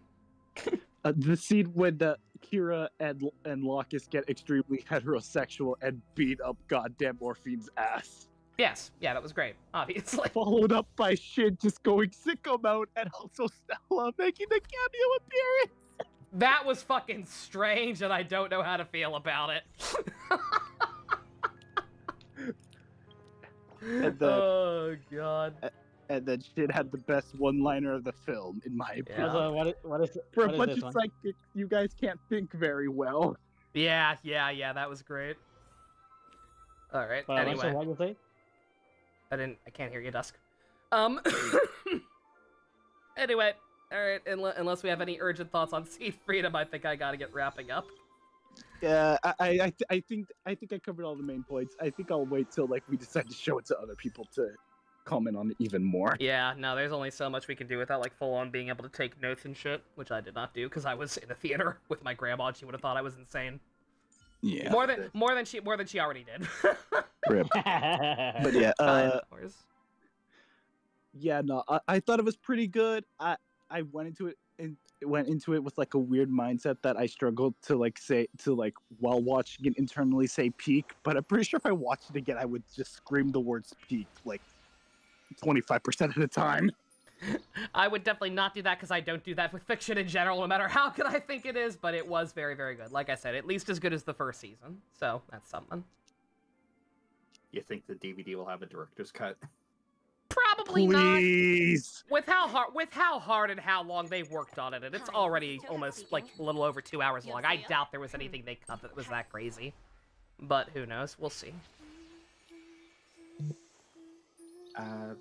The scene when Kira and Locus get extremely heterosexual and beat up goddamn Morphine's ass. Yes, yeah, that was great, obviously. Followed up by Shin just going sicko mode and also Stella making the cameo appearance. That was fucking strange, and I don't know how to feel about it. Oh, God. And then Shin had the best one-liner of the film, in my opinion. Yeah. What is For a bunch of psychics, you guys can't think very well. Yeah, that was great. All right, anyway. What did you say? I can't hear you, Dusk. Anyway, all right, unless we have any urgent thoughts on Seed Freedom, I think I gotta get wrapping up. Yeah, I think I covered all the main points. I think I'll wait till, like, we decide to show it to other people to comment on it even more. Yeah, no, there's only so much we can do without, like, full-on being able to take notes and shit, which I did not do, because I was in a theater with my grandma, and she would have thought I was insane. Yeah. More than she already did. Rip. But yeah, yeah, no, I thought it was pretty good. I went into it with like a weird mindset that I struggled to while watching it internally say peak, but I'm pretty sure if I watched it again I would just scream the words peak like 25% of the time. I would definitely not do that because I don't do that with fiction in general, no matter how good I think it is, but it was very, very good. Like I said, at least as good as the first season, so that's something. You think the DVD will have a director's cut? Probably Please. not. With how hard and how long they worked on it, and it's already almost like a little over 2 hours long. I doubt there was anything they cut that was that crazy. But who knows? We'll see. Am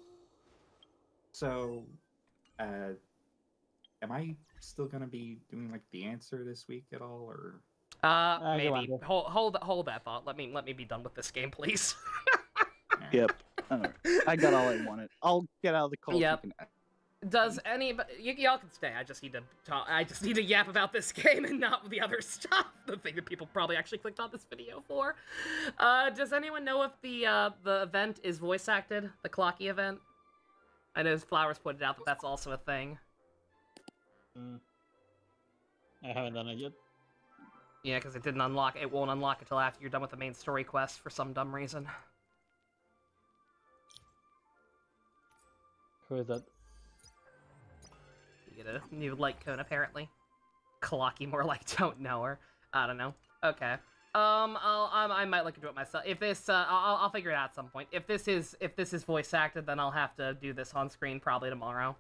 I still gonna be doing like the answer this week at all, or? Maybe. Hold that thought. Let me be done with this game, please. Yep. I got all I wanted. I'll get out of the call. Yep. Does anybody? Y'all can stay. I just need to talk. I just need to yap about this game and not the other stuff. The thing that people probably actually clicked on this video for. Does anyone know if the event is voice acted? The Clocky event. I know Flowers pointed out that that's also a thing. I haven't done it yet. Yeah, because it didn't unlock. It won't unlock until after you're done with the main story quest for some dumb reason. Who is that? You get a new light cone, apparently. Clocky, more like don't know her. I don't know. Okay. I might look into it myself. If this, I'll figure it out at some point. If this is voice acted, then I'll have to do this on screen probably tomorrow.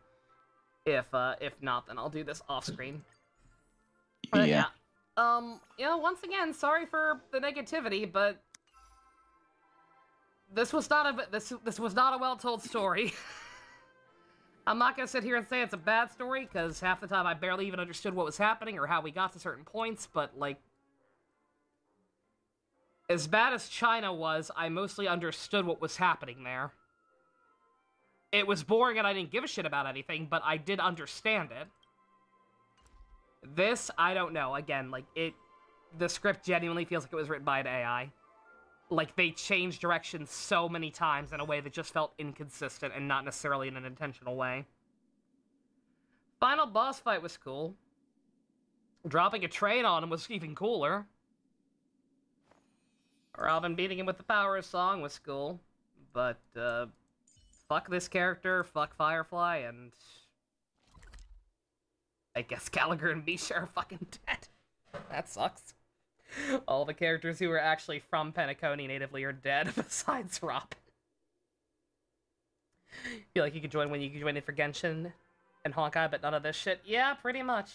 If not, then I'll do this off screen. Yeah. You know, once again, sorry for the negativity, but this was not a well-told story. I'm not gonna sit here and say it's a bad story, because half the time I barely even understood what was happening or how we got to certain points, but, like, as bad as China was, I mostly understood what was happening there. It was boring and I didn't give a shit about anything, but I did understand it. This, I don't know. Again, like, the script genuinely feels like it was written by an AI. Like, they changed directions so many times in a way that just felt inconsistent and not necessarily in an intentional way. Final boss fight was cool. Dropping a train on him was even cooler. Robin beating him with the power of song was cool. But, fuck this character, fuck Firefly, and... I guess Gallagher and Misha are fucking dead. That sucks. All the characters who were actually from Penacony natively are dead, besides Robin. Feel like you could join when you could join in for Genshin and Honkai, but none of this shit? Yeah, pretty much.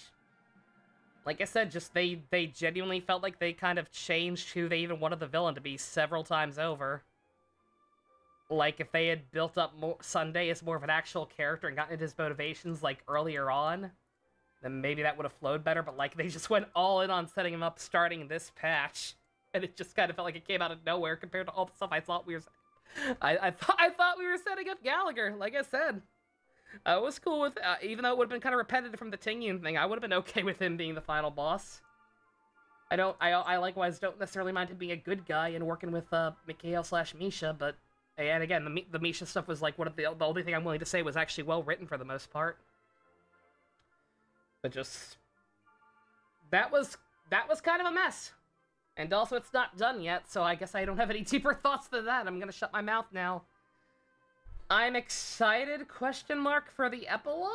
Like I said, just they genuinely felt like they kind of changed who they even wanted the villain to be several times over. Like, if they had built up Sunday as more of an actual character and gotten into his motivations, like, earlier on, then maybe that would have flowed better, but, like, they just went all in on setting him up starting this patch. And it just kind of felt like it came out of nowhere compared to all the stuff I thought we were... I thought we were setting up Gallagher, like I said. I was cool with... even though it would have been kind of repetitive from the Tingyun thing, I would have been okay with him being the final boss. I likewise don't necessarily mind him being a good guy and working with, Mikhail/Misha, but... And again, the Misha stuff was, like, one of the only thing I'm willing to say was actually well-written for the most part. But just... That was kind of a mess. And also, it's not done yet, so I guess I don't have any deeper thoughts than that. I'm gonna shut my mouth now. I'm excited, question mark, for the epilogue?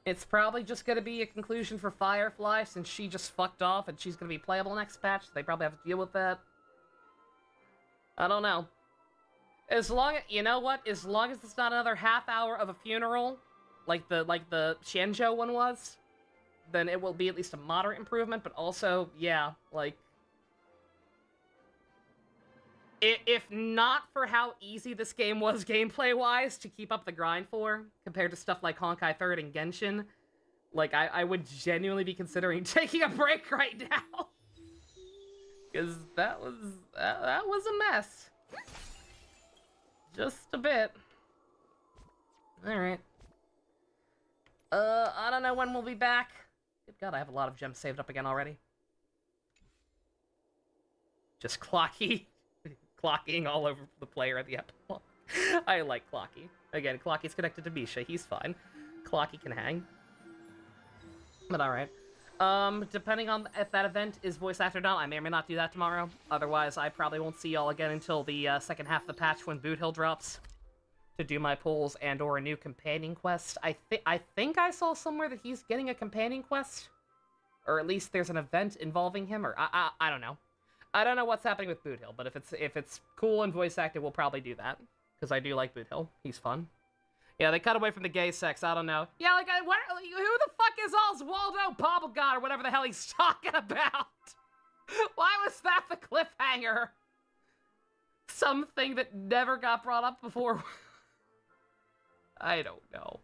It's probably just gonna be a conclusion for Firefly, since she just fucked off and she's gonna be playable next patch, so they probably have to deal with that. I don't know. As long as, you know what? As long as it's not another half hour of a funeral, like the Xianzhou one was, then it will be at least a moderate improvement, but also, yeah, like... If not for how easy this game was gameplay-wise to keep up the grind for, compared to stuff like Honkai 3rd and Genshin, like, I would genuinely be considering taking a break right now. Because that was a mess. Just a bit. Alright. I don't know when we'll be back. Good God, I have a lot of gems saved up again already. Just Clocky. Clocking all over the player at the epilogue. I like Clocky. Again, Clocky's connected to Misha. He's fine. Clocky can hang. But alright. Depending on if that event is voice acted or not, I may or may not do that tomorrow. Otherwise, I probably won't see y'all again until the second half of the patch when Boot Hill drops. To do my polls and or a new companion quest. I think I saw somewhere that he's getting a companion quest. Or at least there's an event involving him, or I don't know. I don't know what's happening with Boot Hill, but if it's cool and voice acted, we'll probably do that. Because I do like Boot Hill. He's fun. Yeah, they cut away from the gay sex, I don't know. Yeah, like, who the fuck is Oswaldo Bubblegod, or whatever the hell he's talking about? Why was that the cliffhanger? Something that never got brought up before. I don't know.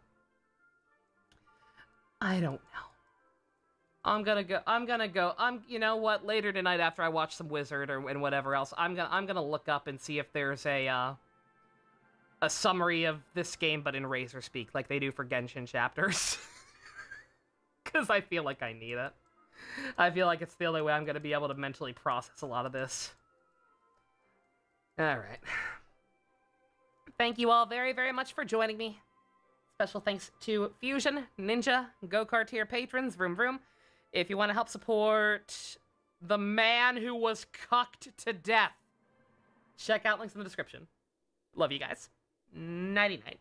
You know what, later tonight after I watch some Wizard and whatever else, I'm gonna look up and see if there's a summary of this game, but in Razor speak, like they do for Genshin chapters. Because I feel like I need it. I feel like it's the only way I'm gonna be able to mentally process a lot of this. Alright. Thank you all very, very much for joining me. Special thanks to Fusion, Ninja, Go-Kart tier patrons, Vroom Vroom. If you want to help support the man who was cucked to death, check out links in the description. Love you guys. Nighty-night.